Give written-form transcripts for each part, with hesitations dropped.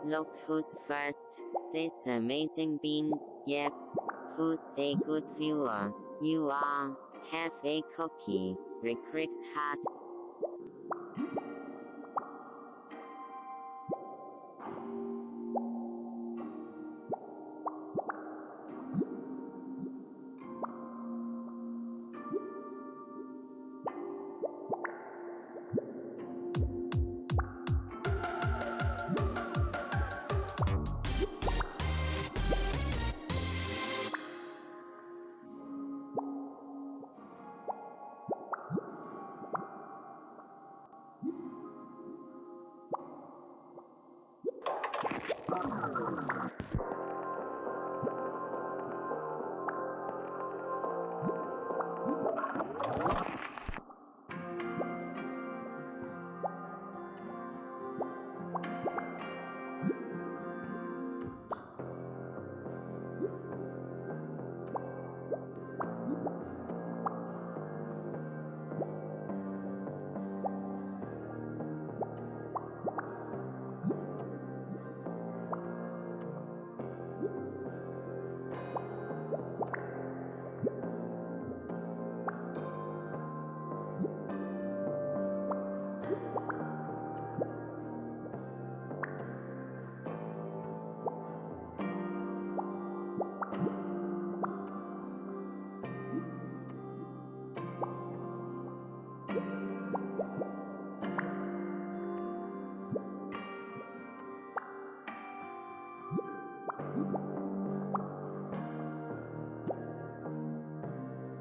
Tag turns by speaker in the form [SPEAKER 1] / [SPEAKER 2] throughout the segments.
[SPEAKER 1] Look who's first. This amazing bean. Yep. Who's a good viewer? You are. Have a cookie. Re-Crix hat.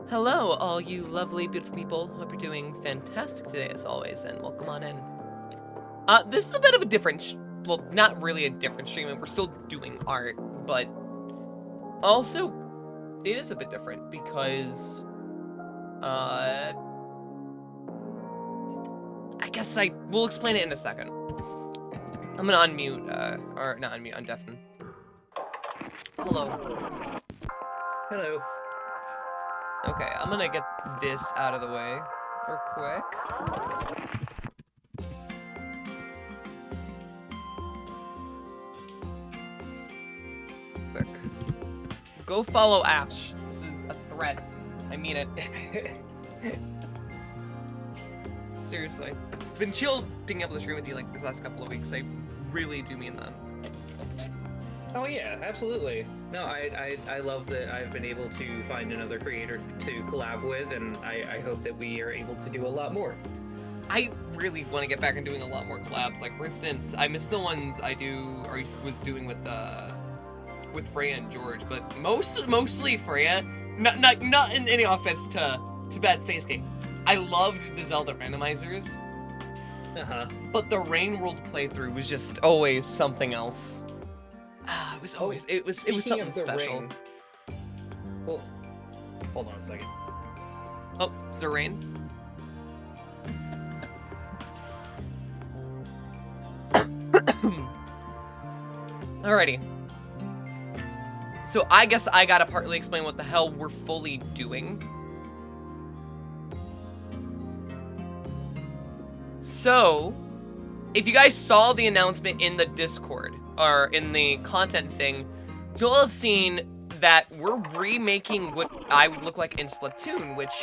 [SPEAKER 2] Hello, all you lovely, beautiful people. Hope you're doing fantastic today, as always, and welcome on in. This is a bit of a different, well, not really a different stream, and we're still doing art, but also, it is a bit different because, I guess we'll explain it in a second. I'm gonna unmute, or not unmute, undeafen. Hello.
[SPEAKER 3] Hello.
[SPEAKER 2] Okay, I'm gonna get this out of the way real quick. Go follow Ash. This is a threat. I mean it. Seriously. It's been chill being able to stream with you like this last couple of weeks. I really do mean that.
[SPEAKER 3] Oh yeah, absolutely. No, I love that I've been able to find another creator to collab with, and I hope that we are able to do a lot more.
[SPEAKER 2] I really want to get back and doing a lot more collabs. Like for instance, I miss the ones I was doing with Freya and George, but mostly Freya. Not in any offense to Bad Space Game. I loved the Zelda randomizers. But the Rain World playthrough was just always something else. It was always it was something special.
[SPEAKER 3] Ring, well, hold on a second.
[SPEAKER 2] Oh, is there rain? Alrighty. So I guess I gotta partly explain what the hell we're fully doing. So, if you guys saw the announcement in the Discord, or in the content thing, you'll have seen that we're remaking what I would look like in Splatoon, which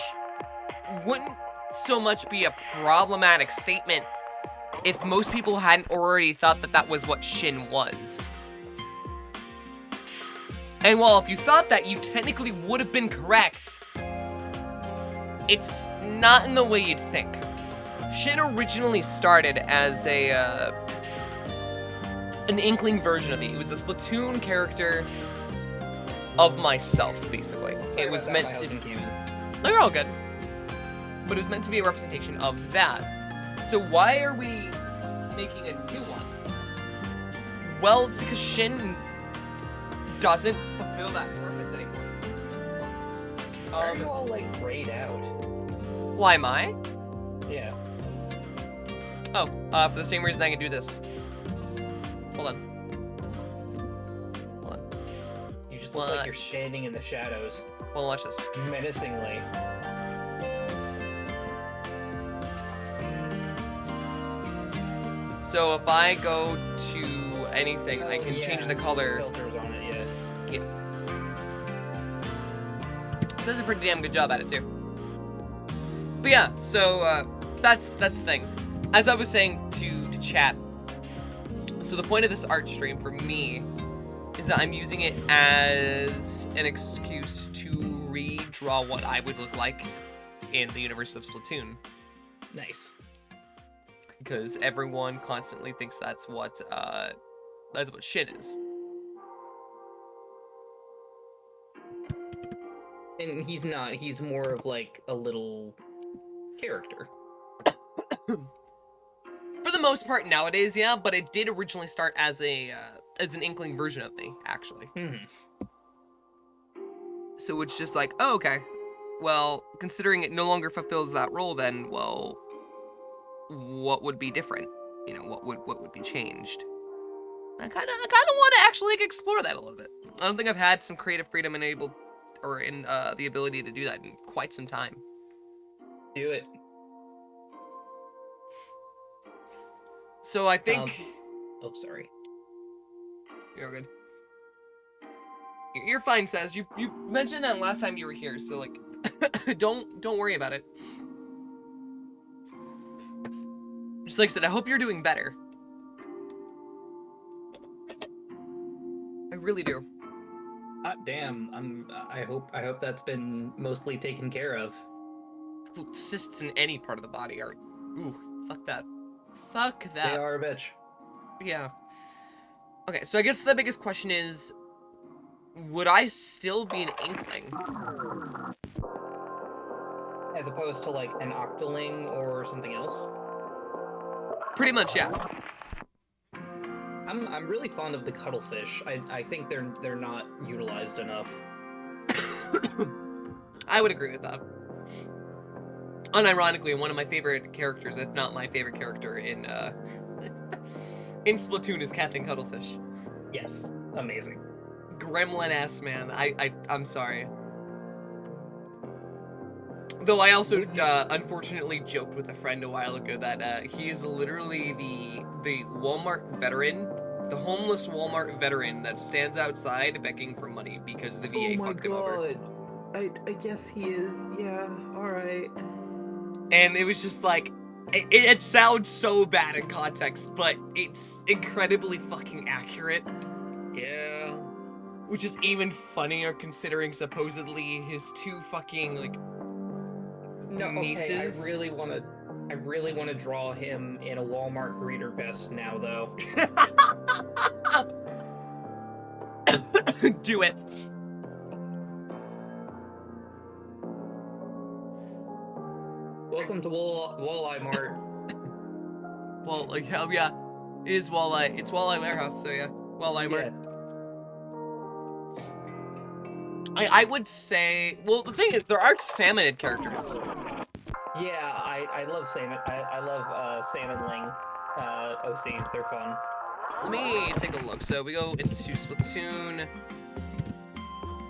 [SPEAKER 2] wouldn't so much be a problematic statement if most people hadn't already thought that that was what Shin was. And while if you thought that, you technically would have been correct, it's not in the way you'd think. Shin originally started as an Inkling version of me. It was a Splatoon character of myself, basically. It was meant to... No, you're all good. But it was meant to be a representation of that. So why are we making a new one? Well, it's because Shin doesn't fulfill that purpose anymore.
[SPEAKER 3] Why are you all, like, grayed out?
[SPEAKER 2] Why am I?
[SPEAKER 3] Yeah.
[SPEAKER 2] Oh, for the same reason I can do this. Hold on.
[SPEAKER 3] You just look like you're standing in the shadows.
[SPEAKER 2] Well, watch this.
[SPEAKER 3] Menacingly.
[SPEAKER 2] So if I go to anything. I can change the color.
[SPEAKER 3] Filters on it, yeah.
[SPEAKER 2] Does a pretty damn good job at it too. But yeah, so that's the thing. As I was saying to chat, so the point of this art stream for me is that I'm using it as an excuse to redraw what I would look like in the universe of Splatoon.
[SPEAKER 3] Nice.
[SPEAKER 2] Because everyone constantly thinks that's what Shin is.
[SPEAKER 3] And he's not. He's more of like a little character.
[SPEAKER 2] For the most part nowadays, yeah, but it did originally start as an inkling version of me, actually.
[SPEAKER 3] Mm-hmm.
[SPEAKER 2] So it's just like, oh, okay. Well, considering it no longer fulfills that role, then, well, what would be different? You know, what would be changed? I kind of want to actually explore that a little bit. I don't think I've had some creative freedom and the ability to do that in quite some time.
[SPEAKER 3] Do it.
[SPEAKER 2] So I think.
[SPEAKER 3] Oh, sorry.
[SPEAKER 2] You're good. You're fine, Saz. You mentioned that last time you were here, so like, don't worry about it. Just like I said, I hope you're doing better. I really do.
[SPEAKER 3] Hot damn! I hope that's been mostly taken care of.
[SPEAKER 2] Cysts in any part of the body are. Ooh, fuck that. Fuck that.
[SPEAKER 3] They are a bitch.
[SPEAKER 2] Yeah. Okay, so I guess the biggest question is, would I still be an Inkling?
[SPEAKER 3] As opposed to like an Octoling or something else?
[SPEAKER 2] Pretty much, yeah.
[SPEAKER 3] I'm really fond of the cuttlefish. I think they're not utilized enough.
[SPEAKER 2] I would agree with that. Unironically, one of my favorite characters, if not my favorite character in Splatoon, is Captain Cuttlefish.
[SPEAKER 3] Yes, amazing.
[SPEAKER 2] Gremlin-ass man. I'm sorry. Though I also unfortunately joked with a friend a while ago that he is literally the Walmart veteran, the homeless Walmart veteran that stands outside begging for money because the VA fucked him over.
[SPEAKER 3] I guess he is. Yeah. All right.
[SPEAKER 2] And it was just like, it sounds so bad in context, but it's incredibly fucking accurate.
[SPEAKER 3] Yeah.
[SPEAKER 2] Which is even funnier considering supposedly his two fucking like nieces.
[SPEAKER 3] Okay, I really want to draw him in a Walmart greeter vest now, though.
[SPEAKER 2] Do it.
[SPEAKER 3] Welcome to Walleye Mart.
[SPEAKER 2] Well, like, hell yeah. It is Walleye. It's Walleye Warehouse, so yeah. Walleye Mart.
[SPEAKER 3] Yeah.
[SPEAKER 2] I would say, well, the thing is, there are salmonid characters.
[SPEAKER 3] Yeah, I love salmon. I love salmonling OCs. They're fun.
[SPEAKER 2] Let me take a look. So we go into Splatoon.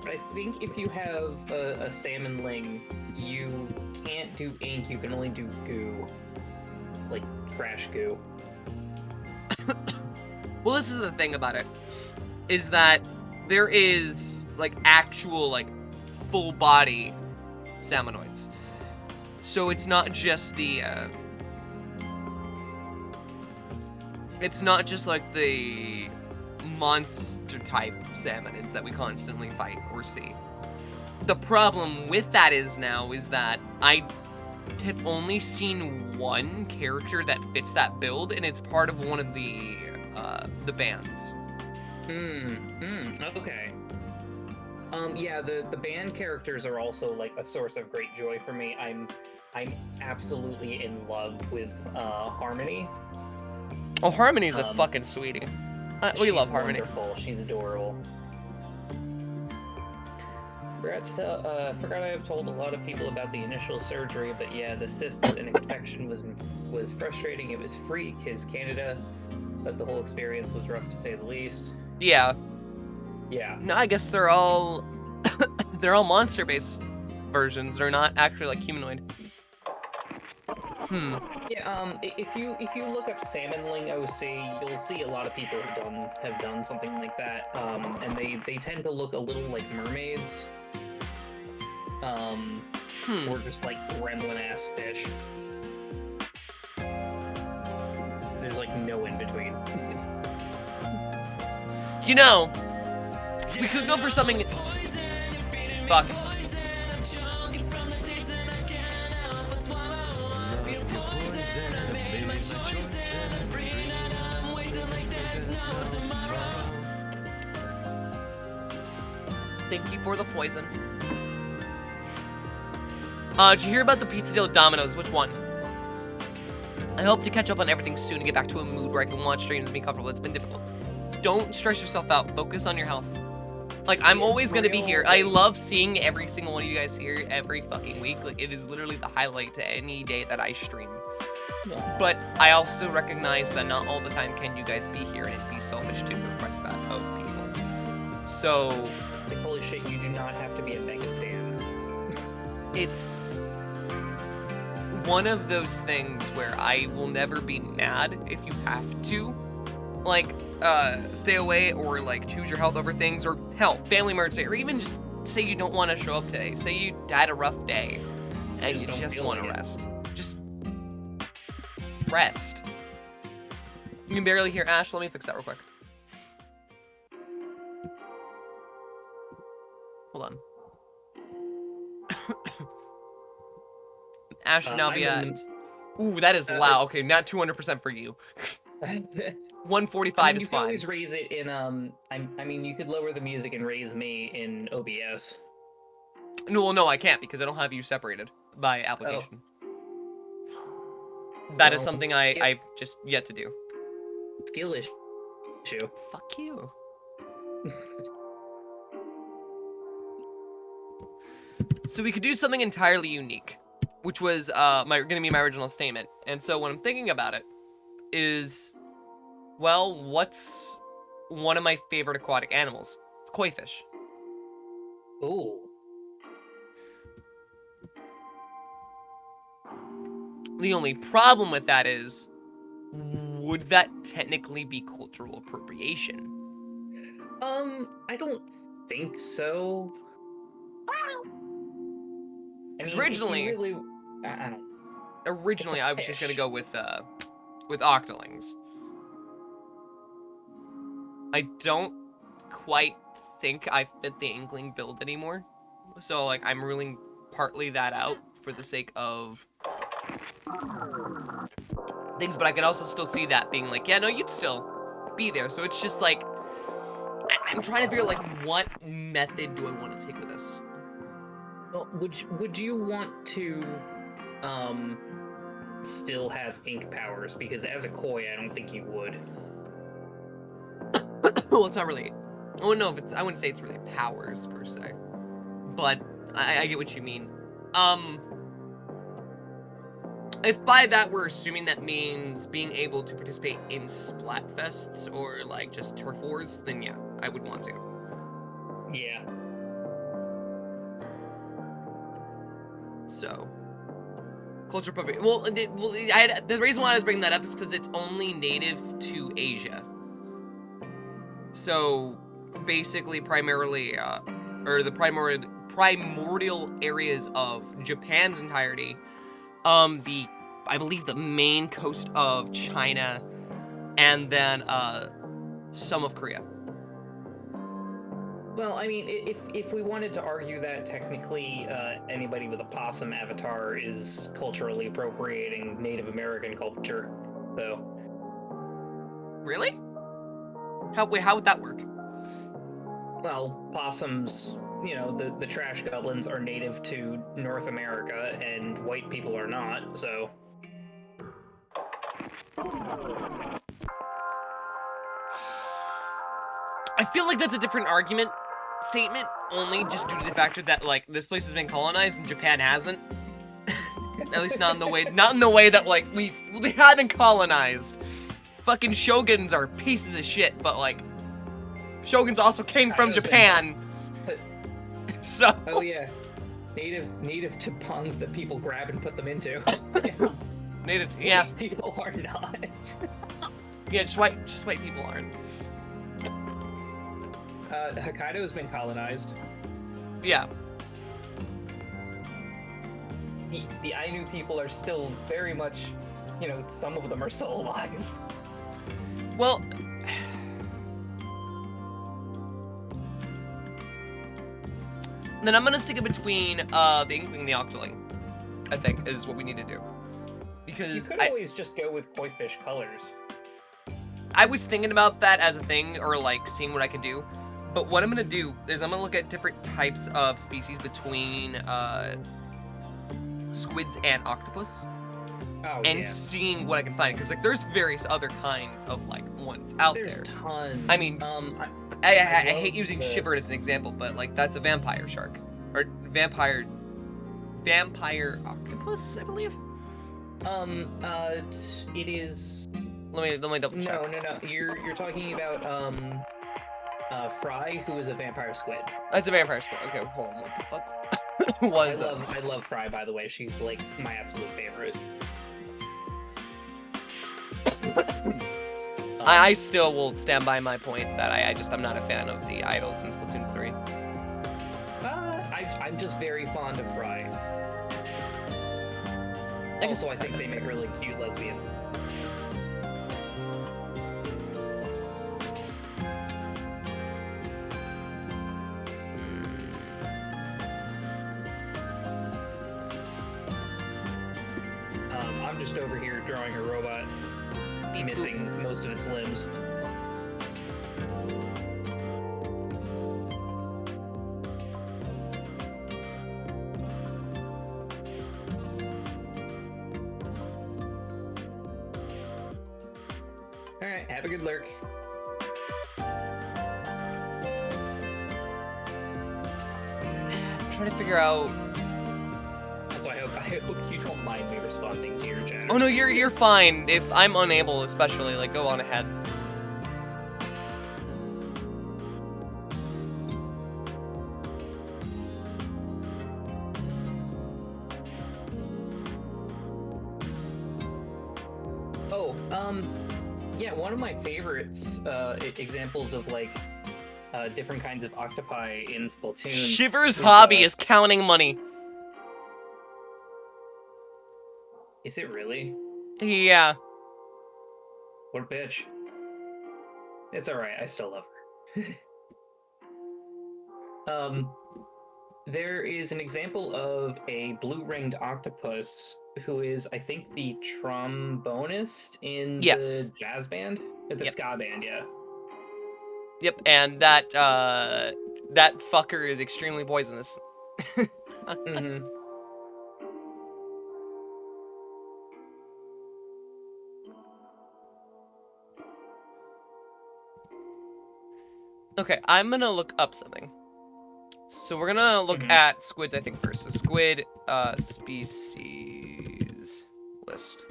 [SPEAKER 3] I think if you have a salmonling, you can't do ink. You can only do goo, like trash goo.
[SPEAKER 2] Well, this is the thing about it, is that there is like actual like full body salmonoids. So it's not just the it's not just like the monster type salmonids that we constantly fight or see. The problem with that is that I have only seen one character that fits that build, and it's part of one of the bands.
[SPEAKER 3] Okay. Yeah, the band characters are also like a source of great joy for me. I'm absolutely in love with Harmony.
[SPEAKER 2] Oh, Harmony's a fucking sweetie. We love Harmony.
[SPEAKER 3] Wonderful. She's adorable. Forgot I have told a lot of people about the initial surgery, but yeah, the cysts and infection was frustrating. It was free because Canada, but the whole experience was rough to say the least.
[SPEAKER 2] Yeah.
[SPEAKER 3] Yeah.
[SPEAKER 2] No, I guess they're all they're all monster-based versions. They're not actually like humanoid.
[SPEAKER 3] Yeah, if you look up Salmonling OC, you'll see a lot of people have done something like that. And they tend to look a little like mermaids. Or just like gremlin-ass fish. There's like no in between.
[SPEAKER 2] You know, we could go for something. Fuck. Thank you for the poison. Did you hear about the pizza deal at Domino's? Which one? I hope to catch up on everything soon and get back to a mood where I can watch streams and be comfortable. It's been difficult. Don't stress yourself out. Focus on your health. Like, I'm always gonna be here. I love seeing every single one of you guys here every fucking week. Like, it is literally the highlight to any day that I stream. But I also recognize that not all the time can you guys be here, and it'd be selfish to request that of people. So...
[SPEAKER 3] like, holy shit, you do not have to be a mega stan.
[SPEAKER 2] It's one of those things where I will never be mad if you have to, like, stay away or, like, choose your health over things, or, hell, family emergency, or even just say you don't want to show up today. Say you had a rough day and you just want to rest. Just rest. You can barely hear Ash. Let me fix that real quick. Hold on. Ash should now be at... Ooh, that is loud. Okay, not 200% for you. 145 is
[SPEAKER 3] you
[SPEAKER 2] fine.
[SPEAKER 3] can always raise it in, I mean, you could lower the music and raise me in OBS.
[SPEAKER 2] No, well, no, I can't because I don't have you separated by application. That is something I've just yet to do.
[SPEAKER 3] Skill issue.
[SPEAKER 2] Fuck you. So we could do something entirely unique, which was gonna be my original statement. And so when I'm thinking about it, is, well, what's one of my favorite aquatic animals? It's koi fish.
[SPEAKER 3] Ooh.
[SPEAKER 2] The only problem with that is, would that technically be cultural appropriation?
[SPEAKER 3] I don't think so.
[SPEAKER 2] Because originally,
[SPEAKER 3] really, I don't.
[SPEAKER 2] Originally, I was just gonna go with octolings. I don't quite think I fit the Inkling build anymore, so like I'm ruling partly that out for the sake of things, but I can also still see that being like, yeah, no, you'd still be there. So it's just like I'm trying to figure out like what method do I want to take with this.
[SPEAKER 3] Well, would you want to still have ink powers? Because as a koi, I don't think you would.
[SPEAKER 2] Well, it's not really. Oh no, I wouldn't say it's really powers per se, but I get what you mean. If by that we're assuming that means being able to participate in Splatfests or like just turf wars, then yeah, I would want to.
[SPEAKER 3] Yeah.
[SPEAKER 2] So, culture appropriation. Well, the reason why I was bringing that up is because it's only native to Asia. So, basically, primarily, or the primordial areas of Japan's entirety, I believe the main coast of China, and then some of Korea.
[SPEAKER 3] Well, I mean, if we wanted to argue that technically anybody with a possum avatar is culturally appropriating Native American culture, so.
[SPEAKER 2] Really? How would that work?
[SPEAKER 3] Well, possums, you know, the trash goblins are native to North America, and white people are not, so.
[SPEAKER 2] I feel like that's a different argument statement, only just due to the factor that like this place has been colonized and Japan hasn't. At least not in the way that like they haven't colonized. Fucking shoguns are pieces of shit, but like shoguns also came from Japan. So.
[SPEAKER 3] Oh yeah. native to ponds that people grab and put them into.
[SPEAKER 2] Native, yeah.
[SPEAKER 3] People are not.
[SPEAKER 2] Yeah, just white people aren't.
[SPEAKER 3] Hokkaido's been colonized.
[SPEAKER 2] Yeah.
[SPEAKER 3] The Ainu people are still very much, some of them are still alive.
[SPEAKER 2] Well, then I'm gonna stick it between the Inkling and the Octoling, I think, is what we need to do. Because
[SPEAKER 3] you could always just go with koi fish colors.
[SPEAKER 2] I was thinking about that as a thing, or like seeing what I could do. But what I'm gonna do is I'm gonna look at different types of species between squids and octopus, and seeing what I can find. Because like there's various other kinds of like ones out there.
[SPEAKER 3] There's tons.
[SPEAKER 2] I mean, I hate using Shiver as an example, but like that's a vampire shark or vampire octopus, I believe.
[SPEAKER 3] It is.
[SPEAKER 2] Let me double check.
[SPEAKER 3] No. You're talking about Fry, who is a vampire squid.
[SPEAKER 2] That's a vampire squid. Okay, hold on. What the fuck was?
[SPEAKER 3] I love Fry, by the way. She's like my absolute favorite.
[SPEAKER 2] I still will stand by my point that I'm not a fan of the idols in Splatoon 3.
[SPEAKER 3] I'm just very fond of Fry. I think they make really cute lesbians. I'm just over here drawing a robot missing most of its limbs. Alright, have a good lurk.
[SPEAKER 2] I'm trying to figure out.
[SPEAKER 3] So I hope you don't mind me responding to your chat.
[SPEAKER 2] Oh no, you're fine. If I'm unable, especially, like, go on ahead.
[SPEAKER 3] Yeah, one of my favorites examples of like different kinds of octopi in Splatoon.
[SPEAKER 2] Shiver's hobby is counting money.
[SPEAKER 3] Is it really?
[SPEAKER 2] Yeah.
[SPEAKER 3] What a bitch. It's alright, I still love her. There is an example of a blue-ringed octopus who is, I think, the trombonist in the jazz band? The ska band, yeah.
[SPEAKER 2] Yep, and that fucker is extremely poisonous.
[SPEAKER 3] Mm-hmm.
[SPEAKER 2] Okay, I'm gonna look up something. So we're gonna look at squids, I think, first. So squid species list.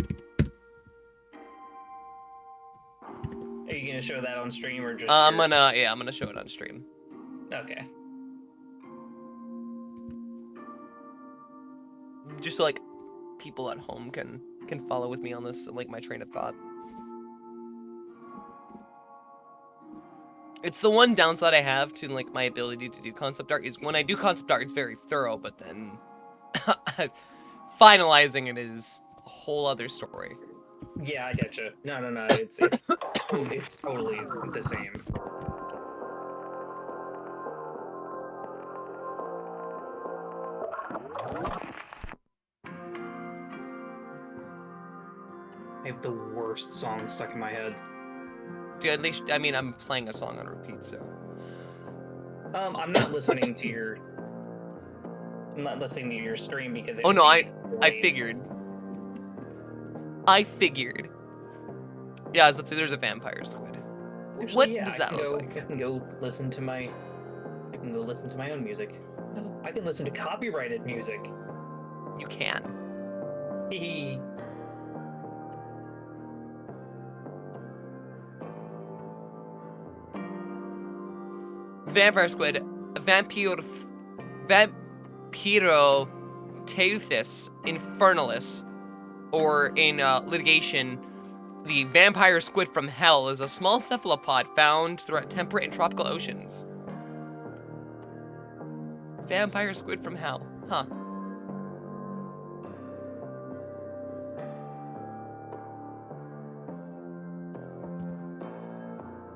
[SPEAKER 3] Are you gonna show that on stream or just?
[SPEAKER 2] I'm gonna show it on stream.
[SPEAKER 3] Okay.
[SPEAKER 2] Just so, like, people at home can follow with me on this, like, my train of thought. It's the one downside I have to, like, my ability to do concept art is when I do concept art, it's very thorough, but then finalizing it is a whole other story.
[SPEAKER 3] Yeah, I getcha. No. It's totally the same. I have the worst song stuck in my head.
[SPEAKER 2] Dude, at least, I mean, I'm playing a song on repeat, so.
[SPEAKER 3] I'm not listening to your stream because.
[SPEAKER 2] Oh no, I figured. Yeah, I was about to say there's a vampire squid.
[SPEAKER 3] Actually,
[SPEAKER 2] what
[SPEAKER 3] yeah,
[SPEAKER 2] does that look like?
[SPEAKER 3] I can go listen to my own music. I can listen to copyrighted music.
[SPEAKER 2] You can.
[SPEAKER 3] Hee.
[SPEAKER 2] Vampire squid, Piro Teuthis Infernalis, or in litigation, the vampire squid from hell is a small cephalopod found throughout temperate and tropical oceans. Vampire squid from hell. Huh.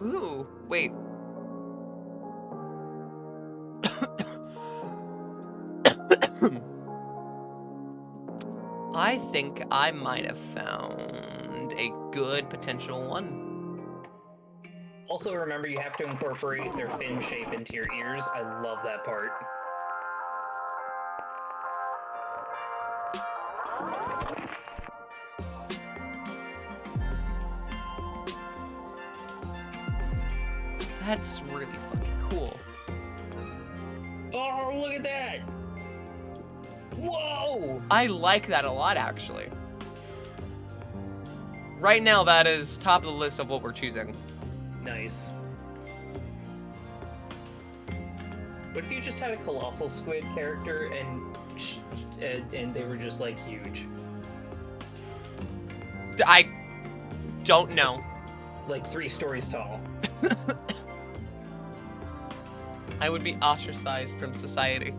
[SPEAKER 2] Ooh, wait. I think I might have found a good potential one.
[SPEAKER 3] Also, remember you have to incorporate their fin shape into your ears. I love that part.
[SPEAKER 2] That's really fucking cool.
[SPEAKER 3] Oh, look at that! Whoa!
[SPEAKER 2] I like that a lot, actually. Right now, that is top of the list of what we're choosing.
[SPEAKER 3] Nice. What if you just had a colossal squid character and they were just like huge?
[SPEAKER 2] I don't know.
[SPEAKER 3] Like 3 stories tall.
[SPEAKER 2] I would be ostracized from society.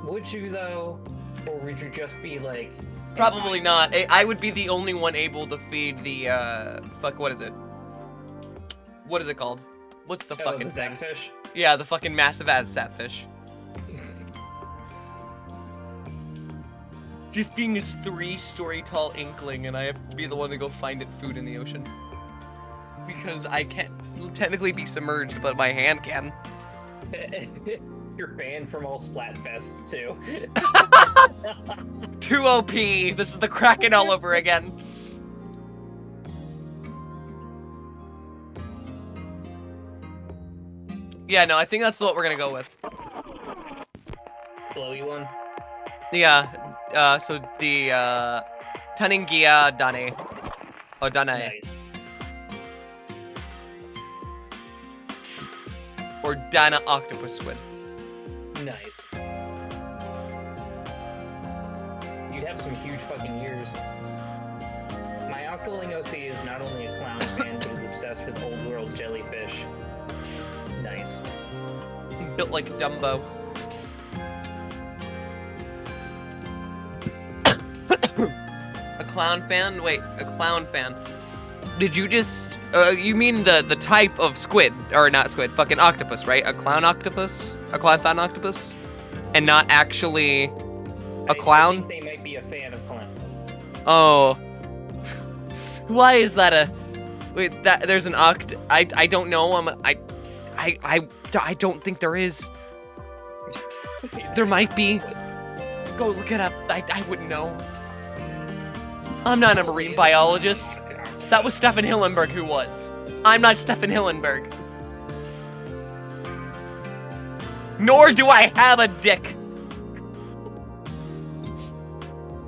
[SPEAKER 3] Would you though? Or would you just be like...
[SPEAKER 2] Probably not. I would be the only one able to feed the, fuck, what is it? What is it called? What's the fucking
[SPEAKER 3] the
[SPEAKER 2] thing?
[SPEAKER 3] Zapfish?
[SPEAKER 2] Yeah, the fucking massive ass sapfish. Just being this 3-story tall inkling, and I have to be the one to go find it food in the ocean. Because I can't technically be submerged, but my hand can.
[SPEAKER 3] You're banned from all Splatfests, too.
[SPEAKER 2] 2 OP! This is the Kraken all over again. Yeah, no, I think that's what we're gonna go with.
[SPEAKER 3] Blowy one?
[SPEAKER 2] Yeah, so the, Taningia Dane. Oh, Dane.
[SPEAKER 3] Nice.
[SPEAKER 2] Or Dana Octopus Squid.
[SPEAKER 3] Nice. You'd have some huge fucking ears. My outgoing OC is not only a clown fan, but is obsessed with old world jellyfish. Nice.
[SPEAKER 2] Built like Dumbo. A clown fan? Wait, a clown fan. Did you just... you mean the type of squid, or not squid, fucking octopus, right? A clown octopus? A clown fan octopus? And not actually a clown?
[SPEAKER 3] I think they might be a fan of clowns.
[SPEAKER 2] Oh. Why is that a... Wait, there's an I don't know, I don't think there is. There might be. Go look it up. I wouldn't know. I'm not a marine biologist. That was Stefan Hillenberg who was. I'm not Stefan Hillenberg. Nor do I have a dick.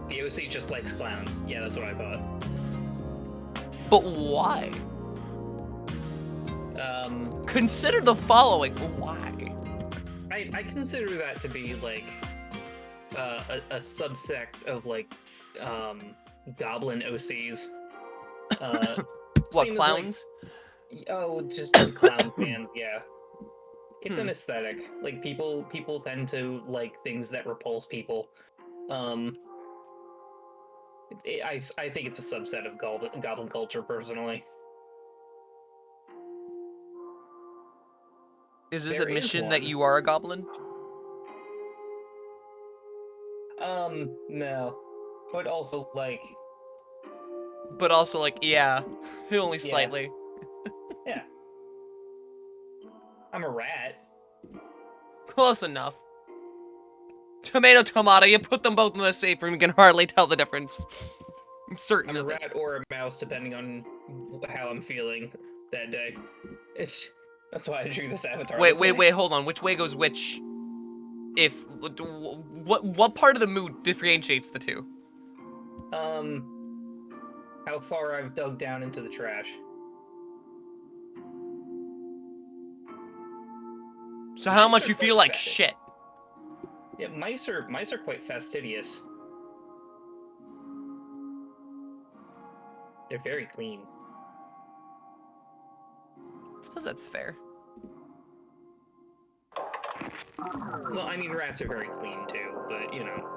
[SPEAKER 3] The OC just likes clowns. Yeah, that's what I thought.
[SPEAKER 2] But why? Consider the following. Why?
[SPEAKER 3] I consider that to be like a subsect of like goblin OCs.
[SPEAKER 2] What,
[SPEAKER 3] same as,
[SPEAKER 2] clowns?
[SPEAKER 3] like, just clown fans. Yeah, it's an aesthetic. Like people tend to like things that repulse people. I think it's a subset of goblin culture personally.
[SPEAKER 2] Is this
[SPEAKER 3] There
[SPEAKER 2] admission
[SPEAKER 3] is
[SPEAKER 2] that
[SPEAKER 3] one.
[SPEAKER 2] you are a goblin?
[SPEAKER 3] No. But also, like...
[SPEAKER 2] But also, like, yeah. Only slightly.
[SPEAKER 3] Yeah. I'm a rat.
[SPEAKER 2] Close enough. Tomato, tomato, you put them both in the safe room, you can hardly tell the difference. I'm certain
[SPEAKER 3] I'm a
[SPEAKER 2] of it.
[SPEAKER 3] rat or a mouse, depending on how I'm feeling that day. That's why I drew this avatar.
[SPEAKER 2] Wait, hold on. Which way goes which? If... What part of the mood differentiates the two?
[SPEAKER 3] How far I've dug down into the trash.
[SPEAKER 2] So how much you feel like shit?
[SPEAKER 3] Yeah, mice are quite fastidious. They're very clean.
[SPEAKER 2] I suppose that's fair.
[SPEAKER 3] Well, I mean, rats are very clean too, but you know.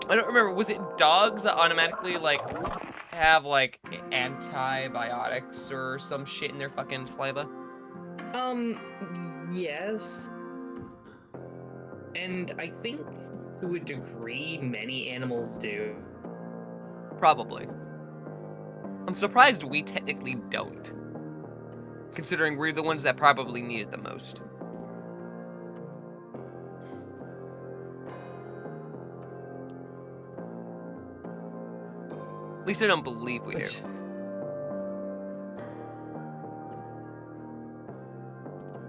[SPEAKER 2] I don't remember, was it dogs that automatically, like, have, like, antibiotics or some shit in their fucking saliva?
[SPEAKER 3] Yes. And I think, to a degree, many animals do.
[SPEAKER 2] Probably. I'm surprised we technically don't. Considering we're the ones that probably need it the most. At least I don't believe we do.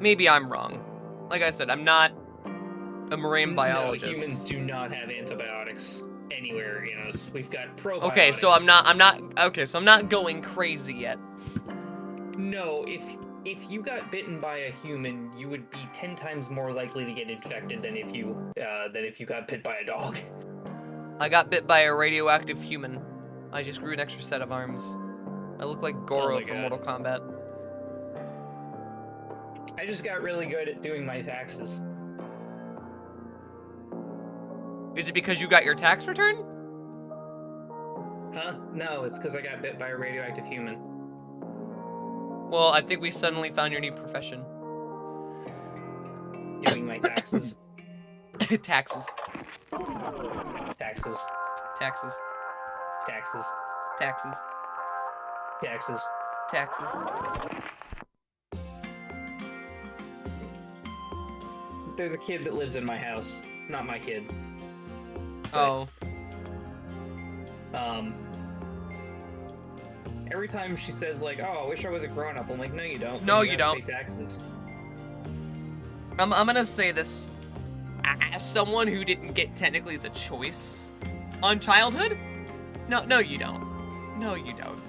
[SPEAKER 2] Maybe I'm wrong. Like I said, I'm not a marine biologist.
[SPEAKER 3] No, humans do not have antibiotics anywhere in us. We've got probiotics.
[SPEAKER 2] Okay, so I'm not going crazy yet.
[SPEAKER 3] No, if you got bitten by a human, you would be 10 times more likely to get infected than if you got bit by a dog.
[SPEAKER 2] I got bit by a radioactive human. I just grew an extra set of arms. I look like Goro from Mortal Kombat.
[SPEAKER 3] I just got really good at doing my taxes.
[SPEAKER 2] Is it because you got your tax return?
[SPEAKER 3] Huh? No, it's because I got bit by a radioactive human.
[SPEAKER 2] Well, I think we suddenly found your new profession.
[SPEAKER 3] Doing my taxes.
[SPEAKER 2] Taxes.
[SPEAKER 3] Taxes.
[SPEAKER 2] Taxes.
[SPEAKER 3] Taxes.
[SPEAKER 2] Taxes.
[SPEAKER 3] Taxes.
[SPEAKER 2] Taxes.
[SPEAKER 3] There's a kid that lives in my house. Not my kid.
[SPEAKER 2] Oh.
[SPEAKER 3] Every time she says like, "Oh, I wish I was a grown-up," I'm like, "No, you don't.
[SPEAKER 2] No, you don't.
[SPEAKER 3] Pay taxes."
[SPEAKER 2] I'm gonna say this as someone who didn't get technically the choice on childhood. No, you don't. No, you don't.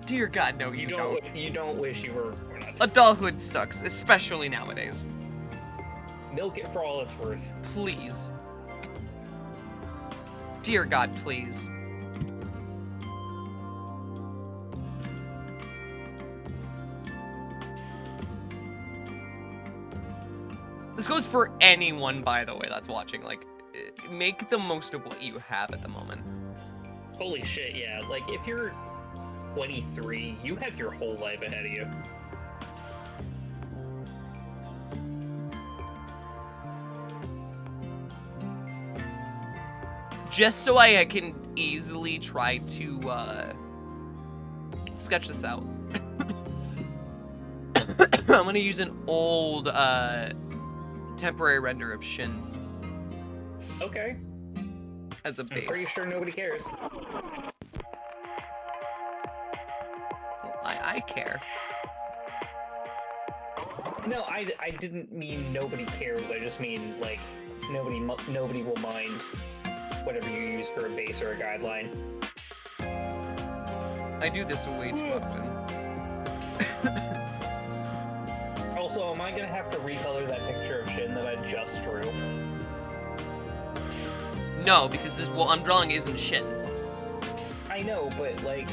[SPEAKER 2] Dear God, no, you don't.
[SPEAKER 3] You don't wish you were a grown-up.
[SPEAKER 2] Adulthood sucks, especially nowadays.
[SPEAKER 3] Milk it for all it's worth.
[SPEAKER 2] Please. Dear God, please. This goes for anyone, by the way, that's watching. Like, make the most of what you have at the moment.
[SPEAKER 3] Holy shit, yeah. Like, if you're 23, you have your whole life ahead of you.
[SPEAKER 2] Just so I can easily try to, sketch this out. I'm gonna use an old, temporary render of Shin.
[SPEAKER 3] Okay.
[SPEAKER 2] As a base.
[SPEAKER 3] I'm pretty sure nobody cares.
[SPEAKER 2] I care.
[SPEAKER 3] No, I didn't mean nobody cares. I just mean, like, nobody will mind whatever you use for a base or a guideline.
[SPEAKER 2] I do this way too often.
[SPEAKER 3] Also, am I gonna have to recolor that picture of Shin that I just drew?
[SPEAKER 2] No, because this what I'm drawing isn't Shin.
[SPEAKER 3] I know, but like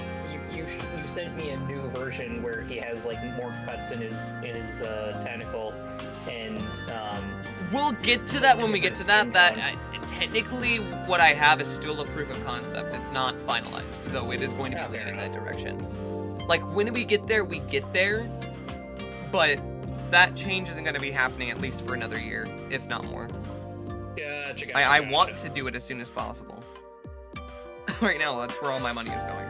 [SPEAKER 3] you sent me a new version where he has like more cuts in his tentacle, and
[SPEAKER 2] we'll get to that when we get to that. Technically, what I have is still a proof of concept. It's not finalized, though it is going to be leading in that direction. Like when we get there, but that change isn't going to be happening at least for another year, if not more.
[SPEAKER 3] Gotcha.
[SPEAKER 2] I want to do it as soon as possible. Right now, that's where all my money is going.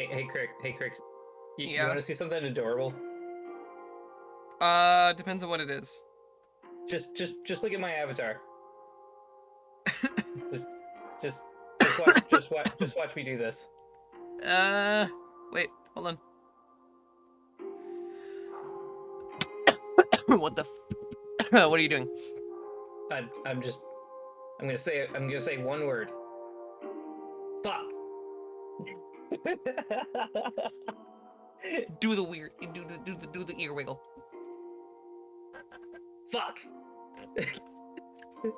[SPEAKER 3] Hey, Crix. You
[SPEAKER 2] Yeah.
[SPEAKER 3] want to see something adorable?
[SPEAKER 2] Depends on what it is.
[SPEAKER 3] Just look at my avatar. just, just watch me do this.
[SPEAKER 2] Wait, hold on. What the? What are you doing?
[SPEAKER 3] I'm gonna say one word. Fuck.
[SPEAKER 2] Do the weird. Do the ear wiggle.
[SPEAKER 3] Fuck.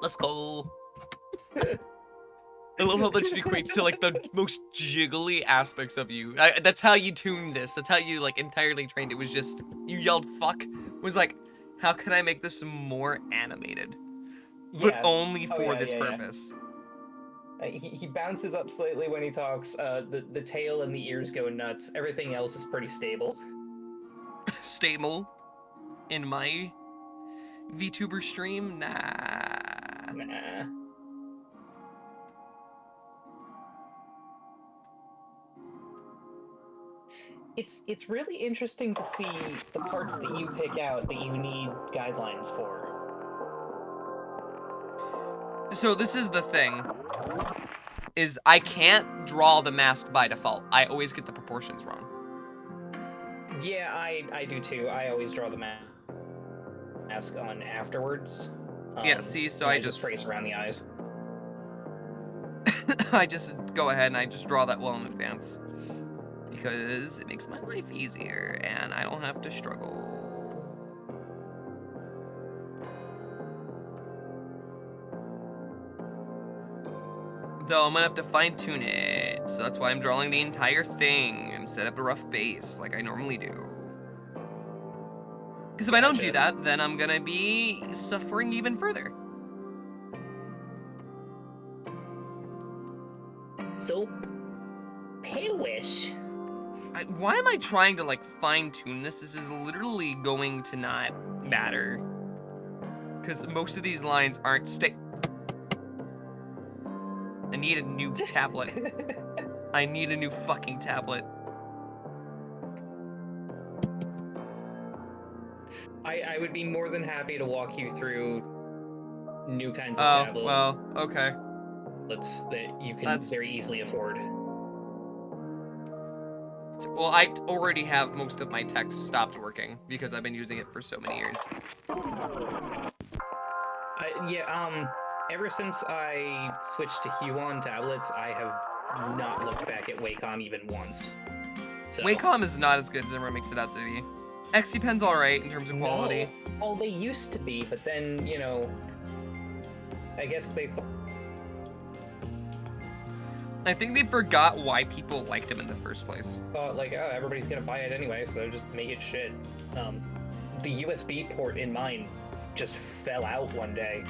[SPEAKER 2] Let's go. I love how that shit equates to like the most jiggly aspects of you. That's how you tuned this. That's how you like entirely trained. It was just you yelled "fuck." It was like, how can I make this more animated? But
[SPEAKER 3] Yeah.
[SPEAKER 2] only for this
[SPEAKER 3] Yeah.
[SPEAKER 2] purpose.
[SPEAKER 3] He bounces up slightly when he talks. The tail and the ears go nuts. Everything else is pretty stable.
[SPEAKER 2] Stable. In my VTuber stream, nah.
[SPEAKER 3] Nah. It's really interesting to see the parts that you pick out that you need guidelines for.
[SPEAKER 2] So this is the thing. Is I can't draw the mask by default. I always get the proportions wrong.
[SPEAKER 3] Yeah, I do too. I always draw the mask on afterwards.
[SPEAKER 2] Yeah, see, so
[SPEAKER 3] and
[SPEAKER 2] I
[SPEAKER 3] just trace around the eyes.
[SPEAKER 2] I just go ahead and I just draw that well in advance. Because it makes my life easier and I don't have to struggle. Though I'm gonna have to fine tune it, so that's why I'm drawing the entire thing instead of a rough base like I normally do. Because if I don't do that, then I'm gonna be suffering even further.
[SPEAKER 3] So, pale-ish.
[SPEAKER 2] Why am I trying to like fine tune this? This is literally going to not matter. Because most of these lines aren't I need a new tablet. I need a new fucking tablet.
[SPEAKER 3] I would be more than happy to walk you through new kinds of tablets.
[SPEAKER 2] Oh, well, okay.
[SPEAKER 3] That you can very easily afford.
[SPEAKER 2] Well, I already have most of my text stopped working because I've been using it for so many years.
[SPEAKER 3] Ever since I switched to Huon tablets, I have not looked back at Wacom even once. So.
[SPEAKER 2] Wacom is not as good as everyone makes it out to be. XP Pen's alright in terms of quality.
[SPEAKER 3] No. Well, they used to be, but then, you know, I guess they...
[SPEAKER 2] I think they forgot why people liked him in the first place.
[SPEAKER 3] Thought, like, oh, everybody's gonna buy it anyway, so just make it shit. The USB port in mine just fell out one day.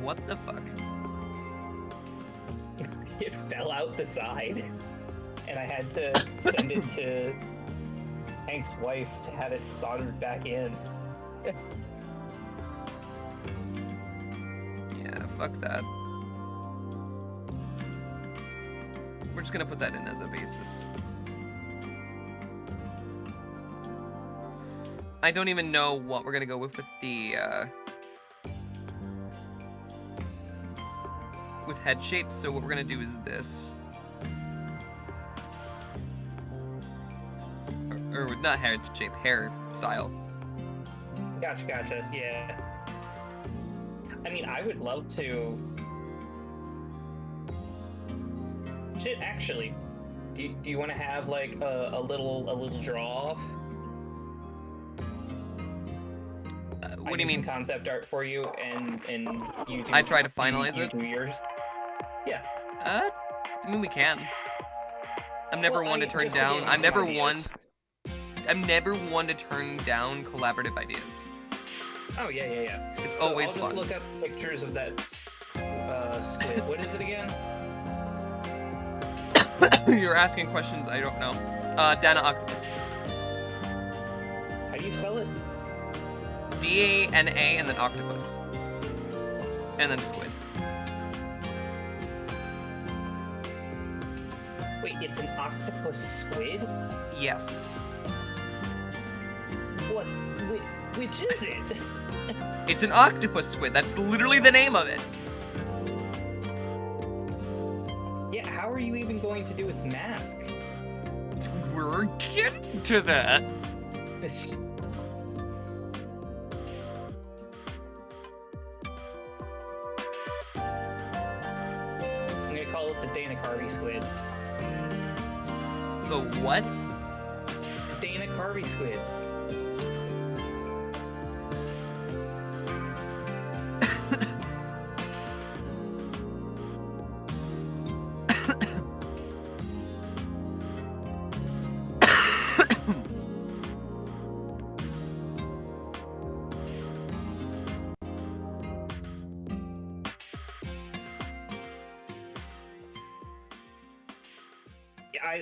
[SPEAKER 2] What the fuck?
[SPEAKER 3] It fell out the side, and I had to send it to Hank's wife to have it soldered back in.
[SPEAKER 2] Yeah, fuck that. We're just gonna put that in as a basis. I don't even know what we're gonna go with the, with head shapes, so what we're gonna do is this. Or not head shape, hair style.
[SPEAKER 3] Gotcha, yeah. I mean, I would love to... Shit, actually, do you want to have, like, a little draw-off?
[SPEAKER 2] What do you mean?
[SPEAKER 3] Concept art for you, and you do...
[SPEAKER 2] I try to finalize it?
[SPEAKER 3] You do yours? Yeah.
[SPEAKER 2] I mean, we can. I'm never one to turn down. I'm never one to turn down collaborative ideas.
[SPEAKER 3] Oh, yeah.
[SPEAKER 2] It's always
[SPEAKER 3] fun. I'll just look up pictures of that squid. What is it again?
[SPEAKER 2] You're asking questions I don't know. Dana octopus.
[SPEAKER 3] How do you spell it?
[SPEAKER 2] D-A-N-A and then octopus. And then squid.
[SPEAKER 3] Wait, It's an octopus squid?
[SPEAKER 2] Yes.
[SPEAKER 3] What? Which is it?
[SPEAKER 2] It's an octopus squid. That's literally the name of it.
[SPEAKER 3] Yeah, how are you even going to do its mask?
[SPEAKER 2] We're getting to that.
[SPEAKER 3] I'm gonna call it the Dana Carvey squid.
[SPEAKER 2] The what?
[SPEAKER 3] Dana Carvey squid.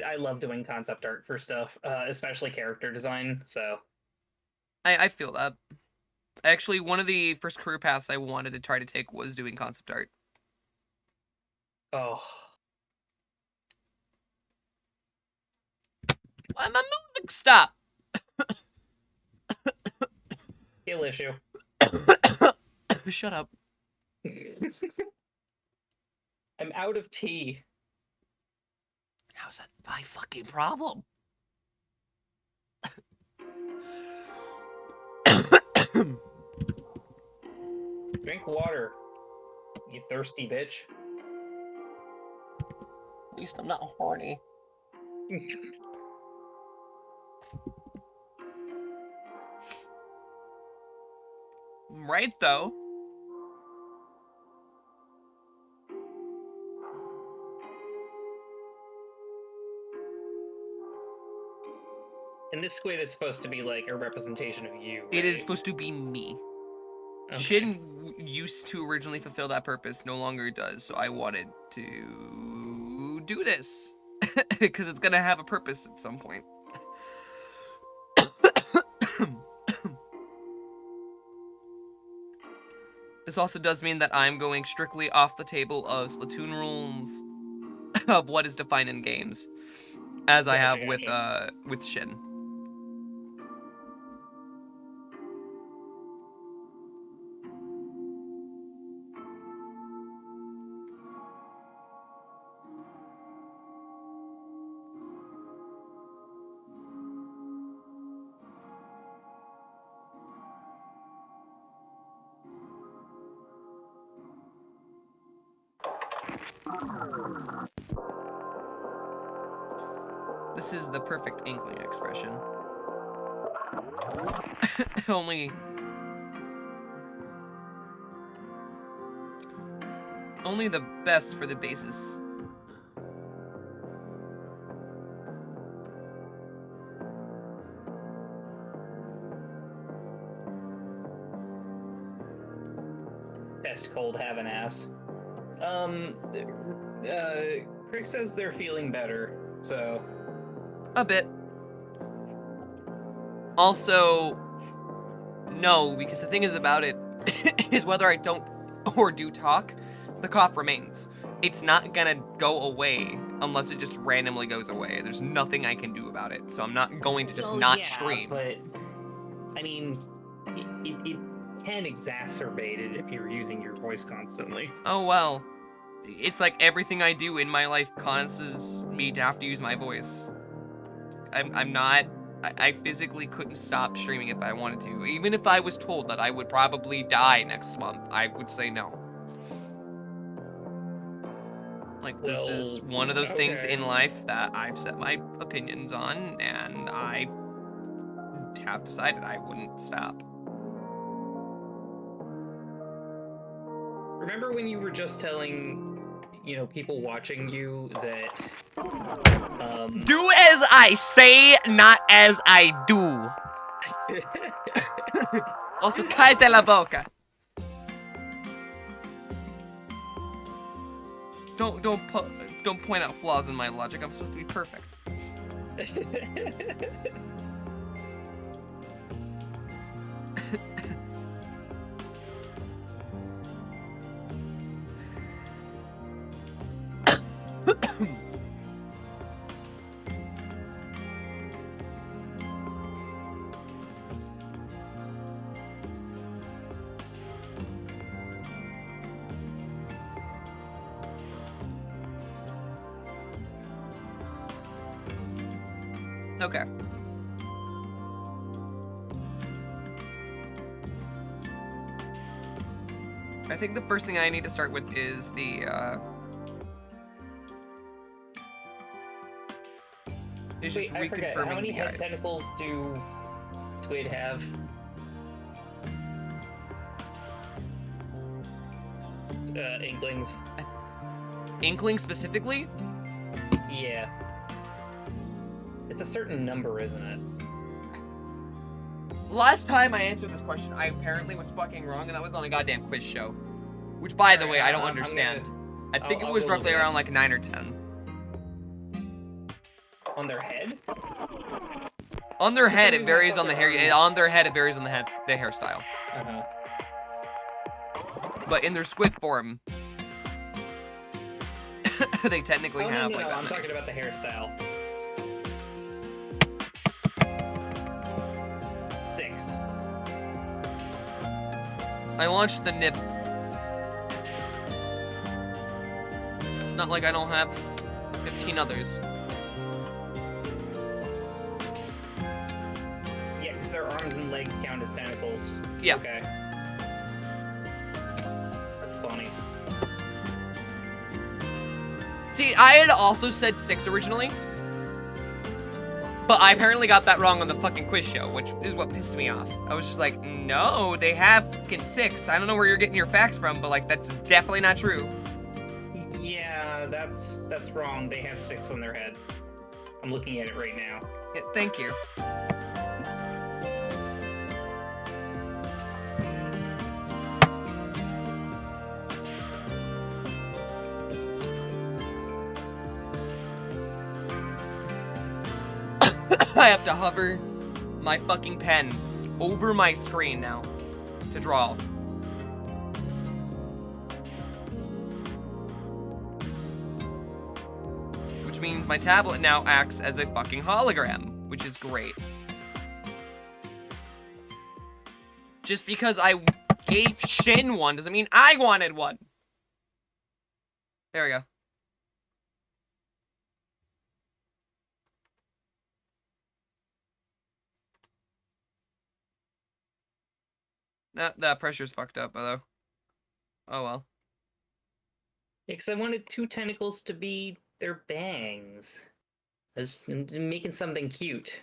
[SPEAKER 3] I love doing concept art for stuff, especially character design, so...
[SPEAKER 2] I feel that. Actually, one of the first career paths I wanted to try to take was doing concept art.
[SPEAKER 3] Oh.
[SPEAKER 2] Why my music stop?
[SPEAKER 3] Skill issue.
[SPEAKER 2] Shut up.
[SPEAKER 3] I'm out of tea.
[SPEAKER 2] How's that my fucking problem?
[SPEAKER 3] Drink water, you thirsty bitch.
[SPEAKER 2] At least I'm not horny. Right, though.
[SPEAKER 3] And this squid is supposed to be like a representation of you, right?
[SPEAKER 2] It is supposed to be me.
[SPEAKER 3] Okay.
[SPEAKER 2] Shin used to originally fulfill that purpose, no longer does, so I wanted to do this. Because it's gonna have a purpose at some point. This also does mean that I'm going strictly off the table of Splatoon rules of what is defined in games, as I have with Shin. This is the perfect inkling expression. Only the best for the basis.
[SPEAKER 3] Test cold, have an ass. Crick says they're feeling better, so...
[SPEAKER 2] A bit. Also, no, because the thing is about it is whether I don't or do talk, the cough remains. It's not gonna go away unless it just randomly goes away. There's nothing I can do about it, so I'm not going to just stream.
[SPEAKER 3] But, I mean, it can exacerbate it if you're using your voice constantly.
[SPEAKER 2] Oh well. It's like everything I do in my life causes me to have to use my voice. I physically couldn't stop streaming if I wanted to. Even if I was told that I would probably die next month, I would say no. Like, this is one of those things in life that I've set my opinions on, and I have decided I wouldn't stop.
[SPEAKER 3] Remember when you were just telling, you know, people watching you that,
[SPEAKER 2] do as I say, not as I do. Also, cállate la boca. Don't point out flaws in my logic. I'm supposed to be perfect. Okay. I think the first thing I need to start with is the, is just
[SPEAKER 3] Wait, I forget. How
[SPEAKER 2] reconfirming
[SPEAKER 3] many
[SPEAKER 2] the
[SPEAKER 3] head
[SPEAKER 2] eyes.
[SPEAKER 3] tentacles do Squid have? Inklings.
[SPEAKER 2] Inkling specifically?
[SPEAKER 3] Yeah. It's a certain number, isn't it?
[SPEAKER 2] Last time I answered this question, I apparently was fucking wrong, and that was on a goddamn quiz show. Which, by the way, I don't understand. I think it was roughly around like 9 or 10.
[SPEAKER 3] On their head?
[SPEAKER 2] On their head, it varies on the hair. On their head, it varies on the head, the hairstyle.
[SPEAKER 3] Uh-huh.
[SPEAKER 2] But in their squid form, they technically have like that
[SPEAKER 3] I'm
[SPEAKER 2] many.
[SPEAKER 3] talking about the hairstyle. 6.
[SPEAKER 2] I launched the nib. It's not like I don't have 15 others.
[SPEAKER 3] Yeah, because their arms and legs count as tentacles.
[SPEAKER 2] Yeah.
[SPEAKER 3] Okay. That's funny.
[SPEAKER 2] See, I had also said 6 originally. But I apparently got that wrong on the fucking quiz show, which is what pissed me off. I was just like, no, they have fucking 6. I don't know where you're getting your facts from, but like, that's definitely not true.
[SPEAKER 3] Yeah, that's wrong. They have 6 on their head. I'm looking at it right now.
[SPEAKER 2] Yeah, thank you. I have to hover my fucking pen over my screen now to draw. Which means my tablet now acts as a fucking hologram, which is great. Just because I gave Shin one doesn't mean I wanted one. There we go. That pressure's fucked up, though. Oh well.
[SPEAKER 3] Yeah, because I wanted 2 tentacles to be their bangs. I was making something cute.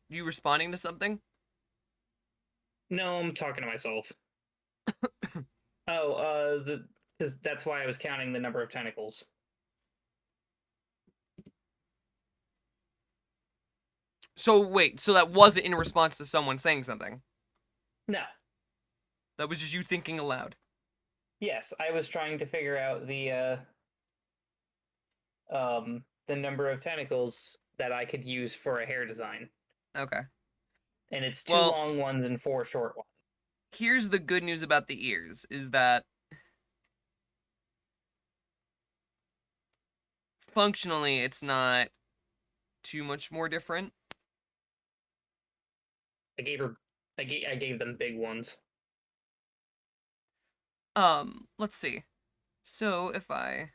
[SPEAKER 2] You responding to something?
[SPEAKER 3] No, I'm talking to myself. Because that's why I was counting the number of tentacles.
[SPEAKER 2] So wait, so that wasn't in response to someone saying something?
[SPEAKER 3] No.
[SPEAKER 2] That was just you thinking aloud?
[SPEAKER 3] Yes, I was trying to figure out the number of tentacles that I could use for a hair design.
[SPEAKER 2] Okay.
[SPEAKER 3] And it's 2
[SPEAKER 2] Well,
[SPEAKER 3] long ones and 4 short ones.
[SPEAKER 2] Here's the good news about the ears, is that functionally it's not too much more different.
[SPEAKER 3] I gave them big ones.
[SPEAKER 2] Let's see. So if I...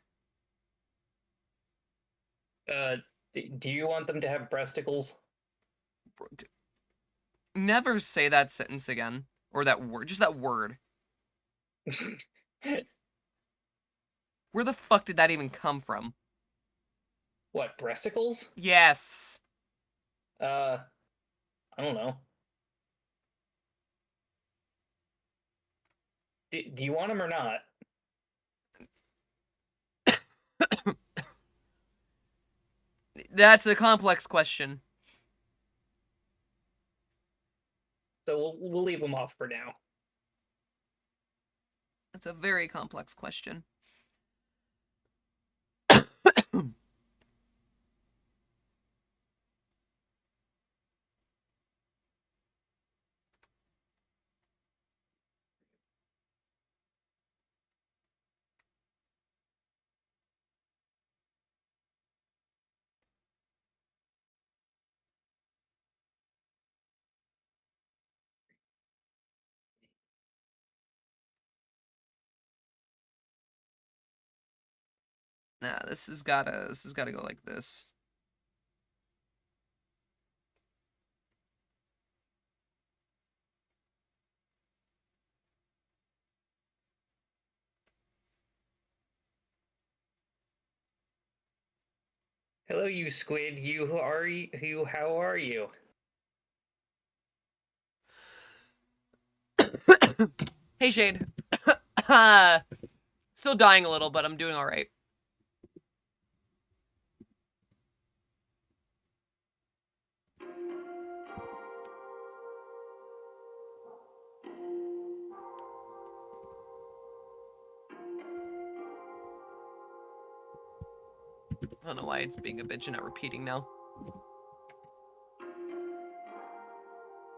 [SPEAKER 3] Do you want them to have breasticles?
[SPEAKER 2] Never say that sentence again. Or that word. Just that word. Where the fuck did that even come from?
[SPEAKER 3] What, breasticles?
[SPEAKER 2] Yes.
[SPEAKER 3] I don't know. Do you want them or not?
[SPEAKER 2] That's a complex question.
[SPEAKER 3] So we'll leave them off for now.
[SPEAKER 2] That's a very complex question. Nah, this has gotta go like this.
[SPEAKER 3] Hello, you squid. You who are you? How are you?
[SPEAKER 2] Hey, Shade. Still dying a little, but I'm doing all right. I don't know why it's being a bitch and not repeating now.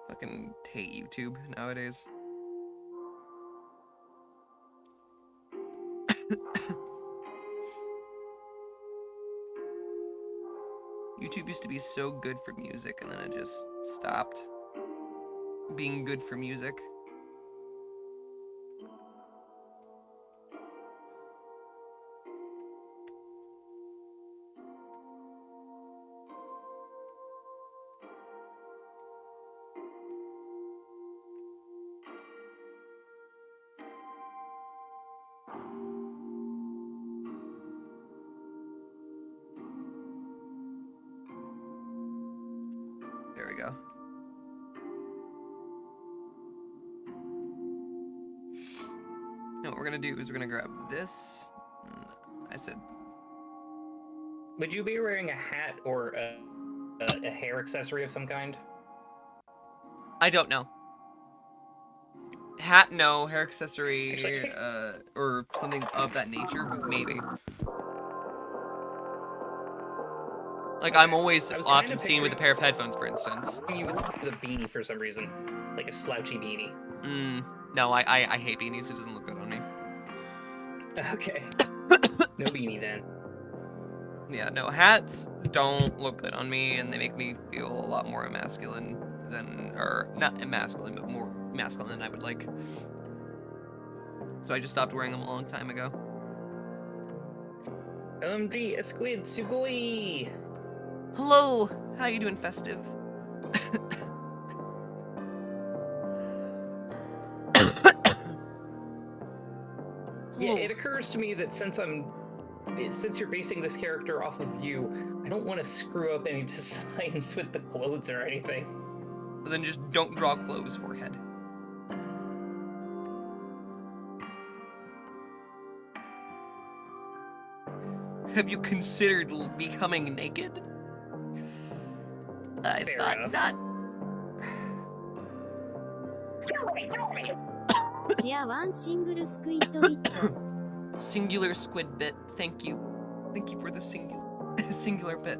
[SPEAKER 2] Fucking hate YouTube nowadays. YouTube used to be so good for music, and then it just stopped being good for music. There we go. Now what we're gonna do is we're gonna grab this. I said,
[SPEAKER 3] Would you be wearing a hat or a hair accessory of some kind?
[SPEAKER 2] I don't know. Hat, no. Hair accessory,
[SPEAKER 3] Actually,
[SPEAKER 2] or something of that nature, maybe. Like, I'm always
[SPEAKER 3] I was
[SPEAKER 2] often
[SPEAKER 3] kinda
[SPEAKER 2] seen with a pair of headphones, for instance.
[SPEAKER 3] you with a beanie for some reason, like a slouchy beanie.
[SPEAKER 2] No, I hate beanies. It doesn't look good on me.
[SPEAKER 3] Okay. No beanie then.
[SPEAKER 2] Yeah, no, hats don't look good on me, and they make me feel a lot more masculine than, or not masculine, but more masculine than I would like. So I just stopped wearing them a long time ago.
[SPEAKER 3] OMG, a squid, sugoi!
[SPEAKER 2] Hello, how you doing, Festive?
[SPEAKER 3] Yeah, it occurs to me that since you're basing this character off of you, I don't want to screw up any designs with the clothes or anything.
[SPEAKER 2] But then just don't draw clothes forehead. Have you considered becoming naked? I
[SPEAKER 3] Fair
[SPEAKER 2] thought
[SPEAKER 3] enough.
[SPEAKER 2] not.
[SPEAKER 1] チアワンシングルスクイッドビット
[SPEAKER 2] Singular squid bit. Thank you. Thank you for the singular bit.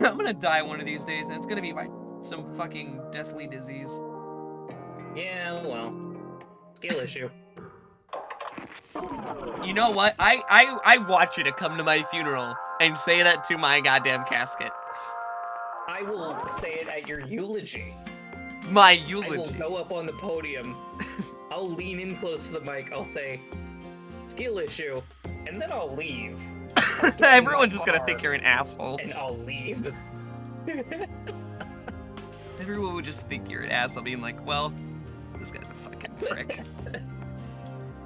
[SPEAKER 2] I'm gonna die one of these days, and it's gonna be by some fucking deathly disease.
[SPEAKER 3] Yeah, well, skill issue.
[SPEAKER 2] You know what? I want you to come to my funeral and say that to my goddamn casket.
[SPEAKER 3] I will say it at your eulogy.
[SPEAKER 2] My
[SPEAKER 3] I will
[SPEAKER 2] eulogy.
[SPEAKER 3] go up on the podium. I'll lean in close to the mic. I'll say, skill issue, and then I'll leave.
[SPEAKER 2] Everyone's just gonna think you're an asshole.
[SPEAKER 3] And I'll leave.
[SPEAKER 2] Everyone would just think you're an asshole, being like, well, this guy's a fucking prick.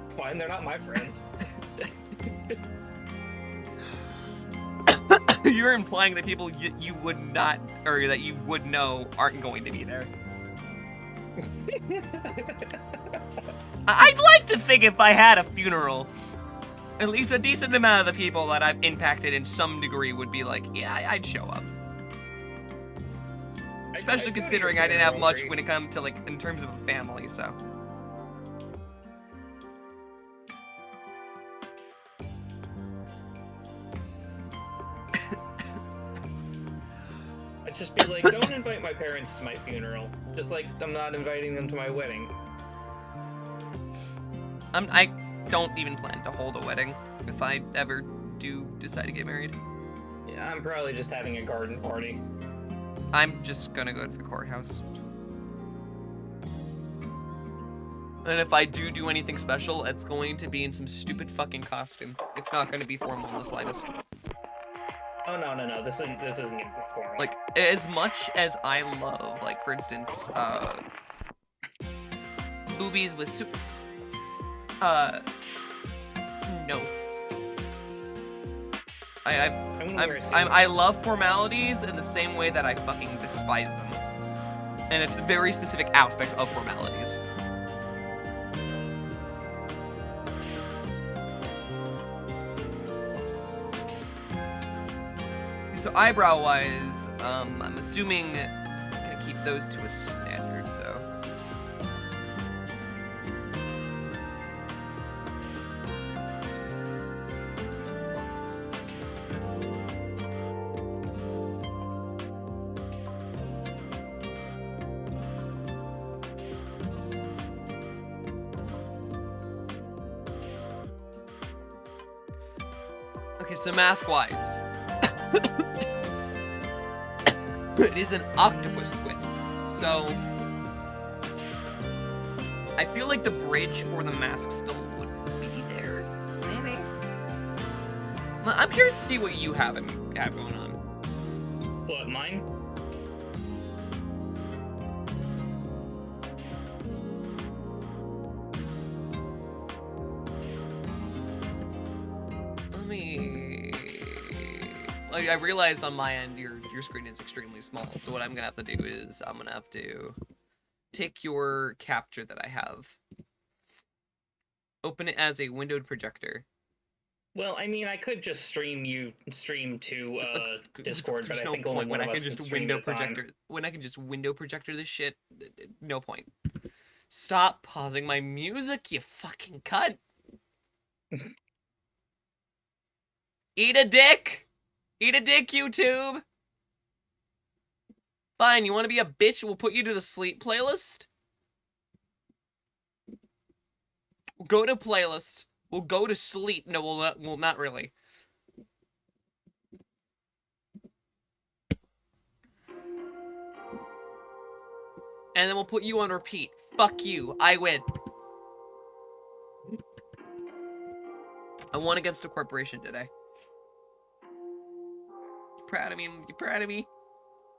[SPEAKER 3] It's fine, they're not my friends.
[SPEAKER 2] You're implying that people you would not, or that you would know, aren't going to be there. I'd like to think if I had a funeral, at least a decent amount of the people that I've impacted in some degree would be like, yeah, I'd show up. Especially considering I didn't have much when it comes to, like, in terms of a family, so.
[SPEAKER 3] I'd just be like, don't invite my parents to my funeral. Just like I'm not inviting them to my wedding.
[SPEAKER 2] I don't even plan to hold a wedding if I ever do decide to get married.
[SPEAKER 3] Yeah, I'm probably just having a garden party.
[SPEAKER 2] I'm just gonna go to the courthouse. And if I do anything special, it's going to be in some stupid fucking costume. It's not going to be formal in the slightest.
[SPEAKER 3] Oh no, this isn't gonna be formal.
[SPEAKER 2] Like, as much as I love, like, for instance, boobies with suits, no. I love formalities in the same way that I fucking despise them. And it's very specific aspects of formalities. So eyebrow-wise, I'm assuming I'm gonna keep those to a standard, so. Okay, so mask-wise. It is an octopus squid. So I feel like the bridge for the mask still would be there. Maybe. I'm curious to see what you have going on.
[SPEAKER 3] What, mine?
[SPEAKER 2] Let me. Like, I realized on my end your screen is extremely small, so what I'm gonna have to do is I'm gonna have to take your capture that I have, open it as a windowed projector.
[SPEAKER 3] Well, I mean, I could just stream to Discord, but I think only one of us can stream at a time.
[SPEAKER 2] When I can just window projector this shit, no point. Stop pausing my music, you fucking cunt. Eat a dick! Eat a dick, YouTube! Fine, you want to be a bitch? We'll put you to the sleep playlist. We'll go to playlist. We'll go to sleep. No, we'll not really. And then we'll put you on repeat. Fuck you. I win. I won against a corporation today. You proud of me? You proud of me?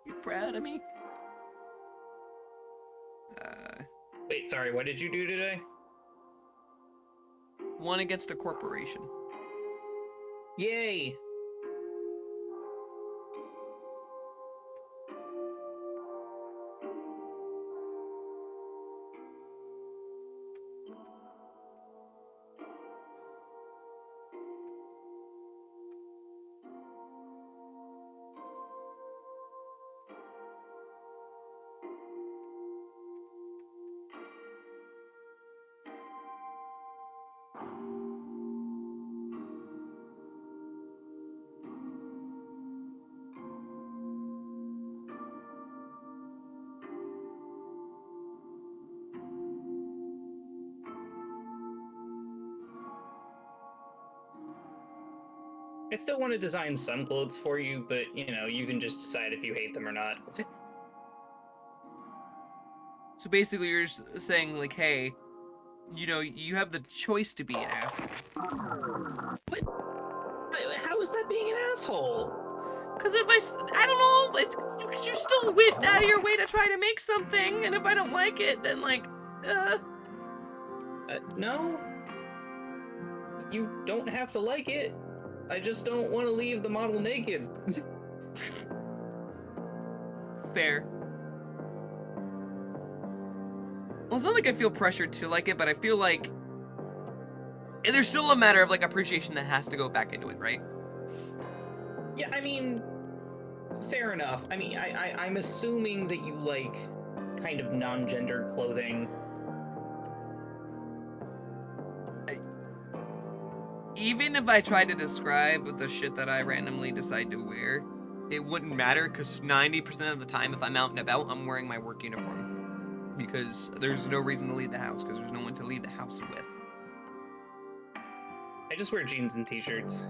[SPEAKER 2] You proud of me?
[SPEAKER 3] Wait, sorry, what did you do today?
[SPEAKER 2] Won against a corporation.
[SPEAKER 3] Yay! I still want to design some clothes for you, but, you know, you can just decide if you hate them or not.
[SPEAKER 2] So basically you're just saying, like, hey, you know, you have the choice to be an asshole.
[SPEAKER 3] What? How is that being an asshole?
[SPEAKER 2] Because if I don't know, it's, you're still went out of your way to try to make something, and if I don't like it, then, like,
[SPEAKER 3] No. You don't have to like it. I just don't want to leave the model naked.
[SPEAKER 2] Fair. Well, it's not like I feel pressured to like it, but I feel like there's still a matter of, like, appreciation that has to go back into it, right?
[SPEAKER 3] Yeah, I mean, fair enough. I mean, I'm assuming that you like kind of non-gendered clothing.
[SPEAKER 2] Even if I tried to describe the shit that I randomly decide to wear, it wouldn't matter, because 90% of the time, if I'm out and about, I'm wearing my work uniform. Because there's no reason to leave the house, because there's no one to leave the house with.
[SPEAKER 3] I just wear jeans and t-shirts.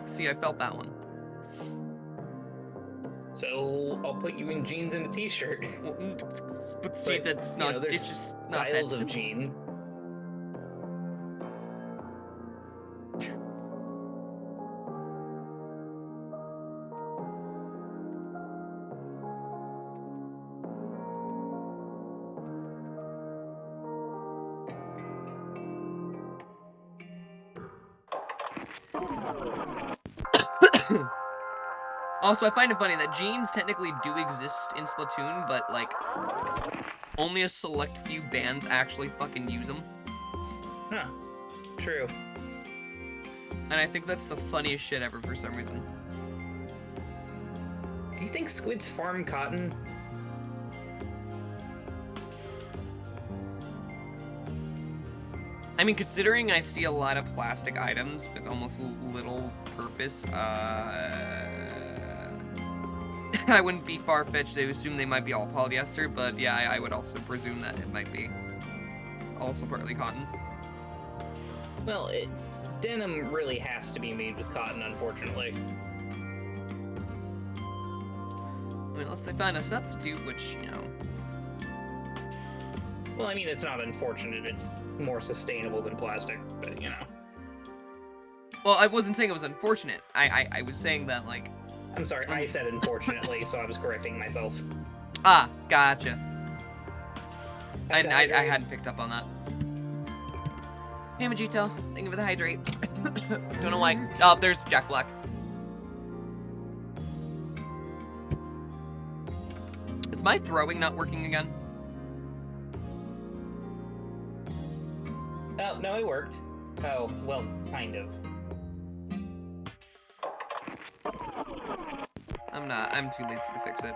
[SPEAKER 2] See, I felt that one.
[SPEAKER 3] So I'll put you in jeans and a t-shirt.
[SPEAKER 2] But see, that's not.
[SPEAKER 3] There's
[SPEAKER 2] It's just not that
[SPEAKER 3] styles of
[SPEAKER 2] simple.
[SPEAKER 3] jean.
[SPEAKER 2] Also, I find it funny that jeans technically do exist in Splatoon, but, like, only a select few bands actually fucking use them.
[SPEAKER 3] Huh. True.
[SPEAKER 2] And I think that's the funniest shit ever for some reason.
[SPEAKER 3] Do you think squids farm cotton?
[SPEAKER 2] I mean, considering I see a lot of plastic items with almost little purpose, I wouldn't be far-fetched to assume they might be all polyester, but yeah, I would also presume that it might be also partly cotton.
[SPEAKER 3] Well, denim really has to be made with cotton, unfortunately.
[SPEAKER 2] I mean, unless they find a substitute, which, you know...
[SPEAKER 3] Well, I mean, it's not unfortunate, it's more sustainable than plastic, but, you know.
[SPEAKER 2] Well, I wasn't saying it was unfortunate. I was saying that, like...
[SPEAKER 3] I'm sorry, I said unfortunately, so I was correcting myself.
[SPEAKER 2] Ah, gotcha. I
[SPEAKER 3] Hydrate.
[SPEAKER 2] hadn't picked up on that. Hey, Majito. Thank you for the hydrate. Don't know why. Oh, there's Jack Black. Is my throwing not working again?
[SPEAKER 3] Oh, no, it worked. Oh, well, kind of.
[SPEAKER 2] I'm too lazy to fix it.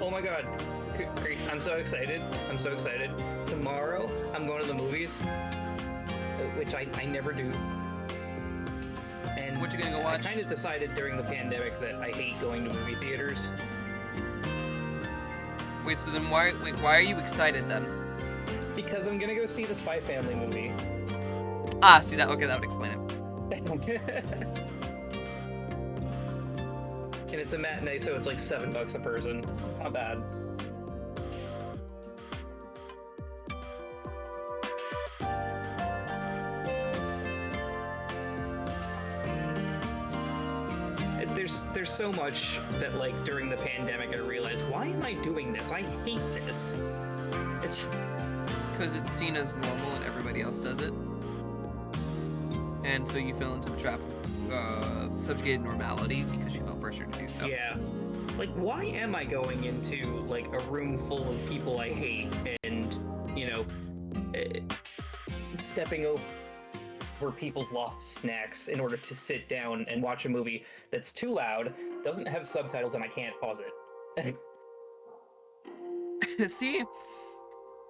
[SPEAKER 3] Oh my god. I'm so excited. I'm so excited. Tomorrow, I'm going to the movies, which I never do. And
[SPEAKER 2] What you gonna go watch?
[SPEAKER 3] I kind of decided during the pandemic that I hate going to movie theaters.
[SPEAKER 2] Wait, so then why are you excited then?
[SPEAKER 3] Because I'm gonna go see the Spy Family movie.
[SPEAKER 2] Ah, see that? Okay, that would explain it.
[SPEAKER 3] And it's a matinee, so it's like $7 a person. Not bad. There's so much that, like, during the pandemic I realized, why am I doing this? I hate this. It's
[SPEAKER 2] Because it's seen as normal and everybody else does it. And so you fell into the trap of subjugated normality because you felt pressured to do so.
[SPEAKER 3] yeah. Like, why am I going into, like, a room full of people I hate and, you know, stepping over people's lost snacks in order to sit down and watch a movie that's too loud, doesn't have subtitles, and I can't pause it.
[SPEAKER 2] See,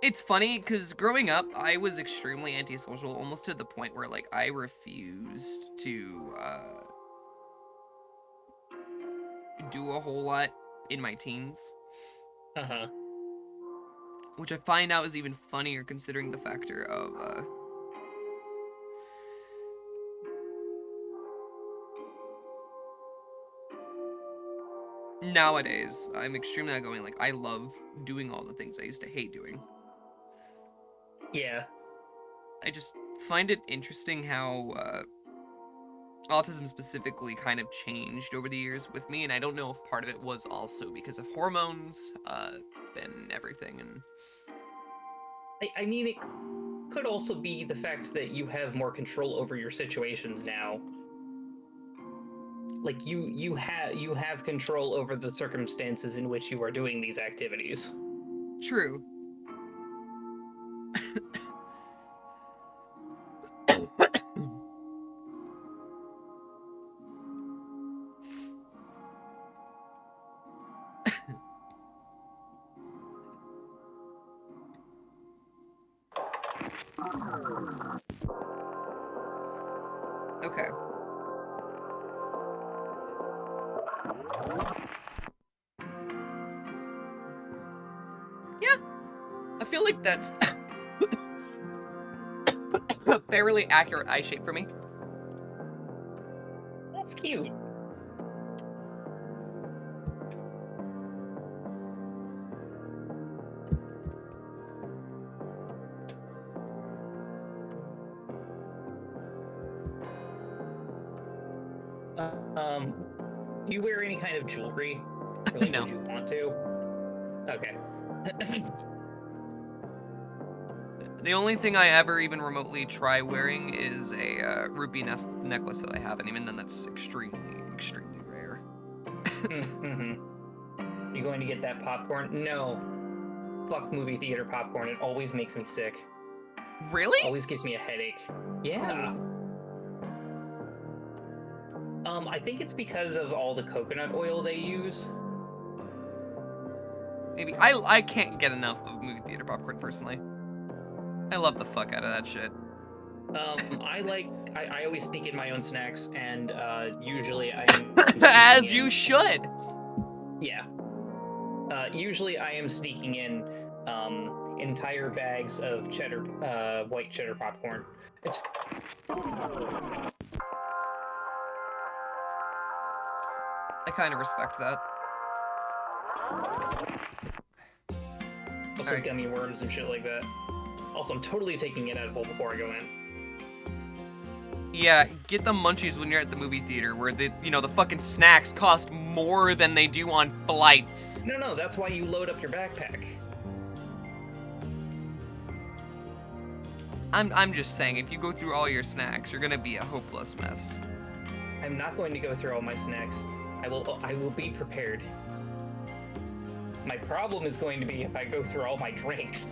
[SPEAKER 2] it's funny because growing up, I was extremely antisocial, almost to the point where, like, I refused to do a whole lot in my teens.
[SPEAKER 3] Uh-huh.
[SPEAKER 2] Which I find out is even funnier considering the factor of, nowadays, I'm extremely outgoing. Like, I love doing all the things I used to hate doing.
[SPEAKER 3] Yeah.
[SPEAKER 2] I just find it interesting how, autism specifically kind of changed over the years with me, and I don't know if part of it was also because of hormones, and everything, and...
[SPEAKER 3] I mean, it could also be the fact that you have more control over your situations now. Like, you have control over the circumstances in which you are doing these activities.
[SPEAKER 2] True. Okay. Yeah, I feel like that's a fairly accurate eye shape for me.
[SPEAKER 3] That's cute. Do you wear any kind of jewelry? Or, like,
[SPEAKER 2] No.
[SPEAKER 3] would you want to? Okay.
[SPEAKER 2] The only thing I ever even remotely try wearing is a ruby necklace that I have, and even then that's extremely, extremely rare.
[SPEAKER 3] You going to get that popcorn? No. Fuck movie theater popcorn. It always makes me sick.
[SPEAKER 2] Really?
[SPEAKER 3] Always gives me a headache. Yeah. I think it's because of all the coconut oil they use.
[SPEAKER 2] Maybe. I can't get enough of movie theater popcorn, personally. I love the fuck out of that shit.
[SPEAKER 3] I always sneak in my own snacks, and usually I
[SPEAKER 2] As you should.
[SPEAKER 3] Yeah. Usually I am sneaking in entire bags of cheddar, white cheddar popcorn. It's...
[SPEAKER 2] I kind of respect that.
[SPEAKER 3] Also gummy worms and shit like that. Also, I'm totally taking an edible before I go in.
[SPEAKER 2] Yeah, get the munchies when you're at the movie theater, where the fucking snacks cost more than they do on flights.
[SPEAKER 3] No, that's why you load up your backpack.
[SPEAKER 2] I'm just saying, if you go through all your snacks, you're gonna be a hopeless mess.
[SPEAKER 3] I'm not going to go through all my snacks. I will be prepared. My problem is going to be if I go through all my drinks.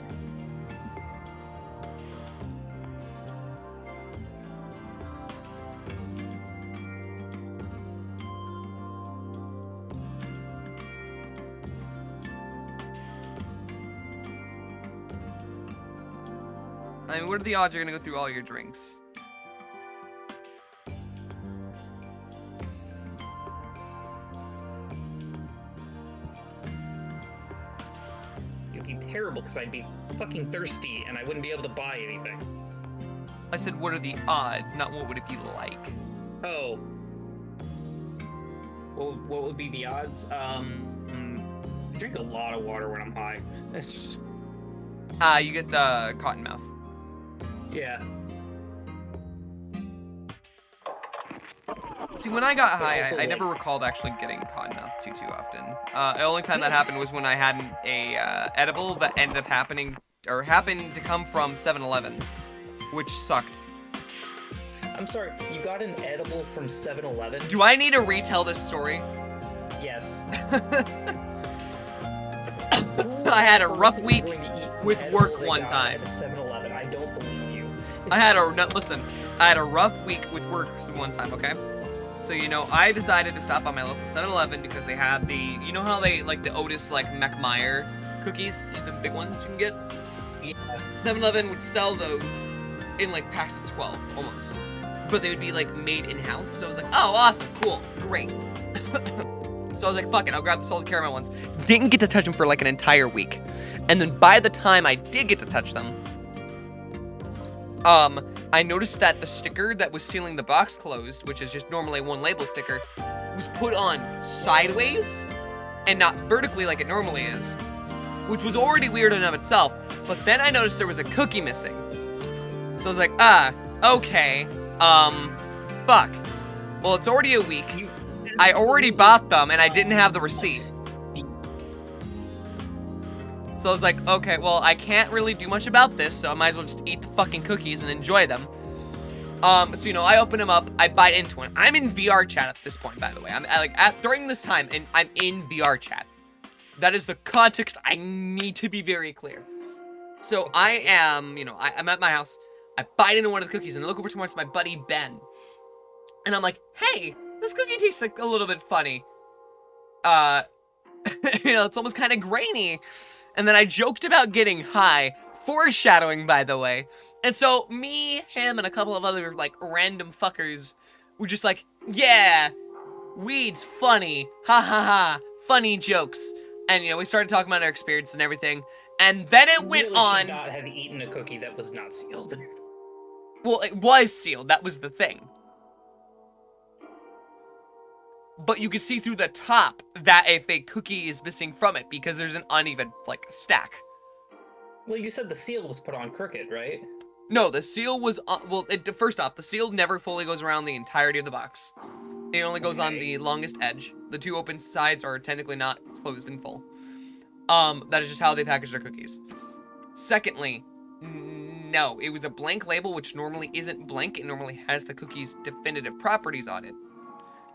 [SPEAKER 2] I mean, what are the odds you're gonna go through all your drinks?
[SPEAKER 3] It'd be terrible because I'd be fucking thirsty and I wouldn't be able to buy anything.
[SPEAKER 2] I said, what are the odds, not what would it be like.
[SPEAKER 3] Oh. Well, what would be the odds? I drink a lot of water when I'm high.
[SPEAKER 2] You get the cotton mouth.
[SPEAKER 3] Yeah.
[SPEAKER 2] See, when I got high,
[SPEAKER 3] also,
[SPEAKER 2] I never recalled actually getting cotton mouth too often. The only time that happened was when I had a edible that ended up happened to come from 7-Eleven, which sucked.
[SPEAKER 3] I'm sorry, you got an edible from 7-Eleven?
[SPEAKER 2] Do I need to retell this story?
[SPEAKER 3] Yes.
[SPEAKER 2] I had a rough week with work one time.
[SPEAKER 3] 7-Eleven, I don't believe you.
[SPEAKER 2] I had a rough week with work one time, okay? So, I decided to stop by my local 7-Eleven because they had the, how they, like, the Otis, like, McMeyer cookies, the big ones you can get?
[SPEAKER 3] Yeah.
[SPEAKER 2] 7-Eleven would sell those in, like, packs of 12, almost. But they would be, like, made in-house, so I was like, oh, awesome, cool, great. So I was like, fuck it, I'll grab the salted caramel ones. Didn't get to touch them for, like, an entire week. And then by the time I did get to touch them, I noticed that the sticker that was sealing the box closed, which is just normally one label sticker, was put on sideways and not vertically like it normally is, which was already weird in and of itself. But then I noticed there was a cookie missing. So I was like, okay, fuck. Well, it's already a week. I already bought them and I didn't have the receipt. So I was like, okay, well, I can't really do much about this, so I might as well just eat the fucking cookies and enjoy them. So, I open them up, I bite into one. I'm in VR chat at this point, by the way. During this time, and I'm in VR chat. That is the context I need to be very clear. So I am, I'm at my house, I bite into one of the cookies, and I look over towards my buddy, Ben. And I'm like, hey, this cookie tastes like a little bit funny. It's almost kind of grainy. And then I joked about getting high, foreshadowing, by the way. And so me, him, and a couple of other, like, random fuckers We're just like, yeah, weed's funny. Ha ha ha. Funny jokes. And, you know, we started talking about our experience and everything. And then it went
[SPEAKER 3] really
[SPEAKER 2] on.
[SPEAKER 3] Should not have eaten a cookie that was not sealed.
[SPEAKER 2] Well, it was sealed. That was the thing. But you can see through the top that a fake cookie is missing from it because there's an uneven, like, stack.
[SPEAKER 3] Well, you said the seal was put on crooked, right?
[SPEAKER 2] No, the seal was, first off, the seal never fully goes around the entirety of the box. It only goes on the longest edge. The two open sides are technically not closed in full. That is just how they package their cookies. Secondly, no, it was a blank label, which normally isn't blank. It normally has the cookie's definitive properties on it.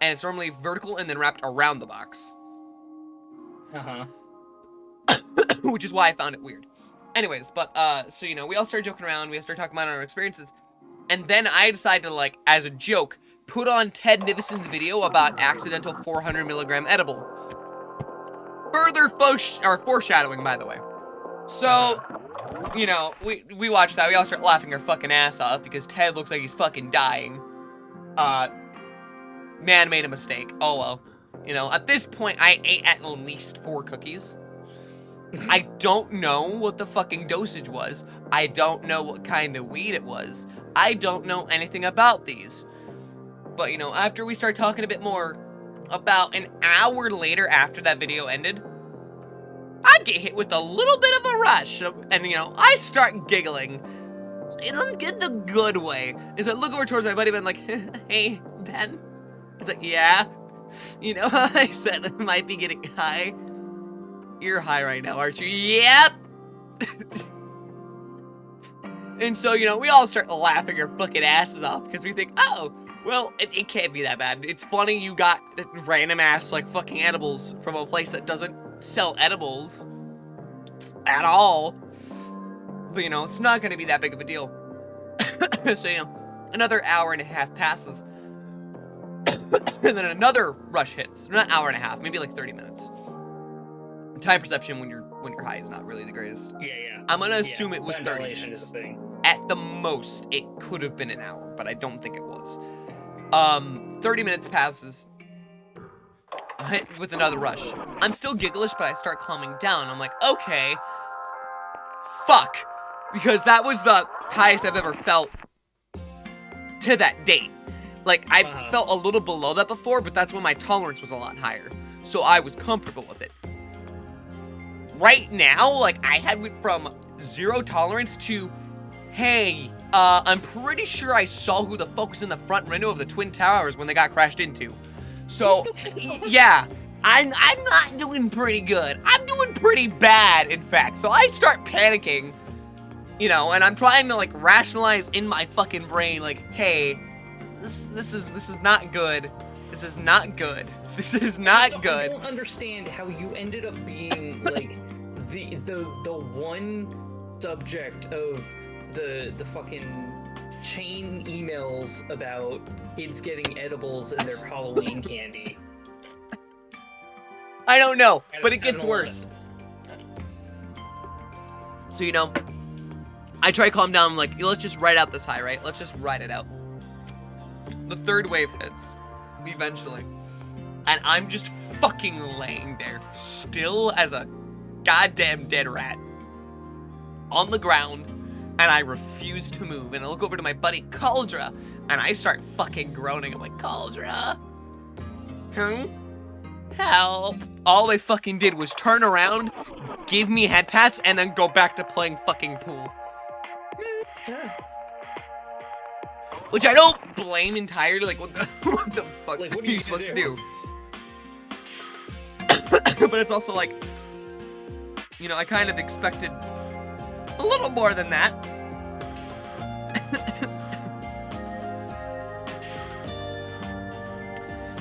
[SPEAKER 2] And it's normally vertical and then wrapped around the box.
[SPEAKER 3] Uh-huh.
[SPEAKER 2] Which is why I found it weird. Anyways, but, so, you know, we all started joking around. We started talking about our experiences. And then I decided to, like, as a joke, put on Ted Nivison's video about accidental 400 milligram edible. Further foreshadowing, by the way. So, you know, we watched that. We all start laughing our fucking ass off because Ted looks like he's fucking dying. Man made a mistake. Oh well. You know, at this point, I ate at least 4 cookies. I don't know what the fucking dosage was. I don't know what kind of weed it was. I don't know anything about these. But, you know, after we start talking a bit more, about an hour later after that video ended, I get hit with a little bit of a rush. And, you know, I start giggling. In the good way. Is I look over towards my buddy and I'm like, hey, Ben? He's like, yeah. You know, I said I might be getting high. You're high right now, aren't you? Yep. And so, you know, we all start laughing our fucking asses off because we think, oh, well, it can't be that bad. It's funny you got random ass, like, fucking edibles from a place that doesn't sell edibles at all. But, you know, it's not going to be that big of a deal. So, you know, another hour and a half passes. And then another rush hits. Not hour and a half, maybe like 30 minutes. Time perception when you're high is not really the greatest.
[SPEAKER 3] Yeah.
[SPEAKER 2] I'm gonna assume it was 30
[SPEAKER 3] Ventilation
[SPEAKER 2] minutes.
[SPEAKER 3] is a thing.
[SPEAKER 2] At the most, it could have been an hour, but I don't think it was. 30 minutes passes. I hit with another rush. I'm still gigglish, but I start calming down. I'm like, okay. Fuck. Because that was the highest I've ever felt to that date. Like, I've felt a little below that before, but that's when my tolerance was a lot higher. So I was comfortable with it. Right now, like, I had went from 0 tolerance to, hey, I'm pretty sure I saw who the fuck was in the front window of the Twin Towers when they got crashed into. So, yeah, I'm not doing pretty good. I'm doing pretty bad, in fact. So I start panicking, you know, and I'm trying to, like, rationalize in my fucking brain, like, hey, this is not good. This is not good. This is not good.
[SPEAKER 3] I don't understand how you ended up being, like, the one subject of the fucking chain emails about kids getting edibles in their Halloween candy.
[SPEAKER 2] I don't know, but it gets worse. So, you know, I try to calm down. I'm like, let's just ride out this high, right? Let's just ride it out. The third wave hits, eventually. And I'm just fucking laying there, still as a goddamn dead rat. On the ground, and I refuse to move. And I look over to my buddy, Cauldra, and I start fucking groaning. I'm like, Cauldra? Help. All they fucking did was turn around, give me head pats, and then go back to playing fucking pool. Which I don't blame entirely, like, what the fuck
[SPEAKER 3] Like, what
[SPEAKER 2] are you supposed to do? But it's also like, you know, I kind of expected a little more than that.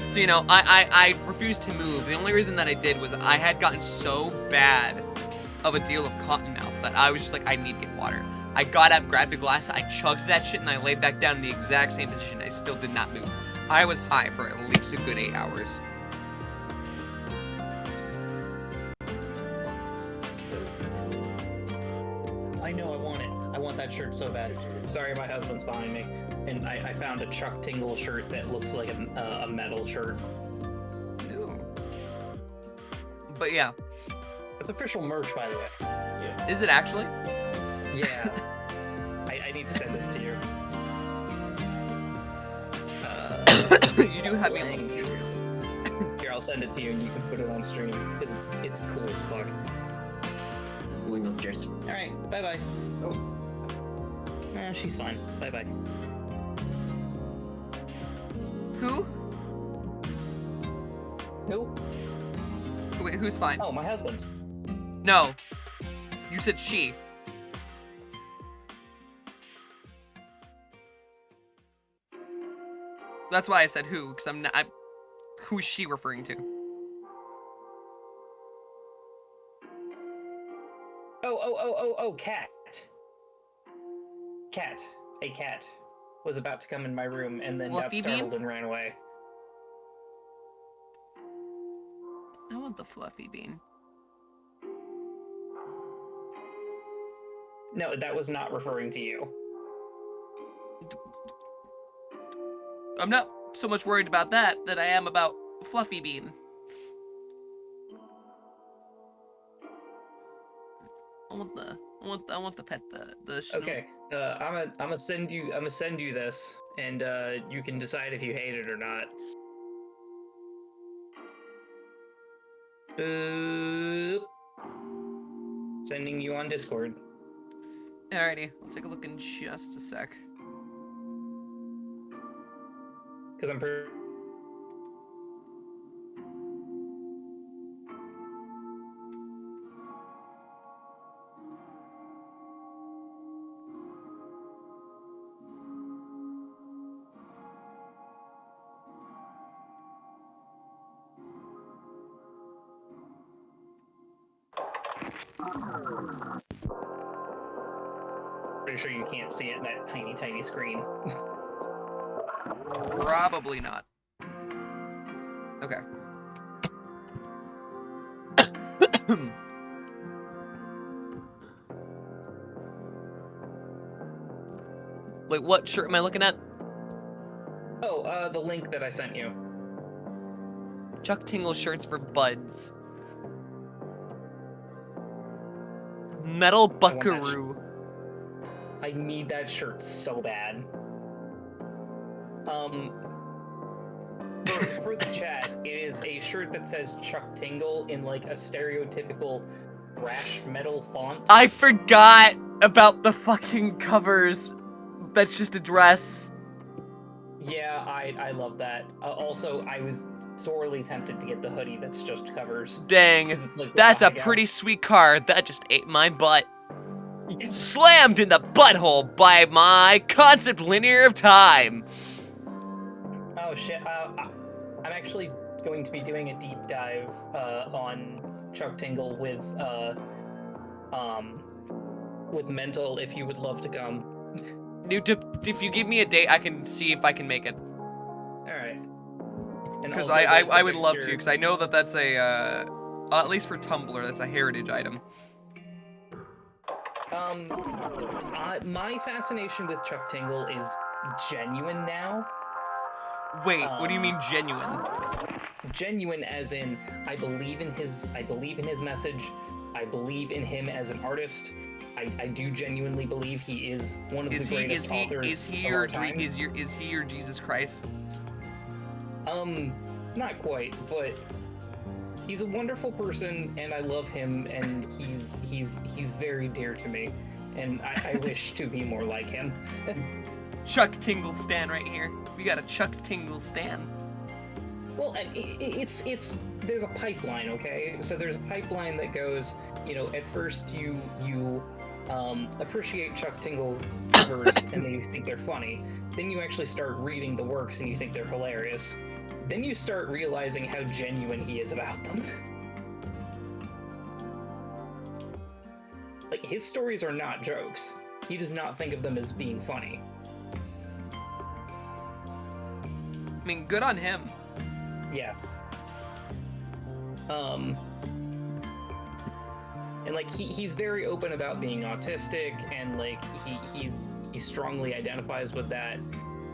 [SPEAKER 2] So, you know, I refused to move. The only reason that I did was I had gotten so bad of a deal of cottonmouth that I was just like, I need to get water. I got up, grabbed a glass, I chugged that shit, and I laid back down in the exact same position. I still did not move. I was high for at least a good 8 hours.
[SPEAKER 3] I know, I want it. I want that shirt so bad. Sorry, my husband's behind me. and I found a Chuck Tingle shirt that looks like a metal shirt.
[SPEAKER 2] Ooh. But yeah.
[SPEAKER 3] It's official merch, by the way.
[SPEAKER 4] Yeah.
[SPEAKER 2] Is it actually?
[SPEAKER 3] Yeah. I need to send this to you.
[SPEAKER 2] You do have me a little curious.
[SPEAKER 3] Here, I'll send it to you and you can put it on stream. It's cool as fuck.
[SPEAKER 4] We know Jess.
[SPEAKER 3] Alright, bye-bye.
[SPEAKER 4] Oh.
[SPEAKER 3] She's fine. Bye-bye.
[SPEAKER 2] Who?
[SPEAKER 3] Who?
[SPEAKER 2] Wait, who's fine?
[SPEAKER 3] Oh, my husband.
[SPEAKER 2] No. You said she. That's why I said who, because who's she referring to?
[SPEAKER 3] Oh, cat. Cat. A cat was about to come in my room and then
[SPEAKER 2] Fluffy
[SPEAKER 3] got startled and ran away.
[SPEAKER 2] I want the fluffy bean.
[SPEAKER 3] No, that was not referring to you.
[SPEAKER 2] I'm not so much worried about that I am about fluffy bean. I want the pet, the Schnoo.
[SPEAKER 3] Okay, I'm gonna send you this, and you can decide if you hate it or not. Sending you on Discord.
[SPEAKER 2] Alrighty, I'll take a look in just a sec.
[SPEAKER 3] Because I'm pretty sure you can't see it in that tiny screen.
[SPEAKER 2] Probably not. Okay. Wait, what shirt am I looking at?
[SPEAKER 3] Oh, the link that I sent you.
[SPEAKER 2] Chuck Tingle shirts for buds. Metal Buckaroo.
[SPEAKER 3] I need that shirt so bad. For the chat, it is a shirt that says Chuck Tingle in like a stereotypical thrash metal font.
[SPEAKER 2] I forgot about the fucking covers. That's just a dress.
[SPEAKER 3] Yeah, I love that. Also, I was sorely tempted to get the hoodie that's just covers.
[SPEAKER 2] Dang,
[SPEAKER 3] It's like
[SPEAKER 2] that's a
[SPEAKER 3] the
[SPEAKER 2] pretty sweet card. That just ate my butt. Slammed in the butthole by my concept linear of time.
[SPEAKER 3] Oh shit, I'm actually going to be doing a deep dive on Chuck Tingle with Mental if you would love to come.
[SPEAKER 2] If you give me a date, I can see if I can make it.
[SPEAKER 3] Alright.
[SPEAKER 2] Because I would love to, because I know that that's a, at least for Tumblr, that's a heritage item.
[SPEAKER 3] My fascination with Chuck Tingle is genuine now.
[SPEAKER 2] Wait, what do you mean genuine?
[SPEAKER 3] Genuine as in, I believe in his message. I believe in him as an artist. I do genuinely believe he is one of the greatest authors of our time.
[SPEAKER 2] Is he your Jesus Christ?
[SPEAKER 3] Not quite, but he's a wonderful person, and I love him, and he's very dear to me, and I wish to be more like him.
[SPEAKER 2] Chuck Tingle stan right here. We got a Chuck Tingle stan.
[SPEAKER 3] Well, it's there's a pipeline, okay? So there's a pipeline that goes, at first you appreciate Chuck Tingle covers and then you think they're funny. Then you actually start reading the works and you think they're hilarious. Then you start realizing how genuine he is about them. Like, his stories are not jokes. He does not think of them as being funny.
[SPEAKER 2] I mean, good on him.
[SPEAKER 3] Yeah. And like he's very open about being autistic, and like he strongly identifies with that.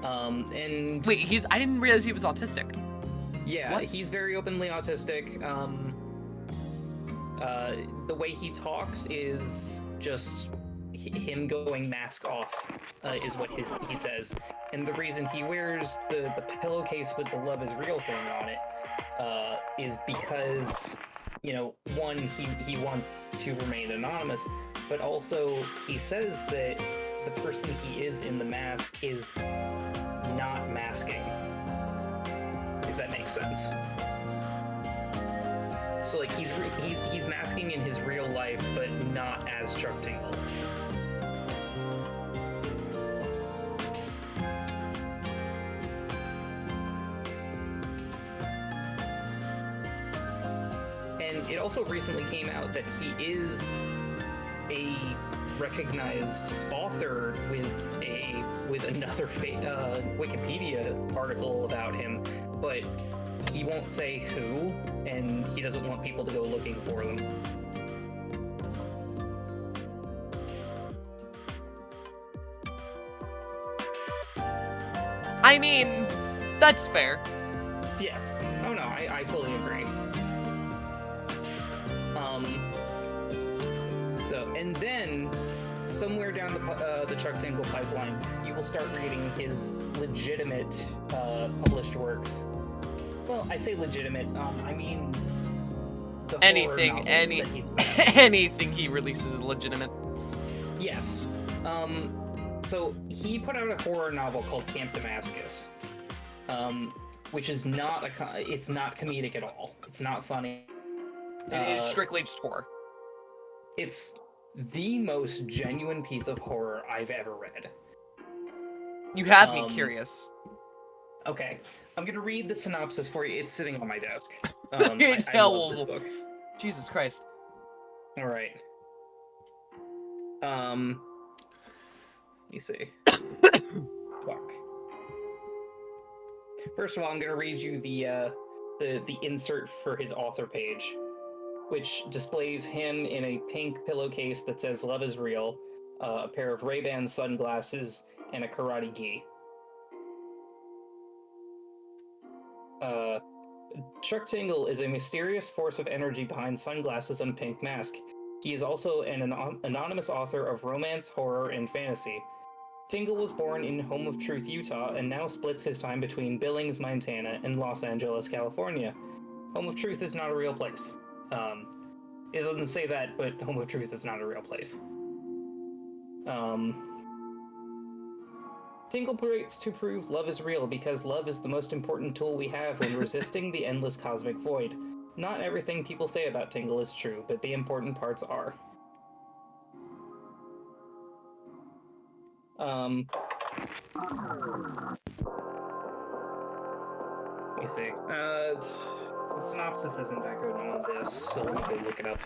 [SPEAKER 3] And
[SPEAKER 2] Wait, I didn't realize he was autistic.
[SPEAKER 3] yeah,
[SPEAKER 2] What?
[SPEAKER 3] he's very openly autistic. The way he talks is just him going mask off, is what he says. And the reason he wears the pillowcase with the "Love is Real" thing on it is because, one, he wants to remain anonymous, but also he says that the person he is in the mask is not masking, if that makes sense. So like he's masking in his real life, but not as Chuck Tingle. And it also recently came out that he is a recognized author with another Wikipedia article about him, but he won't say who, and he doesn't want people to go looking for them.
[SPEAKER 2] I mean, that's fair.
[SPEAKER 3] Yeah. Oh no, I fully agree. And then somewhere down the Chuck Tingle pipeline, you will start reading his legitimate published works. Well, I say legitimate. I mean the
[SPEAKER 2] Anything he releases is legitimate.
[SPEAKER 3] Yes. So he put out a horror novel called Camp Damascus, which is it's not comedic at all. It's not funny.
[SPEAKER 2] It is strictly just horror.
[SPEAKER 3] It's the most genuine piece of horror I've ever read.
[SPEAKER 2] You have me curious.
[SPEAKER 3] Okay, I'm gonna read the synopsis for you. It's sitting on my desk. I love this book.
[SPEAKER 2] Jesus Christ.
[SPEAKER 3] All right. Let me see. Fuck. First of all, I'm gonna read you the insert for his author page, which displays him in a pink pillowcase that says "Love is Real," a pair of Ray-Ban sunglasses, and a karate gi. Chuck Tingle is a mysterious force of energy behind sunglasses and pink mask. He is also an anonymous author of romance, horror, and fantasy. Tingle was born in Home of Truth, Utah, and now splits his time between Billings, Montana, and Los Angeles, California. Home of Truth is not a real place. It doesn't say that, but Home of Truth is not a real place. Tingle prays to prove love is real because love is the most important tool we have when resisting the endless cosmic void. Not everything people say about Tingle is true, but the important parts are. Let me see. The synopsis isn't that good on this, so let me go look it up.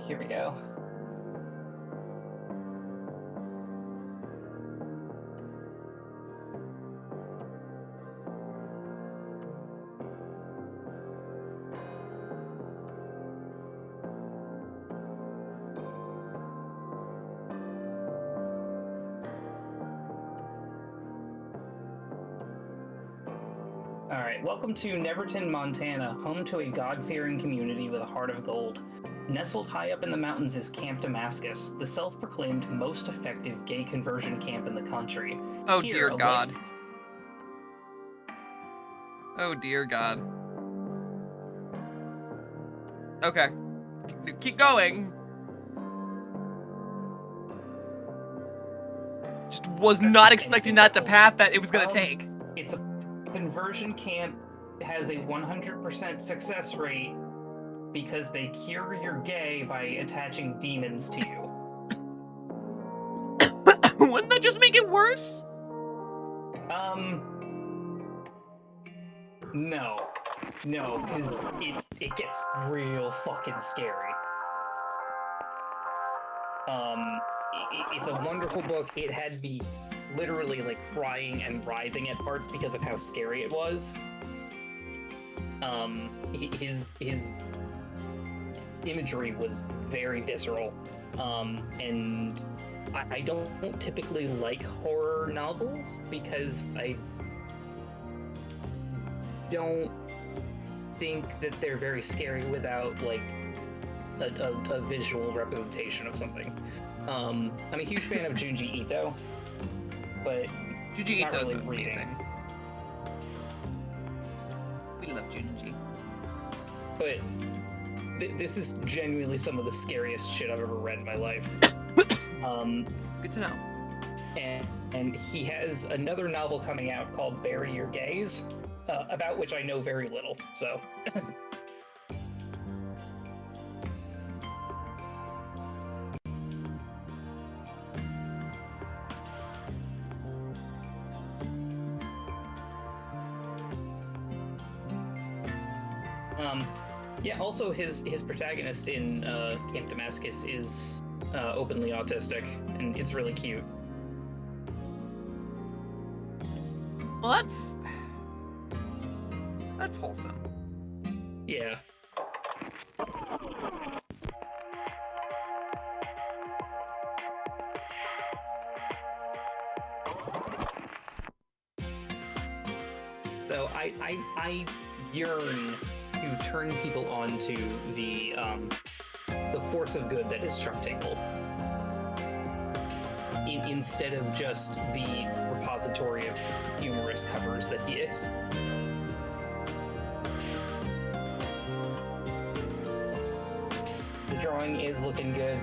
[SPEAKER 3] Here we go. Alright, welcome to Neverton, Montana, home to a God-fearing community with a heart of gold. Nestled high up in the mountains is Camp Damascus, the self-proclaimed most effective gay conversion camp in the country.
[SPEAKER 2] Oh
[SPEAKER 3] Here,
[SPEAKER 2] dear
[SPEAKER 3] a
[SPEAKER 2] God.
[SPEAKER 3] life-
[SPEAKER 2] Oh dear God. Okay. Keep going. Just was not expecting that to path that it was gonna take.
[SPEAKER 3] It's a conversion camp, has a 100% success rate because they cure you're gay by attaching demons to you.
[SPEAKER 2] Wouldn't that just make it worse?
[SPEAKER 3] No, because it gets real fucking scary. It's a wonderful book. It had me literally like crying and writhing at parts because of how scary it was. His imagery was very visceral, and I don't typically like horror novels because I don't think that they're very scary without like a visual representation of something. I'm a huge fan of Junji Ito, but
[SPEAKER 2] Junji
[SPEAKER 3] not
[SPEAKER 2] Ito's
[SPEAKER 3] really reading.
[SPEAKER 2] amazing. We love Junji.
[SPEAKER 3] But this is genuinely some of the scariest shit I've ever read in my life.
[SPEAKER 2] Good to know.
[SPEAKER 3] And he has another novel coming out called Bury Your Gaze, about which I know very little. So. Yeah, also his protagonist in Camp Damascus is openly autistic, and it's really cute.
[SPEAKER 2] Well, that's wholesome.
[SPEAKER 3] Yeah. So I yearn to turn people onto the force of good that is Shark Tangle, instead of just the repository of humorous covers that he is. The drawing is looking good.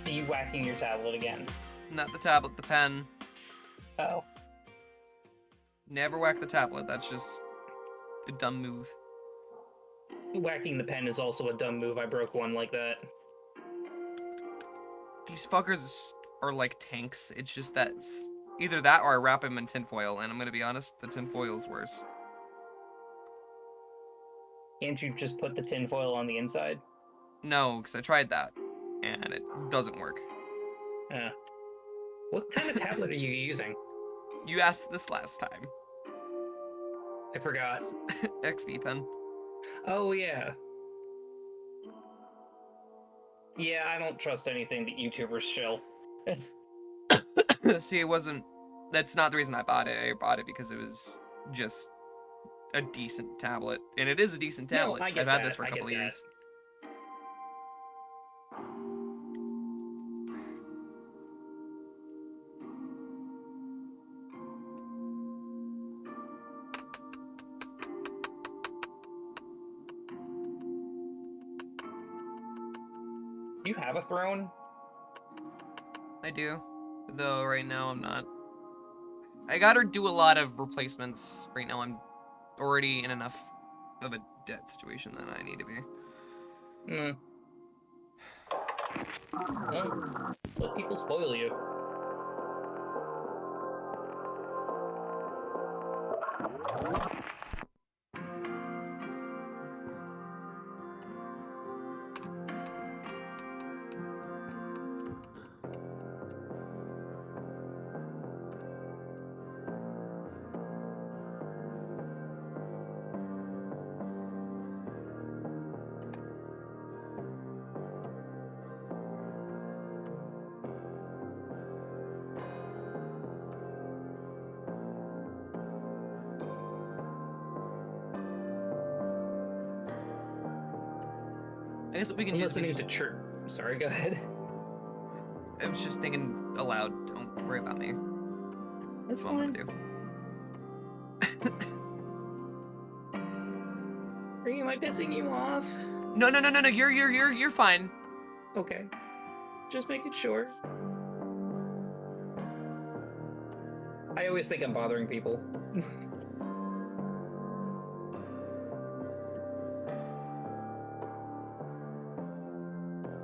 [SPEAKER 3] You whacking your tablet again?
[SPEAKER 2] Not the tablet, the pen.
[SPEAKER 3] Oh.
[SPEAKER 2] Never whack the tablet. That's just a dumb move.
[SPEAKER 3] Whacking the pen is also a dumb move. I broke one like that.
[SPEAKER 2] These fuckers are like tanks. It's just that either that or I wrap them in tinfoil, and I'm gonna be honest, the tinfoil is worse.
[SPEAKER 3] Can't you just put the tinfoil on the inside?
[SPEAKER 2] No, because I tried that, and it doesn't work.
[SPEAKER 3] What kind of tablet are you using?
[SPEAKER 2] You asked this last time.
[SPEAKER 3] I forgot.
[SPEAKER 2] XP pen.
[SPEAKER 3] Oh, yeah. Yeah, I don't trust anything that YouTubers shill.
[SPEAKER 2] See, it wasn't... That's not the reason I bought it. I bought it because it was just a decent tablet. And it is a decent tablet.
[SPEAKER 3] No, I get
[SPEAKER 2] I've had
[SPEAKER 3] that.
[SPEAKER 2] this for a couple of years.
[SPEAKER 3] You have a throne?
[SPEAKER 2] I do. Though right now I'm not. I gotta do a lot of replacements. Right now I'm already in enough of a debt situation that I need to be.
[SPEAKER 3] Well, let people spoil you.
[SPEAKER 2] I guess what we can
[SPEAKER 3] I'm
[SPEAKER 2] do is
[SPEAKER 3] listening to church. Sorry, go ahead.
[SPEAKER 2] I was just thinking aloud. Don't worry about me.
[SPEAKER 3] That's
[SPEAKER 2] What I'm
[SPEAKER 3] fine.
[SPEAKER 2] gonna do.
[SPEAKER 3] Am I pissing you off?
[SPEAKER 2] No. You're fine.
[SPEAKER 3] Okay. Just making sure. I always think I'm bothering people.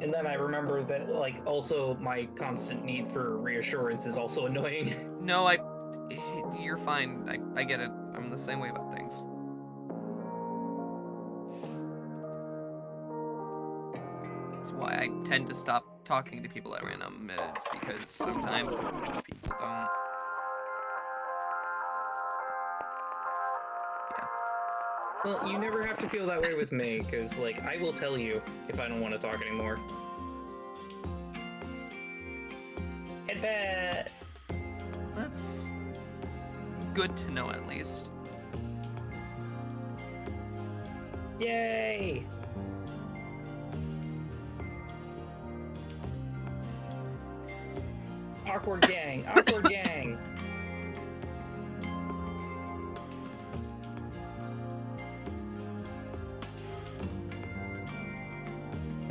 [SPEAKER 3] And then I remember that, like, also my constant need for reassurance is also annoying.
[SPEAKER 2] No, you're fine. I get it. I'm the same way about things. That's why I tend to stop talking to people at random minutes, because sometimes just people don't.
[SPEAKER 3] Well, you never have to feel that way with me, because, like, I will tell you if I don't want to talk anymore. Headbats!
[SPEAKER 2] That's good to know, at least.
[SPEAKER 3] Yay! Awkward gang! Awkward gang!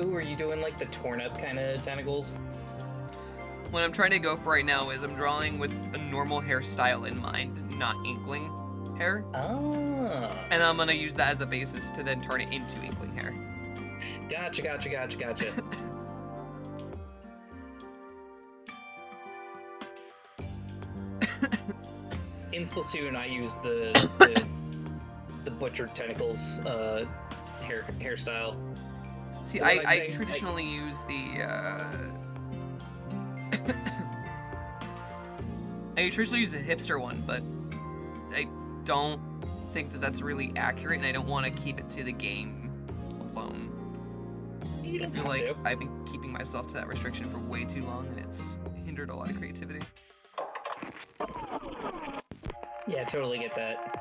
[SPEAKER 3] Ooh, are you doing like the torn up kind of tentacles?
[SPEAKER 2] What I'm trying to go for right now is I'm drawing with a normal hairstyle in mind, not inkling hair.
[SPEAKER 3] Ah.
[SPEAKER 2] And I'm gonna use that as a basis to then turn it into inkling hair.
[SPEAKER 3] Gotcha. In Splatoon, I use the butchered tentacles hairstyle.
[SPEAKER 2] See,
[SPEAKER 3] The one
[SPEAKER 2] I
[SPEAKER 3] saying,
[SPEAKER 2] traditionally use the I traditionally use a hipster one, but I don't think that that's really accurate, and I don't want to keep it to the game alone.
[SPEAKER 3] You
[SPEAKER 2] I
[SPEAKER 3] don't
[SPEAKER 2] feel
[SPEAKER 3] have
[SPEAKER 2] like
[SPEAKER 3] to.
[SPEAKER 2] I've been keeping myself to that restriction for way too long, and it's hindered a lot of creativity.
[SPEAKER 3] Yeah, totally get that.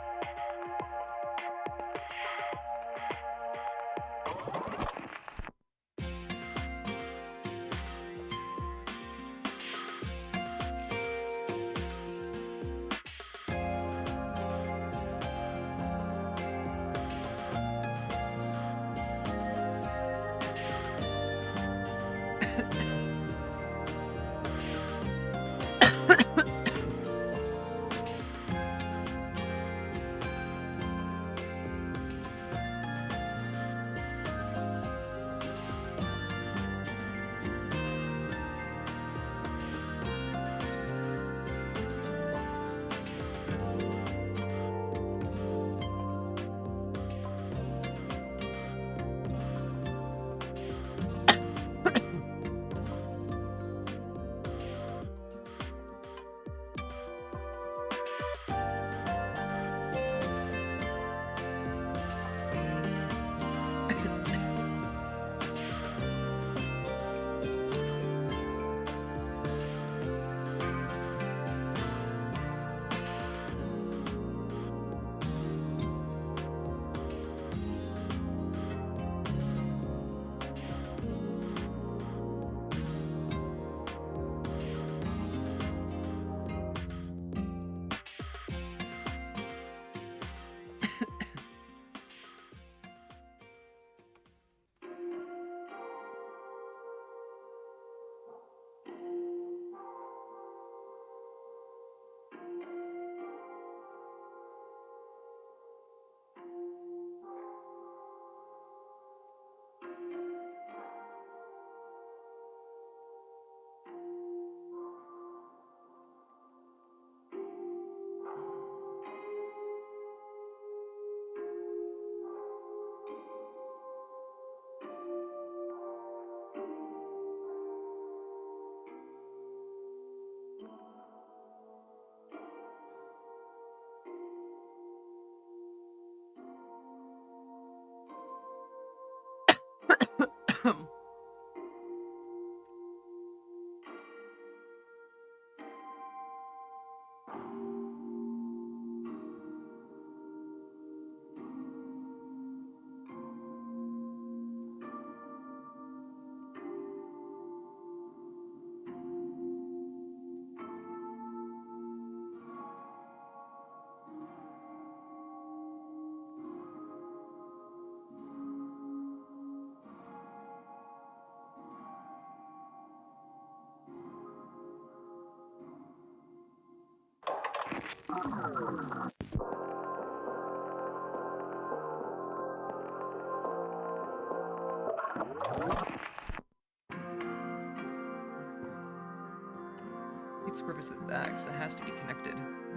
[SPEAKER 2] What's the purpose of that? Because it has to be connected.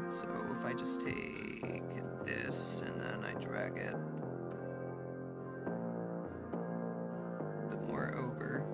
[SPEAKER 2] So if I just take this and then I drag it a bit more over.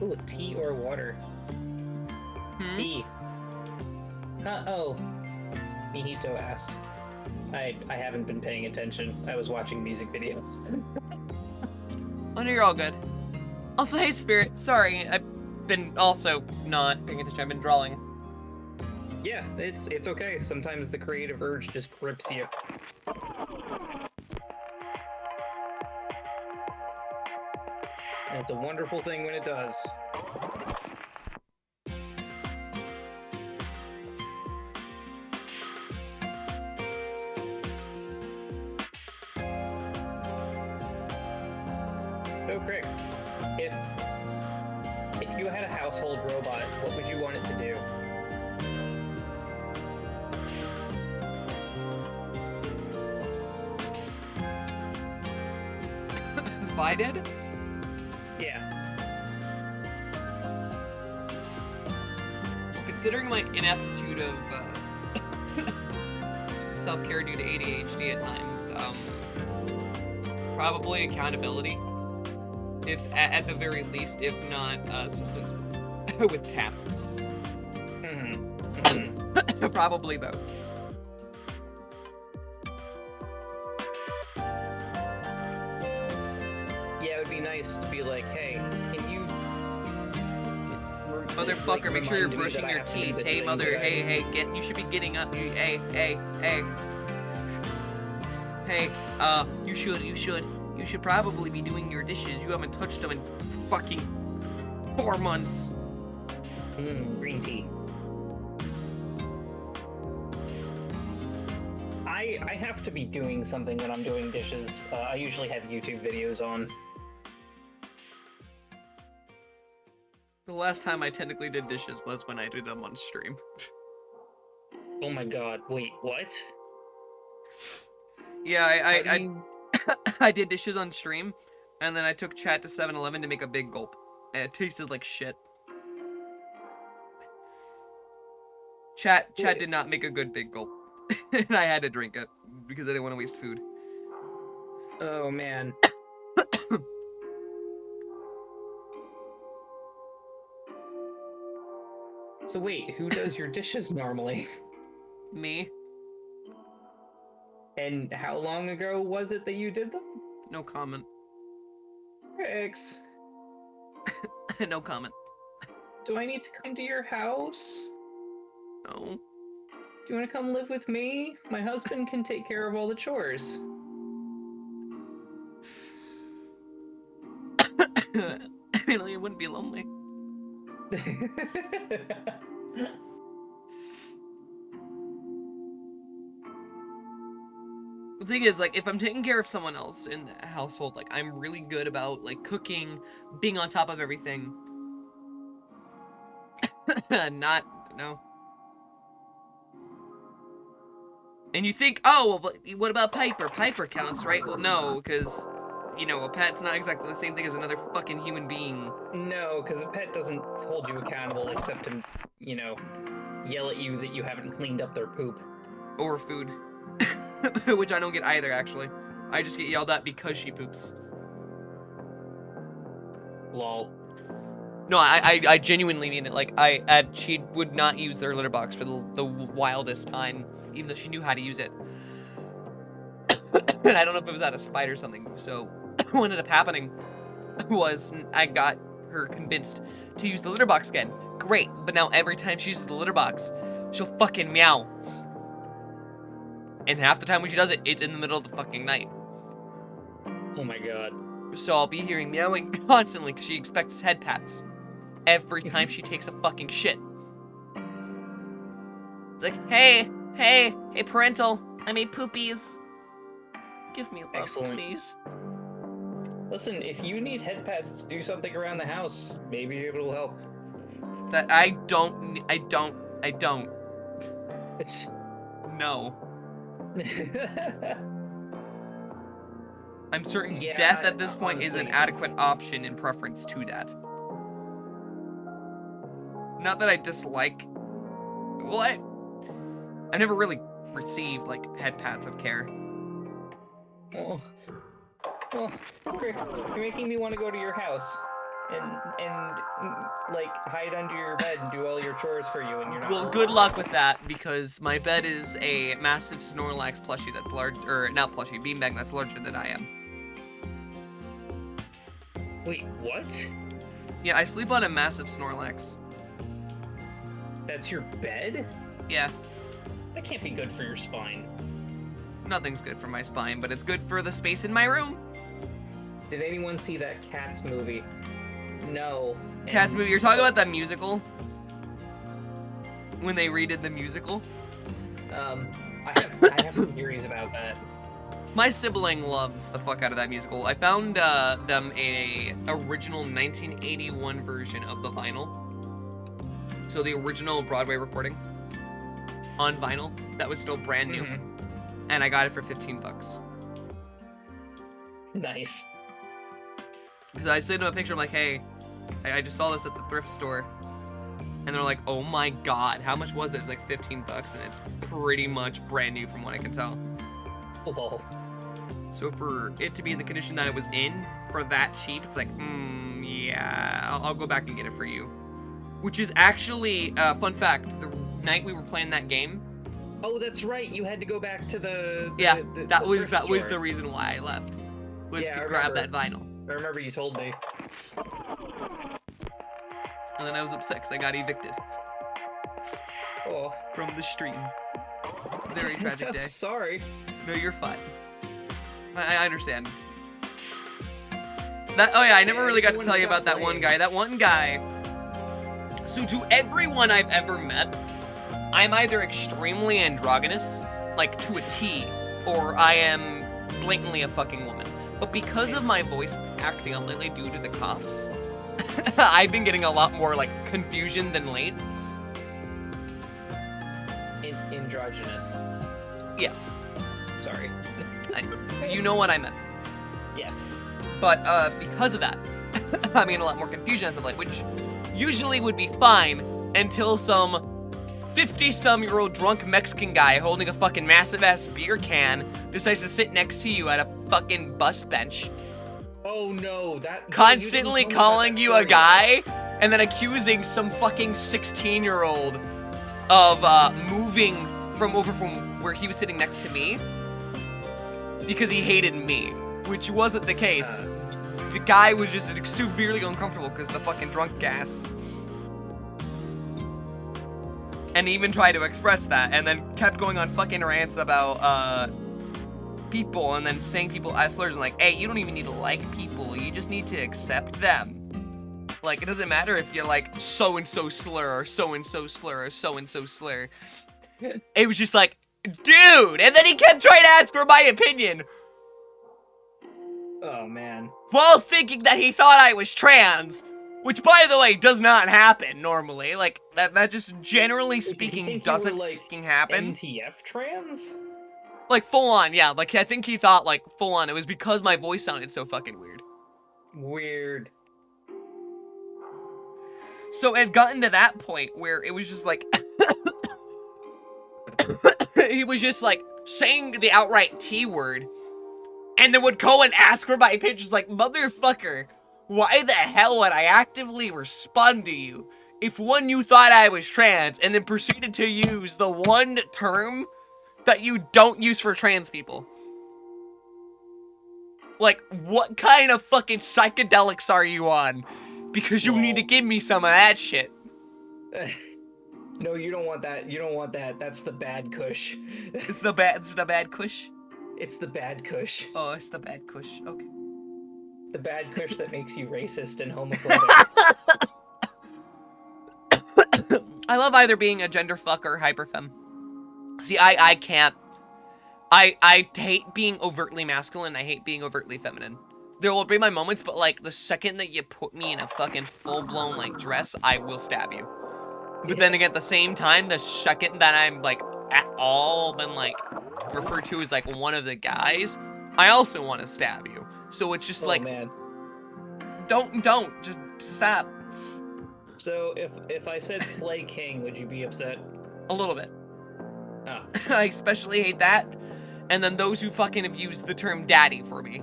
[SPEAKER 3] Ooh, tea or water? Tea. Oh. Mihito asked. I haven't been paying attention. I was watching music videos.
[SPEAKER 2] Oh no, you're all good. Also, hey Spirit, sorry, I've been also not paying attention. I've been drawing.
[SPEAKER 3] Yeah, it's okay. Sometimes the creative urge just grips you. And it's a wonderful thing when it does. So, Crix, if you had a household robot, what would you want it to do?
[SPEAKER 2] If I did?
[SPEAKER 3] Yeah.
[SPEAKER 2] Considering my inaptitude of self-care due to ADHD at times, probably accountability. If at the very least, if not assistance with tasks. Probably both.
[SPEAKER 3] Yeah, it would be nice to be like, hey, can you...
[SPEAKER 2] Motherfucker, make sure you're
[SPEAKER 3] remind me
[SPEAKER 2] brushing
[SPEAKER 3] that I
[SPEAKER 2] your
[SPEAKER 3] have to do
[SPEAKER 2] teeth.
[SPEAKER 3] this
[SPEAKER 2] Hey,
[SPEAKER 3] thing
[SPEAKER 2] mother,
[SPEAKER 3] today?
[SPEAKER 2] hey, you should be getting up. Hey. Hey, you should probably be doing your dishes. You haven't touched them in fucking 4 months.
[SPEAKER 3] Green tea. I have to be doing something when I'm doing dishes. I usually have YouTube videos on.
[SPEAKER 2] The last time I technically did dishes was when I did them on stream.
[SPEAKER 3] Oh my god, wait, what?
[SPEAKER 2] Yeah,
[SPEAKER 3] How
[SPEAKER 2] I
[SPEAKER 3] do you...
[SPEAKER 2] I did dishes on stream, and then I took chat to 7-Eleven to make a big gulp, and it tasted like shit. Chat did not make a good big gulp. And I had to drink it because I didn't want to waste food.
[SPEAKER 3] Oh man. So wait, who does your dishes normally?
[SPEAKER 2] Me?
[SPEAKER 3] And how long ago was it that you did them?
[SPEAKER 2] No comment.
[SPEAKER 3] Rex,
[SPEAKER 2] No comment.
[SPEAKER 3] do I need to come to your house?
[SPEAKER 2] No.
[SPEAKER 3] Do you want to come live with me? My husband can take care of all the chores.
[SPEAKER 2] I mean, it wouldn't be lonely. The thing is, like, if I'm taking care of someone else in the household, like, I'm really good about, like, cooking, being on top of everything. No. And you think, oh, well, but what about Piper? Piper counts, right? Well, no, because, you know, a pet's not exactly the same thing as another fucking human being.
[SPEAKER 3] No, because a pet doesn't hold you accountable except to, you know, yell at you that you haven't cleaned up their poop.
[SPEAKER 2] Or food. Which I don't get either, actually. I just get yelled at because she poops.
[SPEAKER 3] Lol.
[SPEAKER 2] No, I genuinely mean it. Like, she would not use their litter box for the wildest time, even though she knew how to use it. And I don't know if it was out of spite or something. So, what ended up happening was I got her convinced to use the litter box again. Great, but now every time she uses the litter box, she'll fucking meow. And half the time when she does it, it's in the middle of the fucking night.
[SPEAKER 3] Oh my god.
[SPEAKER 2] So I'll be hearing meowing constantly because she expects head pats every time she takes a fucking shit. It's like, hey, parental, I made poopies. Give me love,
[SPEAKER 3] Excellent.
[SPEAKER 2] please.
[SPEAKER 3] Listen, if you need head pats to do something around the house, maybe it'll help.
[SPEAKER 2] That I don't.
[SPEAKER 3] It's...
[SPEAKER 2] No. I'm certain
[SPEAKER 3] Yeah,
[SPEAKER 2] death at this point is an
[SPEAKER 3] honestly.
[SPEAKER 2] adequate option in preference to that. Not that I dislike. Well, I never really received like head pats of care.
[SPEAKER 3] Oh, Crix, you're making me want to go to your house and like hide under your bed and do all your chores for you, and you're not.
[SPEAKER 2] Well, good luck with that, because my bed is a massive Snorlax plushie that's large, or not plushie, beanbag that's larger than I am.
[SPEAKER 3] Wait, what?
[SPEAKER 2] Yeah, I sleep on a massive Snorlax.
[SPEAKER 3] That's your bed?
[SPEAKER 2] Yeah,
[SPEAKER 3] That can't be good for your spine.
[SPEAKER 2] nothing's good for my spine, but it's good for the space in my room.
[SPEAKER 3] Did anyone see that Cats movie? No.
[SPEAKER 2] Cats movie, you're talking about that musical? When they redid the musical?
[SPEAKER 3] I have theories about that.
[SPEAKER 2] My sibling loves the fuck out of that musical. I found them a original 1981 version of the vinyl. So the original Broadway recording on vinyl that was still brand new.
[SPEAKER 3] Mhm.
[SPEAKER 2] And I got it for $15.
[SPEAKER 3] Nice.
[SPEAKER 2] Because I sent them a picture, I'm like, hey, I just saw this at the thrift store. And they're like, oh my god, how much was it? It was like $15, and it's pretty much brand new from what I can tell.
[SPEAKER 3] Lol.
[SPEAKER 2] So for it to be in the condition that it was in, for that cheap, it's like, yeah, I'll go back and get it for you. Which is actually, fun fact, the night we were playing that game,
[SPEAKER 3] Oh, that's right. You had to go back to the
[SPEAKER 2] yeah, that
[SPEAKER 3] the
[SPEAKER 2] was
[SPEAKER 3] thrift
[SPEAKER 2] the
[SPEAKER 3] store.
[SPEAKER 2] reason why I left, was
[SPEAKER 3] Yeah,
[SPEAKER 2] to
[SPEAKER 3] I
[SPEAKER 2] grab
[SPEAKER 3] remember.
[SPEAKER 2] that vinyl.
[SPEAKER 3] I remember you told me.
[SPEAKER 2] And then I was upset because I got evicted
[SPEAKER 3] Oh.
[SPEAKER 2] from the stream. Very tragic day.
[SPEAKER 3] Sorry.
[SPEAKER 2] No, you're fine. I understand. Oh yeah, I never
[SPEAKER 3] Yeah,
[SPEAKER 2] really got to
[SPEAKER 3] everyone
[SPEAKER 2] tell you
[SPEAKER 3] stop
[SPEAKER 2] about that one
[SPEAKER 3] playing.
[SPEAKER 2] guy. That one guy. So to everyone I've ever met, I'm either extremely androgynous, like to a T, or I am blatantly a fucking woman. But because of my voice acting up lately due to the coughs, I've been getting a lot more like confusion than late.
[SPEAKER 3] Androgynous.
[SPEAKER 2] Yeah.
[SPEAKER 3] Sorry.
[SPEAKER 2] You know what I meant.
[SPEAKER 3] Yes.
[SPEAKER 2] But because of that, I'm getting a lot more confusion as of late, which usually would be fine until some 50-some-year-old drunk Mexican guy holding a fucking massive-ass beer can decides to sit next to you at a fucking bus bench.
[SPEAKER 3] Oh no,
[SPEAKER 2] Constantly calling you a guy, and then accusing some fucking 16-year-old of moving from where he was sitting next to me because he hated me, which wasn't the case. The guy was just severely uncomfortable because of the fucking drunk gas. And he even tried to express that, and then kept going on fucking rants about, people, and then saying people as slurs, and like, hey, you don't even need to like people, you just need to accept them. Like, it doesn't matter if you're like, so-and-so slur, or so-and-so slur, or so-and-so slur. It was just like, dude! And then he kept trying to ask for my opinion.
[SPEAKER 3] Oh, man.
[SPEAKER 2] While thinking that he thought I was trans. Which, by the way, does not happen normally. Like, that just generally speaking doesn't fucking happen.
[SPEAKER 3] MTF trans?
[SPEAKER 2] Like, full on, yeah. Like, I think he thought, like, full on. It was because my voice sounded so fucking weird.
[SPEAKER 3] Weird.
[SPEAKER 2] So it had gotten to that point where it was just like... he was just, like, saying the outright T word. And then would go and ask for my pictures, like, motherfucker, why the hell would I actively respond to you if, one, you thought I was trans, and then proceeded to use the one term that you don't use for trans people? Like, what kind of fucking psychedelics are you on? Because you need to give me some of that shit.
[SPEAKER 3] No, you don't want that. You don't want that. That's the bad kush.
[SPEAKER 2] It's the bad kush?
[SPEAKER 3] It's the bad kush.
[SPEAKER 2] Oh, it's the bad kush. Okay.
[SPEAKER 3] The bad kush that makes you racist and homophobic.
[SPEAKER 2] I love either being a gender fuck or hyperfem. See, I can't. I hate being overtly masculine. I hate being overtly feminine. There will be my moments, but, like, the second that you put me in a fucking full-blown, like, dress, I will stab you. But then again, at the same time, the second that I'm, like, at all been, like, referred to as, like, one of the guys, I also want to stab you. So it's just like,
[SPEAKER 3] man. Don't,
[SPEAKER 2] just stop.
[SPEAKER 3] So, if I said Slay King, would you be upset?
[SPEAKER 2] A little bit.
[SPEAKER 3] Oh.
[SPEAKER 2] I especially hate that. And then those who fucking have used the term daddy for me.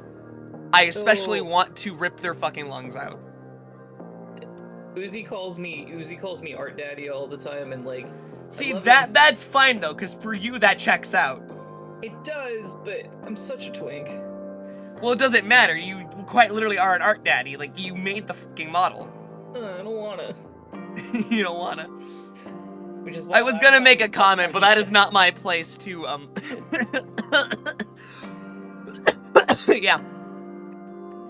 [SPEAKER 2] I especially want to rip their fucking lungs out.
[SPEAKER 3] Uzi calls me Art Daddy all the time, and like...
[SPEAKER 2] See, that's fine though, because for you that checks out.
[SPEAKER 3] It does, but I'm such a twink.
[SPEAKER 2] Well, it doesn't matter. You quite literally are an art daddy. Like, you made the fucking model.
[SPEAKER 3] I don't wanna.
[SPEAKER 2] You don't wanna.
[SPEAKER 3] Which is why
[SPEAKER 2] I was gonna make a comment, but that is not my place to, yeah.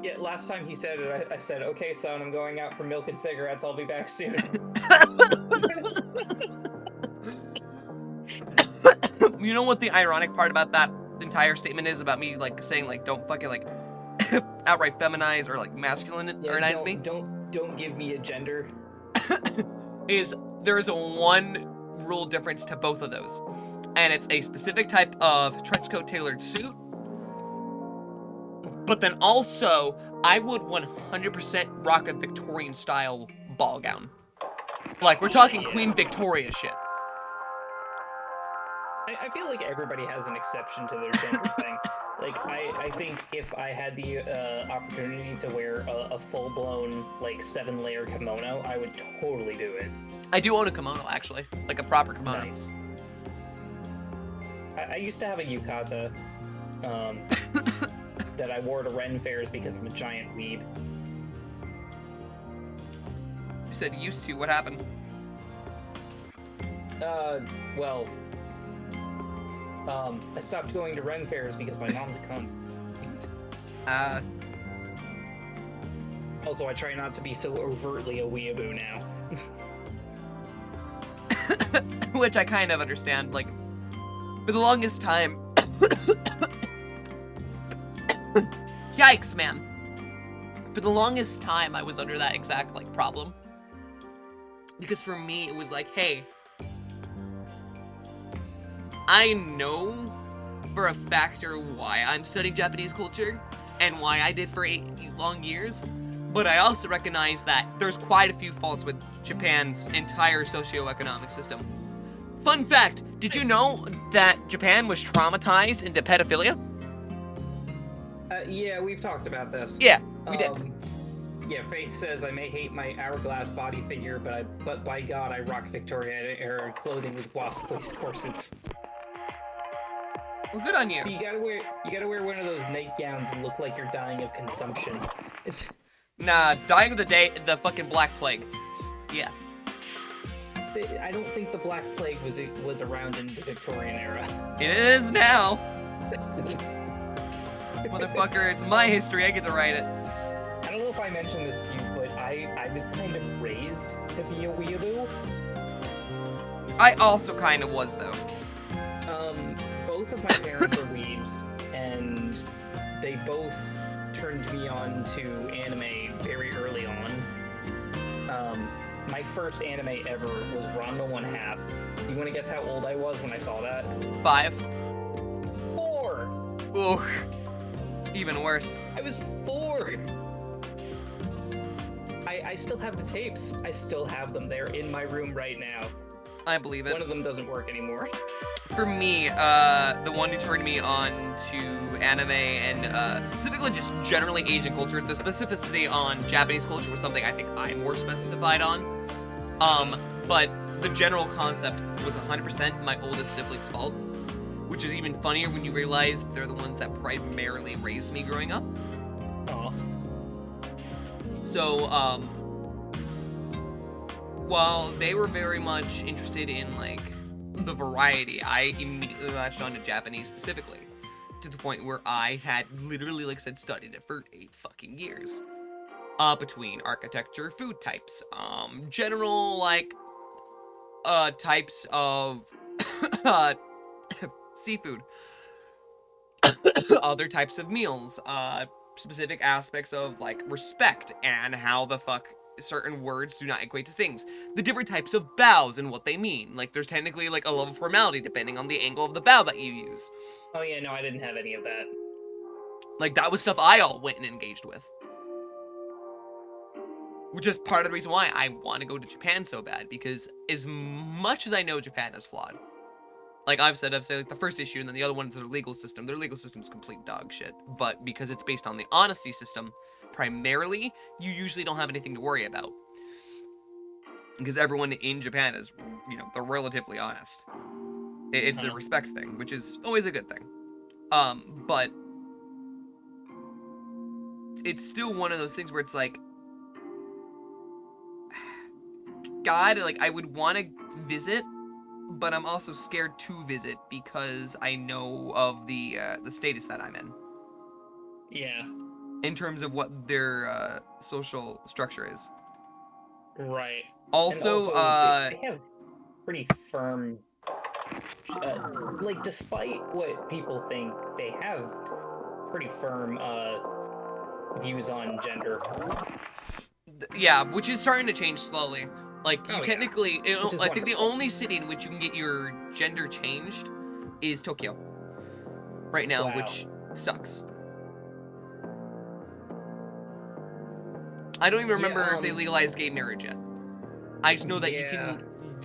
[SPEAKER 3] Yeah, last time he said it, I said, okay, son, I'm going out for milk and cigarettes. I'll be back soon.
[SPEAKER 2] You know what the ironic part about that entire statement is about me, like, saying, like, don't fucking, like, outright feminize or, like, masculinize me?
[SPEAKER 3] Don't give me a gender.
[SPEAKER 2] Is there is a one rule difference to both of those. And it's a specific type of trench coat tailored suit. But then also, I would 100% rock a Victorian style ball gown. Like, we're talking Queen Victoria shit.
[SPEAKER 3] I feel like everybody has an exception to their gender thing. Like, I think if I had the opportunity to wear a full-blown, like, 7-layer kimono, I would totally do it.
[SPEAKER 2] I do own a kimono, actually. Like, a proper kimono.
[SPEAKER 3] Nice. I used to have a yukata, that I wore to Ren fairs because I'm a giant weeb.
[SPEAKER 2] You said used to. What happened?
[SPEAKER 3] Well... I stopped going to Ren fairs because my mom's a cunt. Also, I try not to be so overtly a weeaboo now.
[SPEAKER 2] Which I kind of understand, like, for the longest time... Yikes, man. For the longest time, I was under that exact, like, problem. Because for me, it was like, hey... I know for a factor why I'm studying Japanese culture and why I did for 8 long years, but I also recognize that there's quite a few faults with Japan's entire socio-economic system. Fun fact, did you know that Japan was traumatized into pedophilia?
[SPEAKER 3] Yeah, we've talked about this.
[SPEAKER 2] Yeah, we did.
[SPEAKER 3] Yeah, Faith says I may hate my hourglass body figure, but by God, I rock Victorian-era clothing with wasp waist corsets.
[SPEAKER 2] Well, good on you.
[SPEAKER 3] So you gotta wear one of those nightgowns and look like you're dying of consumption. It's
[SPEAKER 2] Nah, dying of the fucking Black Plague. Yeah.
[SPEAKER 3] I don't think the Black Plague was around in the Victorian era.
[SPEAKER 2] It is now. Motherfucker, it's my history, I get to write it.
[SPEAKER 3] I don't know if I mentioned this to you, but I was kind of raised to be a weeaboo.
[SPEAKER 2] I also kind of was, though.
[SPEAKER 3] Both of my parents are weebs, and they both turned me on to anime very early on. My first anime ever was Ranma 1/2. You want to guess how old I was when I saw that?
[SPEAKER 2] 5.
[SPEAKER 3] 4!
[SPEAKER 2] Ooh. Even worse.
[SPEAKER 3] I was 4! I still have the tapes. I still have them. They're in my room right now.
[SPEAKER 2] I believe it.
[SPEAKER 3] One of them doesn't work anymore.
[SPEAKER 2] For me, the one who turned me on to anime and specifically just generally Asian culture, the specificity on Japanese culture was something I think I'm more specified on. But the general concept was 100% my oldest sibling's fault, which is even funnier when you realize they're the ones that primarily raised me growing up.
[SPEAKER 3] Aw.
[SPEAKER 2] So, while they were very much interested in, like, the variety, I immediately latched on to Japanese specifically, to the point where I had literally, like I said, studied it for 8 fucking years. Between architecture, food types, general, like, types of seafood, other types of meals, specific aspects of, like, respect and how the fuck certain words do not equate to things. The different types of bows and what they mean. Like, there's technically, like, a level of formality depending on the angle of the bow that you use.
[SPEAKER 3] Oh yeah, no, I didn't have any of that.
[SPEAKER 2] Like, that was stuff I all went and engaged with. Which is part of the reason why I want to go to Japan so bad, because as much as I know Japan is flawed, like I've said like the first issue, and then the other one is their legal system. Their legal system's complete dog shit. But because it's based on the honesty system, primarily, you usually don't have anything to worry about. Because everyone in Japan is, you know, they're relatively honest. It's a respect thing, which is always a good thing. But it's still one of those things where it's like, God, like, I would want to visit, but I'm also scared to visit because I know of the status that I'm in.
[SPEAKER 3] Yeah.
[SPEAKER 2] In terms of what their social structure is.
[SPEAKER 3] Right.
[SPEAKER 2] Also,
[SPEAKER 3] they have pretty firm, like, despite what people think, they have pretty firm views on gender.
[SPEAKER 2] Yeah, which is starting to change slowly. Like, you technically, I think the only city in which you can get your gender changed is Tokyo. Right now, which sucks. I don't even remember if they legalized gay marriage yet. I just know that you can,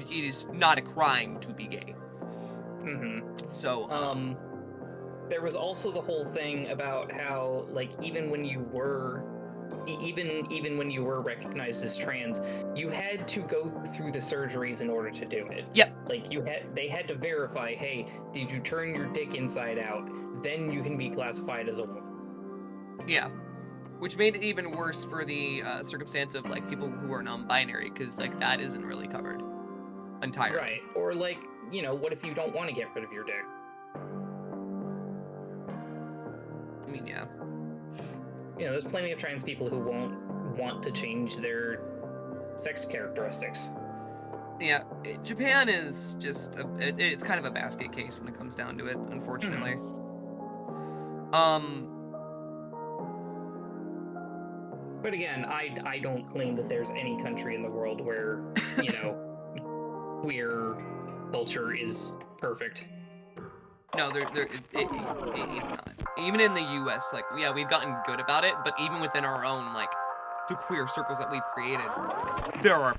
[SPEAKER 2] it is not a crime to be gay. So,
[SPEAKER 3] there was also the whole thing about how, like, even when you were recognized as trans, you had to go through the surgeries in order to do it.
[SPEAKER 2] Yep.
[SPEAKER 3] Like, they had to verify, hey, did you turn your dick inside out? Then you can be classified as a woman.
[SPEAKER 2] Yeah. Which made it even worse for the circumstance of, like, people who are non-binary, because, like, that isn't really covered entirely.
[SPEAKER 3] Right. Or, like, you know, what if you don't want to get rid of your dick?
[SPEAKER 2] I mean, yeah.
[SPEAKER 3] You know, there's plenty of trans people who won't want to change their sex characteristics.
[SPEAKER 2] Yeah, Japan is just, it's kind of a basket case when it comes down to it, unfortunately.
[SPEAKER 3] But again, I don't claim that there's any country in the world where, you know, queer culture is perfect.
[SPEAKER 2] No, it's not. Even in the U.S., like, yeah, we've gotten good about it, but even within our own, like, the queer circles that we've created, there are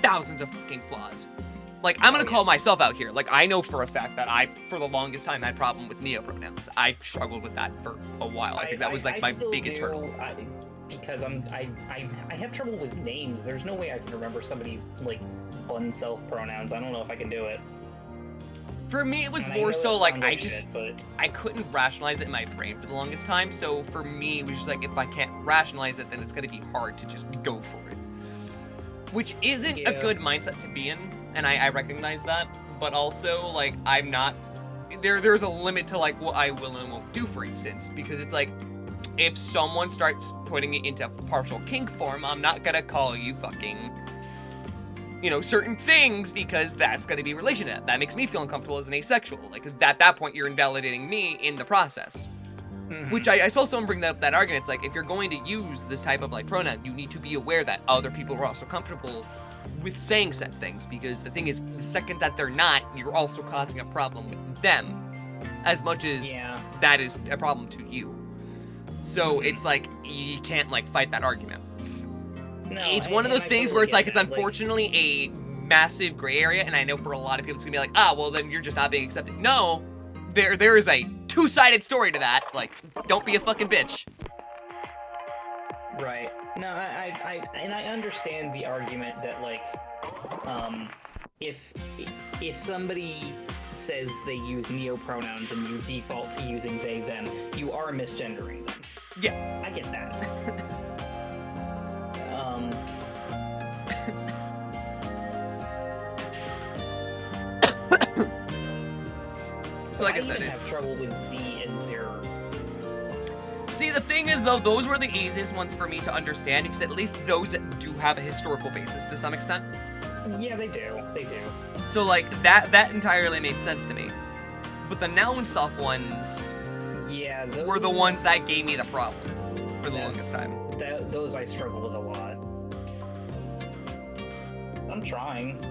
[SPEAKER 2] thousands of fucking flaws. Like, I'm gonna call myself out here. Like, I know for a fact that I, for the longest time, had problem with neopronouns. I struggled with that for a while. I think that was like my biggest hurdle.
[SPEAKER 3] Because I have trouble with names. There's no way I can remember somebody's like one self pronouns. I don't know if I can do it.
[SPEAKER 2] For me, it was
[SPEAKER 3] And
[SPEAKER 2] more so like
[SPEAKER 3] but
[SPEAKER 2] I couldn't rationalize it in my brain for the longest time. So for me, it was just like, if I can't rationalize it, then it's gonna be hard to just go for it. Which isn't a good mindset to be in, and I recognize that. But also, like, I'm not. There's a limit to like what I will and won't do, for instance, because it's like, if someone starts putting it into partial kink form, I'm not gonna call you fucking, you know, certain things, because that's gonna be relation to that. That makes me feel uncomfortable as an asexual. Like, at that point, you're invalidating me in the process. Mm-hmm. Which I saw someone bring up that argument. It's like, if you're going to use this type of like pronoun, you need to be aware that other people are also comfortable with saying said things, because the thing is, the second that they're not, you're also causing a problem with them, as much as that is a problem to you. So it's like, you can't like fight that argument. No, it's one of those things where it's like, it's unfortunately a massive gray area, and I know for a lot of people it's gonna be like, ah, well then you're just not being accepted. No, there is a two-sided story to that. Like, don't be a fucking bitch.
[SPEAKER 3] Right. No, I understand the argument that like, if somebody says they use neopronouns and you default to using they them, you are misgendering them.
[SPEAKER 2] Yeah,
[SPEAKER 3] I get that.
[SPEAKER 2] So like I said,
[SPEAKER 3] have trouble with Z and Zero.
[SPEAKER 2] See, the thing is, though, those were the easiest ones for me to understand, because at least those do have a historical basis to some extent.
[SPEAKER 3] Yeah, they do. They do.
[SPEAKER 2] So, like, that entirely made sense to me. But the noun stuff ones were the ones that gave me the problem for the longest time.
[SPEAKER 3] Those I struggle with a lot. I'm trying.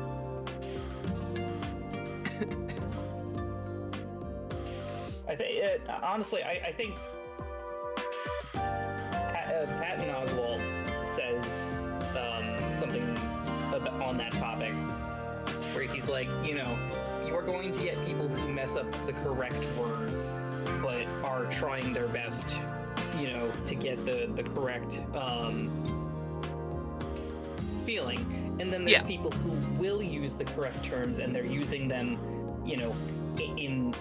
[SPEAKER 3] Honestly, I think Patton Oswalt says something on that topic, where he's like, you know, you are going to get people who mess up the correct words, but are trying their best, you know, to get the correct feeling. And then there's people who will use the correct terms, and they're using them, you know, in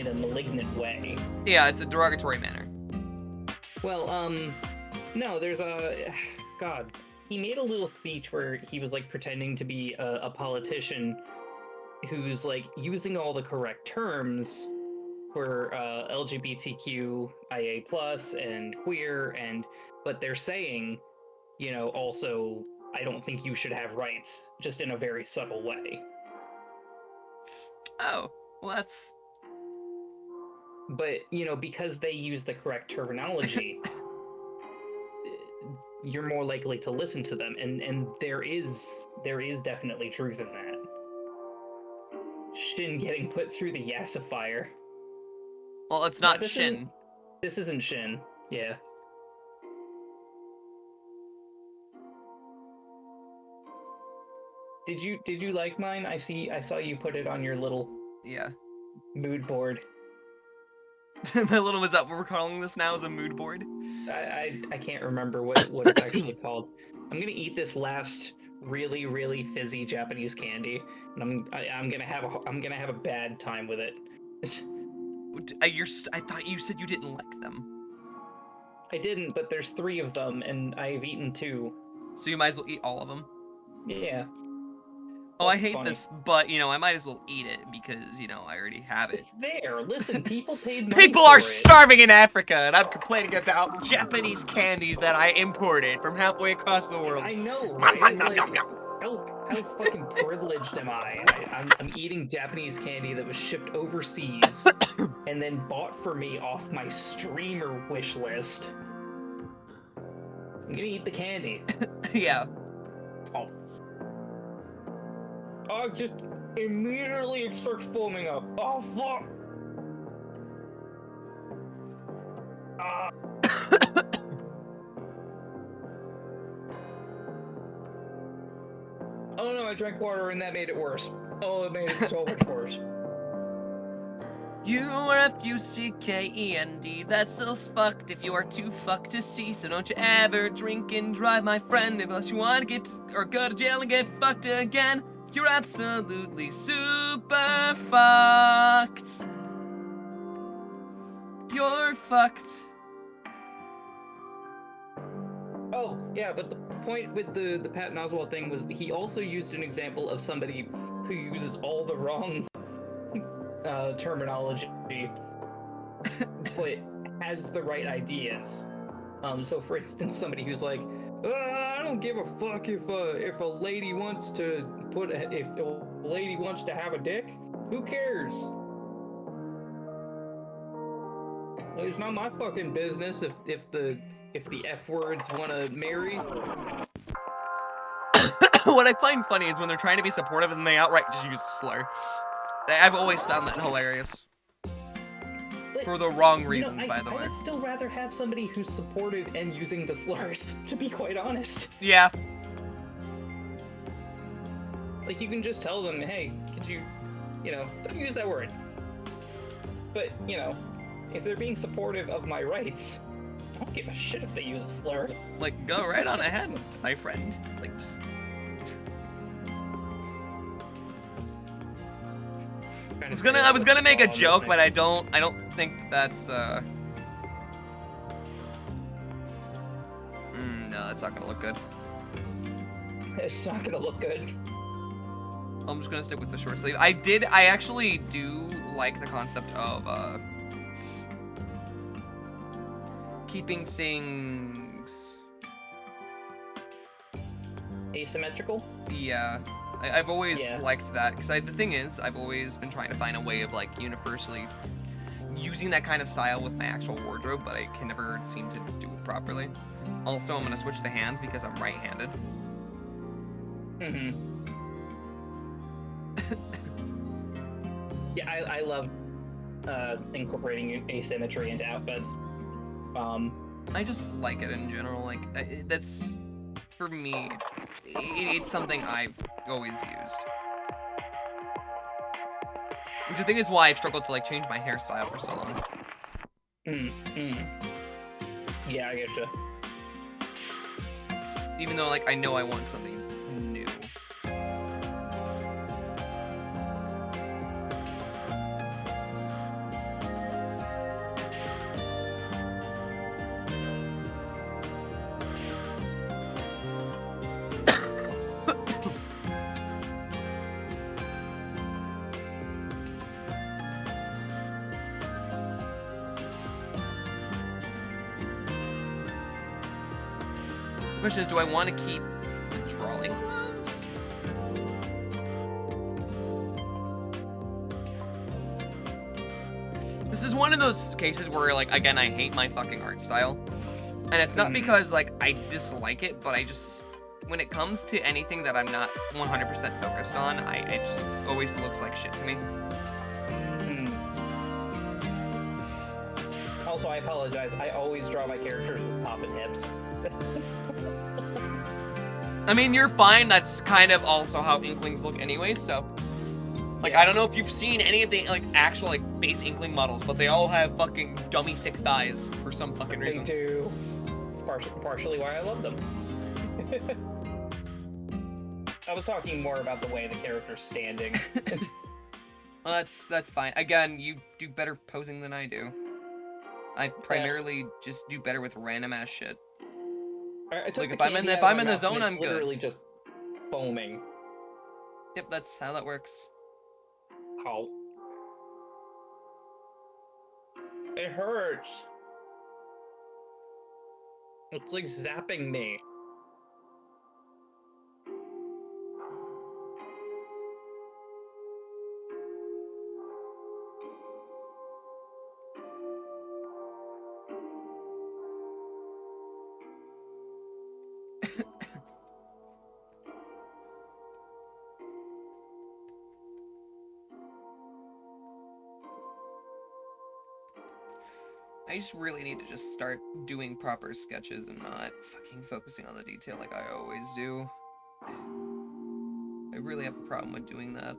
[SPEAKER 3] a malignant way.
[SPEAKER 2] Yeah, it's a derogatory manner.
[SPEAKER 3] Well, no, there's God. He made a little speech where he was like pretending to be a politician who's like using all the correct terms for LGBTQIA+ and queer, but they're saying, you know, also, I don't think you should have rights, just in a very subtle way.
[SPEAKER 2] Oh, well, that's...
[SPEAKER 3] But, you know, because they use the correct terminology, you're more likely to listen to them, and there is definitely truth in that. Shin getting put through the yassifier.
[SPEAKER 2] Well, it's not Shin.
[SPEAKER 3] This isn't Shin. Yeah. Did you like mine? I saw you put it on your little mood board.
[SPEAKER 2] My little, is that what we're calling this now? Is a mood board?
[SPEAKER 3] I can't remember what it's actually called. I'm gonna eat this last really, really fizzy Japanese candy, and I'm gonna have a bad time with it.
[SPEAKER 2] I thought you said you didn't like them.
[SPEAKER 3] I didn't, but there's 3 of them, and I've eaten 2.
[SPEAKER 2] So you might as well eat all of them?
[SPEAKER 3] Yeah.
[SPEAKER 2] Oh, I hate this, but, you know, I might as well eat it because, you know, I already have it.
[SPEAKER 3] It's there. Listen, people paid money
[SPEAKER 2] People are starving in Africa, and I'm complaining about Japanese candies that I imported from halfway across the world.
[SPEAKER 3] I know, right? Like, how fucking privileged am I? I'm eating Japanese candy that was shipped overseas and then bought for me off my streamer wish list. I'm gonna eat the candy.
[SPEAKER 2] Yeah.
[SPEAKER 3] Oh, just immediately it starts foaming up. Oh, fuck! Oh no, I drank water and that made it worse. Oh, it made it so much worse.
[SPEAKER 2] You are F-U-C-K-E-N-D. That's still fucked if you are too fucked to see. So don't you ever drink and drive, my friend, unless you want to get or go to jail and get fucked again. You're absolutely super fucked. You're fucked.
[SPEAKER 3] Oh, yeah, but the point with the Patton Oswalt thing was he also used an example of somebody who uses all the wrong terminology, but has the right ideas. So for instance, somebody who's like, I don't give a fuck if a lady wants to have a dick, who cares? Well, it's not my fucking business if the F words want to marry.
[SPEAKER 2] What I find funny is when they're trying to be supportive and they outright just use a slur. I've always found that hilarious.
[SPEAKER 3] But,
[SPEAKER 2] For the wrong reasons, by the way.
[SPEAKER 3] I would still rather have somebody who's supportive and using the slurs, to be quite honest.
[SPEAKER 2] Yeah.
[SPEAKER 3] Like, you can just tell them, hey, could you, don't use that word. But, if they're being supportive of my rights, I don't give a shit if they use a slur.
[SPEAKER 2] Like, go right on ahead, my friend. Like, just... I was gonna make a joke, but I don't think that's, no, that's not gonna look good.
[SPEAKER 3] It's not gonna look good.
[SPEAKER 2] I'm just gonna stick with the short sleeve. I actually do like the concept of, keeping things...
[SPEAKER 3] Asymmetrical?
[SPEAKER 2] Yeah. I've always liked that, because the thing is, I've always been trying to find a way of, like, universally using that kind of style with my actual wardrobe, but I can never seem to do it properly. Also, I'm going to switch the hands because I'm right-handed.
[SPEAKER 3] Mm-hmm. Yeah, I love incorporating asymmetry into outfits.
[SPEAKER 2] I just like it in general. Like, that's... For me, it's something I've always used. Which I think is why I've struggled to, like, change my hairstyle for so long.
[SPEAKER 3] Yeah, I get you.
[SPEAKER 2] Even though, like, I know I want something new. The question is, do I want to keep the drawing gloves? This is one of those cases where, like, again, I hate my fucking art style. And it's not because, like, I dislike it, but I just... When it comes to anything that I'm not 100% focused on, it just always looks like shit to me.
[SPEAKER 3] Also, I apologize. I always draw my characters with popping hips.
[SPEAKER 2] I mean, you're fine. That's kind of also how Inklings look anyway, so... Like,
[SPEAKER 3] Yeah.
[SPEAKER 2] I don't know if you've seen any of the, like, actual, like, base Inkling models, but they all have fucking dummy thick thighs for some fucking reason.
[SPEAKER 3] They do. It's partially why I love them. I was talking more about the way the character's standing.
[SPEAKER 2] Well, that's fine. Again, you do better posing than I do. I primarily just do better with random ass shit.
[SPEAKER 3] I took
[SPEAKER 2] Like,
[SPEAKER 3] the
[SPEAKER 2] if I'm
[SPEAKER 3] candy
[SPEAKER 2] in
[SPEAKER 3] out of
[SPEAKER 2] the
[SPEAKER 3] my mouth
[SPEAKER 2] zone,
[SPEAKER 3] and it's
[SPEAKER 2] I'm good.
[SPEAKER 3] literally just foaming.
[SPEAKER 2] Yep, that's how that works.
[SPEAKER 3] Ow. It hurts. It's like zapping me.
[SPEAKER 2] I just really need to just start doing proper sketches and not fucking focusing on the detail like I always do. I really have a problem with doing that.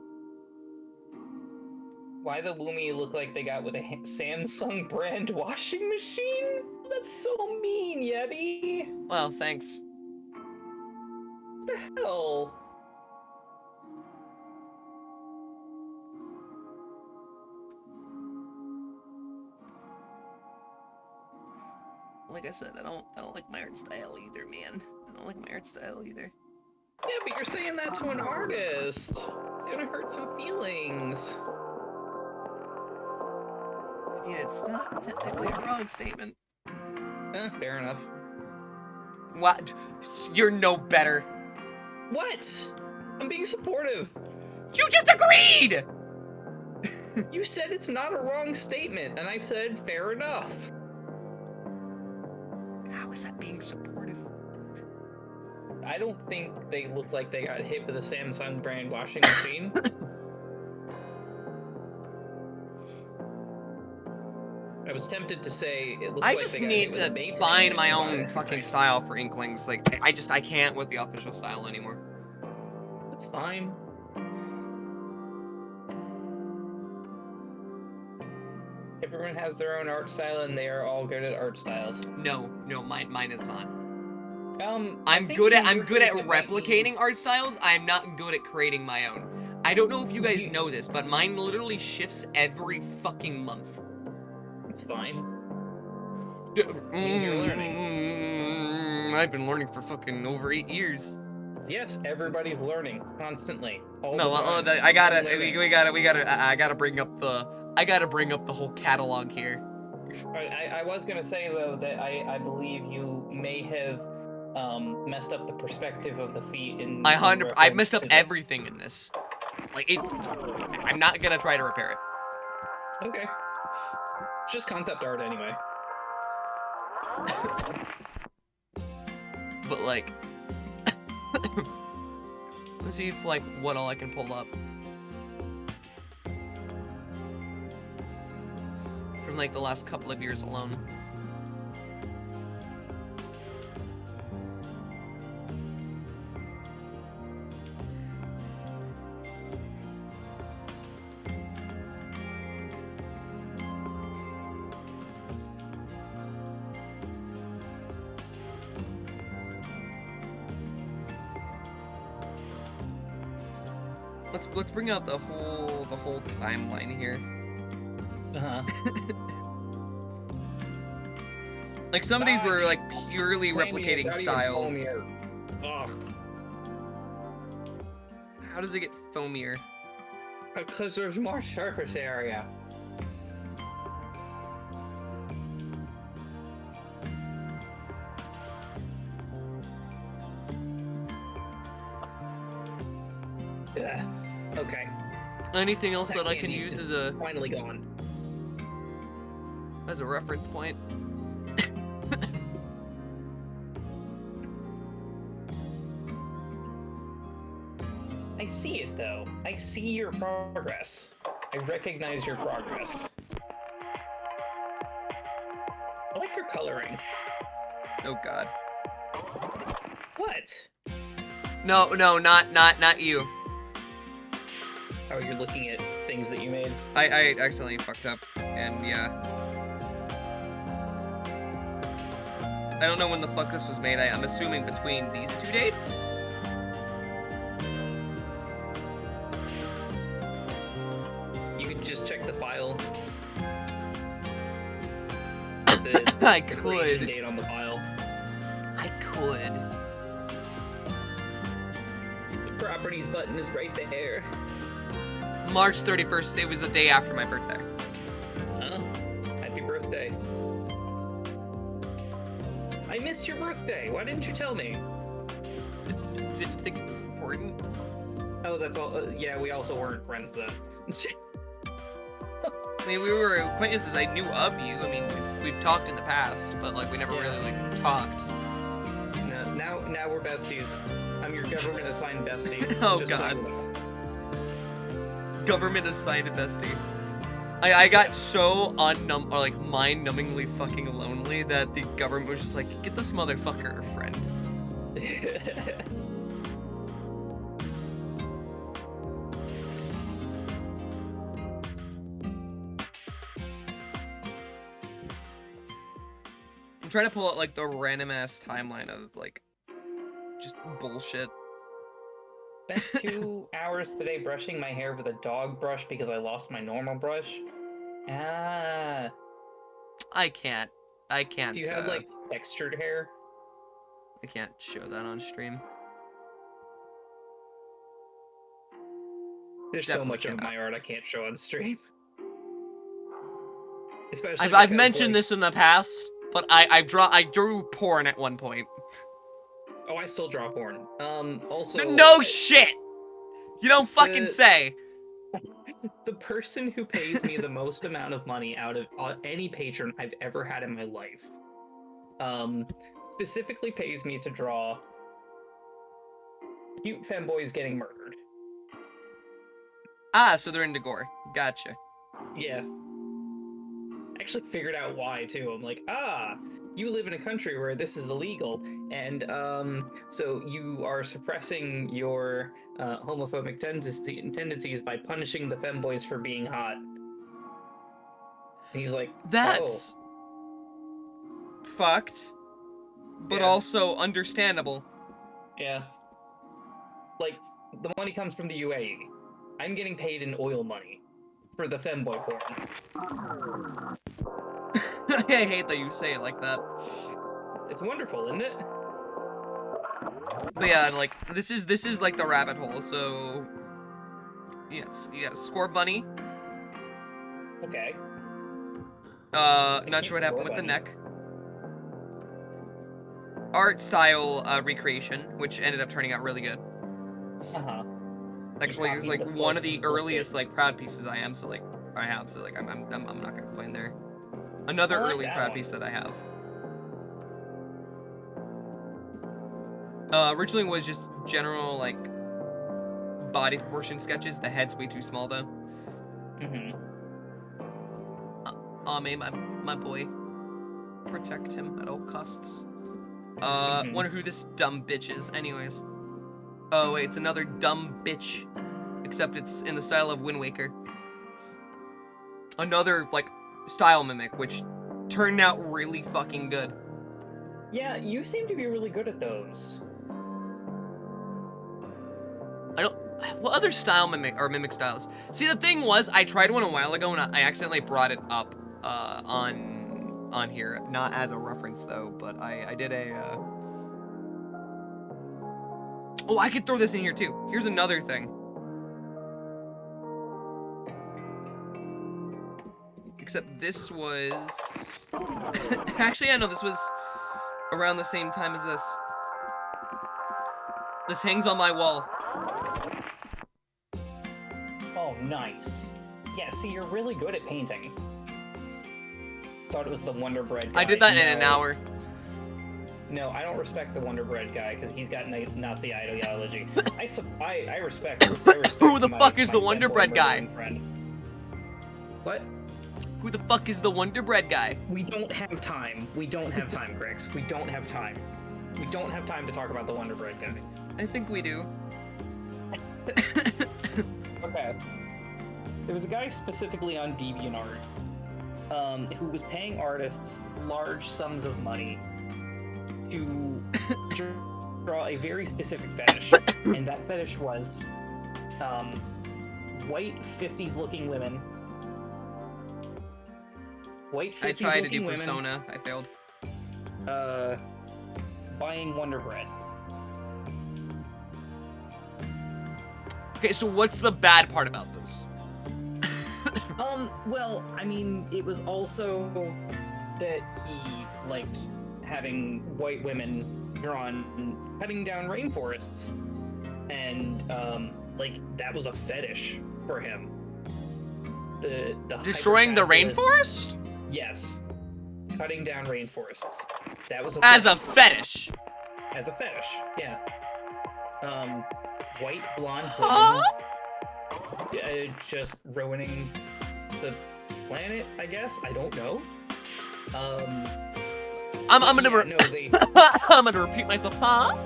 [SPEAKER 3] Why the Woomy look like they got with a Samsung brand washing machine? That's so mean, Yeti.
[SPEAKER 2] Well, thanks.
[SPEAKER 3] What the hell?
[SPEAKER 2] Like I said, I don't like my art style either, man. I don't like my art style either.
[SPEAKER 3] Yeah, but you're saying that to an artist. It's gonna hurt some feelings.
[SPEAKER 2] I mean, it's not technically a wrong statement.
[SPEAKER 3] Fair enough.
[SPEAKER 2] What? You're no better.
[SPEAKER 3] What? I'm being supportive.
[SPEAKER 2] You just agreed!
[SPEAKER 3] You said it's not a wrong statement, and I said fair enough.
[SPEAKER 2] How is that being supportive?
[SPEAKER 3] I don't think they look like they got hit with a Samsung brand washing machine. I was tempted to say it looks
[SPEAKER 2] I
[SPEAKER 3] like
[SPEAKER 2] just
[SPEAKER 3] they got
[SPEAKER 2] need
[SPEAKER 3] hit with a
[SPEAKER 2] to
[SPEAKER 3] Beyblade
[SPEAKER 2] find my
[SPEAKER 3] and
[SPEAKER 2] own
[SPEAKER 3] bought it.
[SPEAKER 2] fucking style for Inklings. Like, I can't with the official style anymore.
[SPEAKER 3] That's fine. Everyone has their own art style, and they are all good at art styles.
[SPEAKER 2] No, mine is not.
[SPEAKER 3] I
[SPEAKER 2] I'm
[SPEAKER 3] think
[SPEAKER 2] good
[SPEAKER 3] in
[SPEAKER 2] at
[SPEAKER 3] your case it might be-
[SPEAKER 2] replicating art styles. I'm not good at creating my own. I don't know if you guys know this, but mine literally shifts every fucking month.
[SPEAKER 3] It's fine. Means you're learning.
[SPEAKER 2] I've been learning for fucking over 8 years.
[SPEAKER 3] Yes, everybody's learning constantly. All
[SPEAKER 2] No,
[SPEAKER 3] the time.
[SPEAKER 2] I gotta,
[SPEAKER 3] Learning.
[SPEAKER 2] I gotta bring up the whole catalog here.
[SPEAKER 3] I was gonna say though that I believe you may have messed up the perspective of the feet in.
[SPEAKER 2] I messed up everything in this. Like I'm not gonna try to repair it.
[SPEAKER 3] Okay. It's just concept art anyway.
[SPEAKER 2] But like, let's see if like what all I can pull up from like the last couple of years alone. Let's bring out the whole timeline here. Like some of these were like purely replicating styles. How does it get foamier?
[SPEAKER 3] Because there's more surface area. Ugh. Okay.
[SPEAKER 2] Anything else that I can use as a
[SPEAKER 3] finally gone.
[SPEAKER 2] As a reference point?
[SPEAKER 3] I see it though. I see your progress. I recognize your progress. I like your coloring.
[SPEAKER 2] Oh god.
[SPEAKER 3] What?
[SPEAKER 2] No, not you.
[SPEAKER 3] Oh, you're looking at things that you made?
[SPEAKER 2] I accidentally fucked up, and yeah. I don't know when the fuck this was made. I'm assuming between these two dates?
[SPEAKER 3] You can just check the file.
[SPEAKER 2] I
[SPEAKER 3] the
[SPEAKER 2] could.
[SPEAKER 3] creation date on the file.
[SPEAKER 2] I could.
[SPEAKER 3] The properties button is right there.
[SPEAKER 2] March 31st, it was the day after my birthday.
[SPEAKER 3] Oh, happy birthday. I missed your birthday. Why didn't you tell me?
[SPEAKER 2] Didn't think it was important.
[SPEAKER 3] Oh, that's all. Yeah, we also weren't friends then.
[SPEAKER 2] I mean, we were acquaintances. I knew of you. I mean, we've talked in the past, but like we never really like talked.
[SPEAKER 3] No, now we're besties. I'm your government assigned bestie.
[SPEAKER 2] Oh
[SPEAKER 3] Just so
[SPEAKER 2] god.
[SPEAKER 3] you know.
[SPEAKER 2] Government assigned bestie. I got so mind-numbingly fucking lonely that the government was just like, get this motherfucker a friend. I'm trying to pull out, like, the random-ass timeline of, like, just bullshit.
[SPEAKER 3] Spent 2 hours today brushing my hair with a dog brush because I lost my normal brush. Ah.
[SPEAKER 2] I can't.
[SPEAKER 3] Do you have, like, textured hair?
[SPEAKER 2] I can't show that on stream.
[SPEAKER 3] There's
[SPEAKER 2] Definitely
[SPEAKER 3] so much of
[SPEAKER 2] can't.
[SPEAKER 3] my art I can't show on stream. Especially
[SPEAKER 2] I've
[SPEAKER 3] because,
[SPEAKER 2] mentioned
[SPEAKER 3] like,
[SPEAKER 2] this in the past, but I drew porn at one point.
[SPEAKER 3] Oh, I still draw porn. Also...
[SPEAKER 2] No shit! You don't fucking say!
[SPEAKER 3] The person who pays me the most amount of money out of any patron I've ever had in my life, specifically pays me to draw cute femboys getting murdered.
[SPEAKER 2] Ah, so they're into gore. Gotcha.
[SPEAKER 3] Yeah. I actually figured out why, too. I'm like, you live in a country where this is illegal, and, so you are suppressing your, homophobic tendencies by punishing the femboys for being hot. And he's like,
[SPEAKER 2] That's... fucked. But
[SPEAKER 3] Yeah.
[SPEAKER 2] also understandable.
[SPEAKER 3] Yeah. Like, the money comes from the UAE. I'm getting paid in oil money for the femboy porn.
[SPEAKER 2] I hate that you say it like that.
[SPEAKER 3] It's wonderful, isn't it?
[SPEAKER 2] But yeah, like, this is like the rabbit hole, so... Yes, you got a score bunny.
[SPEAKER 3] Okay.
[SPEAKER 2] Not sure what happened with the neck. Art style recreation, which ended up turning out really good.
[SPEAKER 3] Uh-huh.
[SPEAKER 2] Actually, it was like
[SPEAKER 3] copied the
[SPEAKER 2] one of
[SPEAKER 3] full
[SPEAKER 2] the
[SPEAKER 3] people
[SPEAKER 2] earliest
[SPEAKER 3] thing.
[SPEAKER 2] like proud pieces I have, so like I'm not gonna complain there. Another
[SPEAKER 3] I like
[SPEAKER 2] early
[SPEAKER 3] that
[SPEAKER 2] proud
[SPEAKER 3] one.
[SPEAKER 2] piece that I have. Originally was just general like body proportion sketches. The head's way too small though.
[SPEAKER 3] Mm-hmm.
[SPEAKER 2] My boy. Protect him at all costs.
[SPEAKER 3] Mhm.
[SPEAKER 2] Wonder who this dumb bitch is. Anyways. Oh wait, it's another dumb bitch. Except it's in the style of Wind Waker. Another, like, style mimic, which turned out really fucking good.
[SPEAKER 3] Yeah, you seem to be really good at those.
[SPEAKER 2] What other style mimic styles? See, the thing was, I tried one a while ago and I accidentally brought it up, on here. Not as a reference, though, but I did a, Oh, I could throw this in here, too. Here's another thing. Except this was... Actually, I know this was around the same time as this. This hangs on my wall.
[SPEAKER 3] Oh, nice. Yeah, see, you're really good at painting. Thought it was the Wonder Bread guy.
[SPEAKER 2] I did that in an hour.
[SPEAKER 3] No, I don't respect the Wonder Bread guy because he's got Nazi ideology. I respect.
[SPEAKER 2] Who the fuck is the Wonder Bread guy?
[SPEAKER 3] Friend. What?
[SPEAKER 2] Who the fuck is the Wonder Bread guy?
[SPEAKER 3] We don't have time. We don't have time, Crix. We don't have time. We don't have time to talk about the Wonder Bread guy.
[SPEAKER 2] I think we do.
[SPEAKER 3] Okay. There was a guy specifically on DeviantArt who was paying artists large sums of money to draw a very specific fetish, and that fetish was white 50s looking women. White 50s
[SPEAKER 2] I tried to
[SPEAKER 3] looking
[SPEAKER 2] do
[SPEAKER 3] women,
[SPEAKER 2] Persona. I failed.
[SPEAKER 3] buying Wonder Bread.
[SPEAKER 2] Okay, so what's the bad part about this?
[SPEAKER 3] Well, I mean, it was also that he liked having white women drawn cutting down rainforests, and like that was a fetish for him. The
[SPEAKER 2] Destroying the
[SPEAKER 3] hyper-capitalist-
[SPEAKER 2] rainforest?
[SPEAKER 3] Yes, cutting down rainforests. That was
[SPEAKER 2] As a fetish.
[SPEAKER 3] as a fetish. Yeah. White blonde
[SPEAKER 2] Huh?
[SPEAKER 3] women, just ruining the planet. I guess I don't know.
[SPEAKER 2] I'm gonna
[SPEAKER 3] yeah, no, they.
[SPEAKER 2] I'm gonna repeat myself, huh?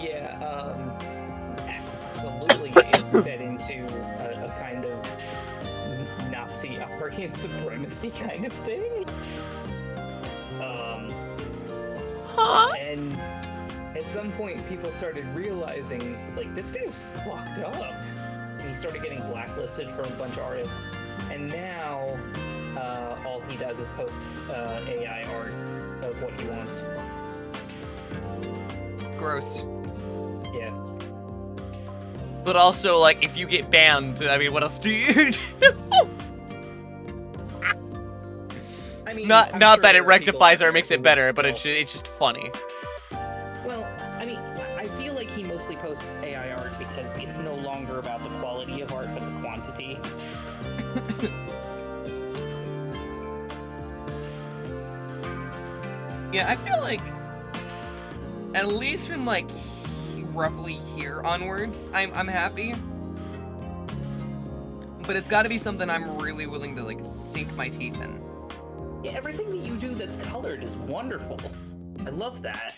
[SPEAKER 3] Yeah, absolutely it fed into a kind of Nazi Aryan supremacy kind of thing. And at some point, people started realizing, like, this guy's fucked up. And he started getting blacklisted from a bunch of artists. And now, all he does is post AI art of what he wants.
[SPEAKER 2] Gross.
[SPEAKER 3] Yeah.
[SPEAKER 2] But also, like, if you get banned, I mean, what else do you do?
[SPEAKER 3] I mean,
[SPEAKER 2] not
[SPEAKER 3] I'm
[SPEAKER 2] not
[SPEAKER 3] sure
[SPEAKER 2] that
[SPEAKER 3] there
[SPEAKER 2] it
[SPEAKER 3] are people
[SPEAKER 2] rectifies
[SPEAKER 3] out
[SPEAKER 2] or
[SPEAKER 3] there
[SPEAKER 2] makes
[SPEAKER 3] who
[SPEAKER 2] it
[SPEAKER 3] would
[SPEAKER 2] better, but
[SPEAKER 3] still-
[SPEAKER 2] it's just funny.
[SPEAKER 3] Well, I mean, I feel like he mostly posts AI art because it's no longer about the quality of art, but the quantity.
[SPEAKER 2] Yeah, I feel like at least from like roughly here onwards, I'm happy. But it's got to be something I'm really willing to like sink my teeth in.
[SPEAKER 3] Yeah, everything that you do that's colored is wonderful. I love that.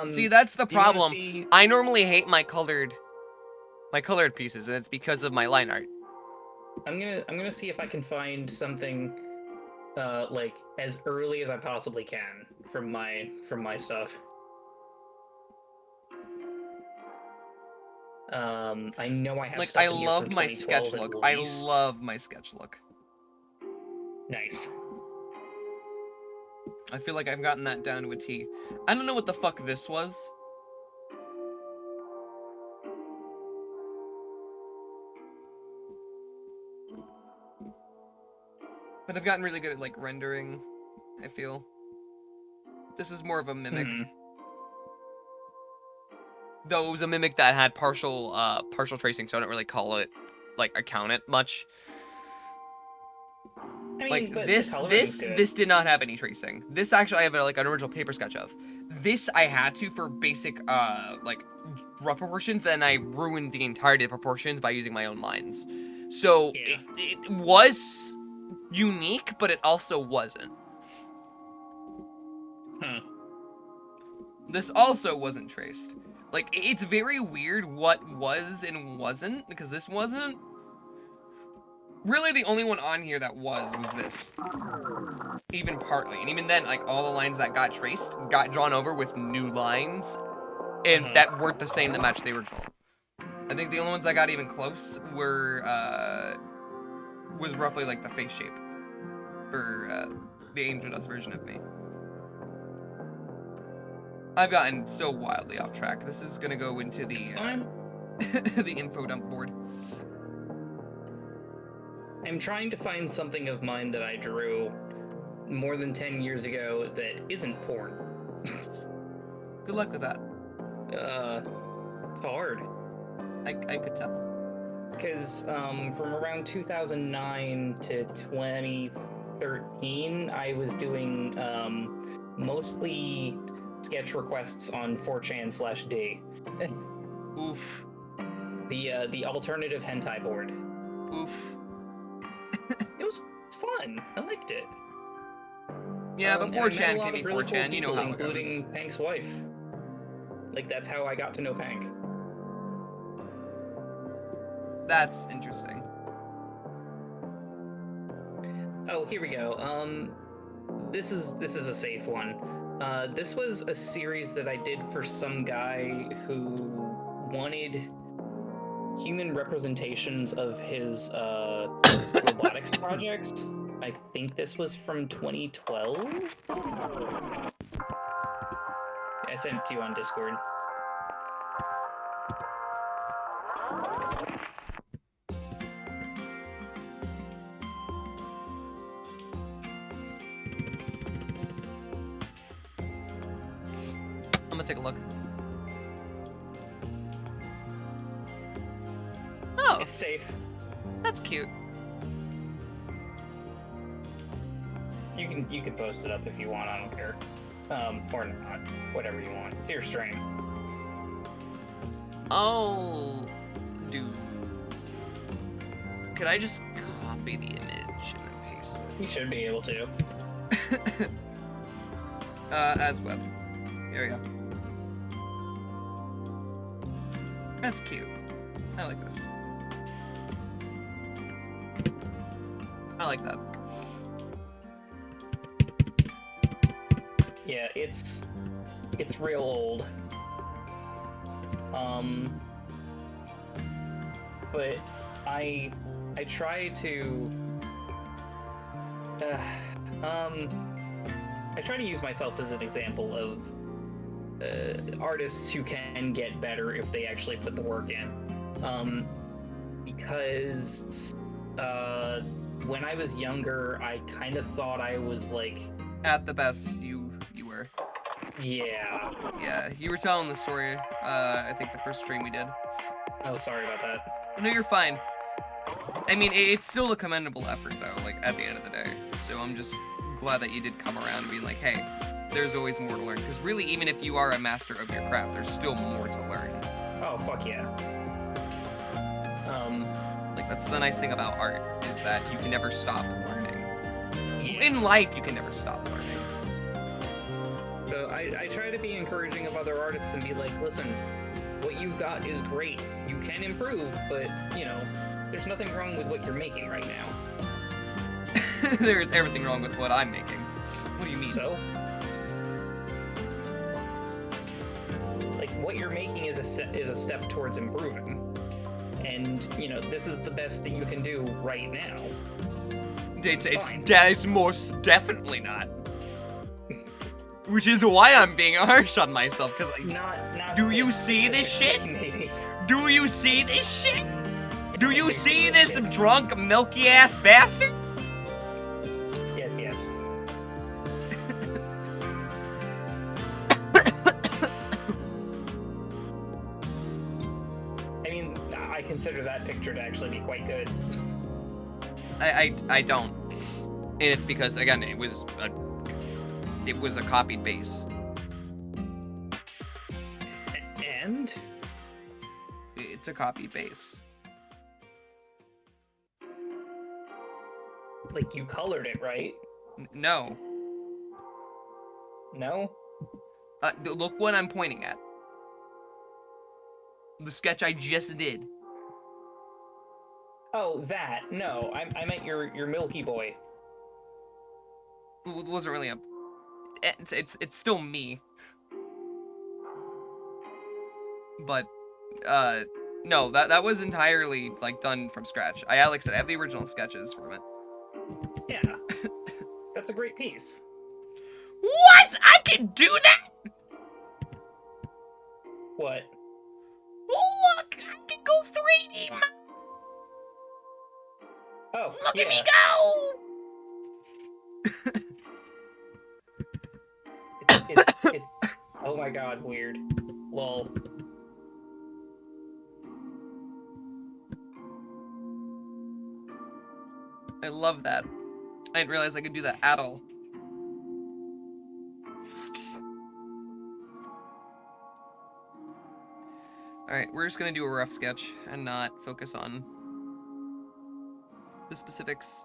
[SPEAKER 2] See, that's the
[SPEAKER 3] do you wanna
[SPEAKER 2] problem.
[SPEAKER 3] see-
[SPEAKER 2] I normally hate my colored pieces, and it's because of my line art.
[SPEAKER 3] I'm gonna see if I can find something like as early as I possibly can from my stuff. I know I have
[SPEAKER 2] Like,
[SPEAKER 3] stuff
[SPEAKER 2] I
[SPEAKER 3] in here
[SPEAKER 2] love
[SPEAKER 3] from
[SPEAKER 2] my
[SPEAKER 3] 2012
[SPEAKER 2] sketch
[SPEAKER 3] at
[SPEAKER 2] look. I
[SPEAKER 3] least.
[SPEAKER 2] love my sketch look.
[SPEAKER 3] Nice.
[SPEAKER 2] I feel like I've gotten that down to a T. I don't know what the fuck this was. But I've gotten really good at, like, rendering, I feel. This is more of a mimic.
[SPEAKER 3] Hmm.
[SPEAKER 2] Though it was a mimic that had partial tracing, so I don't really call it, like, account it much.
[SPEAKER 3] I mean,
[SPEAKER 2] Like,
[SPEAKER 3] but
[SPEAKER 2] this
[SPEAKER 3] the coloring's good.
[SPEAKER 2] did not have any tracing. This actually I have, like, an original paper sketch of. This I had to for basic, like, rough proportions, then I ruined the entirety of the proportions by using my own lines. So,
[SPEAKER 3] Yeah.
[SPEAKER 2] it was unique, but it also wasn't.
[SPEAKER 3] Huh.
[SPEAKER 2] This also wasn't traced. Like, it's very weird what was and wasn't, because this wasn't. Really, the only one on here that was this. Even partly. And even then, like, all the lines that got traced got drawn over with new lines, and that weren't the same that matched the original. I think the only ones that got even close were, was roughly, like, the face shape for, the Angel Dust version of me. I've gotten so wildly off track. This is gonna go into the, the info dump board.
[SPEAKER 3] I'm trying to find something of mine that I drew more than 10 years ago that isn't porn.
[SPEAKER 2] Good luck with that.
[SPEAKER 3] It's hard.
[SPEAKER 2] I could tell.
[SPEAKER 3] Because from around 2009 to 2013, I was doing mostly sketch requests on 4chan/D.
[SPEAKER 2] Oof.
[SPEAKER 3] The alternative hentai board.
[SPEAKER 2] Oof.
[SPEAKER 3] It was fun. I liked it.
[SPEAKER 2] Yeah, but
[SPEAKER 3] and I met a
[SPEAKER 2] 4chan
[SPEAKER 3] lot
[SPEAKER 2] can be
[SPEAKER 3] of really
[SPEAKER 2] 4chan,
[SPEAKER 3] cool
[SPEAKER 2] you know
[SPEAKER 3] people,
[SPEAKER 2] how it goes.
[SPEAKER 3] including Pank's wife. Like, that's how I got to know Pank.
[SPEAKER 2] That's interesting.
[SPEAKER 3] Oh, here we go. This is a safe one. This was a series that I did for some guy who wanted human representations of his robotics projects. I think this was from 2012. I sent it to you on Discord.
[SPEAKER 2] I'm gonna take a look. Oh,
[SPEAKER 3] It's safe.
[SPEAKER 2] that's cute.
[SPEAKER 3] You can post it up if you want. I don't care. Or not. Whatever you want. It's your stream.
[SPEAKER 2] I'll do. Could I just copy the image and then paste
[SPEAKER 3] You should be able to.
[SPEAKER 2] it? As web. There we go. That's cute. I like this. I like that.
[SPEAKER 3] Yeah, it's real old. But I try to I try to use myself as an example of artists who can get better if they actually put the work in. Because when I was younger, I kind of thought I was like,
[SPEAKER 2] At the best, you were.
[SPEAKER 3] yeah.
[SPEAKER 2] Yeah, you were telling the story. I think the first stream we did.
[SPEAKER 3] Oh, sorry about that.
[SPEAKER 2] No, you're fine. I mean, it's still a commendable effort, though, like, at the end of the day. So I'm just glad that you did come around and be like, hey, there's always more to learn. Because really, even if you are a master of your craft, there's still more to learn.
[SPEAKER 3] Oh, fuck yeah.
[SPEAKER 2] Like, that's the nice thing about art, is that you can never stop learning.
[SPEAKER 3] Yeah.
[SPEAKER 2] In life, you can never stop learning.
[SPEAKER 3] So I try to be encouraging of other artists and be like, listen, what you've got is great. You can improve, but, you know, there's nothing wrong with what you're making right now.
[SPEAKER 2] There is everything wrong with what I'm making. What do you mean?
[SPEAKER 3] So? Like, what you're making is a step towards improving. And, you know, this is the best that you can do right now.
[SPEAKER 2] It's most definitely not. Which is why I'm being harsh on myself, because
[SPEAKER 3] not
[SPEAKER 2] do you see this shit?
[SPEAKER 3] Maybe.
[SPEAKER 2] Do you see this shit? Do you see this drunk, milky-ass bastard?
[SPEAKER 3] Yes, yes. I mean, I consider that picture to actually be quite good.
[SPEAKER 2] I don't. And it's because, again, it was a copied base.
[SPEAKER 3] And?
[SPEAKER 2] It's a copied base.
[SPEAKER 3] Like, you colored it, right?
[SPEAKER 2] No.
[SPEAKER 3] No?
[SPEAKER 2] Look what I'm pointing at. The sketch I just did.
[SPEAKER 3] Oh, that. No, I meant your Milky Boy.
[SPEAKER 2] It wasn't really a... It's still me. But, no, that was entirely, like, done from scratch. Like I said, I have the original sketches from it.
[SPEAKER 3] Yeah. That's a great piece.
[SPEAKER 2] What? I can do that?
[SPEAKER 3] What?
[SPEAKER 2] Look, I can go 3D.
[SPEAKER 3] Oh,
[SPEAKER 2] Look at me go!
[SPEAKER 3] it's oh my god, weird. Lol.
[SPEAKER 2] I love that. I didn't realize I could do that at all. Alright, we're just gonna do a rough sketch and not focus on the specifics.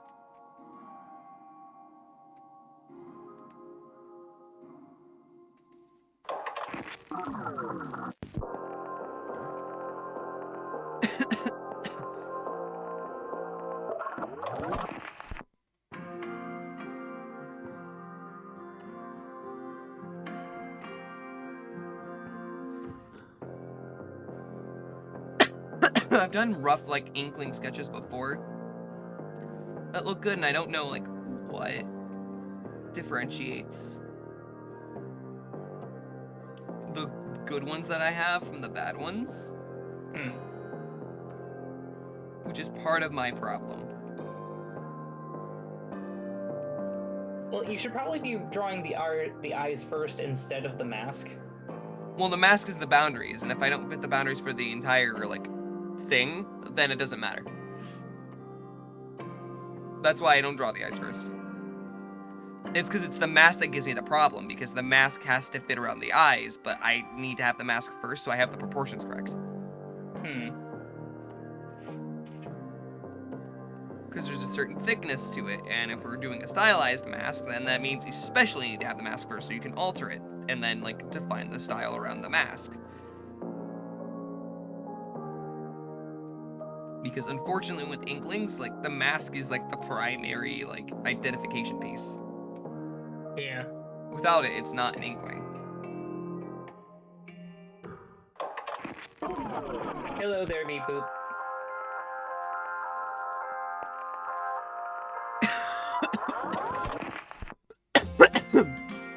[SPEAKER 2] I've done rough, like, inkling sketches before that look good, and I don't know, like, what differentiates the good ones that I have from the bad ones. Which is part of my problem.
[SPEAKER 3] Well, you should probably be drawing the eyes first instead of the mask.
[SPEAKER 2] Well, the mask is the boundaries, and if I don't fit the boundaries for the entire, like, thing, then it doesn't matter. That's why I don't draw the eyes first. It's because it's the mask that gives me the problem, because the mask has to fit around the eyes, but I need to have the mask first so I have the proportions correct. Because there's a certain thickness to it, and if we're doing a stylized mask, then that means you especially need to have the mask first so you can alter it, and then, like, define the style around the mask. Because unfortunately with inklings, like, the mask is, like, the primary, like, identification piece.
[SPEAKER 3] Yeah.
[SPEAKER 2] Without it, it's not an inkling.
[SPEAKER 3] Hello there, Meat Boop.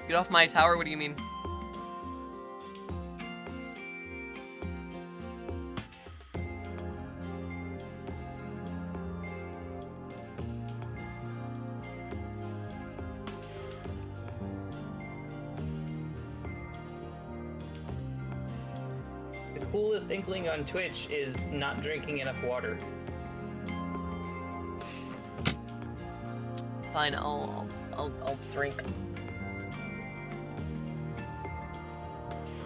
[SPEAKER 2] Get off my tower, what do you mean?
[SPEAKER 3] The coolest inkling on Twitch is not drinking enough water.
[SPEAKER 2] Fine, I'll drink.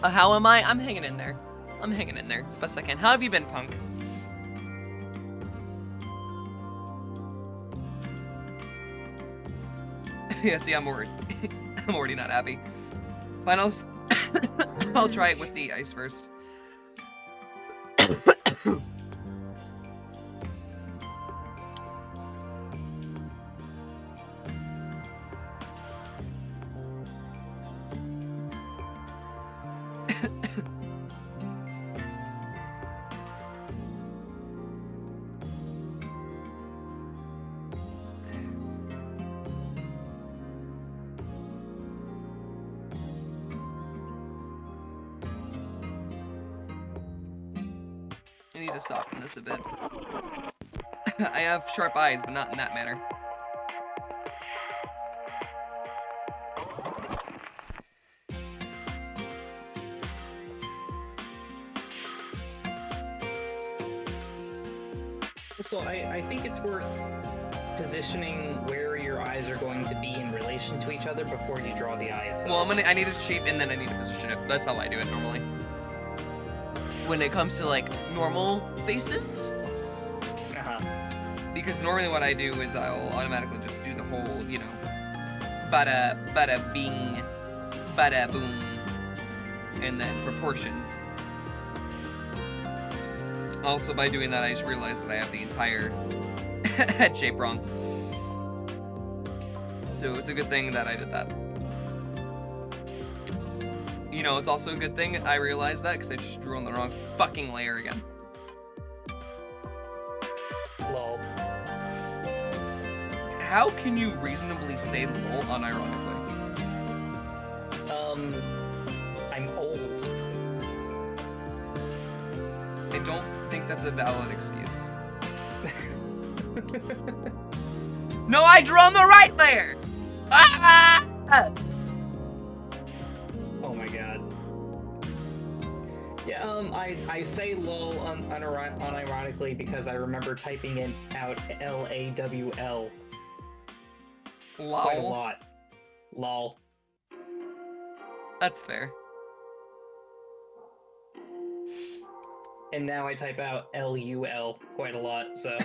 [SPEAKER 2] How am I? I'm hanging in there. I'm hanging in there as best I can. How have you been, Punk? Yeah, see, I'm already not happy. Fine, I'll try it with the ice first. I need to soften this a bit. I have sharp eyes, but not in that manner.
[SPEAKER 3] So I think it's worth positioning where your eyes are going to be in relation to each other before you draw the eye itself.
[SPEAKER 2] Well, I need a shape and then I need to position it. That's how I do it normally. When it comes to like normal faces, because normally what I do is I'll automatically just do the whole, you know, bada bing, bada boom, and then proportions. Also, by doing that, I just realized that I have the entire head shape wrong. So it's a good thing that I did that. You know, it's also a good thing I realized that because I just drew on the wrong fucking layer again.
[SPEAKER 3] Lol.
[SPEAKER 2] How can you reasonably say lol unironically?
[SPEAKER 3] I'm old.
[SPEAKER 2] I don't think that's a valid excuse. No, I drew on the right layer! Ah!
[SPEAKER 3] Oh my god. Yeah, I say lol unironically because I remember typing in out LAWL quite a
[SPEAKER 2] Lol.
[SPEAKER 3] lot. Lol.
[SPEAKER 2] That's fair.
[SPEAKER 3] And now I type out LUL quite a lot, so.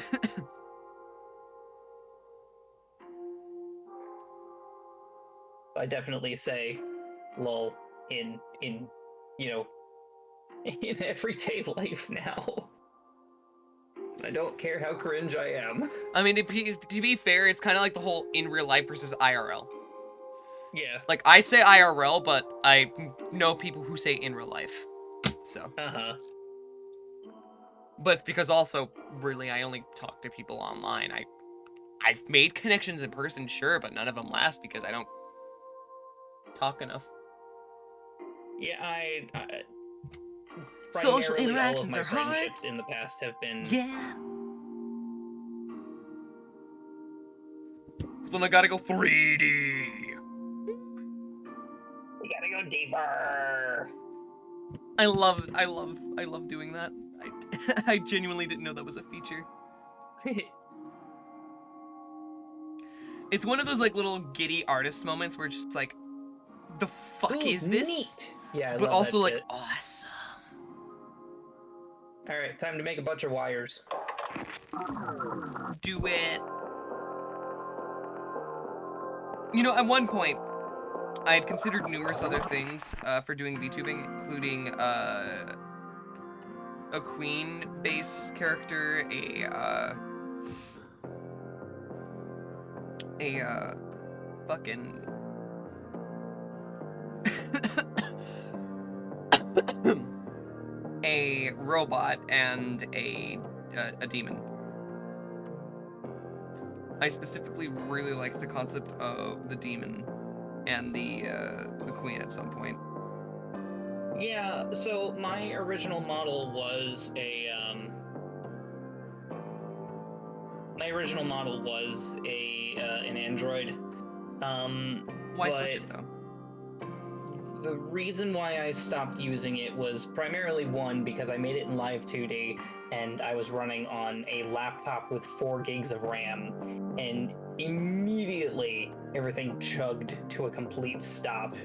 [SPEAKER 3] I definitely say lol in you know, in everyday life now. I don't care how cringe I am.
[SPEAKER 2] I mean, to be fair, it's kind of like the whole in real life versus IRL.
[SPEAKER 3] Yeah.
[SPEAKER 2] Like, I say IRL, but I know people who say in real life. So.
[SPEAKER 3] Uh-huh.
[SPEAKER 2] But it's because also, really, I only talk to people online. I've made connections in person, sure, but none of them last because I don't talk enough.
[SPEAKER 3] Yeah, I
[SPEAKER 2] Social
[SPEAKER 3] primarily
[SPEAKER 2] interactions
[SPEAKER 3] all
[SPEAKER 2] are
[SPEAKER 3] of my
[SPEAKER 2] hard.
[SPEAKER 3] friendships in the past have been
[SPEAKER 2] Yeah. Then I gotta go 3D.
[SPEAKER 3] we gotta go deeper.
[SPEAKER 2] I love doing that. I genuinely didn't know that was a feature. It's one of those like little giddy artist moments where it's just like, the fuck
[SPEAKER 3] Ooh,
[SPEAKER 2] is this?
[SPEAKER 3] neat. Yeah, I
[SPEAKER 2] but
[SPEAKER 3] love
[SPEAKER 2] also
[SPEAKER 3] that
[SPEAKER 2] like
[SPEAKER 3] shit.
[SPEAKER 2] awesome.
[SPEAKER 3] Alright, time to make a bunch of wires.
[SPEAKER 2] Do it. You know, at one point, I had considered numerous other things for doing VTubing, including a queen-based character, fucking a robot and a demon. I specifically really like the concept of the demon and the queen at some point.
[SPEAKER 3] Yeah, so my original model was an android.
[SPEAKER 2] Why
[SPEAKER 3] but
[SPEAKER 2] switch it though?
[SPEAKER 3] The reason why I stopped using it was primarily one, because I made it in Live 2D and I was running on a laptop with 4 gigs of RAM, and immediately everything chugged to a complete stop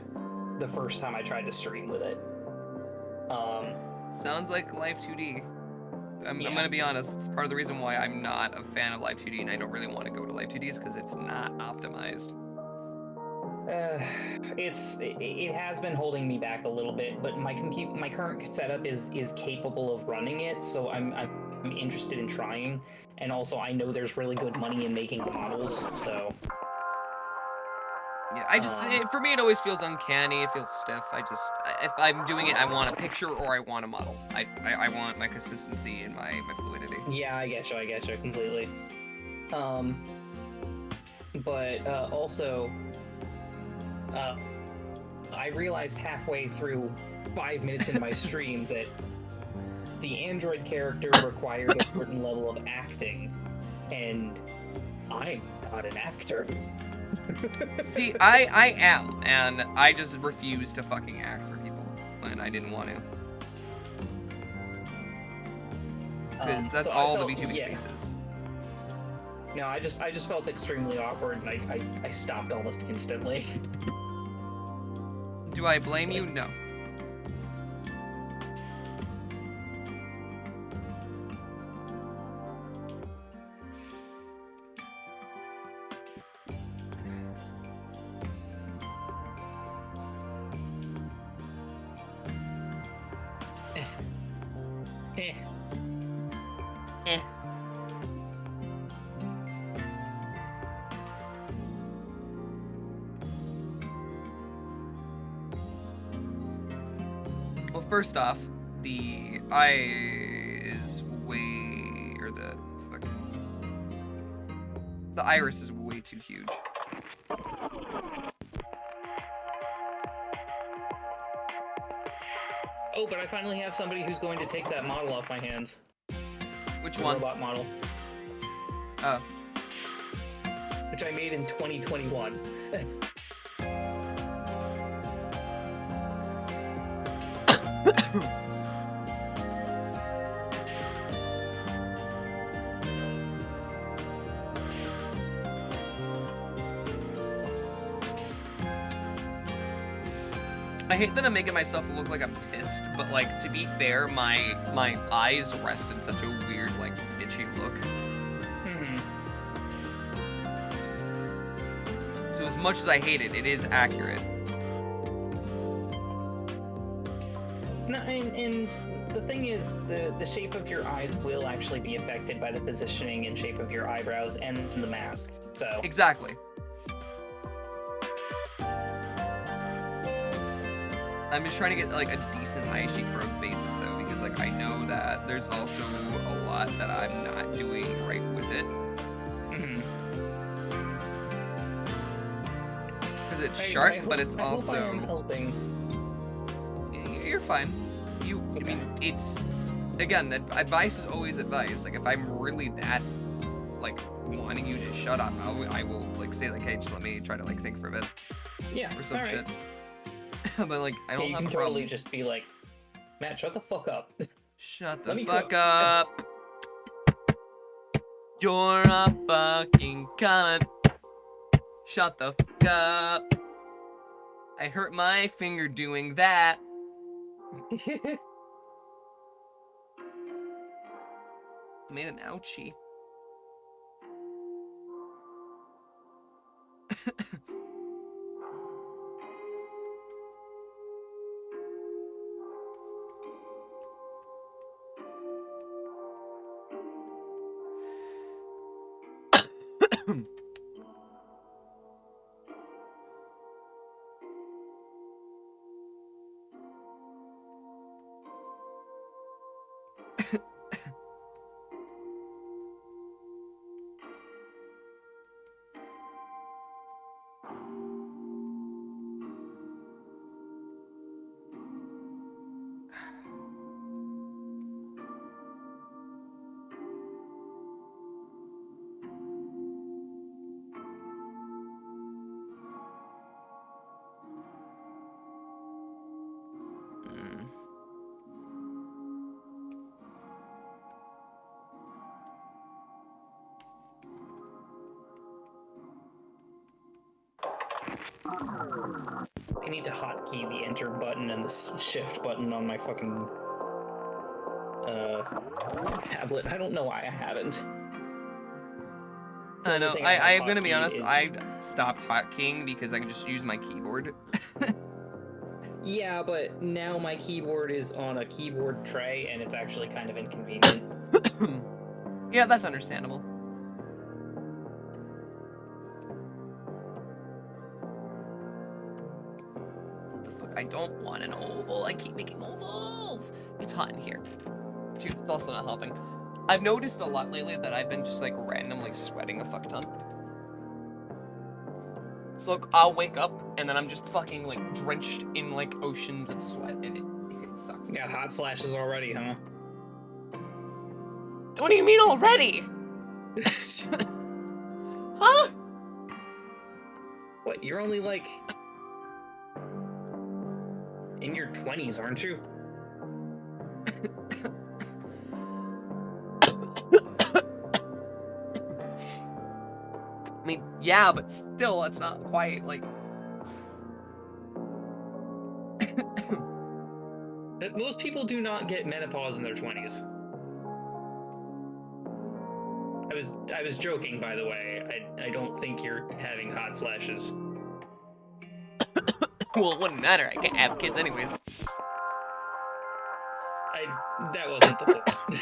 [SPEAKER 3] the first time I tried to stream with it.
[SPEAKER 2] Sounds like Live 2D. I'm
[SPEAKER 3] Yeah.
[SPEAKER 2] gonna be honest, it's part of the reason why I'm not a fan of Live 2D and I don't really want to go to Live 2D is because it's not optimized.
[SPEAKER 3] It has been holding me back a little bit, but my current setup is capable of running it, so I'm interested in trying. And also, I know there's really good money in making the models, so
[SPEAKER 2] Yeah, for me it always feels uncanny. It feels stiff. If I'm doing it, I want a picture or I want a model. I want my consistency and my fluidity.
[SPEAKER 3] yeah, I get you completely. But also, I realized halfway through 5 minutes into my stream that the android character required a certain level of acting, and I'm not an actor.
[SPEAKER 2] See, I am, and I just refuse to fucking act for people when I didn't want to. Because that's
[SPEAKER 3] so
[SPEAKER 2] all
[SPEAKER 3] I
[SPEAKER 2] the
[SPEAKER 3] felt-
[SPEAKER 2] VTubing
[SPEAKER 3] yeah.
[SPEAKER 2] space is.
[SPEAKER 3] No, I just felt extremely awkward, and I stopped almost instantly.
[SPEAKER 2] Do I blame you? No.
[SPEAKER 3] Eh.
[SPEAKER 2] Eh. Well, first off, the iris is way too huge.
[SPEAKER 3] Oh, but I finally have somebody who's going to take that model off my hands.
[SPEAKER 2] Which
[SPEAKER 3] The
[SPEAKER 2] one?
[SPEAKER 3] robot model,
[SPEAKER 2] Oh.
[SPEAKER 3] which I made in 2021.
[SPEAKER 2] I hate that I'm making myself look like I'm pissed, but like to be fair, my eyes rest in such a weird, like, itchy look. So as much as I hate it, it is accurate.
[SPEAKER 3] No, and the thing is, the shape of your eyes will actually be affected by the positioning and shape of your eyebrows and the mask. So
[SPEAKER 2] Exactly. I'm just trying to get like a decent eye shape for a basis though, because like I know that there's also a lot that I'm not doing right with it. Because it's sharp, but it's also.
[SPEAKER 3] I hope I am helping.
[SPEAKER 2] You're fine. I mean, it's again, advice is always advice. Like if I'm really that like wanting you to shut up, I will like say like, hey, just let me try to like think for a bit.
[SPEAKER 3] Yeah.
[SPEAKER 2] Or some
[SPEAKER 3] all right.
[SPEAKER 2] shit. But like, I don't
[SPEAKER 3] You
[SPEAKER 2] have
[SPEAKER 3] can
[SPEAKER 2] a problem.
[SPEAKER 3] totally just be like, Matt, shut the fuck up.
[SPEAKER 2] Shut
[SPEAKER 3] Let
[SPEAKER 2] the
[SPEAKER 3] me
[SPEAKER 2] fuck
[SPEAKER 3] cook.
[SPEAKER 2] up. You're a fucking cunt. Shut the fuck up. I hurt my finger doing that. Made an ouchie.
[SPEAKER 3] I need to hotkey the enter button and the shift button on my fucking tablet. I don't know why I haven't.
[SPEAKER 2] I know.
[SPEAKER 3] thing
[SPEAKER 2] I'm
[SPEAKER 3] have
[SPEAKER 2] gonna be
[SPEAKER 3] hotkeyed
[SPEAKER 2] honest.
[SPEAKER 3] is-
[SPEAKER 2] I stopped hotkeying because I can just use my keyboard.
[SPEAKER 3] Yeah, but now my keyboard is on a keyboard tray, and it's actually kind of inconvenient.
[SPEAKER 2] Yeah, that's understandable. I don't want an oval. I keep making ovals. It's hot in here. Dude, it's also not helping. I've noticed a lot lately that I've been just like randomly sweating a fuck ton. So look, I'll wake up and then I'm just fucking like drenched in like oceans of sweat, and it sucks.
[SPEAKER 3] You got hot flashes already, huh?
[SPEAKER 2] What do you mean already? Huh?
[SPEAKER 3] What, you're only like in your 20s, aren't you?
[SPEAKER 2] I mean, yeah, but still, it's not quite like.
[SPEAKER 3] Most people do not get menopause in their 20s. I was joking, by the way. I don't think you're having hot flashes.
[SPEAKER 2] Well, it wouldn't matter. I can't have kids anyways.
[SPEAKER 3] That wasn't the point.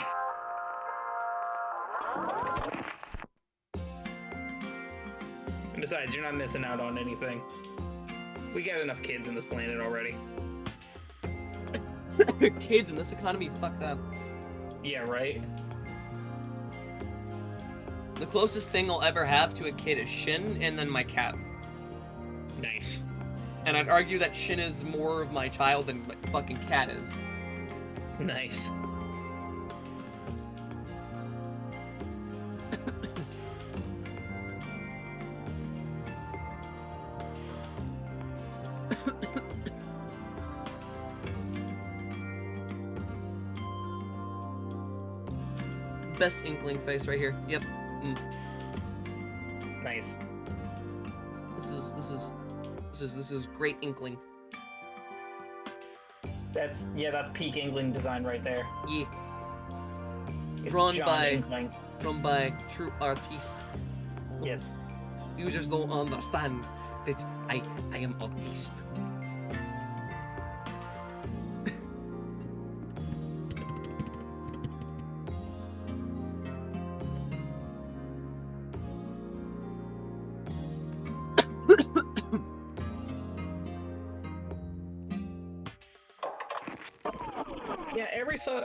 [SPEAKER 3] And besides, you're not missing out on anything. We got enough kids in this planet already.
[SPEAKER 2] Kids in this economy, fuck them.
[SPEAKER 3] Yeah, right?
[SPEAKER 2] The closest thing I'll ever have to a kid is Shin, and then my cat.
[SPEAKER 3] Nice.
[SPEAKER 2] And I'd argue that Shin is more of my child than my fucking cat is.
[SPEAKER 3] Nice.
[SPEAKER 2] Best inkling face right here. Yep.
[SPEAKER 3] Nice.
[SPEAKER 2] This is great inkling.
[SPEAKER 3] That's peak Inkling design right there.
[SPEAKER 2] Yeah.
[SPEAKER 3] It's
[SPEAKER 2] Drawn
[SPEAKER 3] John
[SPEAKER 2] by-
[SPEAKER 3] Inkling.
[SPEAKER 2] Drawn by true artists.
[SPEAKER 3] Yes.
[SPEAKER 2] Users don't understand that I am autist.
[SPEAKER 3] Yeah, every so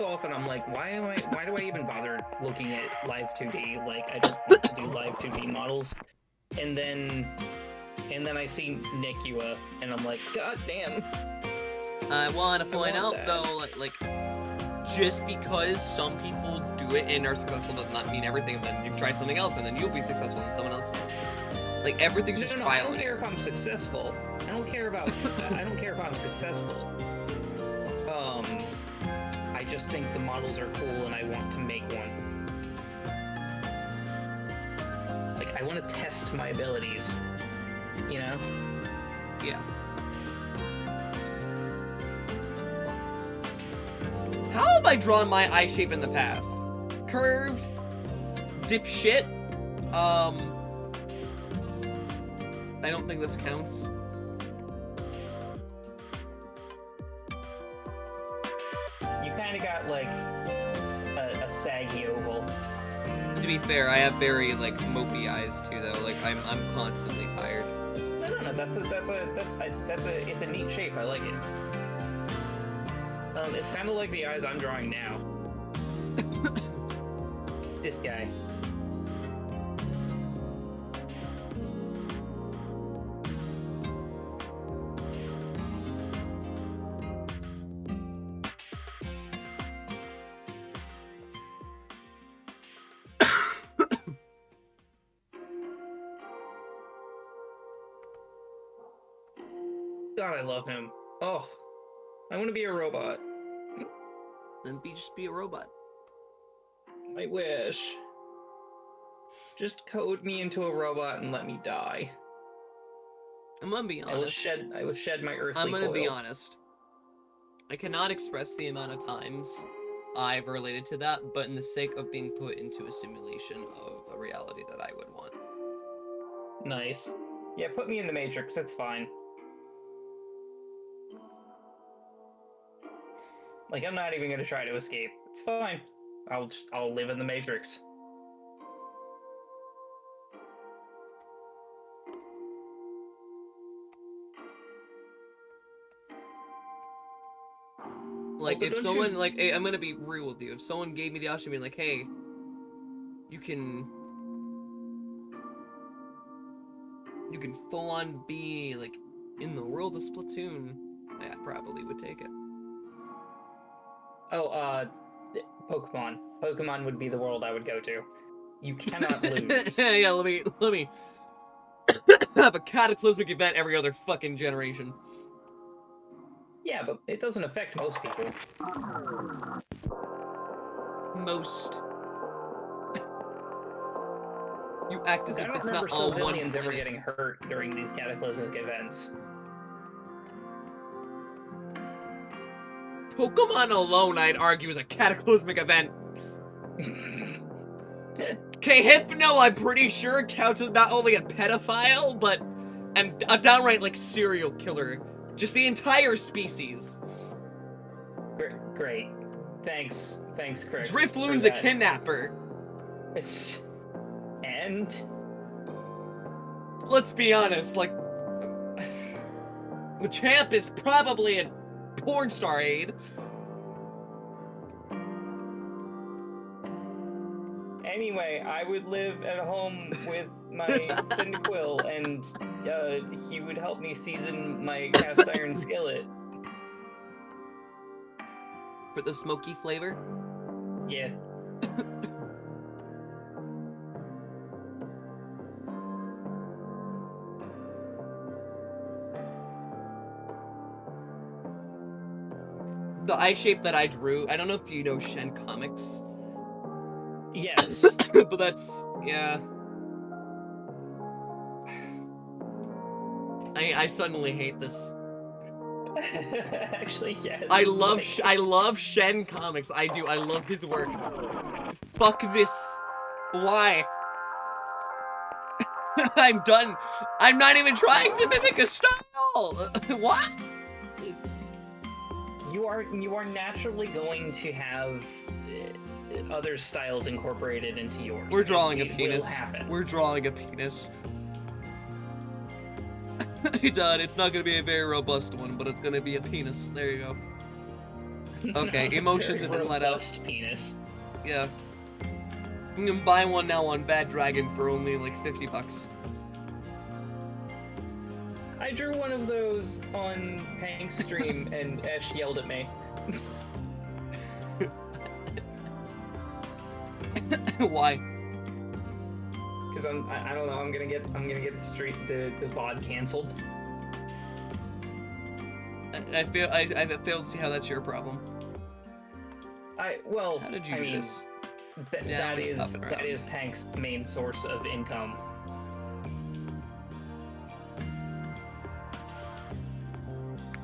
[SPEAKER 3] often I'm like, why do I even bother looking at live 2D? Like, I don't want to do live 2D models. And then I see Nikua, and I'm like, god damn.
[SPEAKER 2] I want to point
[SPEAKER 3] want
[SPEAKER 2] out
[SPEAKER 3] that.
[SPEAKER 2] though, like, just because some people do it and are successful does not mean everything. And then you try something else, and then you'll be successful, and someone else will. Like, everything's just
[SPEAKER 3] I
[SPEAKER 2] trial
[SPEAKER 3] don't
[SPEAKER 2] and
[SPEAKER 3] care
[SPEAKER 2] error.
[SPEAKER 3] if I'm successful. I don't care if I'm successful. I just think the models are cool and I want to make one. Like, I want to test my abilities, you know?
[SPEAKER 2] Yeah. How have I drawn my eye shape in the past? Curved, dipshit. I don't think this counts.
[SPEAKER 3] You kind of got, like, a saggy oval.
[SPEAKER 2] To be fair, I have very like mopey eyes too, though. Like I'm constantly tired.
[SPEAKER 3] No, it's a neat shape. I like it. It's kind of like the eyes I'm drawing now. This guy. God, I love him. Oh, I want to be a robot.
[SPEAKER 2] Then just be a robot.
[SPEAKER 3] I wish. Just code me into a robot and let me die.
[SPEAKER 2] I'm gonna be
[SPEAKER 3] I will
[SPEAKER 2] honest.
[SPEAKER 3] shed my earthly
[SPEAKER 2] I'm gonna be
[SPEAKER 3] coil.
[SPEAKER 2] honest. I cannot express the amount of times I've related to that, but in the sake of being put into a simulation of a reality that I would want.
[SPEAKER 3] Nice. Yeah, put me in the Matrix, it's fine. Like, I'm not even gonna try to escape. It's fine. I'll live in the Matrix.
[SPEAKER 2] Like,
[SPEAKER 3] Also,
[SPEAKER 2] if
[SPEAKER 3] don't
[SPEAKER 2] someone,
[SPEAKER 3] you-
[SPEAKER 2] like, I'm gonna be real with you. If someone gave me the option of being like, hey, you can full on be, like, in the world of Splatoon, I probably would take it.
[SPEAKER 3] Oh, Pokemon. Pokemon would be the world I would go to. You cannot lose.
[SPEAKER 2] Yeah, let me have a cataclysmic event every other fucking generation.
[SPEAKER 3] Yeah, but it doesn't affect most people.
[SPEAKER 2] Most. You act as
[SPEAKER 3] I
[SPEAKER 2] if
[SPEAKER 3] don't
[SPEAKER 2] it's
[SPEAKER 3] remember
[SPEAKER 2] not all one
[SPEAKER 3] civilians ever
[SPEAKER 2] planet.
[SPEAKER 3] getting hurt during these cataclysmic events.
[SPEAKER 2] Pokemon alone, I'd argue, is a cataclysmic event. Okay, Hypno, I'm pretty sure counts as not only a pedophile, but a downright, like, serial killer. Just the entire species.
[SPEAKER 3] Great. Thanks, Crix.
[SPEAKER 2] Drifloon's a kidnapper.
[SPEAKER 3] And
[SPEAKER 2] Let's be honest, like, Machamp is probably a porn star aide.
[SPEAKER 3] anyway, I would live at home with my Cyndaquil, and he would help me season my cast iron skillet.
[SPEAKER 2] For the smoky flavor?
[SPEAKER 3] Yeah.
[SPEAKER 2] The eye shape that I drew, I don't know if you know Shen Comics,
[SPEAKER 3] Yes.
[SPEAKER 2] but that's, yeah. I suddenly hate this.
[SPEAKER 3] Actually, yeah.
[SPEAKER 2] I
[SPEAKER 3] this is
[SPEAKER 2] love
[SPEAKER 3] like-
[SPEAKER 2] I love Shen Comics. I do. I love his work. Fuck this. Why? I'm done. I'm not even trying to mimic a style. What?
[SPEAKER 3] You are naturally going to have other styles incorporated into yours.
[SPEAKER 2] We're drawing a
[SPEAKER 3] It will
[SPEAKER 2] penis.
[SPEAKER 3] happen.
[SPEAKER 2] We're drawing a penis. It's not gonna be a very robust one, but it's gonna be a penis. There you go. Okay,
[SPEAKER 3] Not a
[SPEAKER 2] emotions
[SPEAKER 3] very
[SPEAKER 2] have been let out.
[SPEAKER 3] robust penis.
[SPEAKER 2] Yeah. You can buy one now on Bad Dragon for only like $50.
[SPEAKER 3] I drew one of those on Hank's stream, and Ash yelled at me.
[SPEAKER 2] Why?
[SPEAKER 3] Because I don't know. I'm gonna get the VOD canceled.
[SPEAKER 2] I failed to see how that's your problem.
[SPEAKER 3] Well,
[SPEAKER 2] How did you
[SPEAKER 3] I
[SPEAKER 2] do
[SPEAKER 3] mean,
[SPEAKER 2] this?
[SPEAKER 3] that
[SPEAKER 2] Down,
[SPEAKER 3] is
[SPEAKER 2] up, and
[SPEAKER 3] that
[SPEAKER 2] around.
[SPEAKER 3] is Hank's main source of income.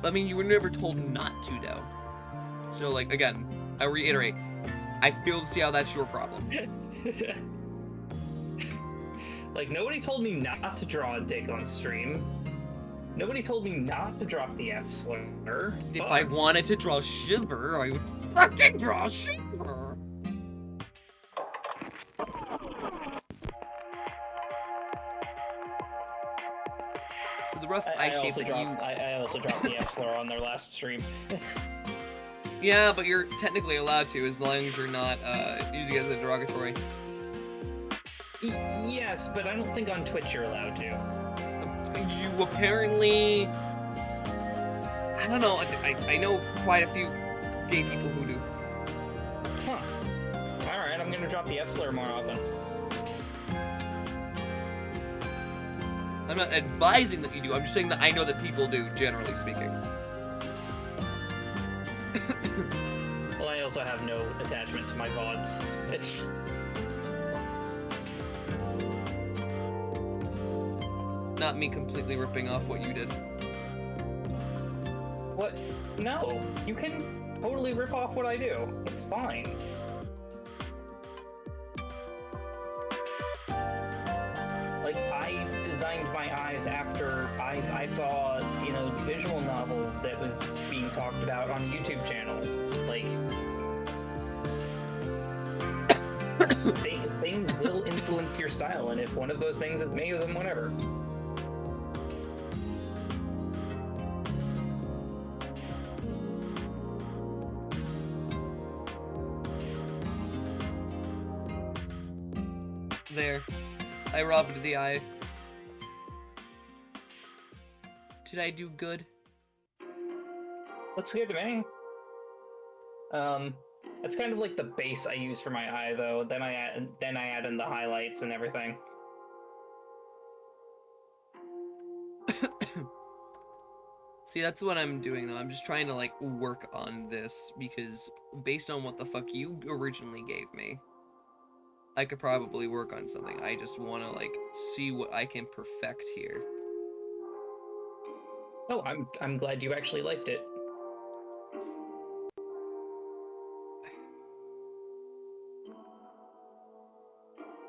[SPEAKER 2] I mean, you were never told not to, though. So, like, again, I reiterate, I failed to see how that's your problem.
[SPEAKER 3] Like, nobody told me not to draw a dick on stream. Nobody told me not to drop the F slur.
[SPEAKER 2] If
[SPEAKER 3] but
[SPEAKER 2] I wanted to draw Shiver, I would fucking draw Shiver. So the rough eye shape that you...
[SPEAKER 3] I also dropped the F slur on their last stream.
[SPEAKER 2] Yeah, but you're technically allowed to, as long as you're not using it as a derogatory.
[SPEAKER 3] Yes, but I don't think on Twitch you're allowed to.
[SPEAKER 2] You apparently... I don't know, I know quite a few gay people who do.
[SPEAKER 3] Huh. Alright, I'm gonna drop the F slur more often.
[SPEAKER 2] I'm not advising that you do, I'm just saying that I know that people do, generally speaking.
[SPEAKER 3] Well, I also have no attachment to my VODs.
[SPEAKER 2] not me completely ripping off what you did.
[SPEAKER 3] What? No, you can totally rip off what I do. It's fine. Like, I designed my eyes after eyes I saw, you know, visual novel that was being talked about on a YouTube channel. Like, things will influence your style, and if one of those things is me, then whatever.
[SPEAKER 2] There. I robbed the eye. Did I do good?
[SPEAKER 3] Looks good to me. That's kind of like the base I use for my eye, though. Then I add in the highlights and everything.
[SPEAKER 2] See, that's what I'm doing, though. I'm just trying to, like, work on this, because based on what the fuck you originally gave me, I could probably work on something. I just want to, like, see what I can perfect here.
[SPEAKER 3] Oh, I'm glad you actually liked it.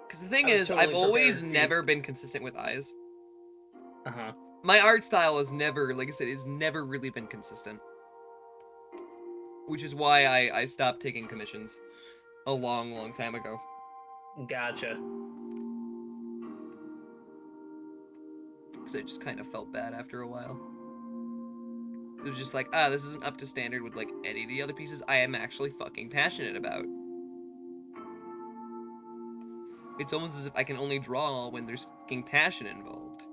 [SPEAKER 2] Because the thing
[SPEAKER 3] I was
[SPEAKER 2] is,
[SPEAKER 3] totally
[SPEAKER 2] I've always
[SPEAKER 3] prepared for you.
[SPEAKER 2] never been consistent with eyes.
[SPEAKER 3] Uh-huh.
[SPEAKER 2] My art style has never, like I said, it's never really been consistent. Which is why I stopped taking commissions a long, long time ago.
[SPEAKER 3] Gotcha.
[SPEAKER 2] Because I just kind of felt bad after a while. It was just like, ah, this isn't up to standard with, like, any of the other pieces I am actually fucking passionate about. It's almost as if I can only draw when there's fucking passion involved.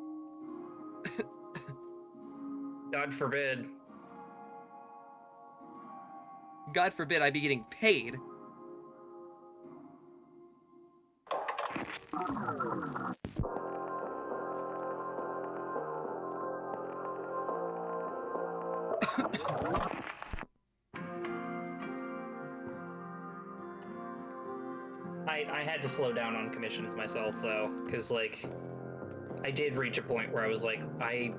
[SPEAKER 3] God forbid.
[SPEAKER 2] God forbid I be getting paid.
[SPEAKER 3] I had to slow down on commissions myself, though, because, like, I did reach a point where I was like, I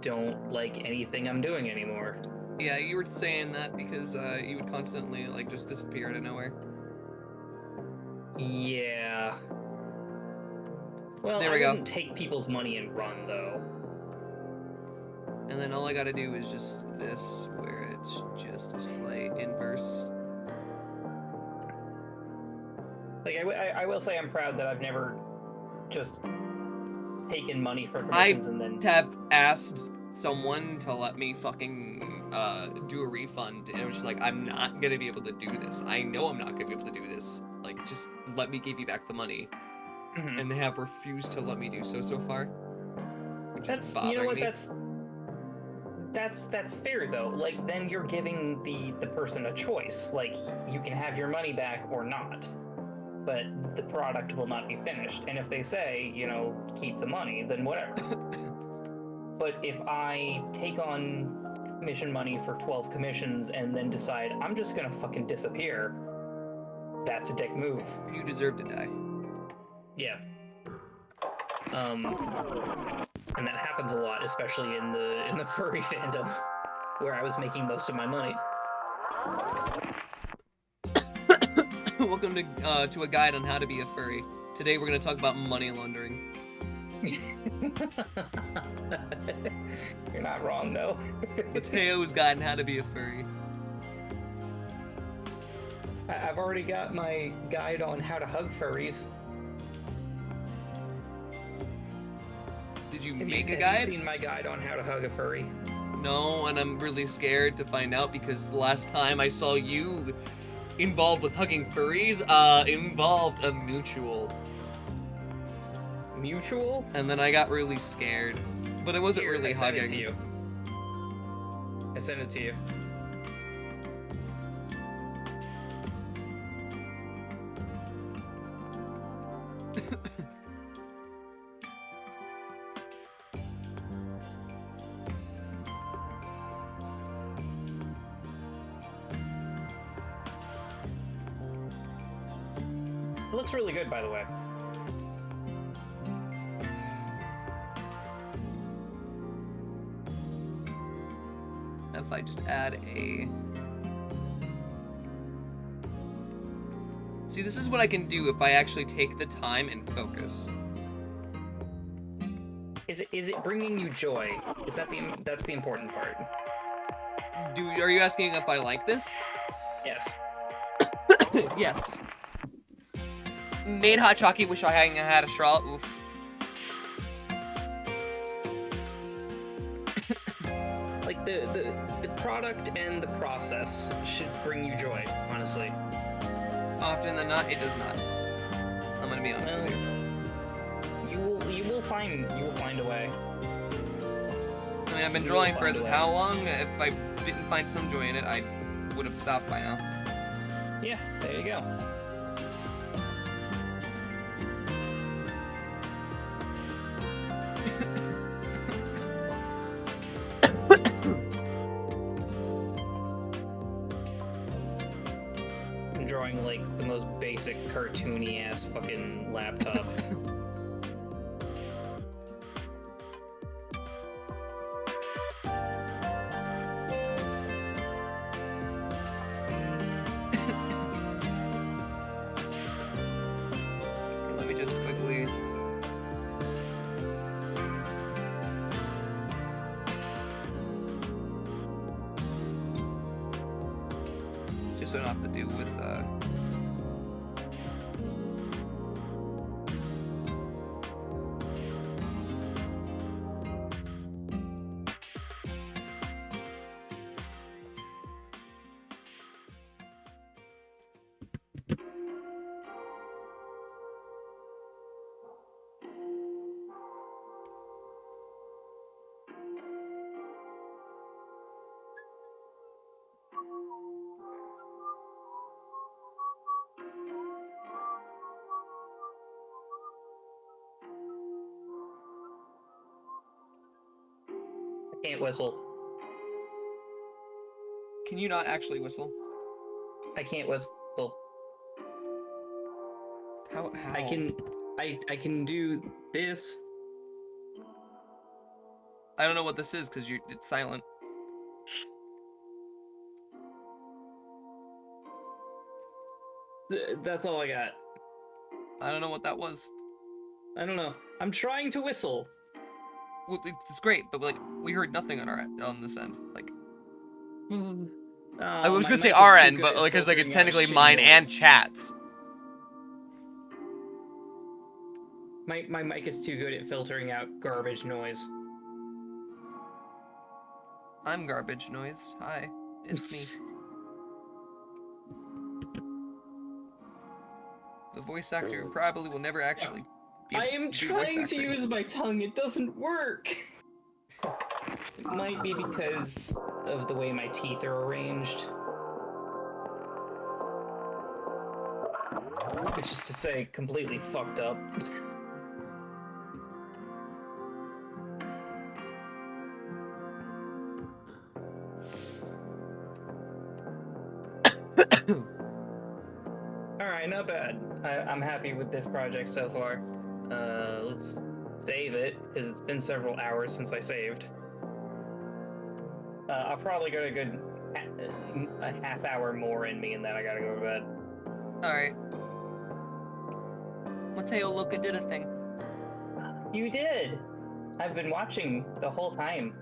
[SPEAKER 3] don't like anything I'm doing anymore.
[SPEAKER 2] Yeah, you were saying that because you would constantly, like, just disappear out of nowhere.
[SPEAKER 3] Yeah. Well,
[SPEAKER 2] There
[SPEAKER 3] I
[SPEAKER 2] we go.
[SPEAKER 3] wouldn't take people's money and run, though.
[SPEAKER 2] And then all I gotta do is just this, where it's just a slight inverse.
[SPEAKER 3] Like, I will say I'm proud that I've never just taken money for
[SPEAKER 2] I
[SPEAKER 3] commissions and then...
[SPEAKER 2] have asked someone to let me fucking do a refund, and it was just like, I'm not gonna be able to do this. I know I'm not gonna be able to do this. Like, just let me give you back the money.
[SPEAKER 3] Mhm.
[SPEAKER 2] And they have refused to let me do so far. Which
[SPEAKER 3] That's,
[SPEAKER 2] is
[SPEAKER 3] you know
[SPEAKER 2] bothering
[SPEAKER 3] what,
[SPEAKER 2] me.
[SPEAKER 3] that's fair, though. Like, then you're giving the person a choice. Like, you can have your money back or not, but the product will not be finished. And if they say, you know, keep the money, then whatever. But if I take on commission money for 12 commissions and then decide I'm just gonna fucking disappear, that's a dick move.
[SPEAKER 2] You deserve to die.
[SPEAKER 3] Yeah. And that happens a lot, especially in the furry fandom, where I was making most of my money.
[SPEAKER 2] Welcome to a guide on how to be a furry. Today we're gonna talk about money laundering.
[SPEAKER 3] You're not wrong, though.
[SPEAKER 2] Mateo's guide on how to be a furry.
[SPEAKER 3] I've already got my guide on how to hug furries.
[SPEAKER 2] Did you
[SPEAKER 3] Have
[SPEAKER 2] make a
[SPEAKER 3] have
[SPEAKER 2] guide?
[SPEAKER 3] you seen my guide on how to hug a furry?
[SPEAKER 2] No, and I'm really scared to find out because the last time I saw you involved with hugging furries, involved a mutual.
[SPEAKER 3] Mutual?
[SPEAKER 2] And then I got really scared. But it wasn't
[SPEAKER 3] Here,
[SPEAKER 2] really
[SPEAKER 3] I sent
[SPEAKER 2] hugging.
[SPEAKER 3] it to you. I sent it to you. It looks really good, by the way.
[SPEAKER 2] just add a... See, this is what I can do if I actually take the time and focus.
[SPEAKER 3] Is it bringing you joy? That's the important part.
[SPEAKER 2] Are you asking if I like this?
[SPEAKER 3] Yes.
[SPEAKER 2] Yes. Made hot chocolate, wish I hadn't had a straw. Oof.
[SPEAKER 3] Like the product and the process should bring you joy, honestly.
[SPEAKER 2] Often than not, it does not. I'm gonna be honest with you.
[SPEAKER 3] You will find a way.
[SPEAKER 2] I mean, I've been drawing for how long? If I didn't find some joy in it, I would have stopped by now.
[SPEAKER 3] Yeah, there you go. I'm drawing like the most basic cartoony ass fucking laptop.
[SPEAKER 2] Let me just quickly... Just so I don't have to do with,
[SPEAKER 3] I can't whistle.
[SPEAKER 2] Can you not actually whistle?
[SPEAKER 3] I can't whistle.
[SPEAKER 2] How?
[SPEAKER 3] I can do this.
[SPEAKER 2] I don't know what this is, because it's silent.
[SPEAKER 3] That's all I got.
[SPEAKER 2] I don't know what that was.
[SPEAKER 3] I don't know. I'm trying to whistle.
[SPEAKER 2] Well, it's great, but like we heard nothing on on this end. Like I was gonna say our end, but like because like it's technically mine and chat's.
[SPEAKER 3] My mic is too good at filtering out garbage noise.
[SPEAKER 2] I'm garbage noise. Hi, it's me. The voice actor who probably will never actually.
[SPEAKER 3] I am trying to use my tongue. It doesn't work. It might be because of the way my teeth are arranged. Which is to say, completely fucked up. Alright, not bad. I'm happy with this project so far. Let's save it, because it's been several hours since I saved. I'll probably go a half hour more in me, and then I gotta go to bed.
[SPEAKER 2] Alright. Mateo, look, I did a thing.
[SPEAKER 3] You did! I've been watching the whole time.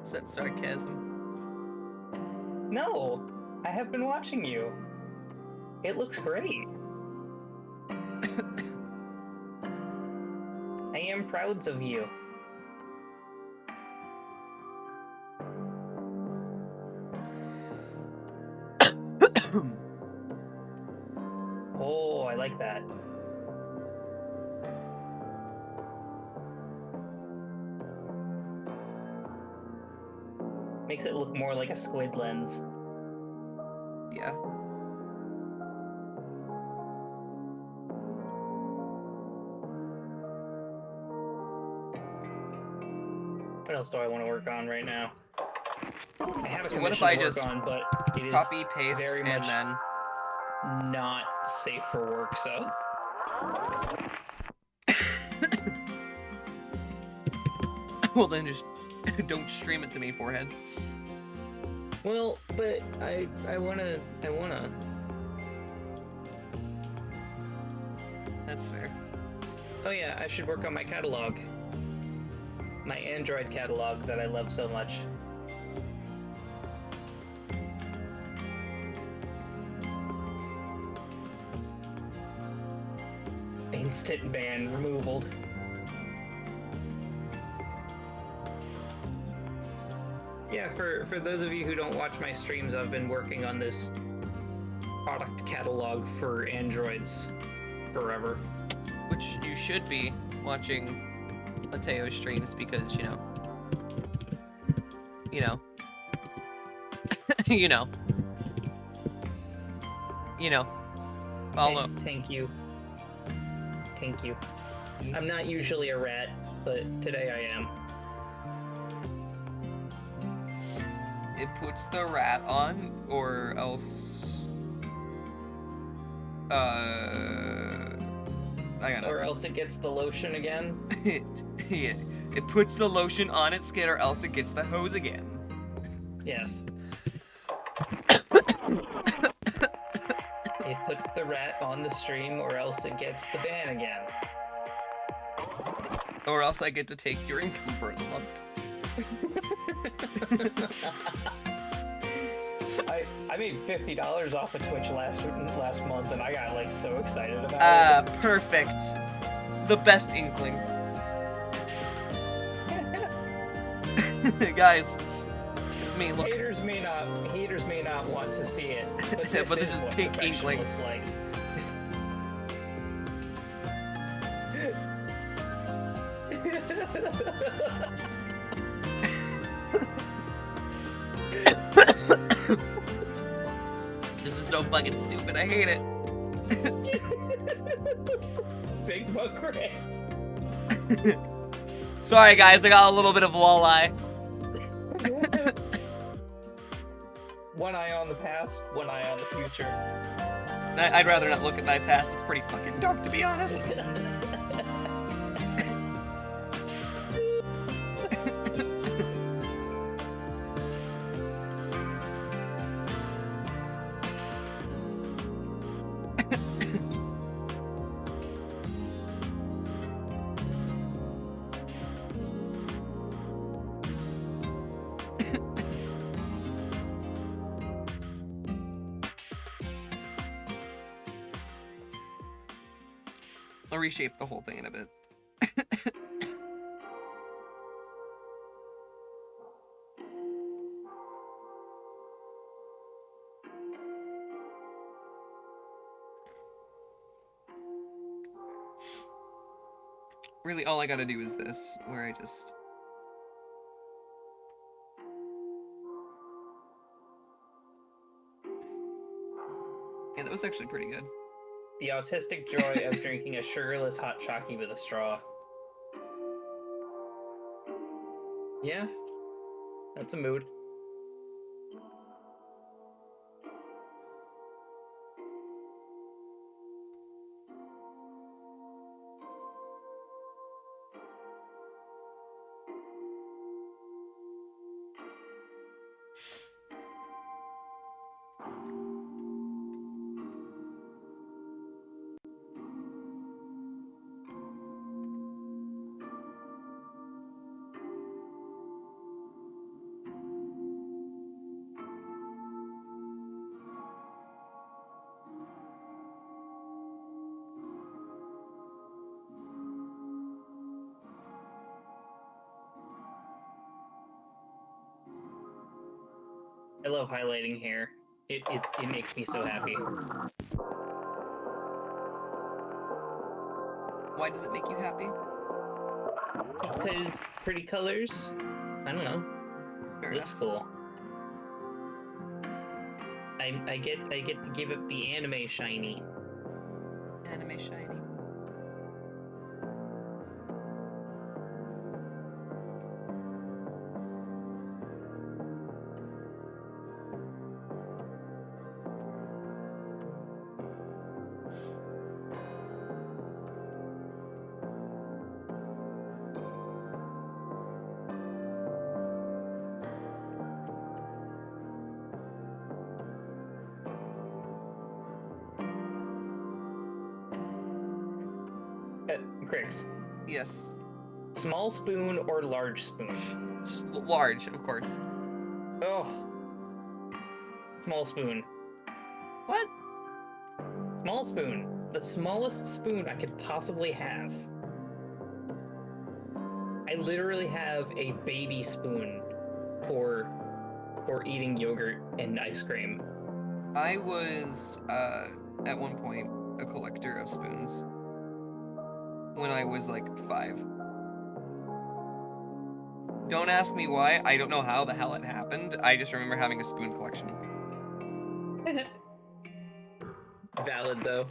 [SPEAKER 2] Is that sarcasm?
[SPEAKER 3] No! I have been watching you. It looks great. I am proud of you. Oh, I like that. Makes it look more like a squid lens.
[SPEAKER 2] Yeah.
[SPEAKER 3] What else do I want to work on right now? I have a
[SPEAKER 2] So what if
[SPEAKER 3] commission
[SPEAKER 2] I
[SPEAKER 3] to work
[SPEAKER 2] just
[SPEAKER 3] on, but it is
[SPEAKER 2] copy, paste,
[SPEAKER 3] very
[SPEAKER 2] and
[SPEAKER 3] much
[SPEAKER 2] then...
[SPEAKER 3] not safe for work, so...
[SPEAKER 2] Well then just don't stream it to me, forehead.
[SPEAKER 3] Well, but I wanna.
[SPEAKER 2] That's fair.
[SPEAKER 3] Oh yeah, I should work on my catalog. My Android catalog that I love so much. Instant ban removaled. Yeah, for those of you who don't watch my streams, I've been working on this product catalog for Androids forever.
[SPEAKER 2] Which you should be watching Mateo streams because, you know. You know. You know. You know. Follow.
[SPEAKER 3] Thank you. Thank you. I'm not usually a rat, but today I am.
[SPEAKER 2] It puts the rat on, or else... I gotta...
[SPEAKER 3] Or else it gets the lotion again.
[SPEAKER 2] Yeah. It puts the lotion on its skin, or else it gets the hose again.
[SPEAKER 3] Yes. It puts the rat on the stream, or else it gets the ban again.
[SPEAKER 2] Or else I get to take your income for the month.
[SPEAKER 3] I made $50 off of Twitch last month, and I got like so excited about it.
[SPEAKER 2] Perfect. The best inkling. Guys, it's me. Look.
[SPEAKER 3] Haters may not want to see it, but this is what
[SPEAKER 2] Pink
[SPEAKER 3] perfection
[SPEAKER 2] Inkling.
[SPEAKER 3] looks like.
[SPEAKER 2] This is so fucking stupid. I hate it.
[SPEAKER 3] Sigma Chris.
[SPEAKER 2] Sorry, guys. I got a little bit of walleye.
[SPEAKER 3] One eye on the past, one eye on the future.
[SPEAKER 2] I'd rather not look at my past. It's pretty fucking dark, to be honest. I'll reshape the whole thing in a bit. Really, all I gotta do is this, where I just... Yeah, that was actually pretty good.
[SPEAKER 3] The autistic joy of drinking a sugarless hot chocolate with a straw. Yeah, that's a mood. I love highlighting hair. It makes me so happy.
[SPEAKER 2] Why does it make you happy?
[SPEAKER 3] Because pretty colors, I don't know,
[SPEAKER 2] Fair
[SPEAKER 3] looks
[SPEAKER 2] enough.
[SPEAKER 3] cool. I get to give it the anime shiny.
[SPEAKER 2] Anime shiny.
[SPEAKER 3] Crix,
[SPEAKER 2] Yes.
[SPEAKER 3] small spoon or large spoon?
[SPEAKER 2] Large, of course.
[SPEAKER 3] Oh, small spoon.
[SPEAKER 2] What?
[SPEAKER 3] Small spoon. The smallest spoon I could possibly have. I literally have a baby spoon for eating yogurt and ice cream.
[SPEAKER 2] I was, at one point, a collector of spoons. When I was, like, 5. Don't ask me why. I don't know how the hell it happened. I just remember having a spoon collection.
[SPEAKER 3] Valid, though.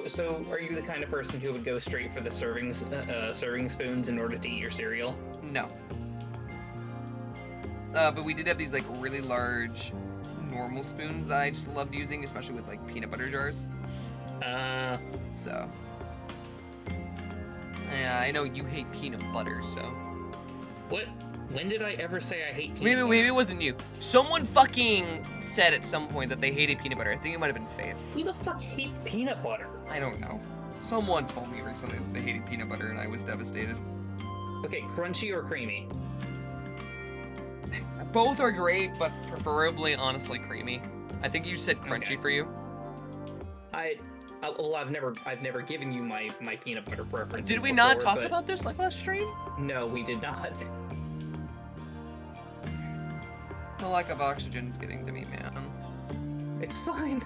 [SPEAKER 3] So are you the kind of person who would go straight for the serving spoons in order to eat your cereal?
[SPEAKER 2] No. But we did have these, like, really large normal spoons that I just loved using, especially with, like, peanut butter jars. So. Yeah, I know you hate peanut butter, so.
[SPEAKER 3] What? When did I ever say I hate peanut
[SPEAKER 2] Maybe,
[SPEAKER 3] butter?
[SPEAKER 2] maybe it wasn't you. Someone fucking said at some point that they hated peanut butter. I think it might have been Faith.
[SPEAKER 3] Who the fuck hates peanut butter?
[SPEAKER 2] I don't know. Someone told me recently that they hated peanut butter, and I was devastated.
[SPEAKER 3] Okay, crunchy or creamy?
[SPEAKER 2] Both are great, but preferably, honestly, creamy. I think you said crunchy
[SPEAKER 3] Okay.
[SPEAKER 2] for you.
[SPEAKER 3] Well, I've never given you my peanut butter preferences.
[SPEAKER 2] Did we not
[SPEAKER 3] before,
[SPEAKER 2] talk
[SPEAKER 3] but
[SPEAKER 2] about this like last stream?
[SPEAKER 3] No, we did not.
[SPEAKER 2] The lack of oxygen's getting to me, man.
[SPEAKER 3] It's fine.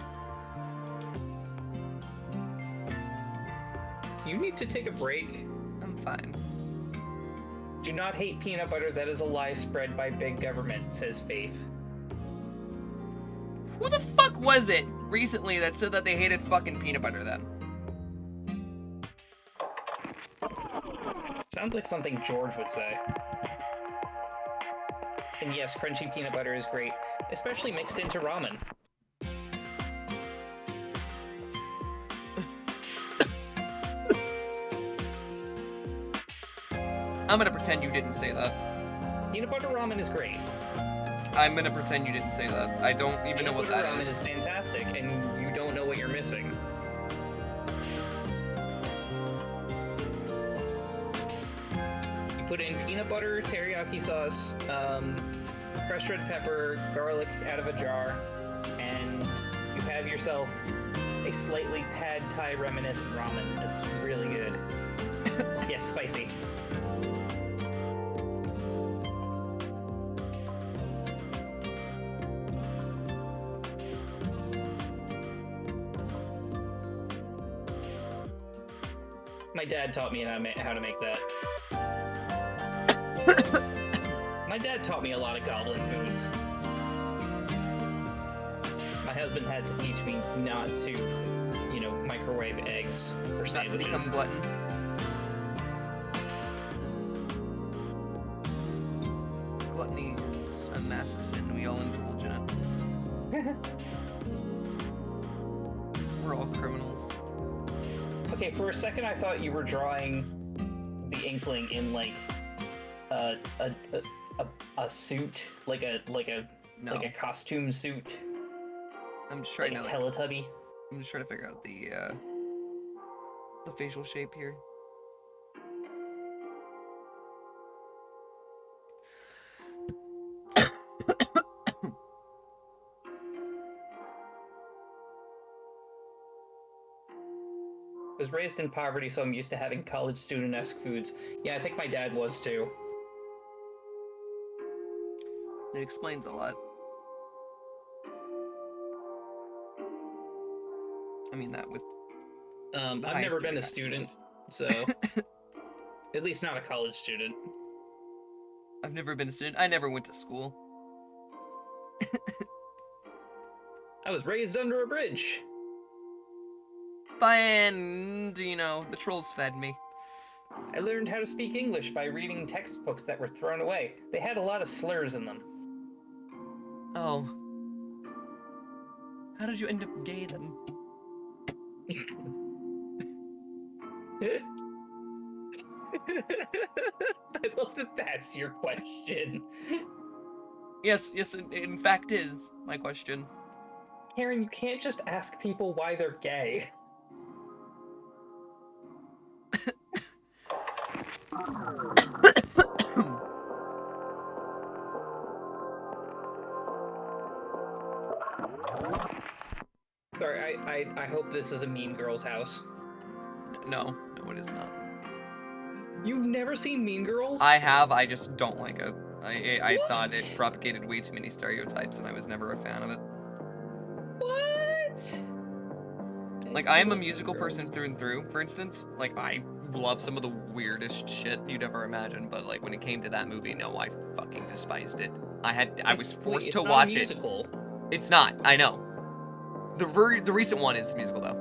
[SPEAKER 3] Do you need to take a break?
[SPEAKER 2] I'm fine.
[SPEAKER 3] Do not hate peanut butter. That is a lie spread by big government, says Faith.
[SPEAKER 2] Who the fuck was it recently that said that they hated fucking peanut butter then?
[SPEAKER 3] Sounds like something George would say. And yes, crunchy peanut butter is great, especially mixed into ramen.
[SPEAKER 2] I'm gonna pretend you didn't say that.
[SPEAKER 3] Peanut butter ramen is great.
[SPEAKER 2] I'm gonna pretend you didn't say that. I don't even know what
[SPEAKER 3] Peanut
[SPEAKER 2] that
[SPEAKER 3] butter ramen
[SPEAKER 2] is.
[SPEAKER 3] is fantastic, and you don't know what you're missing. You put in peanut butter, teriyaki sauce, crushed red pepper, garlic out of a jar, and you have yourself a slightly pad thai reminiscent ramen. It's really good. Yes, spicy. My dad taught me how to make that. My dad taught me a lot of goblin foods. My husband had to teach me not to, you know, microwave eggs or
[SPEAKER 2] Not to
[SPEAKER 3] sandwiches.
[SPEAKER 2] become glutton. Gluttony is a massive sin. We all indulge in it. We're all criminals.
[SPEAKER 3] Okay, for a second I thought you were drawing the Inkling in like a suit, like a
[SPEAKER 2] No.
[SPEAKER 3] costume suit,
[SPEAKER 2] I'm just
[SPEAKER 3] like
[SPEAKER 2] trying
[SPEAKER 3] a
[SPEAKER 2] to
[SPEAKER 3] Teletubby.
[SPEAKER 2] I'm just trying to figure out the facial shape here.
[SPEAKER 3] I was raised in poverty, so I'm used to having college student-esque foods. Yeah, I think my dad was too.
[SPEAKER 2] It explains a lot. I mean that with
[SPEAKER 3] I've
[SPEAKER 2] highest
[SPEAKER 3] never been a
[SPEAKER 2] impact
[SPEAKER 3] student,
[SPEAKER 2] is.
[SPEAKER 3] so at least not a college student.
[SPEAKER 2] I've never been a student. I never went to school.
[SPEAKER 3] I was raised under a bridge.
[SPEAKER 2] And, you know, the trolls fed me.
[SPEAKER 3] I learned how to speak English by reading textbooks that were thrown away. They had a lot of slurs in them.
[SPEAKER 2] Oh. How did you end up gay then?
[SPEAKER 3] I love that that's your question.
[SPEAKER 2] Yes, it in fact is my question.
[SPEAKER 3] Karen, you can't just ask people why they're gay. Sorry, I hope this is a Mean Girls house.
[SPEAKER 2] No, it is not.
[SPEAKER 3] You've never seen Mean Girls?
[SPEAKER 2] I have, I just don't like it. I
[SPEAKER 3] What?
[SPEAKER 2] thought it propagated way too many stereotypes, and I was never a fan of it.
[SPEAKER 3] What?
[SPEAKER 2] Like, I am a musical person through and through, for instance. Like, I love some of the weirdest shit you'd ever imagine, but, like, when it came to that movie, no, I fucking despised it. I was forced to watch it. It's not, I know. The recent one is the musical, though.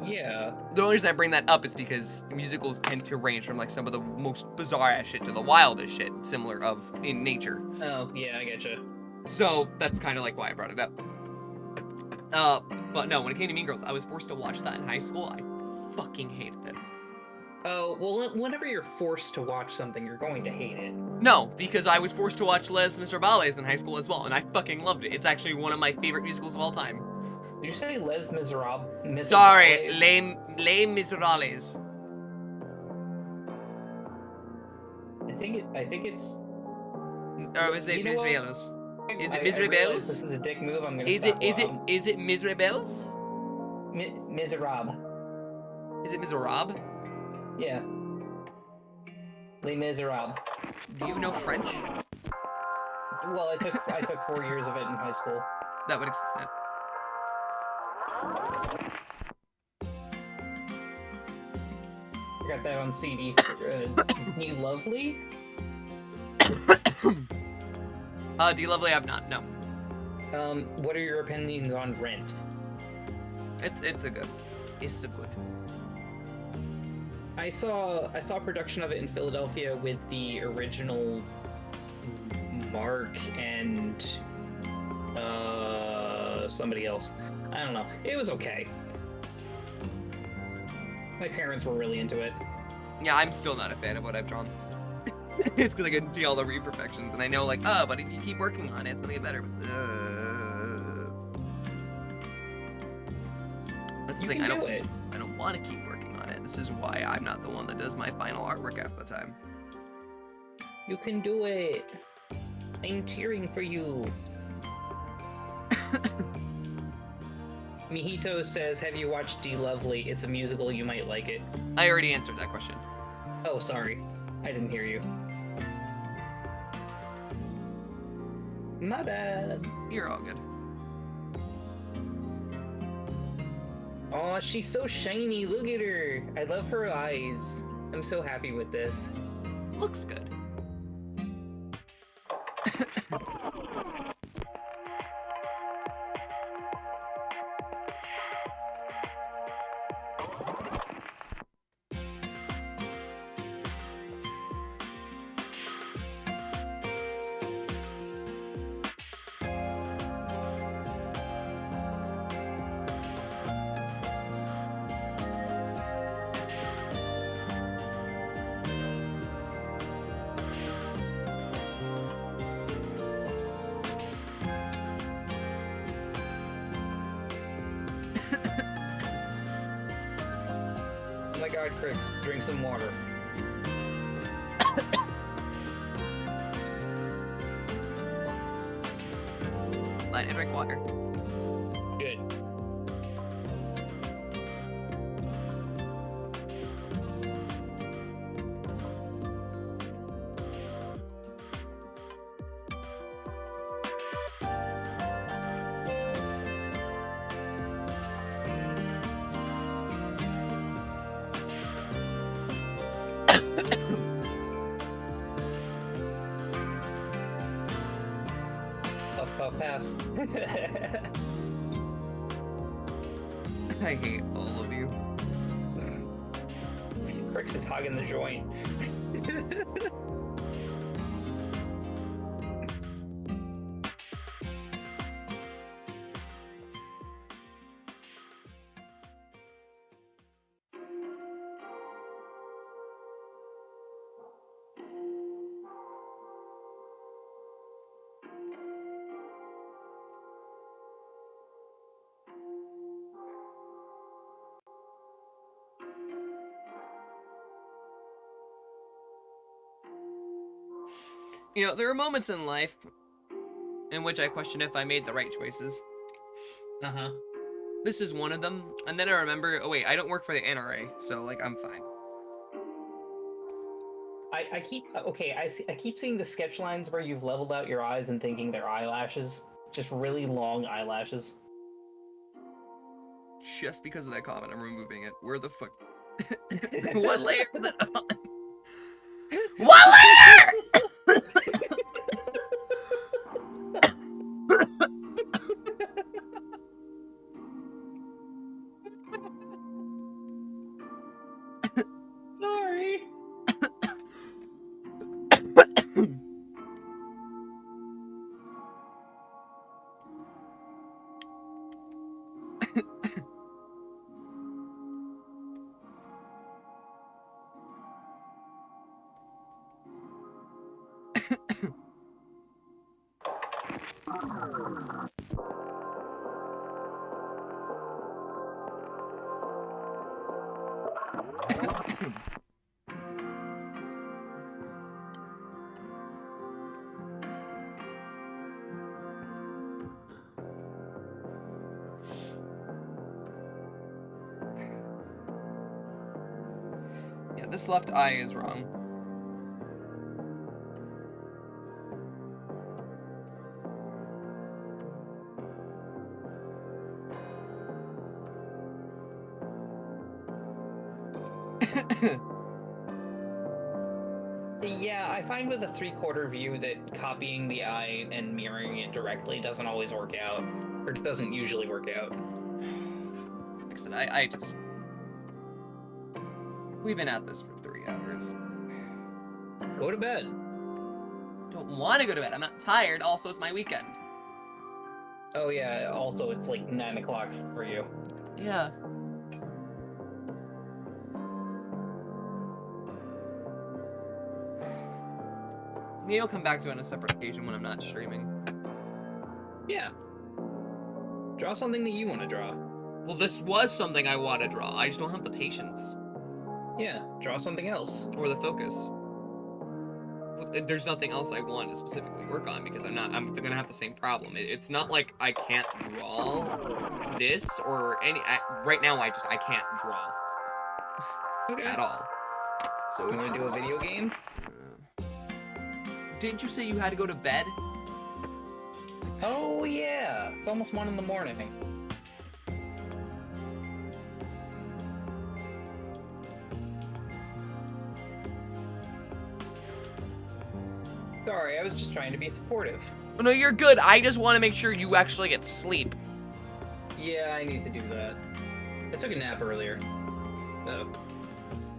[SPEAKER 3] Yeah.
[SPEAKER 2] The only reason I bring that up is because musicals tend to range from, like, some of the most bizarre-ass shit to the wildest shit, similar of in nature.
[SPEAKER 3] Oh, yeah, I getcha.
[SPEAKER 2] So, that's kind of, like, why I brought it up. But no, when it came to Mean Girls, I was forced to watch that in high school. I fucking hated it.
[SPEAKER 3] Oh, well, whenever you're forced to watch something, you're going to hate it.
[SPEAKER 2] No, because I was forced to watch Les Miserables in high school as well, and I fucking loved it. It's actually one of my favorite musicals of all time.
[SPEAKER 3] Did you say Les Miserables?
[SPEAKER 2] Sorry, Les Miserables.
[SPEAKER 3] I think it's...
[SPEAKER 2] Or is it
[SPEAKER 3] You know what?
[SPEAKER 2] Miserables? Is it
[SPEAKER 3] I realize
[SPEAKER 2] Miserables?
[SPEAKER 3] this is a dick move. I'm gonna
[SPEAKER 2] Is
[SPEAKER 3] stop.
[SPEAKER 2] it Miserables?
[SPEAKER 3] Miserable.
[SPEAKER 2] Is it Miserable?
[SPEAKER 3] Yeah. Les Miserables.
[SPEAKER 2] Do you know French?
[SPEAKER 3] Well, I took 4 years of it in high school.
[SPEAKER 2] That would explain it.
[SPEAKER 3] I got that on CD. You Lovely?
[SPEAKER 2] Do you lovely? I've not. No.
[SPEAKER 3] What are your opinions on Rent?
[SPEAKER 2] It's a good.
[SPEAKER 3] I saw a production of it in Philadelphia with the original Mark and somebody else. I don't know. It was okay. My parents were really into it.
[SPEAKER 2] Yeah, I'm still not a fan of what I've drawn. It's because I can see all the imperfections, and I know, like, oh, but if you keep working on it, it's gonna get better. That's the thing. I don't want to keep working on it. This is why I'm not the one that does my final artwork half the time.
[SPEAKER 3] You can do it. I'm cheering for you. Mihito says, have you watched D Lovely? It's a musical, you might like it.
[SPEAKER 2] I already answered that question.
[SPEAKER 3] Oh, sorry. I didn't hear you. My bad.
[SPEAKER 2] You're all good.
[SPEAKER 3] Aw, she's so shiny. Look at her. I love her eyes. I'm so happy with this.
[SPEAKER 2] Looks good.
[SPEAKER 3] Oh my god, Crix, drink some water.
[SPEAKER 2] Fine, I drink water.
[SPEAKER 3] Good. Puff, puff, pass.
[SPEAKER 2] I hate all of you.
[SPEAKER 3] Crix is hogging the joint.
[SPEAKER 2] You know, there are moments in life in which I question if I made the right choices.
[SPEAKER 3] Uh-huh.
[SPEAKER 2] This is one of them, and then I remember, oh wait, I don't work for the NRA, so, like, I'm fine.
[SPEAKER 3] I keep seeing the sketch lines where you've leveled out your eyes and thinking they're eyelashes. Just really long eyelashes.
[SPEAKER 2] Just because of that comment, I'm removing it. Where the fuck? What layer is it on? What layer?
[SPEAKER 3] Sorry.
[SPEAKER 2] Yeah, this left eye is wrong.
[SPEAKER 3] Yeah, I find with a 3/4 view that copying the eye and mirroring it directly doesn't always work out, or doesn't usually work out.
[SPEAKER 2] Like I said, I just... We've been at this for 3 hours.
[SPEAKER 3] Go to bed.
[SPEAKER 2] Don't want to go to bed. I'm not tired. Also, it's my weekend.
[SPEAKER 3] Oh yeah, also it's like 9 o'clock for you.
[SPEAKER 2] Yeah. Maybe I'll come back to it on a separate occasion when I'm not streaming.
[SPEAKER 3] Yeah. Draw something that you want to draw.
[SPEAKER 2] Well, this was something I want to draw. I just don't have the patience.
[SPEAKER 3] Yeah, draw something else.
[SPEAKER 2] Or the focus. There's nothing else I want to specifically work on because I'm gonna have the same problem. It's not like I can't draw this or any. Right now, I can't draw.
[SPEAKER 3] Okay.
[SPEAKER 2] At all. So
[SPEAKER 3] You want to do a video game?
[SPEAKER 2] Didn't you say you had to go to bed?
[SPEAKER 3] Oh yeah, it's almost 1 in the morning. Sorry, I was just trying to be supportive.
[SPEAKER 2] Oh, no, you're good. I just want to make sure you actually get sleep.
[SPEAKER 3] Yeah, I need to do that. I took a nap earlier. Oh.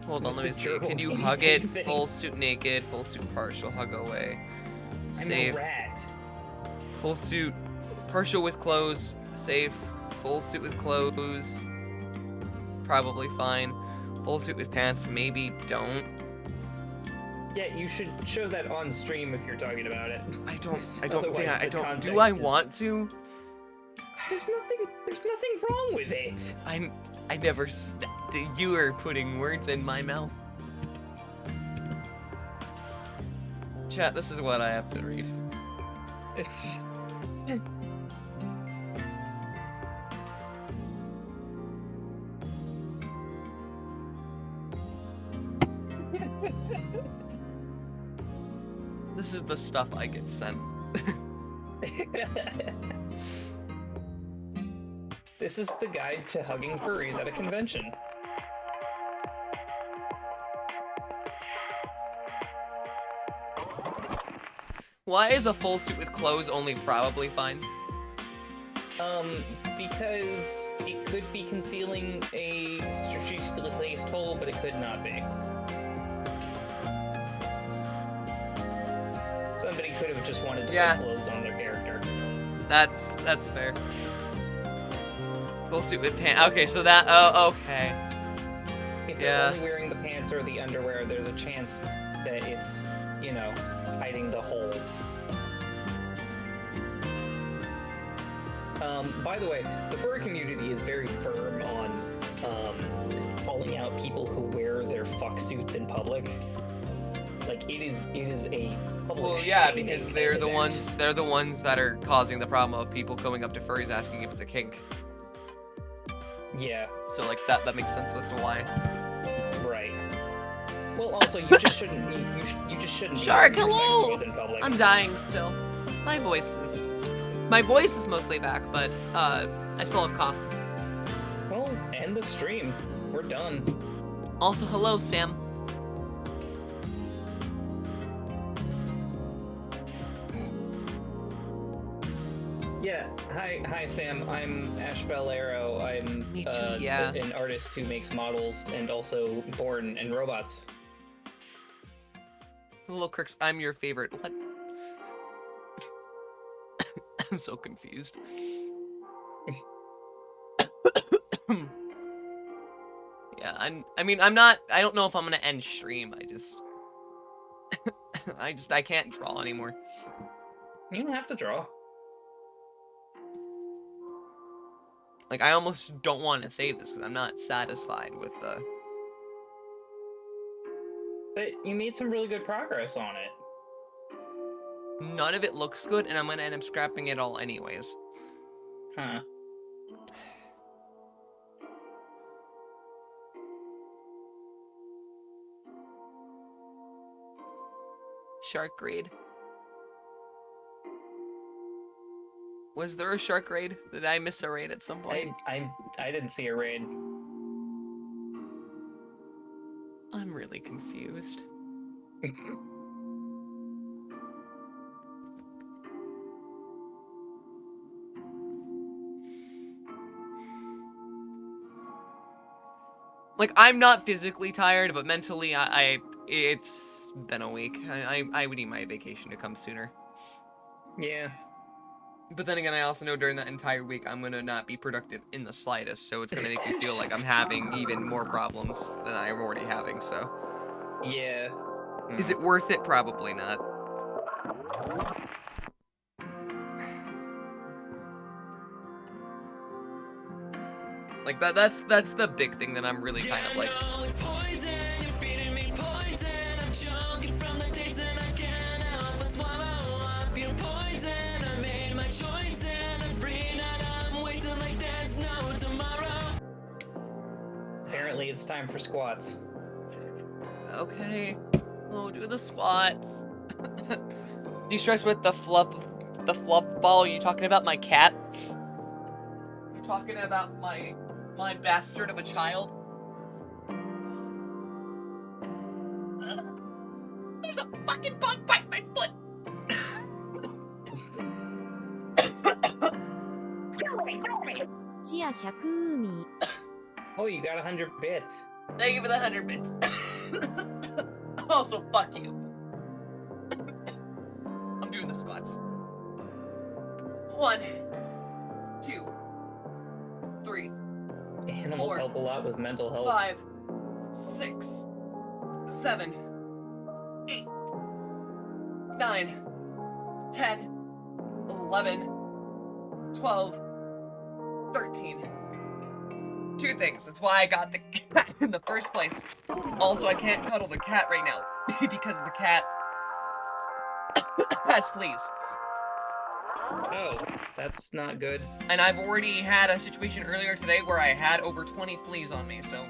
[SPEAKER 2] Hold on, let me
[SPEAKER 3] Mr.
[SPEAKER 2] see.
[SPEAKER 3] Turtle
[SPEAKER 2] Can you
[SPEAKER 3] King
[SPEAKER 2] hug it?
[SPEAKER 3] thing.
[SPEAKER 2] Full suit naked, full suit partial, hug away.
[SPEAKER 3] I'm
[SPEAKER 2] Safe.
[SPEAKER 3] a rat.
[SPEAKER 2] Full suit partial with clothes, safe. Full suit with clothes, probably fine. Full suit with pants, maybe don't.
[SPEAKER 3] Yeah, you should show that on stream if you're talking about it.
[SPEAKER 2] I don't
[SPEAKER 3] Otherwise,
[SPEAKER 2] think I
[SPEAKER 3] the
[SPEAKER 2] don't.
[SPEAKER 3] context
[SPEAKER 2] Do I
[SPEAKER 3] is-
[SPEAKER 2] want to?
[SPEAKER 3] There's nothing wrong with it.
[SPEAKER 2] I never. You are putting words in my mouth. Chat, this is what I have to read.
[SPEAKER 3] It's.
[SPEAKER 2] This is the stuff I get sent.
[SPEAKER 3] This is the guide to hugging furries at a convention.
[SPEAKER 2] Why is a full suit with clothes only probably fine?
[SPEAKER 3] Because it could be concealing a strategically placed hole, but it could not be. Somebody could have just wanted to
[SPEAKER 2] Yeah.
[SPEAKER 3] put clothes on their character.
[SPEAKER 2] That's fair. Full suit with pants. Okay, so that. Oh, okay.
[SPEAKER 3] If
[SPEAKER 2] Yeah.
[SPEAKER 3] they're only wearing the pants or the underwear, there's a chance that it's, hiding the hole. By the way, the furry community is very firm on calling out people who wear their fuck suits in public. Like, It is a public
[SPEAKER 2] Well, yeah,
[SPEAKER 3] shaming
[SPEAKER 2] because they're the
[SPEAKER 3] event.
[SPEAKER 2] ones that are causing the problem of people going up to furries asking if it's a kink.
[SPEAKER 3] Yeah,
[SPEAKER 2] So like that makes sense as to why.
[SPEAKER 3] right. Well, also you just shouldn't be you just shouldn't
[SPEAKER 2] Shark,
[SPEAKER 3] be wearing your sex
[SPEAKER 2] hello!
[SPEAKER 3] toys in public.
[SPEAKER 2] I'm dying still. My voice is mostly back, but I still have cough.
[SPEAKER 3] Well, end the stream. We're done.
[SPEAKER 2] Also, hello, Sam.
[SPEAKER 3] Yeah, hi Sam. I'm Ash Arrow. I'm
[SPEAKER 2] Me too, yeah.
[SPEAKER 3] an artist who makes models and also born in robots.
[SPEAKER 2] Hello, Crix. I'm your favorite. What? I'm so confused. Yeah, I mean, I'm not. I don't know if I'm gonna end stream. I can't draw anymore.
[SPEAKER 3] You don't have to draw.
[SPEAKER 2] Like, I almost don't want to save this because I'm not satisfied with the.
[SPEAKER 3] But you made some really good progress on it.
[SPEAKER 2] None of it looks good, and I'm gonna end up scrapping it all anyways.
[SPEAKER 3] Huh.
[SPEAKER 2] Shark raid. Was there a shark raid? Did I miss a raid at some point?
[SPEAKER 3] I didn't see a raid.
[SPEAKER 2] I'm really confused. Like, I'm not physically tired, but mentally, it's been a week. I would need my vacation to come sooner.
[SPEAKER 3] Yeah.
[SPEAKER 2] But then again, I also know during that entire week, I'm gonna not be productive in the slightest, so it's gonna make me feel like I'm having even more problems than I'm already having, so.
[SPEAKER 3] Yeah.
[SPEAKER 2] Is it worth it? Probably not. Like, that's the big thing that I'm really kind of like.
[SPEAKER 3] Apparently it's time for squats.
[SPEAKER 2] Okay, we'll do the squats. De-stress with the fluff ball. You talking about my cat? You talking about my bastard of a child? There's a fucking bug biting my foot.
[SPEAKER 3] Oh, you got 100 bits.
[SPEAKER 2] Thank you for the 100 bits. Also, fuck you. I'm doing the squats. 1, 2, 3.
[SPEAKER 3] Animals
[SPEAKER 2] 4,
[SPEAKER 3] help a lot with mental health.
[SPEAKER 2] 5, 6, 7, 8, 9, 10, 11, 12, 13. 2 things. That's why I got the cat in the first place. Also, I can't cuddle the cat right now because the cat has fleas.
[SPEAKER 3] Oh, that's not good.
[SPEAKER 2] And I've already had a situation earlier today where I had over 20 fleas on me, so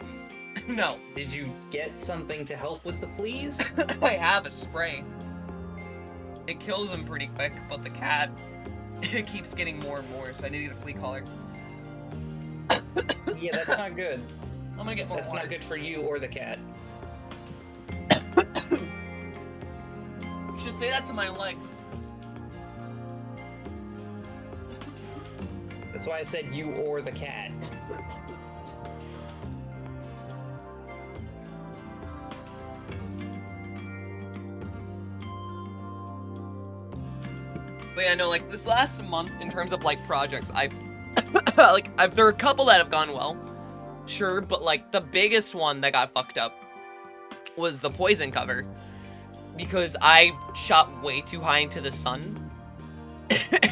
[SPEAKER 2] no.
[SPEAKER 3] Did you get something to help with the fleas?
[SPEAKER 2] I have a spray. It kills them pretty quick, but the cat, it keeps getting more and more, so I need to get a flea collar.
[SPEAKER 3] Yeah, that's not good.
[SPEAKER 2] I'm gonna get more
[SPEAKER 3] That's
[SPEAKER 2] water.
[SPEAKER 3] not good for you or the cat.
[SPEAKER 2] You should say that to my legs.
[SPEAKER 3] That's why I said you or the cat.
[SPEAKER 2] But yeah, no, like, this last month, in terms of, like, projects, I've there are a couple that have gone well. Sure, but, like, the biggest one that got fucked up was the Poison cover. Because I shot way too high into the sun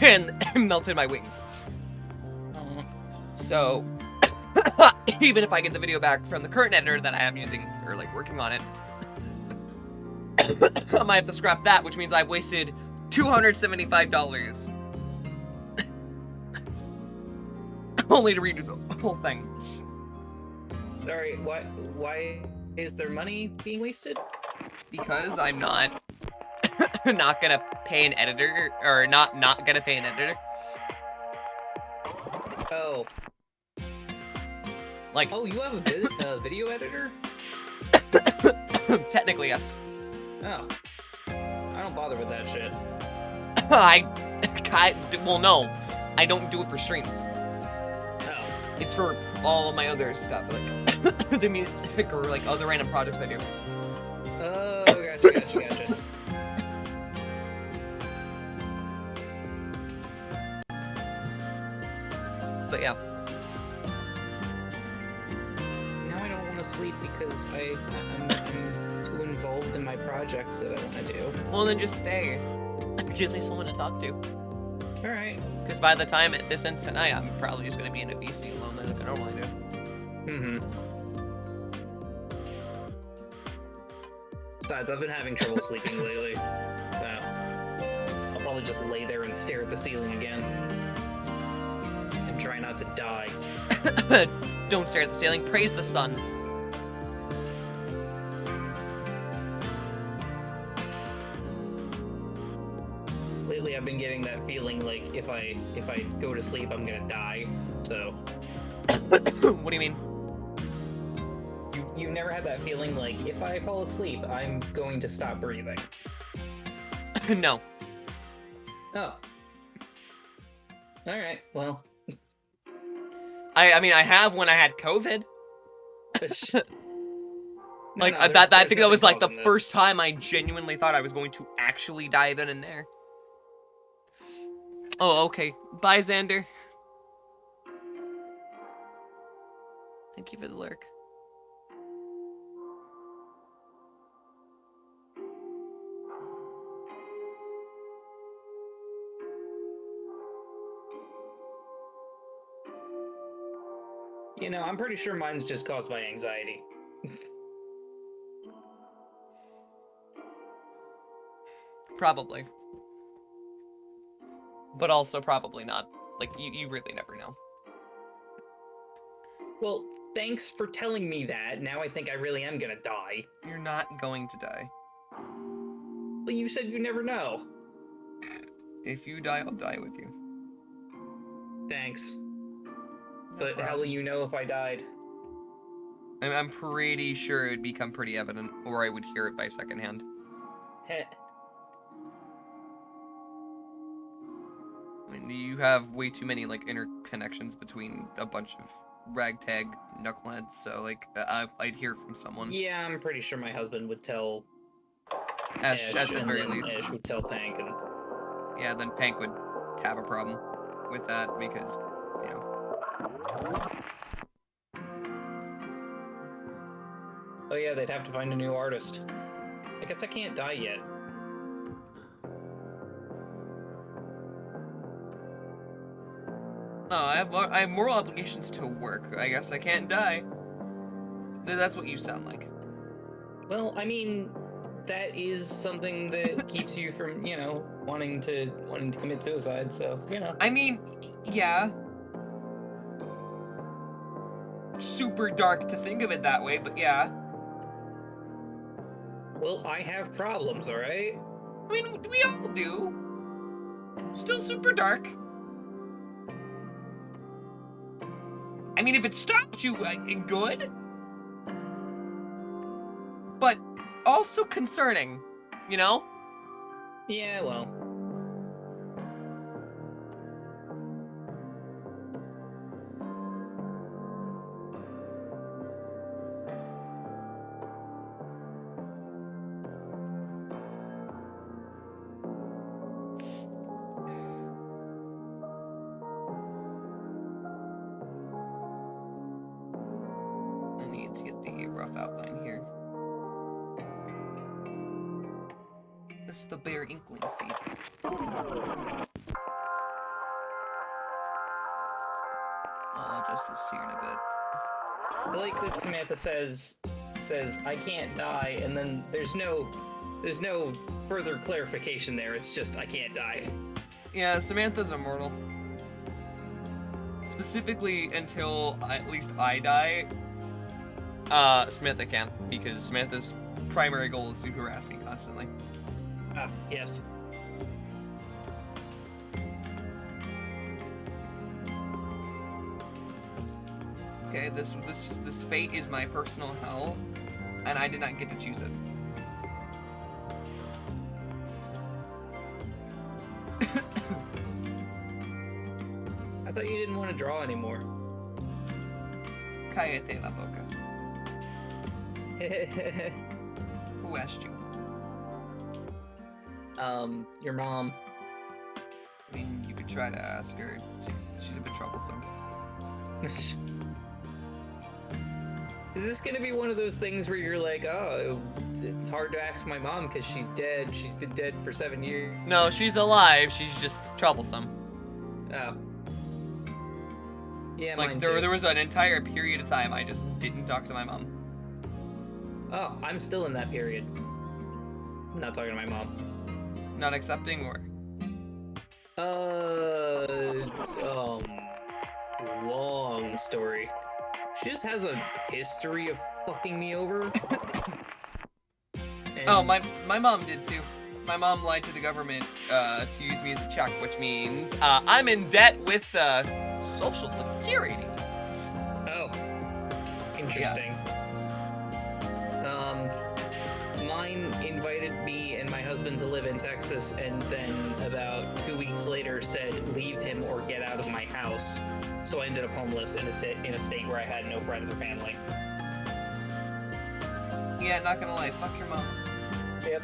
[SPEAKER 2] and melted my wings. So, even if I get the video back from the current editor that I am using, or, like, working on it, I might have to scrap that, which means I've wasted $275. Only to redo the whole thing.
[SPEAKER 3] Sorry, why is there money being wasted?
[SPEAKER 2] Because I'm not not gonna pay an editor, or not gonna pay an editor.
[SPEAKER 3] Oh.
[SPEAKER 2] Like,
[SPEAKER 3] Oh, you have a video editor?
[SPEAKER 2] technically, yes.
[SPEAKER 3] Oh. I don't bother with that shit.
[SPEAKER 2] Well, no. I don't do it for streams.
[SPEAKER 3] Oh.
[SPEAKER 2] It's for all of my other stuff, like the music or like other random projects I do.
[SPEAKER 3] Oh, gotcha.
[SPEAKER 2] But yeah.
[SPEAKER 3] Now I don't want to sleep because I'm too involved in my project that I want to do.
[SPEAKER 2] Well, then just stay. It gives me someone to talk to.
[SPEAKER 3] Alright.
[SPEAKER 2] Because by the time this ends tonight, I'm probably just going to be in a VC alone like I normally do.
[SPEAKER 3] Besides, I've been having trouble sleeping lately. So I'll probably just lay there and stare at the ceiling again. And try not to die.
[SPEAKER 2] Don't stare at the ceiling. Praise the sun.
[SPEAKER 3] Lately, I've been getting that feeling like if I go to sleep, I'm gonna die. So.
[SPEAKER 2] What do you mean?
[SPEAKER 3] You never had that feeling like if I fall asleep, I'm going to stop breathing.
[SPEAKER 2] No.
[SPEAKER 3] Oh. All right. Well.
[SPEAKER 2] I mean, I have when I had COVID. Like, I think that was like the first time I genuinely thought I was going to actually die then and there. Oh, okay. Bye, Xander. Thank you for the lurk.
[SPEAKER 3] You know, I'm pretty sure mine's just caused by anxiety.
[SPEAKER 2] Probably. But also probably not. Like, you really never know.
[SPEAKER 3] Well, thanks for telling me that. Now I think I really am gonna die.
[SPEAKER 2] You're not going to die.
[SPEAKER 3] Well, you said you never know.
[SPEAKER 2] If you die, I'll die with you.
[SPEAKER 3] Thanks.
[SPEAKER 2] No
[SPEAKER 3] But how
[SPEAKER 2] problem.
[SPEAKER 3] will you know if I died?
[SPEAKER 2] I'm pretty sure it would become pretty evident, or I would hear it by secondhand.
[SPEAKER 3] Heh.
[SPEAKER 2] I mean, you have way too many, like, interconnections between a bunch of ragtag knuckleheads, so, like, I'd hear from someone.
[SPEAKER 3] Yeah, I'm pretty sure my husband would tell
[SPEAKER 2] Ash, at the
[SPEAKER 3] and
[SPEAKER 2] very
[SPEAKER 3] then
[SPEAKER 2] least.
[SPEAKER 3] Ash would tell Pank, and
[SPEAKER 2] Yeah, then Pank would have a problem with that, because, you know.
[SPEAKER 3] oh yeah, they'd have to find a new artist. I guess I can't die yet.
[SPEAKER 2] No, I have moral obligations to work. I guess I can't die. That's what you sound like.
[SPEAKER 3] Well, I mean, that is something that keeps you from, you know, wanting to commit suicide. So, you know.
[SPEAKER 2] I mean, yeah. Super dark to think of it that way, but yeah.
[SPEAKER 3] Well, I have problems, all right?
[SPEAKER 2] I mean, we all do. Still super dark. I mean, if it stops you, good. But also concerning, you know?
[SPEAKER 3] Yeah, well.
[SPEAKER 2] I need to get the rough outline here. This is the bare inkling feed. I'll adjust this here in a bit.
[SPEAKER 3] I like that Samantha says I can't die, and then there's no There's no further clarification there. It's just I can't die.
[SPEAKER 2] Yeah, Samantha's immortal. Specifically until at least I die, Samantha can, because Samantha's primary goal is to harass me constantly.
[SPEAKER 3] Ah, yes.
[SPEAKER 2] Okay, this fate is my personal hell, and I did not get to choose it.
[SPEAKER 3] I thought you didn't want to draw anymore.
[SPEAKER 2] Cállate la boca. Who asked you?
[SPEAKER 3] Your mom.
[SPEAKER 2] I mean, you could try to ask her. She's a bit troublesome.
[SPEAKER 3] Is this gonna be one of those things where you're like, oh, it's hard to ask my mom because she's dead. She's been dead for 7 years.
[SPEAKER 2] No, she's alive. She's just troublesome.
[SPEAKER 3] Oh. Yeah,
[SPEAKER 2] Like
[SPEAKER 3] mine
[SPEAKER 2] there
[SPEAKER 3] too.
[SPEAKER 2] was an entire period of time I just didn't talk to my mom.
[SPEAKER 3] Oh, I'm still in that period. I'm not talking to my mom.
[SPEAKER 2] Not accepting or
[SPEAKER 3] Long story. She just has a history of fucking me over. And
[SPEAKER 2] oh, my mom did too. My mom lied to the government to use me as a check, which means I'm in debt with Social Security.
[SPEAKER 3] Oh, interesting. Mine invited me and my husband to live in Texas, and then about 2 weeks later said, leave him or get out of my house. So I ended up homeless in a state where I had no friends or family.
[SPEAKER 2] Yeah, not gonna lie, fuck your mom.
[SPEAKER 3] Yep.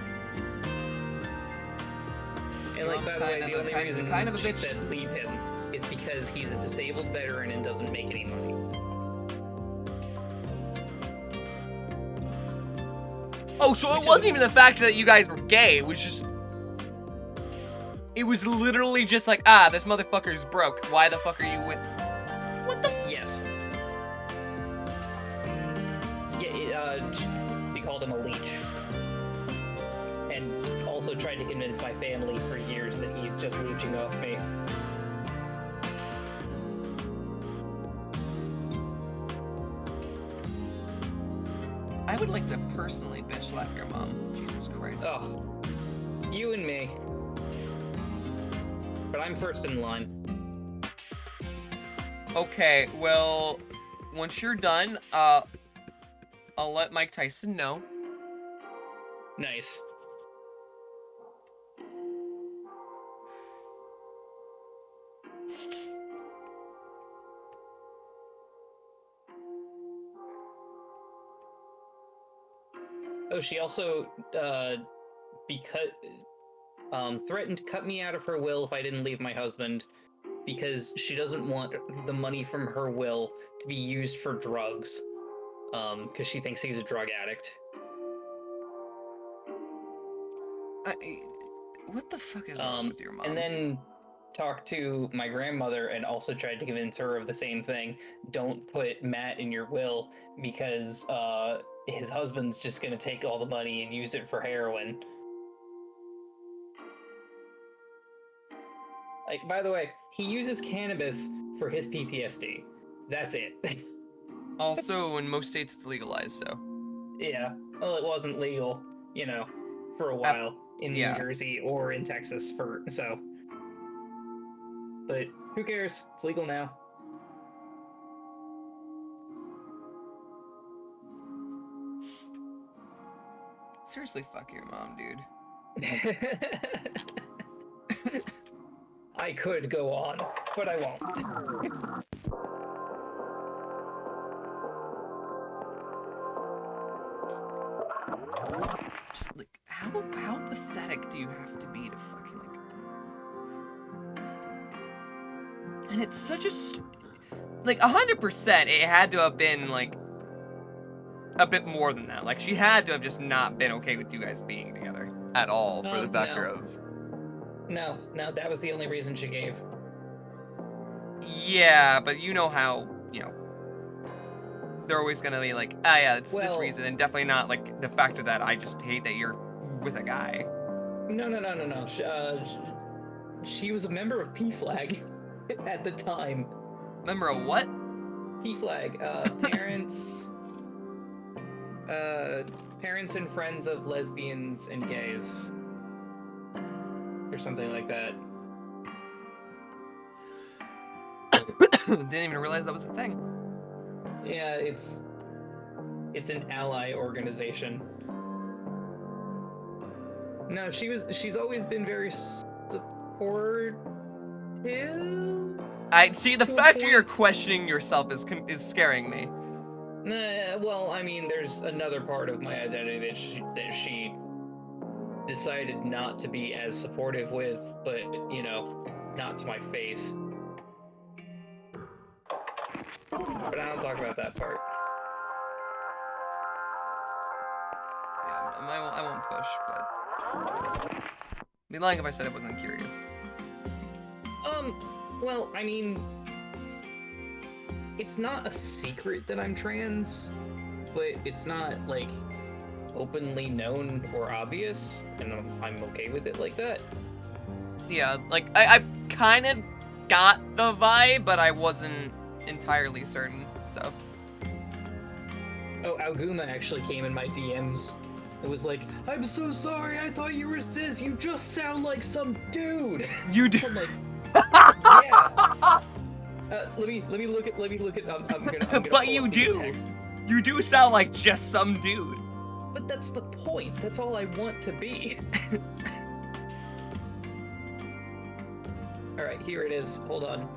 [SPEAKER 3] And
[SPEAKER 2] Your
[SPEAKER 3] like,
[SPEAKER 2] mom's
[SPEAKER 3] by the way,
[SPEAKER 2] kind
[SPEAKER 3] the
[SPEAKER 2] of
[SPEAKER 3] only
[SPEAKER 2] a
[SPEAKER 3] reason she
[SPEAKER 2] bitch.
[SPEAKER 3] said leave him is because he's a disabled veteran and doesn't make any money.
[SPEAKER 2] Oh, so it
[SPEAKER 3] Which
[SPEAKER 2] wasn't
[SPEAKER 3] is-
[SPEAKER 2] even the fact that you guys were gay. It was just. It was literally just like, this motherfucker's broke. Why the fuck are you with. What the.
[SPEAKER 3] Yes. Yeah, they called him a leech. And also tried to convince my family for years that he's just leeching off me.
[SPEAKER 2] I would like to personally bitch slap your mom. Jesus Christ.
[SPEAKER 3] Oh, you and me. But I'm first in line.
[SPEAKER 2] Okay, well, once you're done, I'll let Mike Tyson know.
[SPEAKER 3] Nice. Oh, she also, threatened to cut me out of her will if I didn't leave my husband, because she doesn't want the money from her will to be used for drugs, because she thinks he's a drug addict.
[SPEAKER 2] What the fuck is wrong with your mom?
[SPEAKER 3] And then talked to my grandmother and also tried to convince her of the same thing. Don't put Matt in your will because his husband's just gonna take all the money and use it for heroin. Like, by the way, he uses cannabis for his PTSD. That's it.
[SPEAKER 2] Also, in most states, it's legalized, so.
[SPEAKER 3] Yeah. Well, it wasn't legal, for a while in
[SPEAKER 2] yeah.
[SPEAKER 3] New Jersey or in Texas so. But who cares? It's legal now.
[SPEAKER 2] Seriously, fuck your mom, dude.
[SPEAKER 3] I could go on, but I won't.
[SPEAKER 2] Just, like, how pathetic do you have to be to fucking, like... And it's such a... Like, 100%, it had to have been, like... a bit more than that. Like, she had to have just not been okay with you guys being together at all for the factor of...
[SPEAKER 3] No, that was the only reason she gave.
[SPEAKER 2] Yeah, but you know how, they're always gonna be like, yeah, it's this
[SPEAKER 3] Well-
[SPEAKER 2] reason, and definitely not, like, the factor that I just hate that you're with a guy.
[SPEAKER 3] No. She was a member of P-Flag at the time.
[SPEAKER 2] Member of what?
[SPEAKER 3] P-Flag, parents and friends of lesbians and gays. Or something like that.
[SPEAKER 2] Didn't even realize that was a thing.
[SPEAKER 3] Yeah, it's an ally organization. No, she's always been very supportive.
[SPEAKER 2] I see. The
[SPEAKER 3] To a
[SPEAKER 2] fact that you're
[SPEAKER 3] point.
[SPEAKER 2] questioning yourself is scaring me.
[SPEAKER 3] Well, I mean, there's another part of my identity that she decided not to be as supportive with, but, you know, not to my face. But I don't talk about that part.
[SPEAKER 2] Yeah, I won't push, but I'd be lying if I said I wasn't curious.
[SPEAKER 3] Well, I mean, it's not a secret that I'm trans, but it's not, like, openly known or obvious, and I'm okay with it like that.
[SPEAKER 2] Yeah, like, I kind of got the vibe, but I wasn't entirely certain, so.
[SPEAKER 3] Oh, Alguma actually came in my DMs. It was like, I'm so sorry, I thought you were cis, you just sound like some dude!
[SPEAKER 2] You do.
[SPEAKER 3] I'm like, yeah. Let me look at, I'm gonna
[SPEAKER 2] But
[SPEAKER 3] pull
[SPEAKER 2] you
[SPEAKER 3] up these
[SPEAKER 2] do.
[SPEAKER 3] texts.
[SPEAKER 2] You do sound like just some dude.
[SPEAKER 3] But that's the point, that's all I want to be. Alright, here it is, hold on.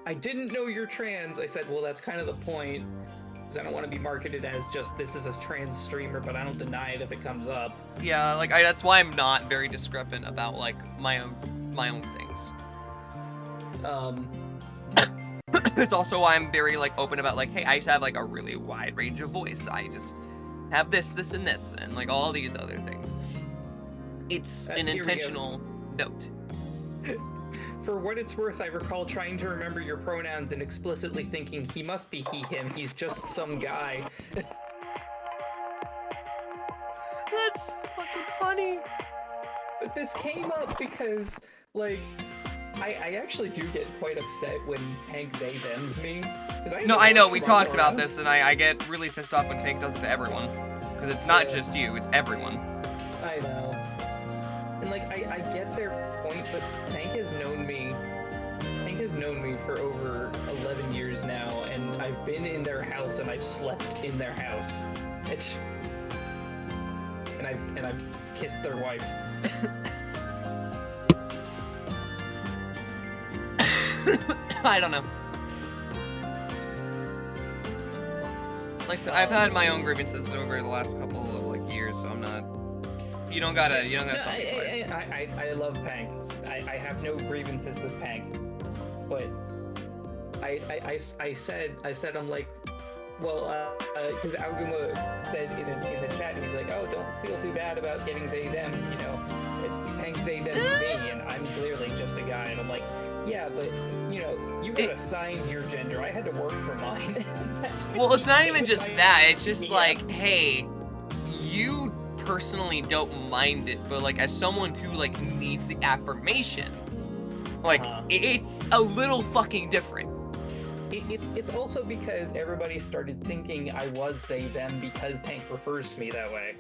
[SPEAKER 3] I didn't know you're trans. I said, well, that's kind of the point, because I don't want to be marketed as just, this is a trans streamer, but I don't deny it if it comes up.
[SPEAKER 2] Yeah, like, that's why I'm not very discrepant about, like, my own things. It's also why I'm very, like, open about, like, hey, I just have, like, a really wide range of voice. I just have this, and this, and, like, all these other things. It's an intentional note.
[SPEAKER 3] For what it's worth, I recall trying to remember your pronouns and explicitly thinking, he must be he, him, he's just some guy.
[SPEAKER 2] That's fucking funny.
[SPEAKER 3] But this came up because, like, I actually do get quite upset when Hank they thems me.
[SPEAKER 2] No, I know, we talked about this, and I get really pissed off when Hank does it to everyone. Because it's not just you, it's everyone.
[SPEAKER 3] I know. And, like, I get their point, but Hank has known me for over 11 years now, and I've been in their house and I've slept in their house. And I've kissed their wife.
[SPEAKER 2] I don't know. Like I said, I've had my own grievances over the last couple of, like, years, so I'm not. You don't gotta tell me twice.
[SPEAKER 3] I love Pank. I have no grievances with Pank, but I said I'm like, well, because Alguma said in the chat, he's like, oh, don't feel too bad about getting they them, you know, Pank they them to me, and I'm clearly just a guy, and I'm like, yeah, but you know, you got assigned your gender. I had to work for mine.
[SPEAKER 2] Well, it's not even just that. It's just like, hey, you personally don't mind it, but like as someone who like needs the affirmation, like it's a little fucking different.
[SPEAKER 3] It's also because everybody started thinking I was they them because Pank refers to me that way.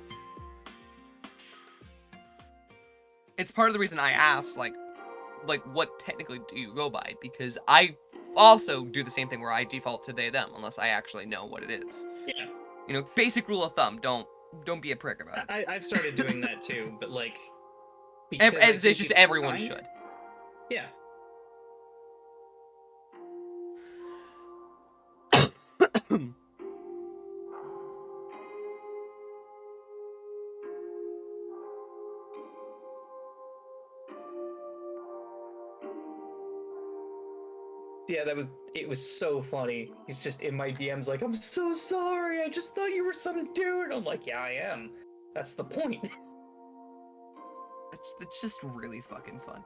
[SPEAKER 2] It's part of the reason I asked like what technically do you go by, because I also do the same thing where I default to they them unless I actually know what it is.
[SPEAKER 3] Yeah.
[SPEAKER 2] You know, basic rule of thumb, don't be a prick about it.
[SPEAKER 3] I've started doing that too, but like
[SPEAKER 2] it's just everyone should.
[SPEAKER 3] Yeah. Yeah, it was so funny. He's just in my DMs like, I'm so sorry, I just thought you were some dude. I'm like, yeah, I am. That's the point.
[SPEAKER 2] It's just really fucking funny.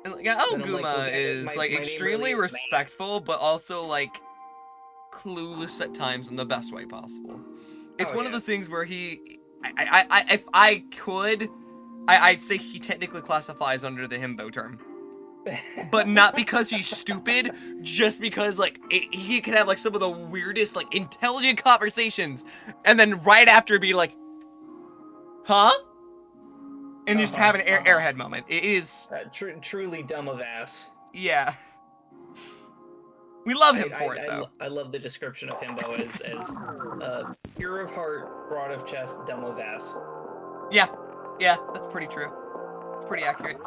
[SPEAKER 2] And like, Alguma is like extremely respectful, but also like clueless at times in the best way possible. It's one of those things where he if I could, I'd say he technically classifies under the himbo term. But not because he's stupid, just because, like, he can have, like, some of the weirdest, like, intelligent conversations, and then right after be like, huh? And just have an airhead moment. It is...
[SPEAKER 3] truly dumb of ass.
[SPEAKER 2] Yeah. We love him for it, though.
[SPEAKER 3] I love the description of himbo as pure of heart, broad of chest, dumb of ass.
[SPEAKER 2] Yeah. Yeah, that's pretty true. It's pretty accurate.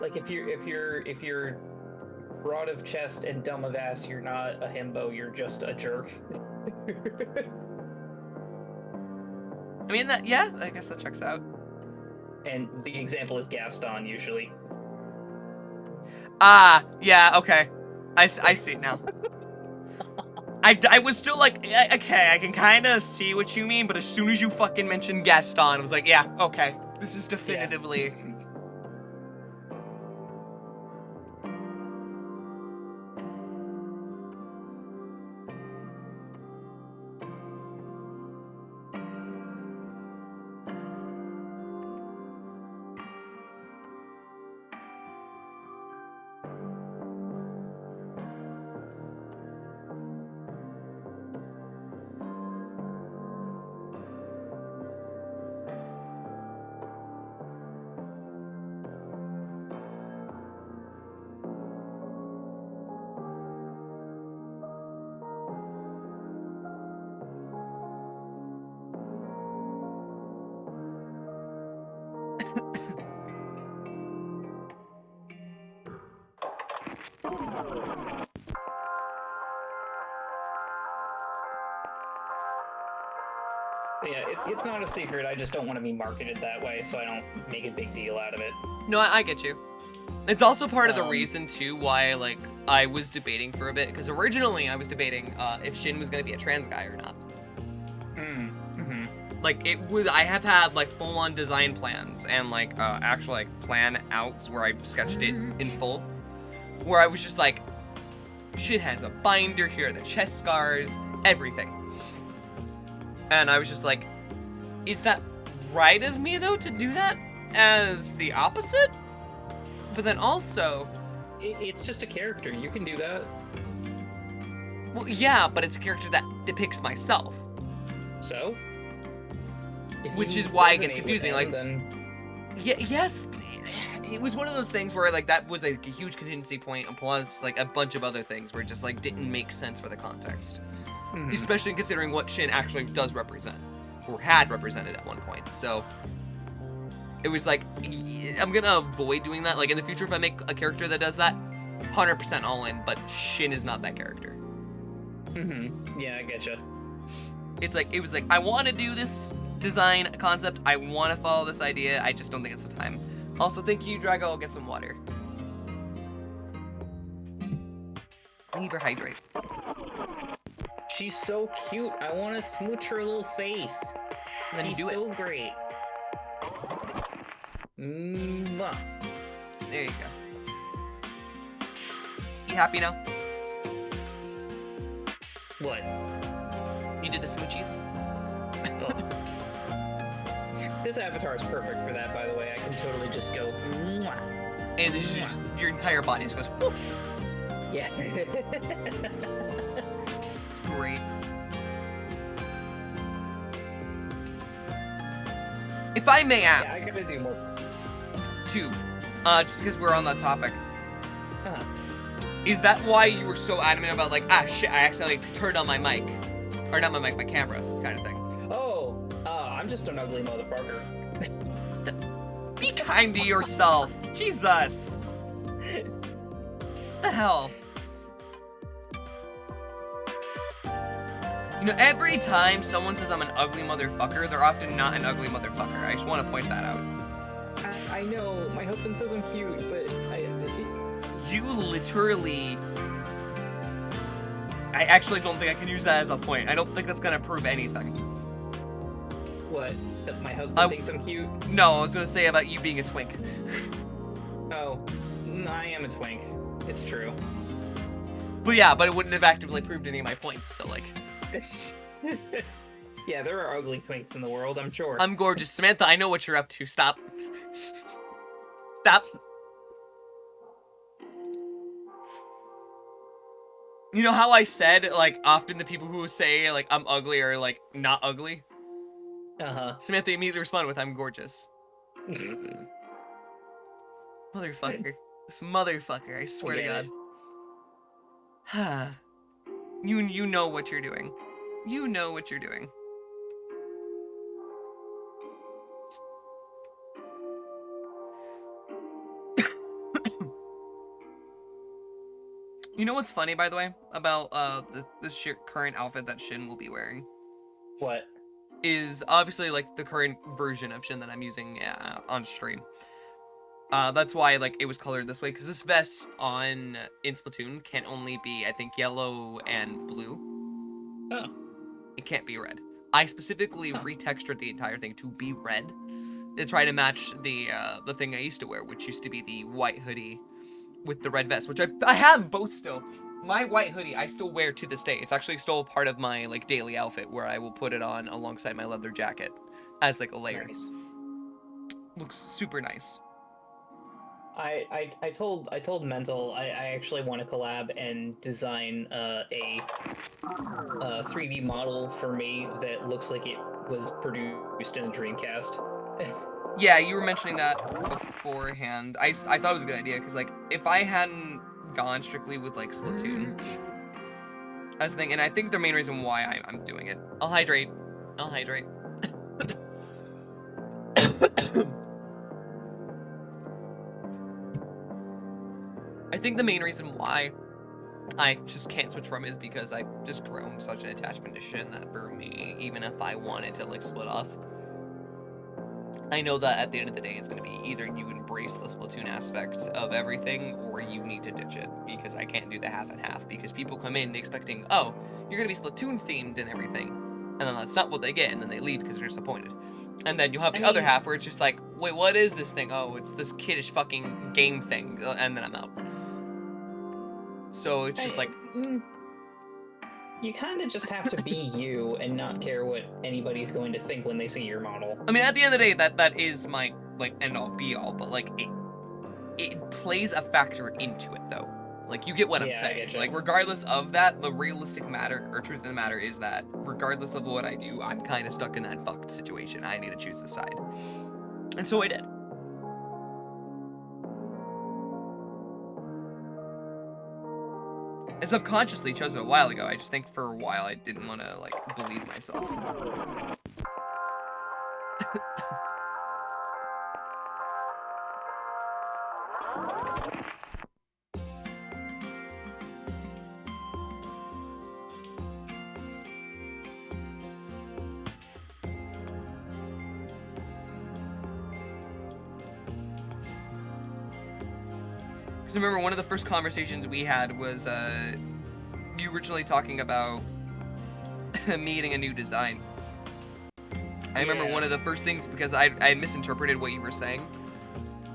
[SPEAKER 3] Like if you're broad of chest and dumb of ass, you're not a himbo, you're just a jerk.
[SPEAKER 2] I mean, that, yeah, I guess that checks out.
[SPEAKER 3] And the example is Gaston, usually.
[SPEAKER 2] Ah, yeah, okay. I see it now. I was still like, okay, I can kind of see what you mean, but as soon as you fucking mentioned Gaston, I was like, yeah, okay. This is definitively... Yeah.
[SPEAKER 3] Yeah, it's not a secret. I just don't want to be marketed that way, so I don't make a big deal out of it.
[SPEAKER 2] No, I get you. It's also part of the reason, too, why, like, I was debating for a bit, because originally I was debating if Shin was going to be a trans guy or not. Like, I have had, like, full-on design plans and, like, actual, like, plan outs where I sketched it in full, where I was just like, Shin has a binder, here are the chest scars, everything. And I was just like, is that right of me, though, to do that as the opposite? But then also...
[SPEAKER 3] It's just a character. You can do that.
[SPEAKER 2] Well, yeah, but it's a character that depicts myself.
[SPEAKER 3] So?
[SPEAKER 2] Which is why it gets confusing.
[SPEAKER 3] Him,
[SPEAKER 2] like,
[SPEAKER 3] then...
[SPEAKER 2] yeah, yes, it was one of those things where, like, that was like a huge contingency point, plus, like, a bunch of other things where it just, like, didn't make sense for the context. Especially considering what Shin actually does represent, or had represented at one point. So it was like, I'm gonna avoid doing that. Like, in the future, if I make a character that does that, 100% all in, but Shin is not that character.
[SPEAKER 3] Yeah, I getcha.
[SPEAKER 2] It's like, it was like, I want to do this design concept, I want to follow this idea, I just don't think it's the time. Also, thank you, Drago, I'll get some water. I need to hydrate.
[SPEAKER 3] She's so cute. I want to smooch her little face.
[SPEAKER 2] Then you do
[SPEAKER 3] so great. Mwah.
[SPEAKER 2] There you go. You happy now?
[SPEAKER 3] What?
[SPEAKER 2] You did the smoochies?
[SPEAKER 3] Oh. This avatar is perfect for that, by the way. I can totally just go, mwah.
[SPEAKER 2] And then just, your entire body just goes, whoop.
[SPEAKER 3] Yeah.
[SPEAKER 2] It's great. If I may ask.
[SPEAKER 3] Yeah, I gotta do more.
[SPEAKER 2] Two. Just because we're on that topic.
[SPEAKER 3] Uh-huh.
[SPEAKER 2] Is that why you were so adamant about, like, ah, shit, I accidentally turned on my mic? Or not my mic, my camera, kind of thing.
[SPEAKER 3] Oh, I'm just an ugly motherfucker.
[SPEAKER 2] Be kind to yourself. Jesus. What the hell? You know, every time someone says I'm an ugly motherfucker, they're often not an ugly motherfucker. I just want to point that out.
[SPEAKER 3] I know, my husband says I'm cute, but
[SPEAKER 2] You literally... I actually don't think I can use that as a point. I don't think that's gonna prove anything.
[SPEAKER 3] What? That my husband thinks I'm cute?
[SPEAKER 2] No, I was gonna say about you being a twink.
[SPEAKER 3] Oh, I am a twink. It's true.
[SPEAKER 2] But yeah, but it wouldn't have actively proved any of my points, so like...
[SPEAKER 3] Yeah, there are ugly twinks in the world, I'm sure.
[SPEAKER 2] I'm gorgeous. Samantha, I know what you're up to. Stop. Stop. You know how I said, like, often the people who say, like, I'm ugly are, like, not ugly?
[SPEAKER 3] Uh-huh.
[SPEAKER 2] Samantha immediately responded with, I'm gorgeous. Motherfucker. This motherfucker, I swear to God. You know what you're doing. You know what you're doing. You know what's funny, by the way, about this current outfit that Shin will be wearing?
[SPEAKER 3] What?
[SPEAKER 2] Is obviously, like, the current version of Shin that I'm using on stream. That's why, like, it was colored this way, because this vest in Splatoon can only be, I think, yellow and blue.
[SPEAKER 3] Oh.
[SPEAKER 2] It can't be red. I specifically retextured the entire thing to be red to try to match the thing I used to wear, which used to be the white hoodie with the red vest, which I have both still. My white hoodie I still wear to this day. It's actually still part of my, like, daily outfit, where I will put it on alongside my leather jacket as, like, a layer.
[SPEAKER 3] Nice.
[SPEAKER 2] Looks super nice.
[SPEAKER 3] I told Mental I actually want to collab and design a 3D model for me that looks like it was produced in a Dreamcast.
[SPEAKER 2] Yeah, you were mentioning that beforehand. I thought it was a good idea, because, like, if I hadn't gone strictly with, like, Splatoon as a thing, and I think the main reason why I'm doing it. I'll hydrate. I think the main reason why I just can't switch from is because I've just grown such an attachment to Shin that for me, even if I wanted to, like, split off, I know that at the end of the day, it's going to be either you embrace the Splatoon aspect of everything, or you need to ditch it, because I can't do the half and half, because people come in expecting, oh, you're going to be Splatoon themed and everything, and then that's not what they get, and then they leave because they're disappointed. And then you'll have the other half where it's just like, wait, what is this thing? Oh, it's this kiddish fucking game thing, and then I'm out. So it's just like...
[SPEAKER 3] You kind of just have to be you and not care what anybody's going to think when they see your model.
[SPEAKER 2] I mean, at the end of the day, that is my, like, end-all, be-all, but, like, it plays a factor into it, though. Like, you get what I'm saying. Like, regardless of that, the realistic matter, or truth of the matter, is that regardless of what I do, I'm kind of stuck in that fucked situation. I need to choose a side. And so I did. And subconsciously chose it a while ago. I just think for a while I didn't want to, like, believe myself. Because remember, one of the first conversations we had was you originally talking about me getting a new design. I remember one of the first things, because I had misinterpreted what you were saying.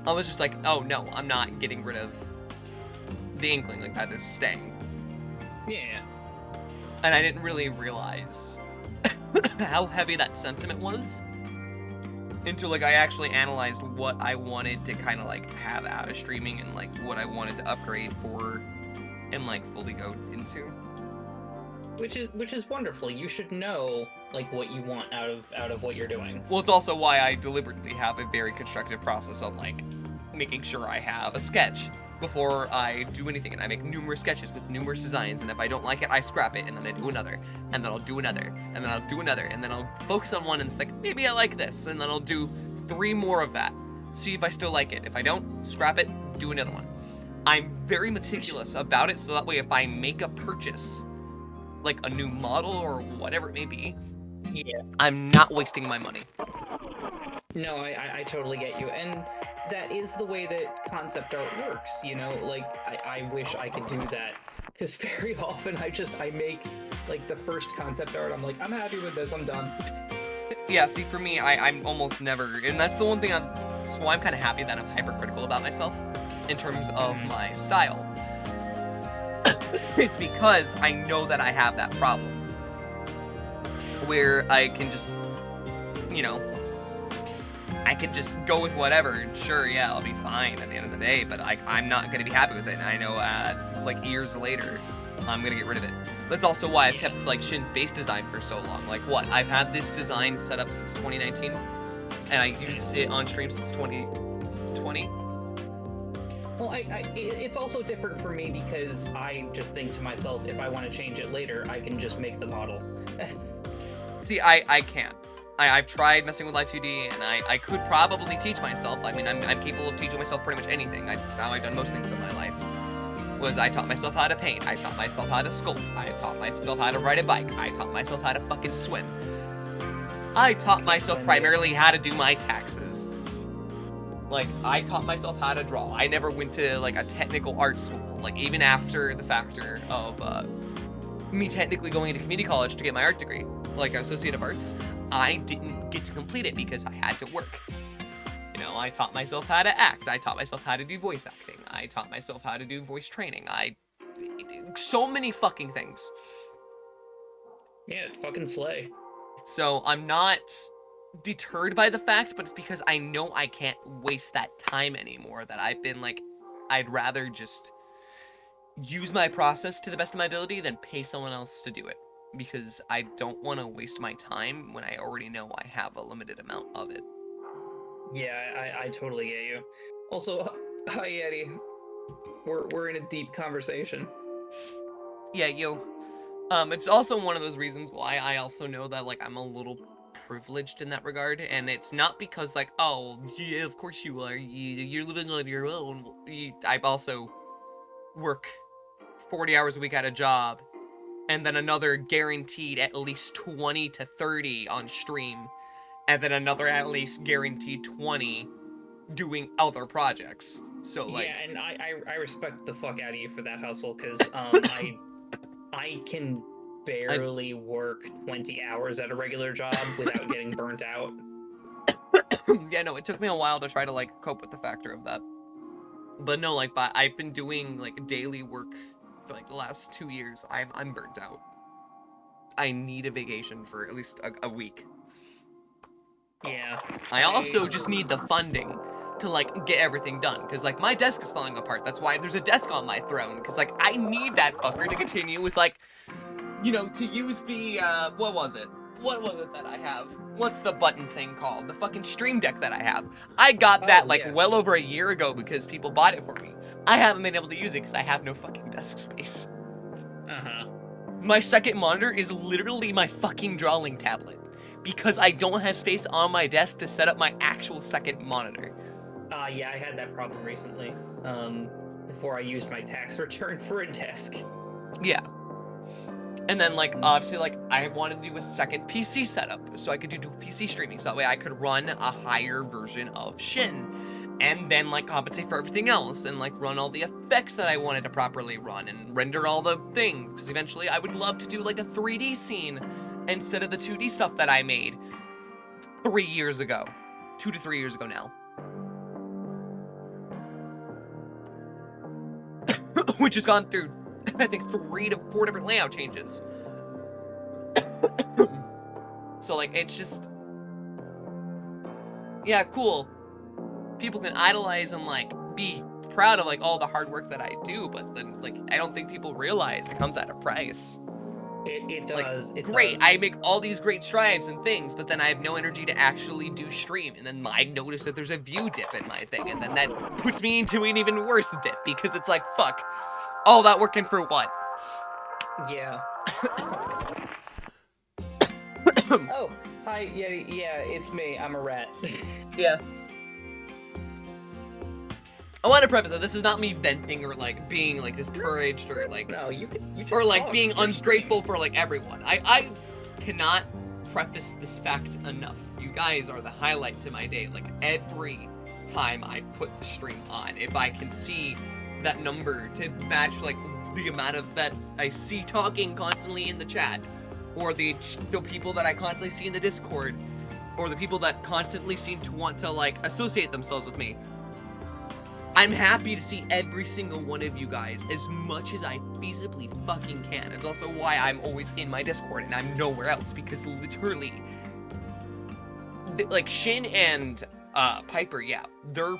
[SPEAKER 2] I was just like, oh no, I'm not getting rid of the Inkling, like that is staying.
[SPEAKER 3] Yeah.
[SPEAKER 2] And I didn't really realize how heavy that sentiment was until, like, I actually analyzed what I wanted to kind of, like, have out of streaming and, like, what I wanted to upgrade for and, like, fully go into.
[SPEAKER 3] Which is wonderful. You should know, like, what you want out of what you're doing.
[SPEAKER 2] Well, it's also why I deliberately have a very constructive process on, like, making sure I have a sketch before I do anything, and I make numerous sketches with numerous designs, and if I don't like it, I scrap it, and then I do another, and then I'll do another, and then I'll do another, and then I'll focus on one, and it's like, maybe I like this, and then I'll do 3 more of that, see if I still like it. If I don't, scrap it, do another one. I'm very meticulous about it, so that way if I make a purchase, like a new model or whatever it may be,
[SPEAKER 3] yeah,
[SPEAKER 2] I'm not wasting my money.
[SPEAKER 3] No, I totally get you, and that is the way that concept art works, you know? Like, I wish I could do that, because very often I make, like, the first concept art, I'm like, I'm happy with this, I'm done.
[SPEAKER 2] Yeah, see, for me, I'm almost never, and that's the one thing so I'm kind of happy that I'm hypercritical about myself in terms of my style. It's because I know that I have that problem. Where I can just, you know, I can just go with whatever, and sure, yeah, I'll be fine at the end of the day, but I'm not going to be happy with it, and I know, like, years later, I'm going to get rid of it. That's also why I've kept, like, Shin's base design for so long. Like, what? I've had this design set up since 2019, and I used it on stream since 2020.
[SPEAKER 3] Well, it's also different for me because I just think to myself, if I want to change it later, I can just make the model.
[SPEAKER 2] See, I can't. I've tried messing with Live 2D, and I could probably teach myself. I mean, I'm capable of teaching myself pretty much anything. That's how I've done most things in my life. I taught myself how to paint. I taught myself how to sculpt. I taught myself how to ride a bike. I taught myself how to fucking swim. I taught myself primarily how to do my taxes. Like, I taught myself how to draw. I never went to, like, a technical art school. Like, even after the factor of, me technically going into community college to get my art degree, like Associate of Arts, I didn't get to complete it because I had to work. You know, I taught myself how to act. I taught myself how to do voice acting. I taught myself how to do voice training. So many fucking things.
[SPEAKER 3] Yeah, fucking slay.
[SPEAKER 2] So I'm not deterred by the fact, but it's because I know I can't waste that time anymore, that I've been like, I'd rather just use my process to the best of my ability than pay someone else to do it, because I don't want to waste my time when I already know I have a limited amount of it.
[SPEAKER 3] Yeah, I totally get you. Also, hi Eddie. We're in a deep conversation.
[SPEAKER 2] Yeah, yo. It's also one of those reasons why I also know that, like, I'm a little privileged in that regard, and it's not because, like, oh, yeah, of course you are, you're living on your own. I also work 40 hours a week at a job, and then another guaranteed at least 20 to 30 on stream, and then another at least guaranteed 20 doing other projects. So, like...
[SPEAKER 3] Yeah, and I respect the fuck out of you for that hustle, because I can barely work 20 hours at a regular job without getting burnt out.
[SPEAKER 2] Yeah, no, it took me a while to try to, like, cope with the factor of that. But no, like, I've been doing, like, daily work for, like, the last 2 years. I'm burnt out. I need a vacation for at least a week.
[SPEAKER 3] Yeah.
[SPEAKER 2] I also just need the funding to, like, get everything done. Because, like, my desk is falling apart. That's why there's a desk on my throne. Because, like, I need that fucker to continue with, like, you know, to use the, what was it? What was it that I have? What's the button thing called? The fucking Stream Deck that I have. I got that, like, well over a year ago because people bought it for me. I haven't been able to use it because I have no fucking desk space.
[SPEAKER 3] Uh-huh.
[SPEAKER 2] My second monitor is literally my fucking drawing tablet. Because I don't have space on my desk to set up my actual second monitor.
[SPEAKER 3] Yeah, I had that problem recently. Before I used my tax return for a desk.
[SPEAKER 2] Yeah. And then, like, obviously, like, I wanted to do a second PC setup so I could do PC streaming, so that way I could run a higher version of Shin, and then, like, compensate for everything else, and, like, run all the effects that I wanted to properly run, and render all the things, because eventually I would love to do, like, a 3D scene instead of the 2D stuff that I made 3 years ago. 2 to 3 years ago now. Which has gone through, I think, 3 to 4 different layout changes. So, like, it's just... Yeah, cool. People can idolize and, like, be proud of, like, all the hard work that I do, but then, like, I don't think people realize it comes at a price.
[SPEAKER 3] It does.
[SPEAKER 2] Like,
[SPEAKER 3] it
[SPEAKER 2] great,
[SPEAKER 3] does.
[SPEAKER 2] I make all these great strives and things, but then I have no energy to actually do stream, and then I notice that there's a view dip in my thing, and then that puts me into an even worse dip, because it's like, fuck, all that working for what?
[SPEAKER 3] Yeah. Oh, hi, Yeti. Yeah, it's me. I'm a rat.
[SPEAKER 2] Yeah. I want to preface that this is not me venting or, like, being, like, discouraged or, like...
[SPEAKER 3] No, you just
[SPEAKER 2] or, like,
[SPEAKER 3] talk.
[SPEAKER 2] being
[SPEAKER 3] It's your
[SPEAKER 2] ungrateful
[SPEAKER 3] stream.
[SPEAKER 2] for, like, everyone. I cannot preface this fact enough. You guys are the highlight to my day. Like, every time I put the stream on, if I can see that number to match, like, the amount of that I see talking constantly in the chat, or the people that I constantly see in the Discord, or the people that constantly seem to want to, like, associate themselves with me, I'm happy to see every single one of you guys as much as I feasibly fucking can. It's also why I'm always in my Discord and I'm nowhere else, because literally, like, Shin and Piper, yeah, they're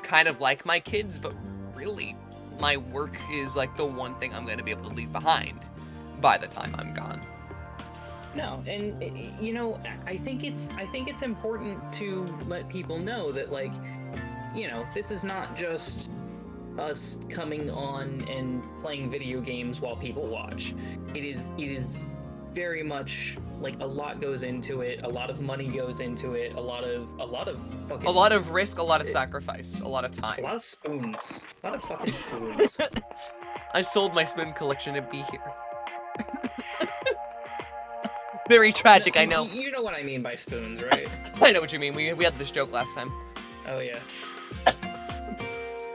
[SPEAKER 2] kind of like my kids, but really, my work is like the one thing I'm going to be able to leave behind by the time I'm gone.
[SPEAKER 3] No, and you know, I think it's important to let people know that, like, you know, this is not just us coming on and playing video games while people watch. It is very much like a lot goes into it. A lot of money goes into it. A lot of fucking,
[SPEAKER 2] A lot of risk, a lot of sacrifice, a lot of time.
[SPEAKER 3] a lot of spoons. A lot of fucking spoons.
[SPEAKER 2] I sold my spoon collection to be here. Very tragic,
[SPEAKER 3] No,
[SPEAKER 2] I know.
[SPEAKER 3] You know what I mean by spoons, right?
[SPEAKER 2] I know what you mean. We had this joke last time.
[SPEAKER 3] Oh yeah.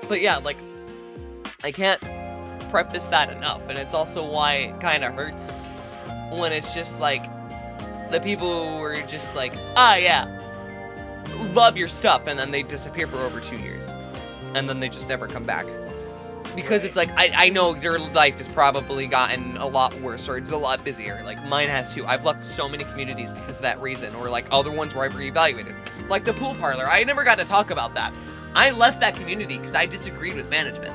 [SPEAKER 2] But yeah, like, I can't preface that enough, and it's also why it kind of hurts when it's just like, the people who are just like, ah, yeah, love your stuff, and then they disappear for over 2 years, and then they just never come back. Because it's like, I know your life has probably gotten a lot worse, or it's a lot busier. Like, mine has too. I've left so many communities because of that reason, or like other ones where I've reevaluated. Like the pool parlor, I never got to talk about that. I left that community because I disagreed with management.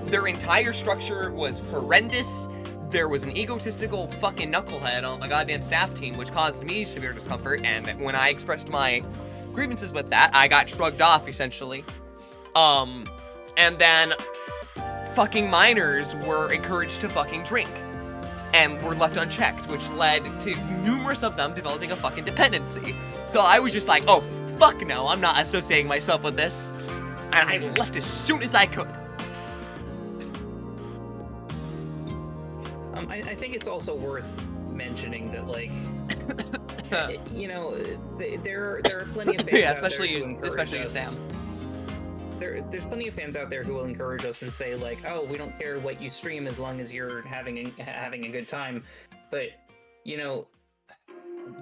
[SPEAKER 2] Their entire structure was horrendous. There was an egotistical fucking knucklehead on the goddamn staff team, which caused me severe discomfort, and when I expressed my grievances with that, I got shrugged off, essentially. And then fucking minors were encouraged to fucking drink and were left unchecked, which led to numerous of them developing a fucking dependency. So I was just like, oh, fuck no, I'm not associating myself with this. And I left as soon as I could.
[SPEAKER 3] I think it's also worth mentioning that, like, you know, there are plenty of fans
[SPEAKER 2] Yeah,
[SPEAKER 3] out
[SPEAKER 2] especially
[SPEAKER 3] there who
[SPEAKER 2] you,
[SPEAKER 3] encourage
[SPEAKER 2] especially you,
[SPEAKER 3] us.
[SPEAKER 2] Sam.
[SPEAKER 3] There's plenty of fans out there who will encourage us and say, like, oh, we don't care what you stream as long as you're having a good time. But, you know,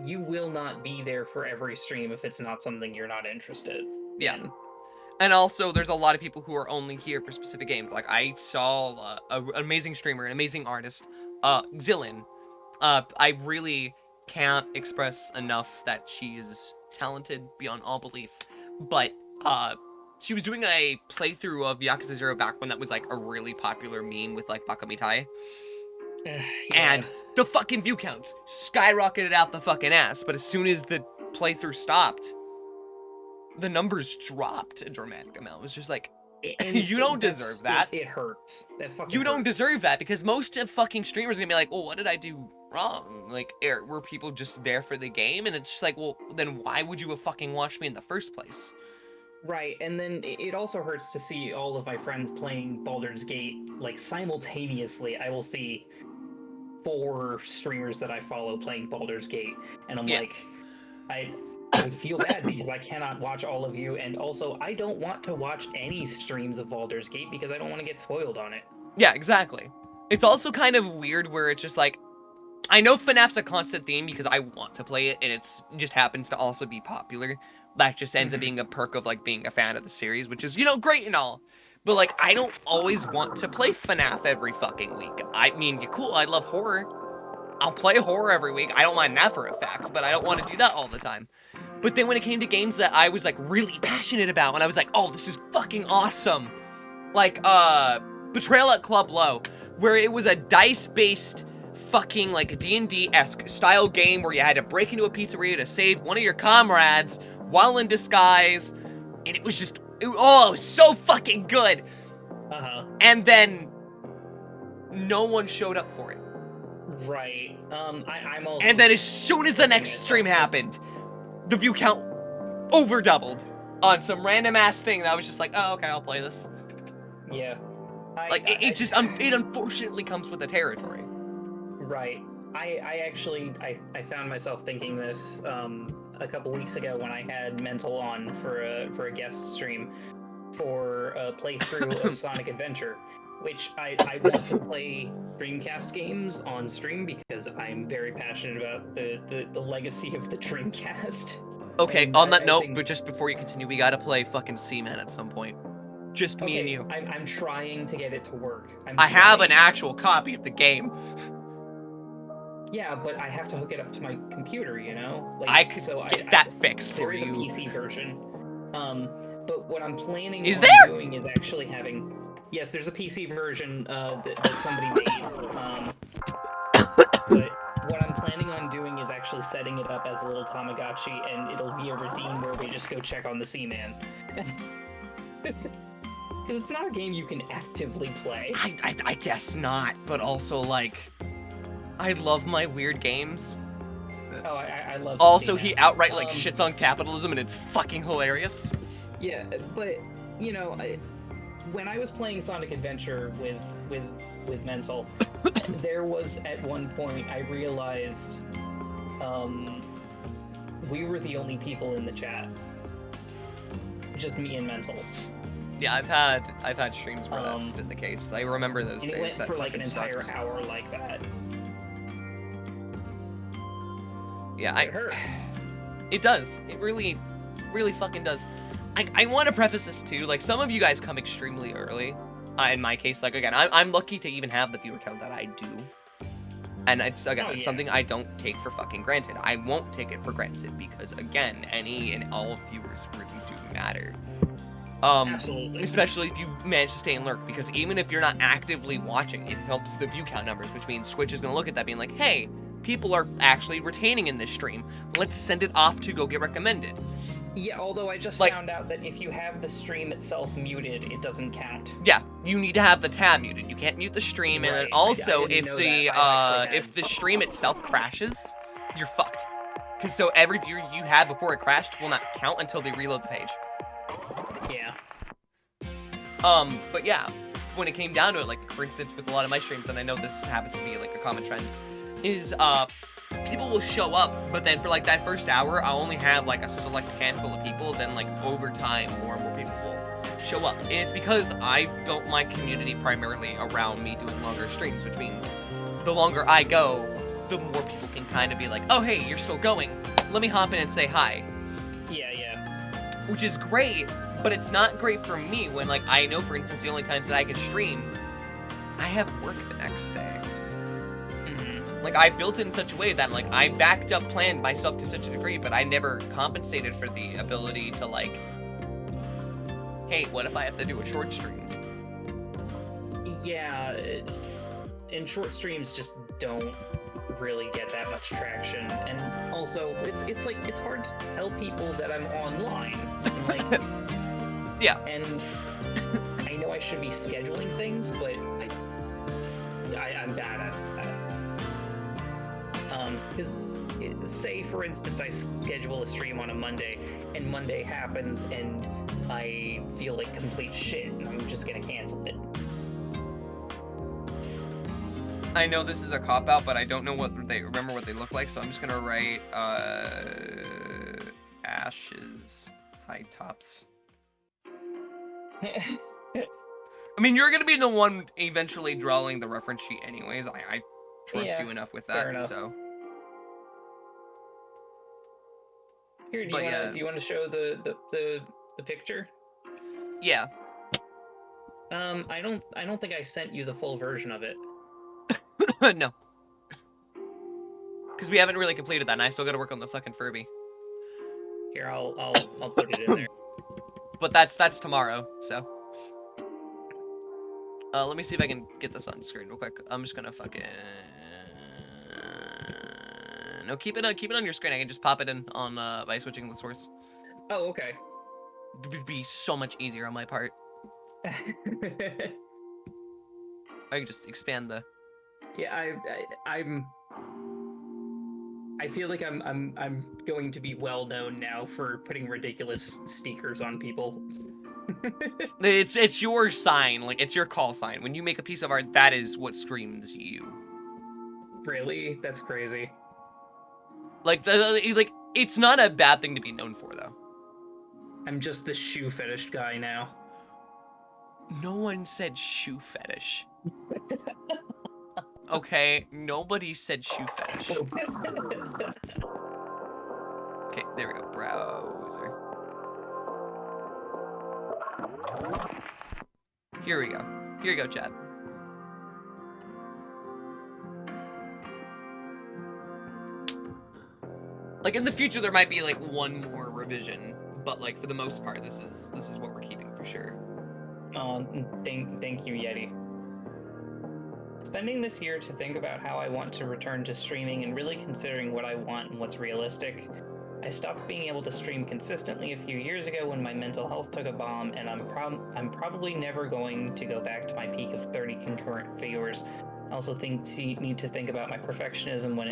[SPEAKER 3] you will not be there for every stream if it's not something you're not interested
[SPEAKER 2] Yeah.
[SPEAKER 3] in.
[SPEAKER 2] And also, there's a lot of people who are only here for specific games. Like, I saw an amazing streamer, an amazing artist, Zillin. I really can't express enough that she is talented beyond all belief. But, she was doing a playthrough of Yakuza 0 back when that was, like, a really popular meme with, like, Bakamitai. And the fucking view counts skyrocketed out the fucking ass. But as soon as the playthrough stopped, the numbers dropped a dramatic amount. It was just like, you don't deserve that.
[SPEAKER 3] It hurts. That fucking
[SPEAKER 2] You don't
[SPEAKER 3] hurts.
[SPEAKER 2] deserve that, because most of fucking streamers are gonna be like, well, what did I do wrong? Like, were people just there for the game? And it's just like, well, then why would you have fucking watched me in the first place?
[SPEAKER 3] Right, and then it also hurts to see all of my friends playing Baldur's Gate, like, simultaneously. I will see 4 streamers that I follow playing Baldur's Gate, and I'm like, I feel bad because I cannot watch all of you, and also I don't want to watch any streams of Baldur's Gate because I don't want to get spoiled on it.
[SPEAKER 2] Yeah, exactly. It's also kind of weird where it's just like, I know FNAF's a constant theme because I want to play it, and it just happens to also be popular. That just ends up being a perk of, like, being a fan of the series, which is, you know, great and all. But, like, I don't always want to play FNAF every fucking week. I mean, you're cool, I love horror. I'll play horror every week. I don't mind that for a fact, but I don't want to do that all the time. But then when it came to games that I was, like, really passionate about, and I was like, oh, this is fucking awesome. Like, Betrayal at Club Low, where it was a dice-based fucking, like, D&D-esque style game where you had to break into a pizzeria to save one of your comrades while in disguise, and it was just, it was so fucking good. And then no one showed up for it.
[SPEAKER 3] Right. I'm also.
[SPEAKER 2] And then as soon as the next stream happened, the view count over doubled on some random ass thing that I was just like, oh, okay, I'll play this.
[SPEAKER 3] Yeah.
[SPEAKER 2] It unfortunately comes with the territory.
[SPEAKER 3] Right. I found myself thinking this a couple weeks ago when I had Mental on for a guest stream for a playthrough of Sonic Adventure, which I want to play Dreamcast games on stream because I'm very passionate about the legacy of the Dreamcast.
[SPEAKER 2] Okay,
[SPEAKER 3] And
[SPEAKER 2] on that
[SPEAKER 3] I
[SPEAKER 2] note,
[SPEAKER 3] think-
[SPEAKER 2] but just before you continue, we gotta play fucking Seaman at some point. Just me and you.
[SPEAKER 3] I'm trying to get it to work.
[SPEAKER 2] I have an actual copy of the game.
[SPEAKER 3] Yeah, but I have to hook it up to my computer, you know? Like,
[SPEAKER 2] I could get that fixed for you.
[SPEAKER 3] There is a PC version. But what I'm planning
[SPEAKER 2] Is
[SPEAKER 3] on
[SPEAKER 2] there?
[SPEAKER 3] doing is actually having... Yes, there's a PC version that somebody made. But what I'm planning on doing is actually setting it up as a little Tamagotchi, and it'll be a redeem where we just go check on the Seaman. Because it's not a game you can actively play.
[SPEAKER 2] I guess not, but also, like, I love my weird games.
[SPEAKER 3] Oh, I love
[SPEAKER 2] Also,
[SPEAKER 3] Seaman.
[SPEAKER 2] he outright, like, shits on capitalism, and it's fucking hilarious.
[SPEAKER 3] Yeah, but, you know, when I was playing Sonic Adventure with Mental, there was, at one point, I realized, we were the only people in the chat. Just me and Mental.
[SPEAKER 2] Yeah, I've had streams where that's been the case. I remember those
[SPEAKER 3] and
[SPEAKER 2] days.
[SPEAKER 3] it went
[SPEAKER 2] That
[SPEAKER 3] for like an entire
[SPEAKER 2] sucked.
[SPEAKER 3] hour like that.
[SPEAKER 2] Yeah,
[SPEAKER 3] It hurts.
[SPEAKER 2] It does. It really, really fucking does. I want to preface this too. Like, some of you guys come extremely early. In my case, like, again, I'm lucky to even have the viewer count that I do. And it's, again, it's something I don't take for fucking granted. I won't take it for granted because, again, any and all viewers really do matter.
[SPEAKER 3] Absolutely.
[SPEAKER 2] Especially if you manage to stay and lurk, because even if you're not actively watching, it helps the view count numbers, which means Twitch is going to look at that being like, hey, people are actually retaining in this stream. Let's send it off to go get recommended.
[SPEAKER 3] Yeah, although I just found out that if you have the stream itself muted, it doesn't count.
[SPEAKER 2] Yeah, you need to have the tab muted. You can't mute the stream,
[SPEAKER 3] Right.
[SPEAKER 2] and then also
[SPEAKER 3] I
[SPEAKER 2] if the stream itself crashes, you're fucked. Because so every viewer you had before it crashed will not count until they reload the page.
[SPEAKER 3] Yeah.
[SPEAKER 2] But yeah, when it came down to it, like, for instance, with a lot of my streams, and I know this happens to be like a common trend, is people will show up, but then for like that first hour, I'll only have like a select handful of people. Then like over time, more and more people will show up, and it's because I built my community primarily around me doing longer streams, which means the longer I go, the more people can kind of be like, oh hey, you're still going, let me hop in and say hi.
[SPEAKER 3] Yeah.
[SPEAKER 2] Which is great, but it's not great for me when, like, I know, for instance, the only times that I can stream, I have work the next day. Like, I built it in such a way that, like, I backed up planned myself to such a degree, but I never compensated for the ability to, like, hey, what if I have to do a short stream?
[SPEAKER 3] Yeah, and short streams just don't really get that much traction, and also it's like it's hard to tell people that I'm online. And, like,
[SPEAKER 2] yeah.
[SPEAKER 3] And I know I should be scheduling things, but I'm bad at that. Because say for instance I schedule a stream on a Monday, and Monday happens, and I feel like complete shit, and I'm just gonna cancel it.
[SPEAKER 2] I know this is a cop-out, but I don't know remember what they look like, so I'm just gonna write, Ashes High Tops. I mean, you're gonna be the one eventually drawing the reference sheet anyways. I trust you enough with that, so.
[SPEAKER 3] Here, do you want to show the picture?
[SPEAKER 2] Yeah.
[SPEAKER 3] I don't think I sent you the full version of it.
[SPEAKER 2] No. Because we haven't really completed that, and I still gotta work on the fucking Furby.
[SPEAKER 3] Here, I'll put it in there.
[SPEAKER 2] But that's tomorrow, so. Let me see if I can get this on screen real quick. I'm just gonna fucking... No, keep it on your screen. I can just pop it in on by switching the source.
[SPEAKER 3] Oh, okay.
[SPEAKER 2] It would be so much easier on my part. I can just expand the...
[SPEAKER 3] Yeah, I feel like I'm going to be well known now for putting ridiculous stickers on people.
[SPEAKER 2] It's your sign, like, it's your call sign. When you make a piece of art, that is what screams you.
[SPEAKER 3] Really? That's crazy.
[SPEAKER 2] Like, it's not a bad thing to be known for, though.
[SPEAKER 3] I'm just the shoe fetish guy now.
[SPEAKER 2] No one said shoe fetish. Okay, nobody said shoe fetish. Okay, there we go. Browser. Here we go. Here you go, Chad. Like, in the future, there might be, like, one more revision, but, like, for the most part, this is what we're keeping for sure.
[SPEAKER 3] Oh, thank you, Yeti. Spending this year to think about how I want to return to streaming and really considering what I want and what's realistic. I stopped being able to stream consistently a few years ago when my mental health took a bomb, and I'm probably never going to go back to my peak of 30 concurrent viewers. I also need to think about my perfectionism when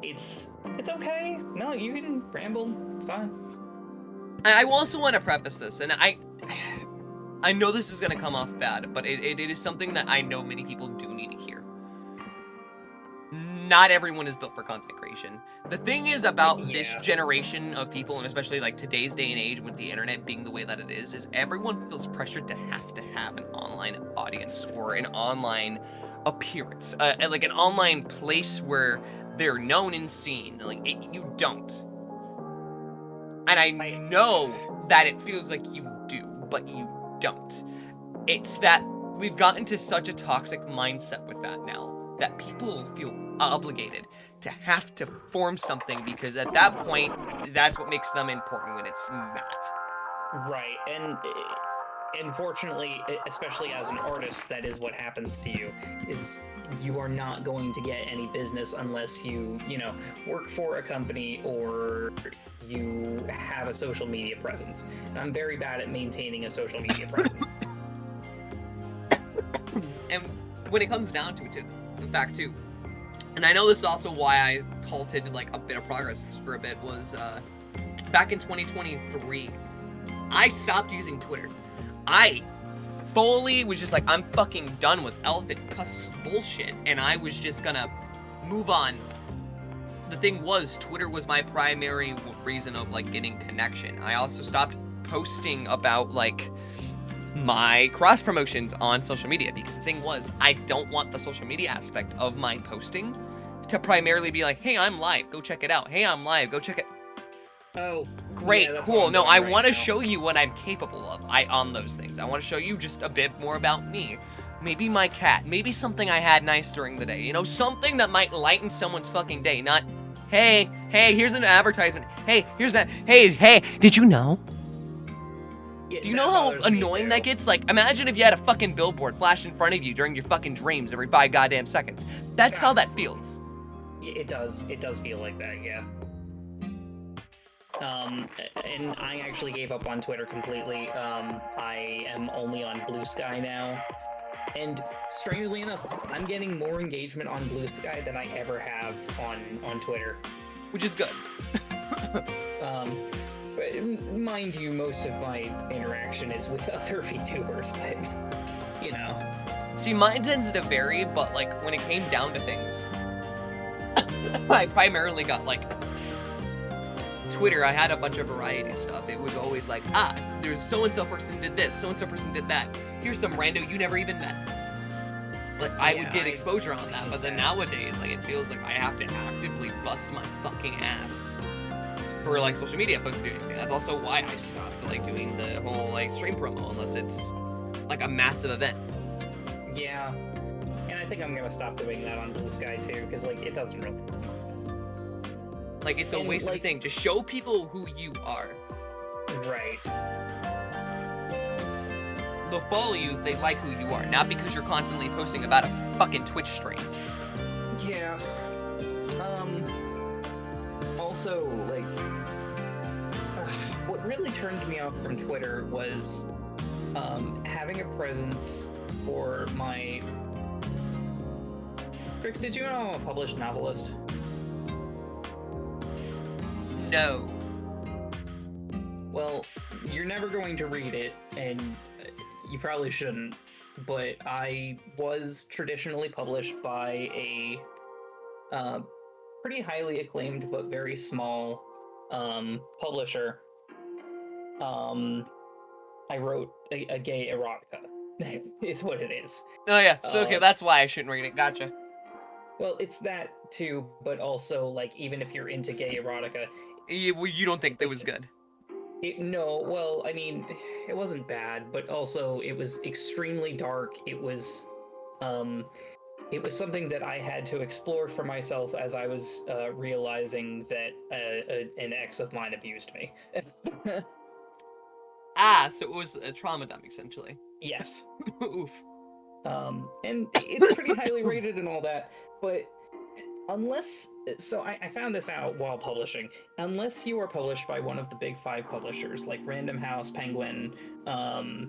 [SPEAKER 3] it's okay. No, you can ramble. It's fine.
[SPEAKER 2] I also want to preface this, and I know this is going to come off bad, but it is something that I know many people do need to hear. Not everyone is built for content creation. The thing is about this generation of people, and especially like today's day and age with the internet being the way that it is everyone feels pressured to have an online audience or an online appearance, like an online place where they're known and seen. Like, you don't. And I know that it feels like you do, but you don't. It's that we've gotten to such a toxic mindset with that now, that people feel obligated to have to form something because at that point, that's what makes them important when it's not.
[SPEAKER 3] Right, and unfortunately, especially as an artist, that is what happens to you, is you are not going to get any business unless you work for a company or you have a social media presence. And I'm very bad at maintaining a social media presence.
[SPEAKER 2] And when it comes down to it, in fact, too, and I know this is also why I halted like a bit of progress for a bit, was back in 2023, I stopped using Twitter. I fully was just like, I'm fucking done with elephant cuss bullshit, and I was just gonna move on. The thing was, Twitter was my primary reason of like getting connection. I also stopped posting about like my cross promotions on social media because the thing was, I don't want the social media aspect of my posting to primarily be like, hey, I'm live, go check it out. Hey, I'm live, go check it.
[SPEAKER 3] Oh,
[SPEAKER 2] great,
[SPEAKER 3] yeah,
[SPEAKER 2] cool. No, I want to show you what I'm capable of. On those things. I want to show you just a bit more about me. Maybe my cat. Maybe something I had nice during the day. You know, something that might lighten someone's fucking day. Not, hey, here's an advertisement. Hey, here's that. Hey, did you know?
[SPEAKER 3] Yeah,
[SPEAKER 2] do you know how annoying that gets? Like, imagine if you had a fucking billboard flash in front of you during your fucking dreams every 5 goddamn seconds. That's how that feels.
[SPEAKER 3] It does feel like that, yeah. And I actually gave up on Twitter completely. I am only on Blue Sky now. And strangely enough, I'm getting more engagement on Blue Sky than I ever have on Twitter.
[SPEAKER 2] Which is good.
[SPEAKER 3] But mind you, most of my interaction is with other VTubers, but, you know.
[SPEAKER 2] See, mine tends to vary, but, like, when it came down to things, I primarily got, like, Twitter, I had a bunch of variety stuff. It was always like, there's so-and-so person did this, so-and-so person did that. Here's some rando you never even met. Like, I would get exposure on that, but then nowadays, like, it feels like I have to actively bust my fucking ass for, like, social media posts doing anything. That's also why I stopped, like, doing the whole, like, stream promo, unless it's, like, a massive event.
[SPEAKER 3] Yeah. And I think I'm gonna stop doing that on Blue Sky, too, because, like, it doesn't really...
[SPEAKER 2] Like, it's a waste of a thing. Just show people who you are.
[SPEAKER 3] Right.
[SPEAKER 2] They'll follow you if they like who you are, not because you're constantly posting about a fucking Twitch stream.
[SPEAKER 3] Yeah. Also, like, what really turned me off from Twitter was having a presence for my... Re-Crix, did you know I'm a published novelist?
[SPEAKER 2] No.
[SPEAKER 3] Well, you're never going to read it, and you probably shouldn't, but I was traditionally published by a pretty highly acclaimed but very small publisher. I wrote a gay erotica. It's what it is.
[SPEAKER 2] Oh yeah, so okay, that's why I shouldn't read it, gotcha.
[SPEAKER 3] Well, it's that too, but also, like, even if you're into gay erotica...
[SPEAKER 2] You don't think that was good?
[SPEAKER 3] No, well, I mean, it wasn't bad, but also it was extremely dark. It was something that I had to explore for myself as I was realizing that an ex of mine abused me.
[SPEAKER 2] So it was a trauma dump, essentially.
[SPEAKER 3] Yes.
[SPEAKER 2] Oof.
[SPEAKER 3] And it's pretty highly rated and all that, but I found this out while publishing. Unless you are published by one of the big 5 publishers, like Random House, Penguin,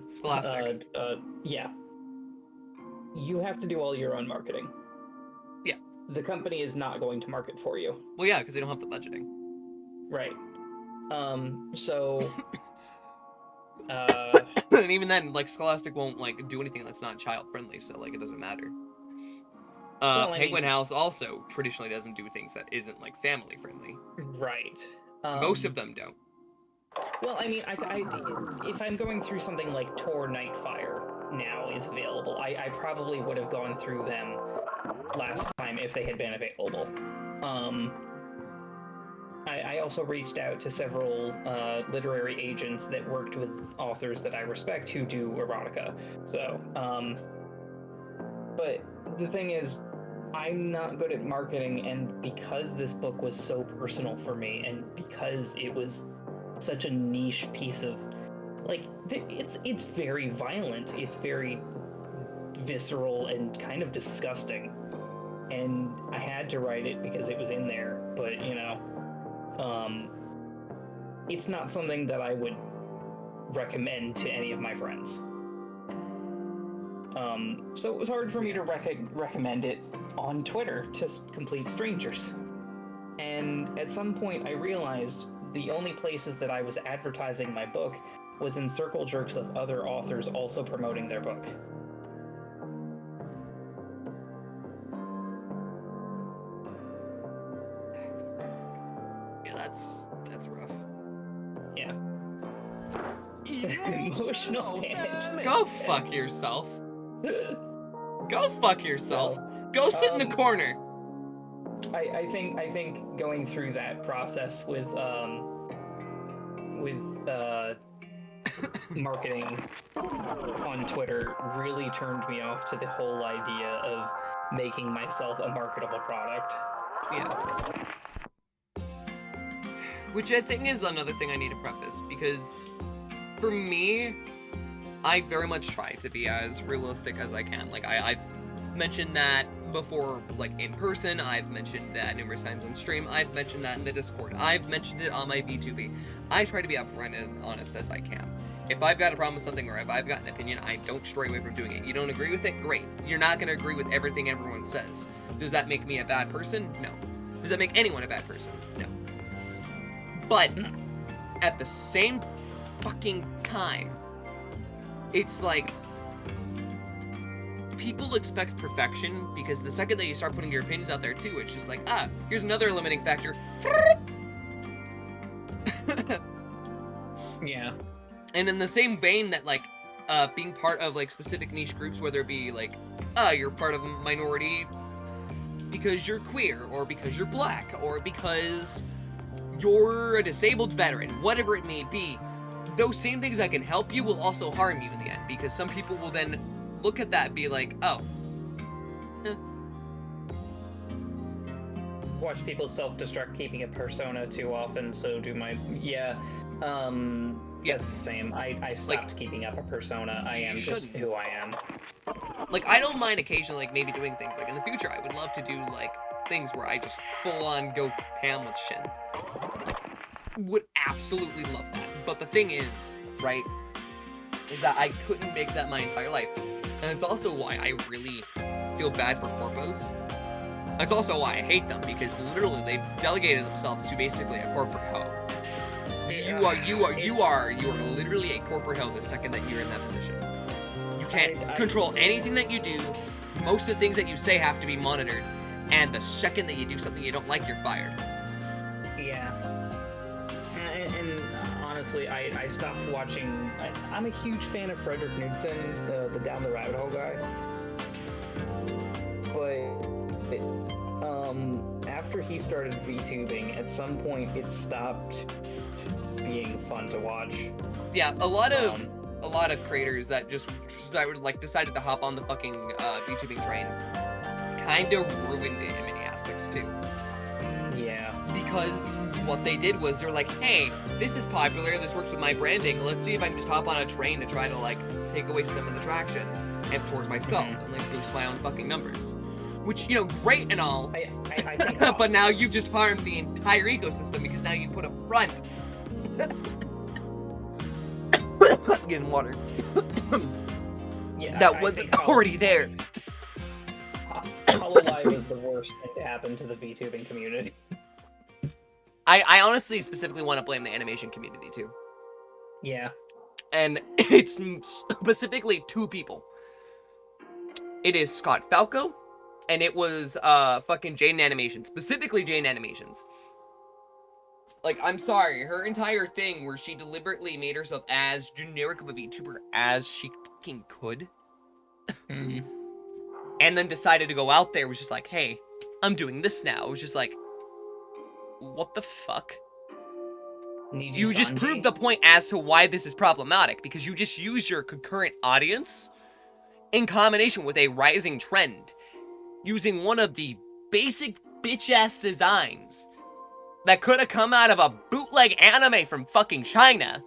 [SPEAKER 2] Scholastic.
[SPEAKER 3] Yeah, you have to do all your own marketing.
[SPEAKER 2] Yeah.
[SPEAKER 3] The company is not going to market for you.
[SPEAKER 2] Well, yeah, because they don't have the budgeting.
[SPEAKER 3] Right.
[SPEAKER 2] And even then, like, Scholastic won't, like, do anything that's not child-friendly, so, like, it doesn't matter.
[SPEAKER 3] Well,
[SPEAKER 2] Penguin House also traditionally doesn't do things that isn't, like, family-friendly.
[SPEAKER 3] Right.
[SPEAKER 2] Most of them don't.
[SPEAKER 3] Well, I mean, if I'm going through something like Tor Nightfire now is available, I probably would have gone through them last time if they had been available. I also reached out to several literary agents that worked with authors that I respect who do erotica. So, but the thing is, I'm not good at marketing, and because this book was so personal for me, and because it was such a niche piece of, like, it's very violent, it's very visceral and kind of disgusting, and I had to write it because it was in there, but, you know, it's not something that I would recommend to any of my friends. So it was hard for me to recommend it on Twitter to complete strangers. And at some point I realized the only places that I was advertising my book was in circle jerks of other authors also promoting their book.
[SPEAKER 2] Yeah, that's rough.
[SPEAKER 3] Yeah. Emotional damage.
[SPEAKER 2] Go fuck yourself. Go fuck yourself.
[SPEAKER 3] So,
[SPEAKER 2] Go sit in the corner.
[SPEAKER 3] I think going through that process with marketing on Twitter really turned me off to the whole idea of making myself a marketable product.
[SPEAKER 2] Yeah. Which I think is another thing I need to preface, because for me, I very much try to be as realistic as I can. Like, I've mentioned that before, like, in person. I've mentioned that numerous times on stream. I've mentioned that in the Discord. I've mentioned it on my VTuber. I try to be upfront and honest as I can. If I've got a problem with something, or if I've got an opinion, I don't stray away from doing it. You don't agree with it? Great. You're not going to agree with everything everyone says. Does that make me a bad person? No. Does that make anyone a bad person? No. But at the same fucking time, it's like, people expect perfection, because the second that you start putting your opinions out there too, it's just like, here's another limiting factor.
[SPEAKER 3] Yeah.
[SPEAKER 2] And in the same vein that, like, being part of, like, specific niche groups, whether it be, like, you're part of a minority because you're queer, or because you're black, or because you're a disabled veteran, whatever it may be, those same things that can help you will also harm you in the end, because some people will then look at that and be like,
[SPEAKER 3] Watch people self-destruct keeping a persona too often, so do my... Yeah. That's the same. I stopped keeping up a persona. I am just who I am.
[SPEAKER 2] Like, I don't mind occasionally, like, maybe doing things, like, in the future, I would love to do, like, things where I just full-on go ham with Shin. Like, would absolutely love that. But the thing is, right, is that I couldn't make that my entire life. And it's also why I really feel bad for corpos. It's also why I hate them, because literally they've delegated themselves to basically a corporate hoe. You are literally a corporate hoe the second that you're in that position. You can't control anything that you do. Most of the things that you say have to be monitored. And the second that you do something you don't like, you're fired.
[SPEAKER 3] Yeah. And honestly, I stopped watching... I'm a huge fan of Frederick Knudsen, the Down the Rabbit Hole guy. But after he started VTubing, at some point it stopped being fun to watch.
[SPEAKER 2] Yeah, a lot of creators that decided to hop on the fucking VTubing train kind of ruined it in many aspects too.
[SPEAKER 3] Yeah.
[SPEAKER 2] Because what they did was they're like, hey, this is popular, this works with my branding, let's see if I can just hop on a train to try to like take away some of the traction and towards myself and like boost my own fucking numbers. Which, you know, great and all,
[SPEAKER 3] I think
[SPEAKER 2] but now you've just harmed the entire ecosystem because now you put a front. Getting water.
[SPEAKER 3] yeah,
[SPEAKER 2] That wasn't already there.
[SPEAKER 3] Hololive was the worst thing to happen to the VTubing community.
[SPEAKER 2] I honestly specifically want to blame the animation community too.
[SPEAKER 3] Yeah.
[SPEAKER 2] And it's specifically two people. It is Scott Falco, and it was fucking Jaden Animations, specifically Jaden Animations. Like, I'm sorry, her entire thing where she deliberately made herself as generic of a VTuber as she fucking could, and then decided to go out there was just like, hey, I'm doing this now. It was just like, what the fuck? You just proved the point as to why this is problematic, because you just used your concurrent audience in combination with a rising trend, using one of the basic bitch-ass designs that could have come out of a bootleg anime from fucking China,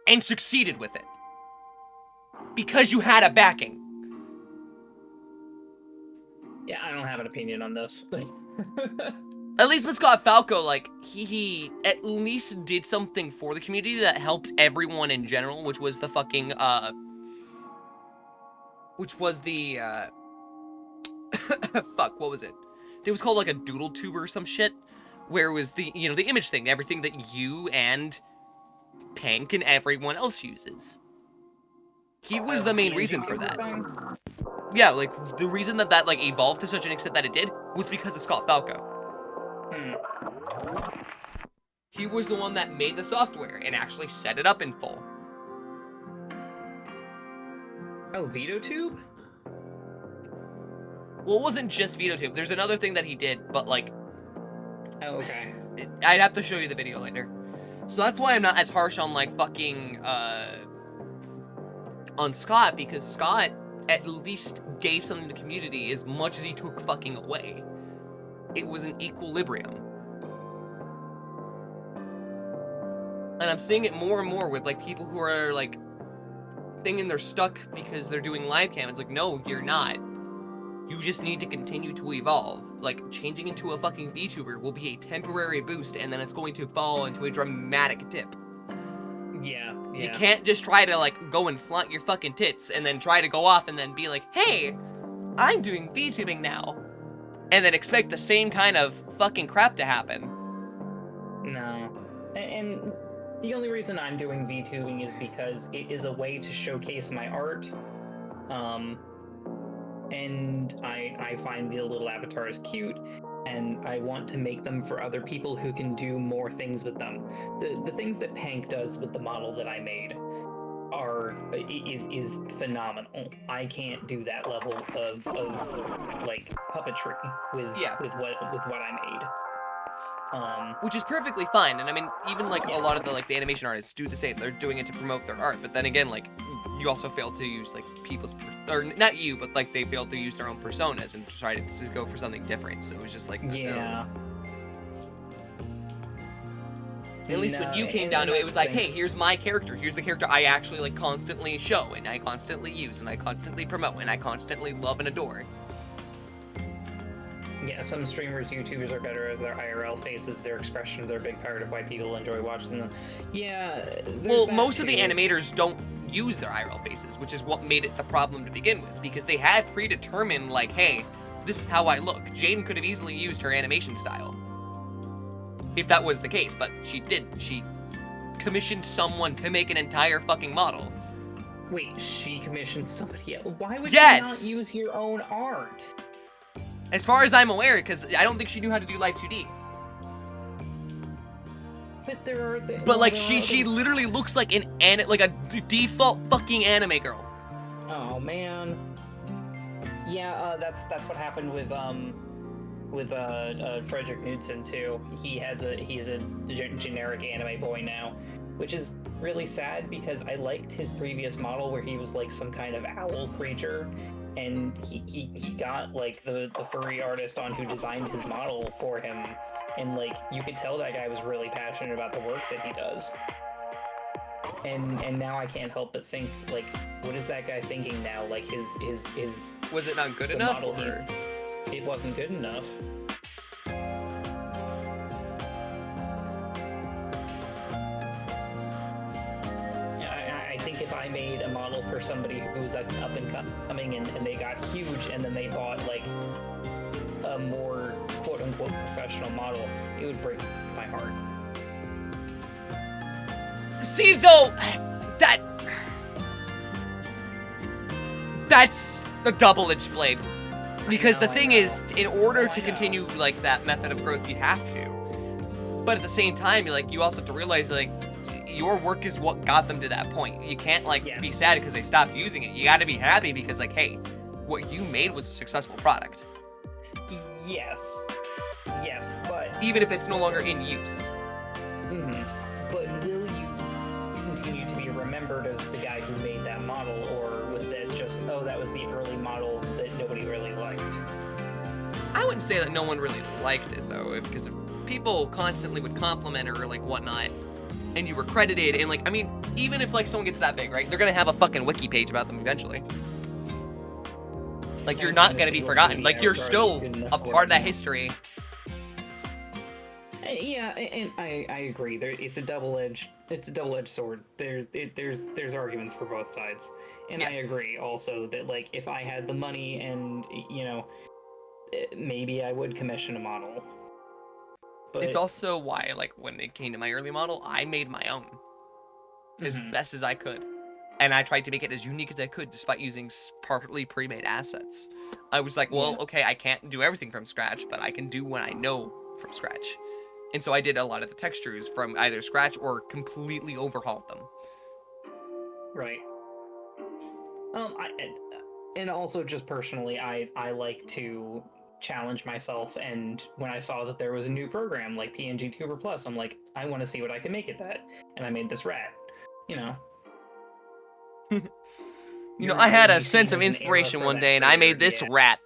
[SPEAKER 2] and succeeded with it. Because you had a backing.
[SPEAKER 3] Yeah, I don't have an opinion on this.
[SPEAKER 2] At least with Scott Falco, like, he at least did something for the community that helped everyone in general, which was the fucking, fuck, what was it? It was called, like, a Doodle tube or some shit, where it was the, you know, the image thing, everything that you and Pink and everyone else uses. He was the main reason for that. Yeah, like, the reason that like, evolved to such an extent that it did was because of Scott Falco. He was the one that made the software and actually set it up in full.
[SPEAKER 3] Oh, VitoTube?
[SPEAKER 2] Well, it wasn't just VitoTube. There's another thing that he did, but like...
[SPEAKER 3] Oh, okay.
[SPEAKER 2] I'd have to show you the video later. So that's why I'm not as harsh on, like, fucking, on Scott, because Scott at least gave something to the community as much as he took fucking away. It was an equilibrium. And I'm seeing it more and more with, like, people who are, like, thinking they're stuck because they're doing live cam. It's like, no, you're not. You just need to continue to evolve. Like, changing into a fucking VTuber will be a temporary boost, and then it's going to fall into a dramatic dip.
[SPEAKER 3] Yeah.
[SPEAKER 2] You can't just try to, like, go and flaunt your fucking tits, and then try to go off and then be like, hey, I'm doing VTubing now. And then expect the same kind of fucking crap to happen.
[SPEAKER 3] No. And the only reason I'm doing VTubing is because it is a way to showcase my art. And I find the little avatars cute, and I want to make them for other people who can do more things with them. The things that Pank does with the model that I made is phenomenal. I can't do that level of like puppetry with what I made.
[SPEAKER 2] Which is perfectly fine, and I mean, even like a lot of the animation artists do the same. They're doing it to promote their art, but then again, like, you also fail to use like people's, or not you, but like they failed to use their own personas and try to go for something different. So it was just like,
[SPEAKER 3] yeah.
[SPEAKER 2] At least when you came down to it, it was like, hey, here's my character. Here's the character I actually like constantly show, and I constantly use, and I constantly promote, and I constantly love and adore.
[SPEAKER 3] Yeah, some streamers, YouTubers are better as their IRL faces. Their expressions are a big part of why people enjoy watching them. Yeah.
[SPEAKER 2] Well, most of the animators don't use their IRL faces, which is what made it the problem to begin with, because they had predetermined, like, hey, this is how I look. Jane could have easily used her animation style, if that was the case, but she didn't. She commissioned someone to make an entire fucking model.
[SPEAKER 3] Wait, she commissioned somebody else? Why would
[SPEAKER 2] Yes!
[SPEAKER 3] you not use your own art?
[SPEAKER 2] As far as I'm aware, because I don't think she knew how to do Live 2D.
[SPEAKER 3] But there are...
[SPEAKER 2] But like, she literally looks like like a default fucking anime girl.
[SPEAKER 3] Oh, man. Yeah, that's what happened with with Frederick Knudsen too. He's a generic anime boy now, which is really sad because I liked his previous model where he was like some kind of owl creature, and he got like the furry artist on who designed his model for him, and like you could tell that guy was really passionate about the work that he does. And now I can't help but think, like, what is that guy thinking now? Like his
[SPEAKER 2] Was it not good enough? Or?
[SPEAKER 3] It wasn't good enough. I think if I made a model for somebody who's like up and coming and they got huge and then they bought like a more quote unquote professional model, it would break my heart.
[SPEAKER 2] See, though, that's a double-edged blade. Because the thing is, in order to continue, like, that method of growth, you have to. But at the same time, you also have to realize, like, your work is what got them to that point. You can't, like, be sad because they stopped using it. You gotta be happy because, like, hey, what you made was a successful product.
[SPEAKER 3] Yes, but...
[SPEAKER 2] Even if it's no longer in use.
[SPEAKER 3] But will you continue to be remembered as the guy who made that model, or was that just, oh, that was the early model that nobody really liked?
[SPEAKER 2] I wouldn't say that no one really liked it, though, because if people constantly would compliment or, like, whatnot, and you were credited, and, like, I mean, even if, like, someone gets that big, right, they're gonna have a fucking wiki page about them eventually. Like, you're not gonna be forgotten. Like, you're still a part of that history.
[SPEAKER 3] Yeah, and I agree. It's a double-edged sword. There's arguments for both sides, and I agree also that, like, if I had the money and maybe I would commission a model. But
[SPEAKER 2] it's also why, like, when it came to my early model, I made my own as best as I could, and I tried to make it as unique as I could, despite using partly pre-made assets. I was like, well, okay, I can't do everything from scratch, but I can do what I know from scratch. And so I did a lot of the textures from either scratch or completely overhauled them.
[SPEAKER 3] Right. And also just personally, I like to challenge myself, and when I saw that there was a new program like PNG Tuber Plus, I'm like, I want to see what I can make at that. And I made this rat,
[SPEAKER 2] I had a sense of inspiration one day, and I made this rat.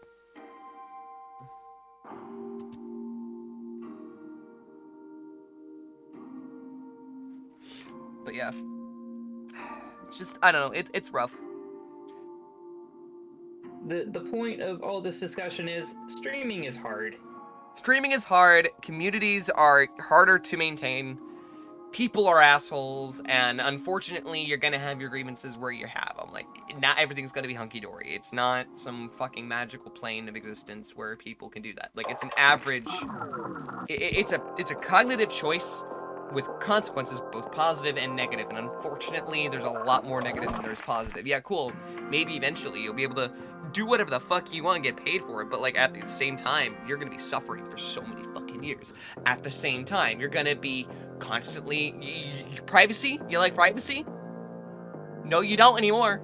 [SPEAKER 2] But yeah, it's just, I don't know, it's rough.
[SPEAKER 3] The point of all this discussion is streaming is hard.
[SPEAKER 2] Streaming is hard, communities are harder to maintain, people are assholes, and unfortunately you're gonna have your grievances where you have them. Like, not everything's gonna be hunky-dory. It's not some fucking magical plane of existence where people can do that. Like, it's an average, it's a cognitive choice with consequences, both positive and negative, and unfortunately, there's a lot more negative than there's positive. Yeah, cool, maybe eventually you'll be able to do whatever the fuck you want and get paid for it, but, like, at the same time, you're gonna be suffering for so many fucking years. At the same time, you're gonna be constantly, privacy? You like privacy? No, you don't anymore.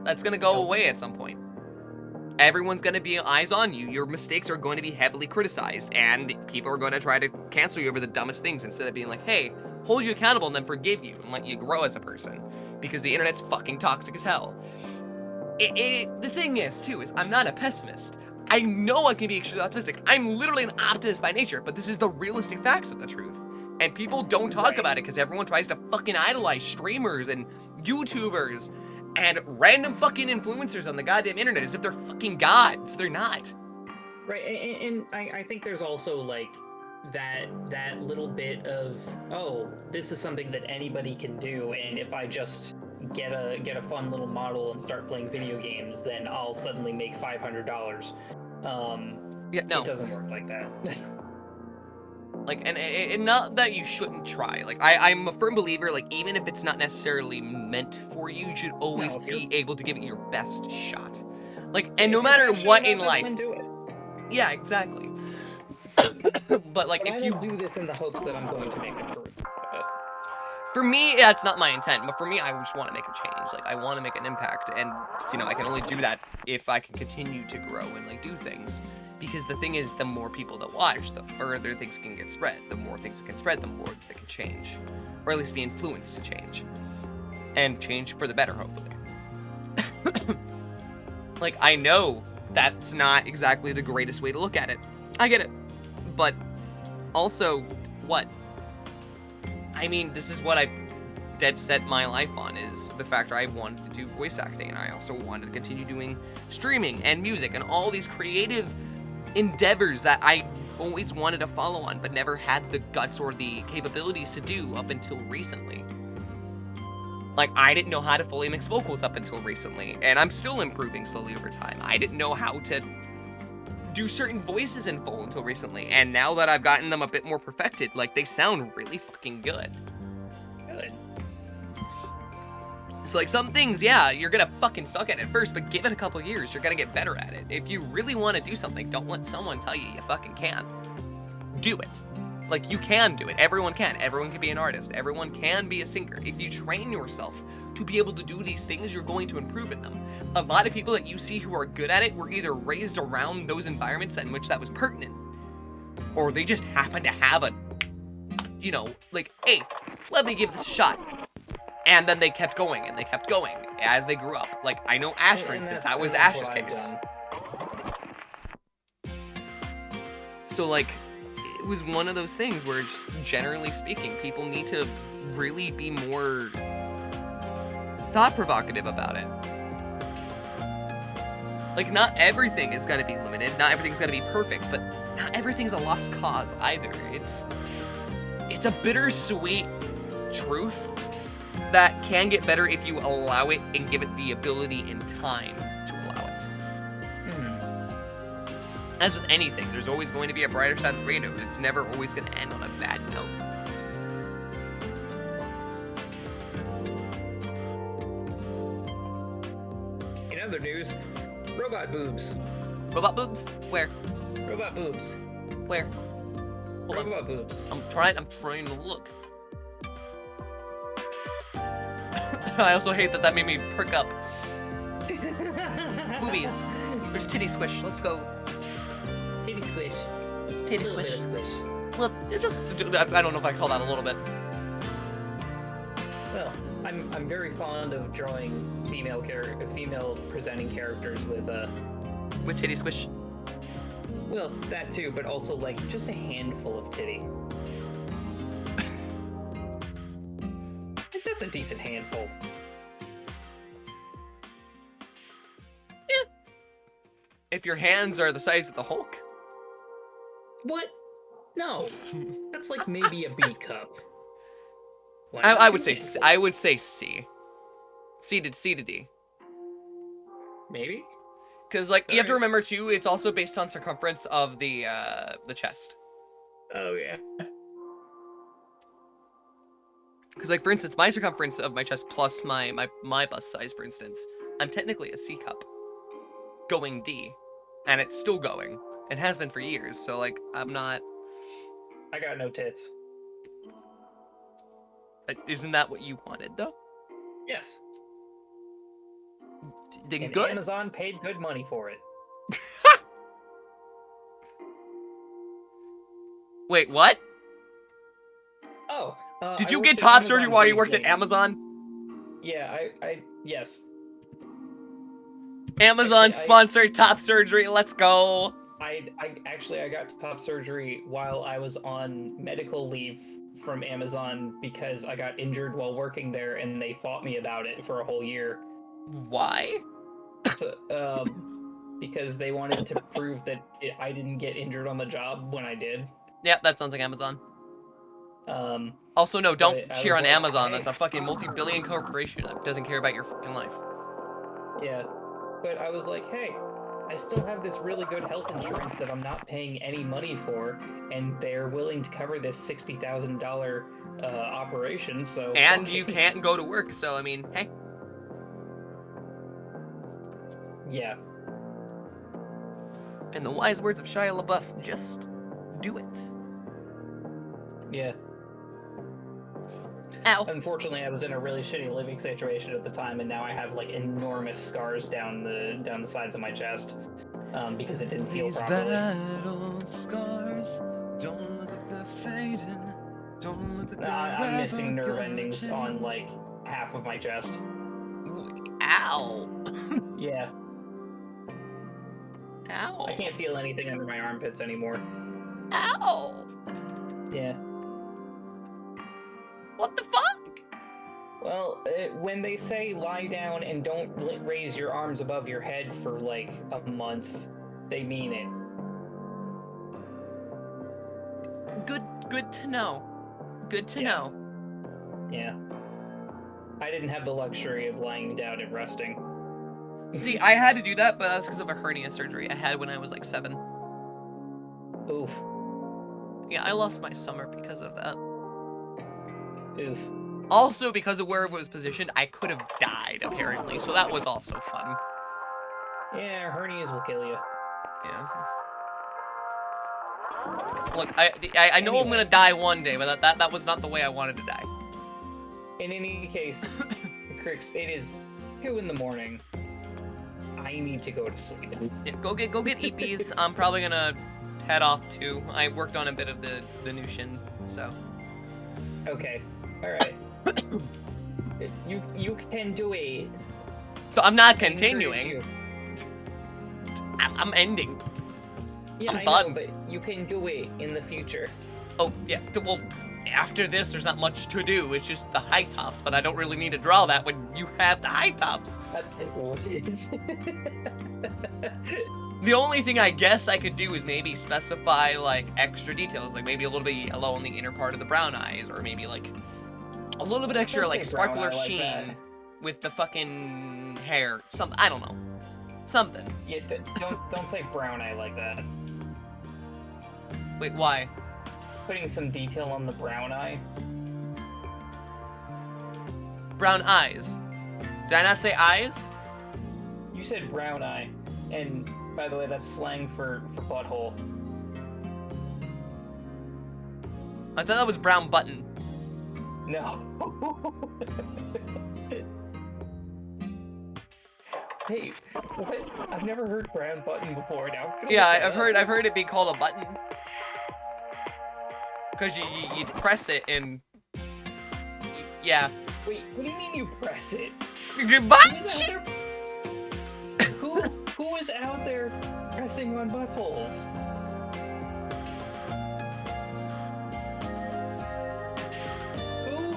[SPEAKER 2] That's gonna go away at some point. Everyone's gonna be eyes on you. Your mistakes are going to be heavily criticized, and people are going to try to cancel you over the dumbest things instead of being like, hey, hold you accountable and then forgive you and let you grow as a person, because the internet's fucking toxic as hell. The thing is, too, is I'm not a pessimist. I know I can be extremely optimistic. I'm literally an optimist by nature, but this is the realistic facts of the truth. And people don't talk about it because everyone tries to fucking idolize streamers and YouTubers and random fucking influencers on the goddamn internet as if they're fucking gods. They're not.
[SPEAKER 3] Right, and I think there's also, like, that little bit of, oh, this is something that anybody can do, and if I just get a fun little model and start playing video games, then I'll suddenly make $500.
[SPEAKER 2] Yeah, no.
[SPEAKER 3] It doesn't work like that.
[SPEAKER 2] Like, and not that you shouldn't try. Like, I'm a firm believer, like, even if it's not necessarily meant for you, you should always be able to give it your best shot. Like, and no matter what in life.
[SPEAKER 3] Do it.
[SPEAKER 2] Yeah, exactly. But, like, if you
[SPEAKER 3] do this in the hopes that I'm going to make a career of it.
[SPEAKER 2] For me, that's not my intent, but for me, I just want to make a change. Like, I want to make an impact, and, I can only do that if I can continue to grow and, like, do things. Because the thing is, the more people that watch, the further things can get spread. The more things that can spread, the more they can change. Or at least be influenced to change. And change for the better, hopefully. Like, I know that's not exactly the greatest way to look at it. I get it. But also, what? I mean, this is what I've dead set my life on, is the fact I wanted to do voice acting, and I also wanted to continue doing streaming and music and all these creative endeavors that I always wanted to follow on, but never had the guts or the capabilities to do up until recently. Like, I didn't know how to fully mix vocals up until recently, and I'm still improving slowly over time. I didn't know how to do certain voices in full until recently, and now that I've gotten them a bit more perfected, like, they sound really fucking good.
[SPEAKER 3] Good.
[SPEAKER 2] So, like, some things, yeah, you're gonna fucking suck at it first, but give it a couple years, you're gonna get better at it. If you really want to do something, don't let someone tell you you fucking can't. Do it. Like, you can do it. Everyone can. Everyone can be an artist. Everyone can be a singer. If you train yourself to be able to do these things, you're going to improve in them. A lot of people that you see who are good at it were either raised around those environments in which that was pertinent, or they just happen to have a, you know, like, hey, let me give this a shot. And then they kept going, and they kept going as they grew up. Like, I know Ash, for instance. That was Ash's case. So, like, it was one of those things where, just generally speaking, people need to really be more thought-provocative about it. Like, not everything is going to be limited, not everything's going to be perfect, but not everything's a lost cause either. It's a bittersweet truth that can get better if you allow it and give it the ability and time to allow it. As with anything, there's always going to be a brighter side of the rainbow. It's never always going to end on a bad note.
[SPEAKER 3] In other news, robot boobs.
[SPEAKER 2] Robot boobs? Where?
[SPEAKER 3] Robot boobs.
[SPEAKER 2] Where? Hold on.
[SPEAKER 3] Robot boobs.
[SPEAKER 2] I'm trying to look. I also hate that made me perk up. Boobies. There's titty squish. Let's go.
[SPEAKER 3] Titty squish.
[SPEAKER 2] Titty squish. Look, it's just, I don't know if I call that a little bit.
[SPEAKER 3] Well, I'm very fond of drawing female presenting characters
[SPEAKER 2] With titty squish.
[SPEAKER 3] well, that too, but also like just a handful of titty. That's a decent handful.
[SPEAKER 2] Yeah. If your hands are the size of the Hulk.
[SPEAKER 3] What? No. That's like maybe a B cup.
[SPEAKER 2] I would say C. C to D.
[SPEAKER 3] Maybe?
[SPEAKER 2] Because, like, you have to
[SPEAKER 3] Alright.
[SPEAKER 2] remember, too, it's also based on circumference of the chest.
[SPEAKER 3] Oh, yeah.
[SPEAKER 2] Because, like, for instance, my circumference of my chest plus my bust size, for instance, I'm technically a C cup. Going D. And it's still going. It has been for years, so, like, I'm not...
[SPEAKER 3] I got no tits.
[SPEAKER 2] Isn't that what you wanted, though?
[SPEAKER 3] Yes.
[SPEAKER 2] Then
[SPEAKER 3] And
[SPEAKER 2] good.
[SPEAKER 3] Amazon paid good money for it.
[SPEAKER 2] Wait, what?
[SPEAKER 3] Oh.
[SPEAKER 2] Did
[SPEAKER 3] I
[SPEAKER 2] you
[SPEAKER 3] worked
[SPEAKER 2] get
[SPEAKER 3] at
[SPEAKER 2] top
[SPEAKER 3] Amazon
[SPEAKER 2] surgery while you worked at
[SPEAKER 3] briefly.
[SPEAKER 2] Amazon?
[SPEAKER 3] Yeah, yes.
[SPEAKER 2] Amazon
[SPEAKER 3] I-
[SPEAKER 2] sponsored top surgery, let's go.
[SPEAKER 3] I got top surgery while I was on medical leave from Amazon because I got injured while working there and they fought me about it for a whole year.
[SPEAKER 2] Why?
[SPEAKER 3] So, because they wanted to prove that I didn't get injured on the job when I did.
[SPEAKER 2] Yeah, that sounds like Amazon.
[SPEAKER 3] Um,
[SPEAKER 2] Also, no, don't
[SPEAKER 3] But I
[SPEAKER 2] cheer
[SPEAKER 3] was
[SPEAKER 2] on
[SPEAKER 3] like,
[SPEAKER 2] Amazon.
[SPEAKER 3] hey.
[SPEAKER 2] That's a fucking multi-billion corporation that doesn't care about your fucking life.
[SPEAKER 3] yeah, but I was like, hey, I still have this really good health insurance that I'm not paying any money for, and they're willing to cover this $60,000 operation, so...
[SPEAKER 2] And
[SPEAKER 3] fuck
[SPEAKER 2] you
[SPEAKER 3] it.
[SPEAKER 2] can't go to work, so, I mean, hey.
[SPEAKER 3] Yeah.
[SPEAKER 2] In the wise words of Shia LaBeouf, just do it.
[SPEAKER 3] Yeah.
[SPEAKER 2] Ow.
[SPEAKER 3] Unfortunately, I was in a really shitty living situation at the time, and now I have like enormous scars down the sides of my chest. because it didn't heal
[SPEAKER 2] These
[SPEAKER 3] properly.
[SPEAKER 2] battle scars don't look like they're fading. Don't look like they're
[SPEAKER 3] I'm missing
[SPEAKER 2] ever
[SPEAKER 3] nerve
[SPEAKER 2] gonna
[SPEAKER 3] endings on
[SPEAKER 2] change.
[SPEAKER 3] like half of my chest.
[SPEAKER 2] Ow.
[SPEAKER 3] Yeah,
[SPEAKER 2] Ow.
[SPEAKER 3] I can't feel anything under my armpits anymore.
[SPEAKER 2] Ow.
[SPEAKER 3] Yeah.
[SPEAKER 2] What the fuck?
[SPEAKER 3] Well, when they say lie down and don't raise your arms above your head for like a month, they mean it.
[SPEAKER 2] Good to know. Good to know.
[SPEAKER 3] Yeah. I didn't have the luxury of lying down and resting.
[SPEAKER 2] See, I had to do that, but that's because of a hernia surgery I had when I was like 7.
[SPEAKER 3] Oof.
[SPEAKER 2] Yeah, I lost my summer because of that.
[SPEAKER 3] Oof.
[SPEAKER 2] Also, because of where it was positioned, I could have died, apparently, so that was also fun.
[SPEAKER 3] Yeah, hernias will kill you.
[SPEAKER 2] Yeah. Look, I know I'm
[SPEAKER 3] Anyway.
[SPEAKER 2] gonna die one day, but that was not the way I wanted to die.
[SPEAKER 3] In any case, Crix, it is 2 in the morning. I need to go to sleep.
[SPEAKER 2] Yeah, go get EPs. I'm probably gonna head off too. I worked on a bit of the new shin, so.
[SPEAKER 3] Okay. All right. You can do it.
[SPEAKER 2] So I'm not
[SPEAKER 3] I encourage
[SPEAKER 2] continuing.
[SPEAKER 3] you.
[SPEAKER 2] I'm ending.
[SPEAKER 3] Yeah,
[SPEAKER 2] I'm
[SPEAKER 3] I
[SPEAKER 2] done.
[SPEAKER 3] know, but you can do it in the future.
[SPEAKER 2] Oh yeah. Well, after this, there's not much to do. It's just the high tops, but I don't really need to draw that when you have the high tops.
[SPEAKER 3] That's what it is.
[SPEAKER 2] The only thing I guess I could do is maybe specify like extra details, like maybe a little bit yellow on the inner part of the brown eyes, or maybe like a little bit extra
[SPEAKER 3] Don't
[SPEAKER 2] like
[SPEAKER 3] say brown
[SPEAKER 2] sparkler
[SPEAKER 3] eye like
[SPEAKER 2] sheen
[SPEAKER 3] that.
[SPEAKER 2] with the fucking hair. Something, I don't know. Something.
[SPEAKER 3] Yeah, don't say brown eye like that.
[SPEAKER 2] Wait, why?
[SPEAKER 3] Putting some detail on the brown eye.
[SPEAKER 2] Brown eyes. Did I not say eyes?
[SPEAKER 3] You said brown eye, and by the way, that's slang for butthole.
[SPEAKER 2] I thought that was brown button.
[SPEAKER 3] No. Hey, what? I've never heard brown button before. Now. I'm gonna
[SPEAKER 2] Yeah,
[SPEAKER 3] look that
[SPEAKER 2] I've heard it be called a button. Cause you press it and yeah.
[SPEAKER 3] Wait, what do you mean you press it?
[SPEAKER 2] Goodbye.
[SPEAKER 3] Who is out there pressing on buttholes? Who?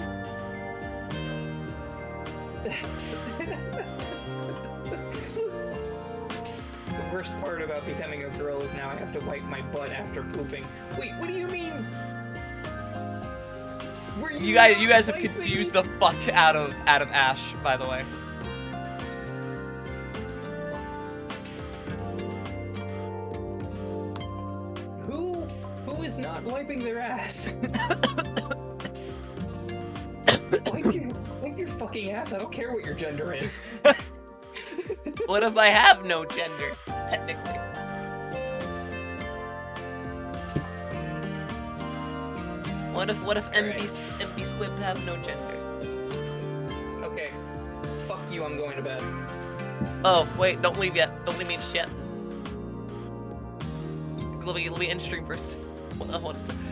[SPEAKER 3] The worst part about becoming a girl is now I have to wipe my butt after pooping. Wait, what do you mean? Were
[SPEAKER 2] You guys have
[SPEAKER 3] wiping?
[SPEAKER 2] confused the fuck out of Ash, by the way.
[SPEAKER 3] Who is not wiping their ass? wipe your fucking ass. I don't care what your gender is.
[SPEAKER 2] What if I have no gender, technically? What if MB Squib have no gender?
[SPEAKER 3] Okay. Fuck you, I'm going to bed.
[SPEAKER 2] Oh, wait, don't leave yet. Don't leave me just yet. Let me end stream first.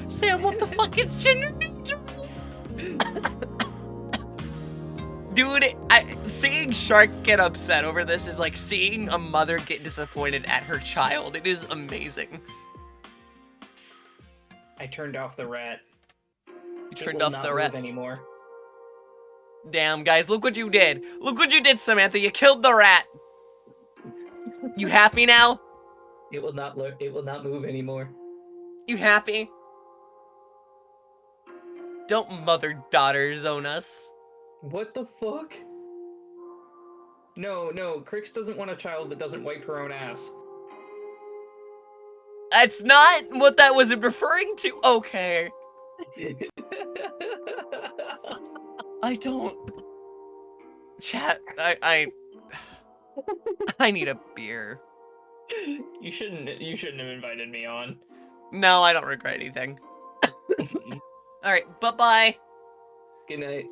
[SPEAKER 2] Sam, what the fuck is gender neutral? Dude, seeing Shark get upset over this is like seeing a mother get disappointed at her child. It is amazing.
[SPEAKER 3] I turned off the rat.
[SPEAKER 2] You turned off the rat
[SPEAKER 3] anymore.
[SPEAKER 2] Damn, guys, look what you did. Look what you did, Samantha. You killed the rat. You happy now?
[SPEAKER 3] It will not move anymore.
[SPEAKER 2] You happy? Don't mother-daughter zone us.
[SPEAKER 3] What the fuck? No, Crix doesn't want a child that doesn't wipe her own ass.
[SPEAKER 2] That's not what that was referring to. Okay. I don't. Chat, I need a beer.
[SPEAKER 3] You shouldn't have invited me on.
[SPEAKER 2] No, I don't regret anything. Alright, bye-bye.
[SPEAKER 3] Good night.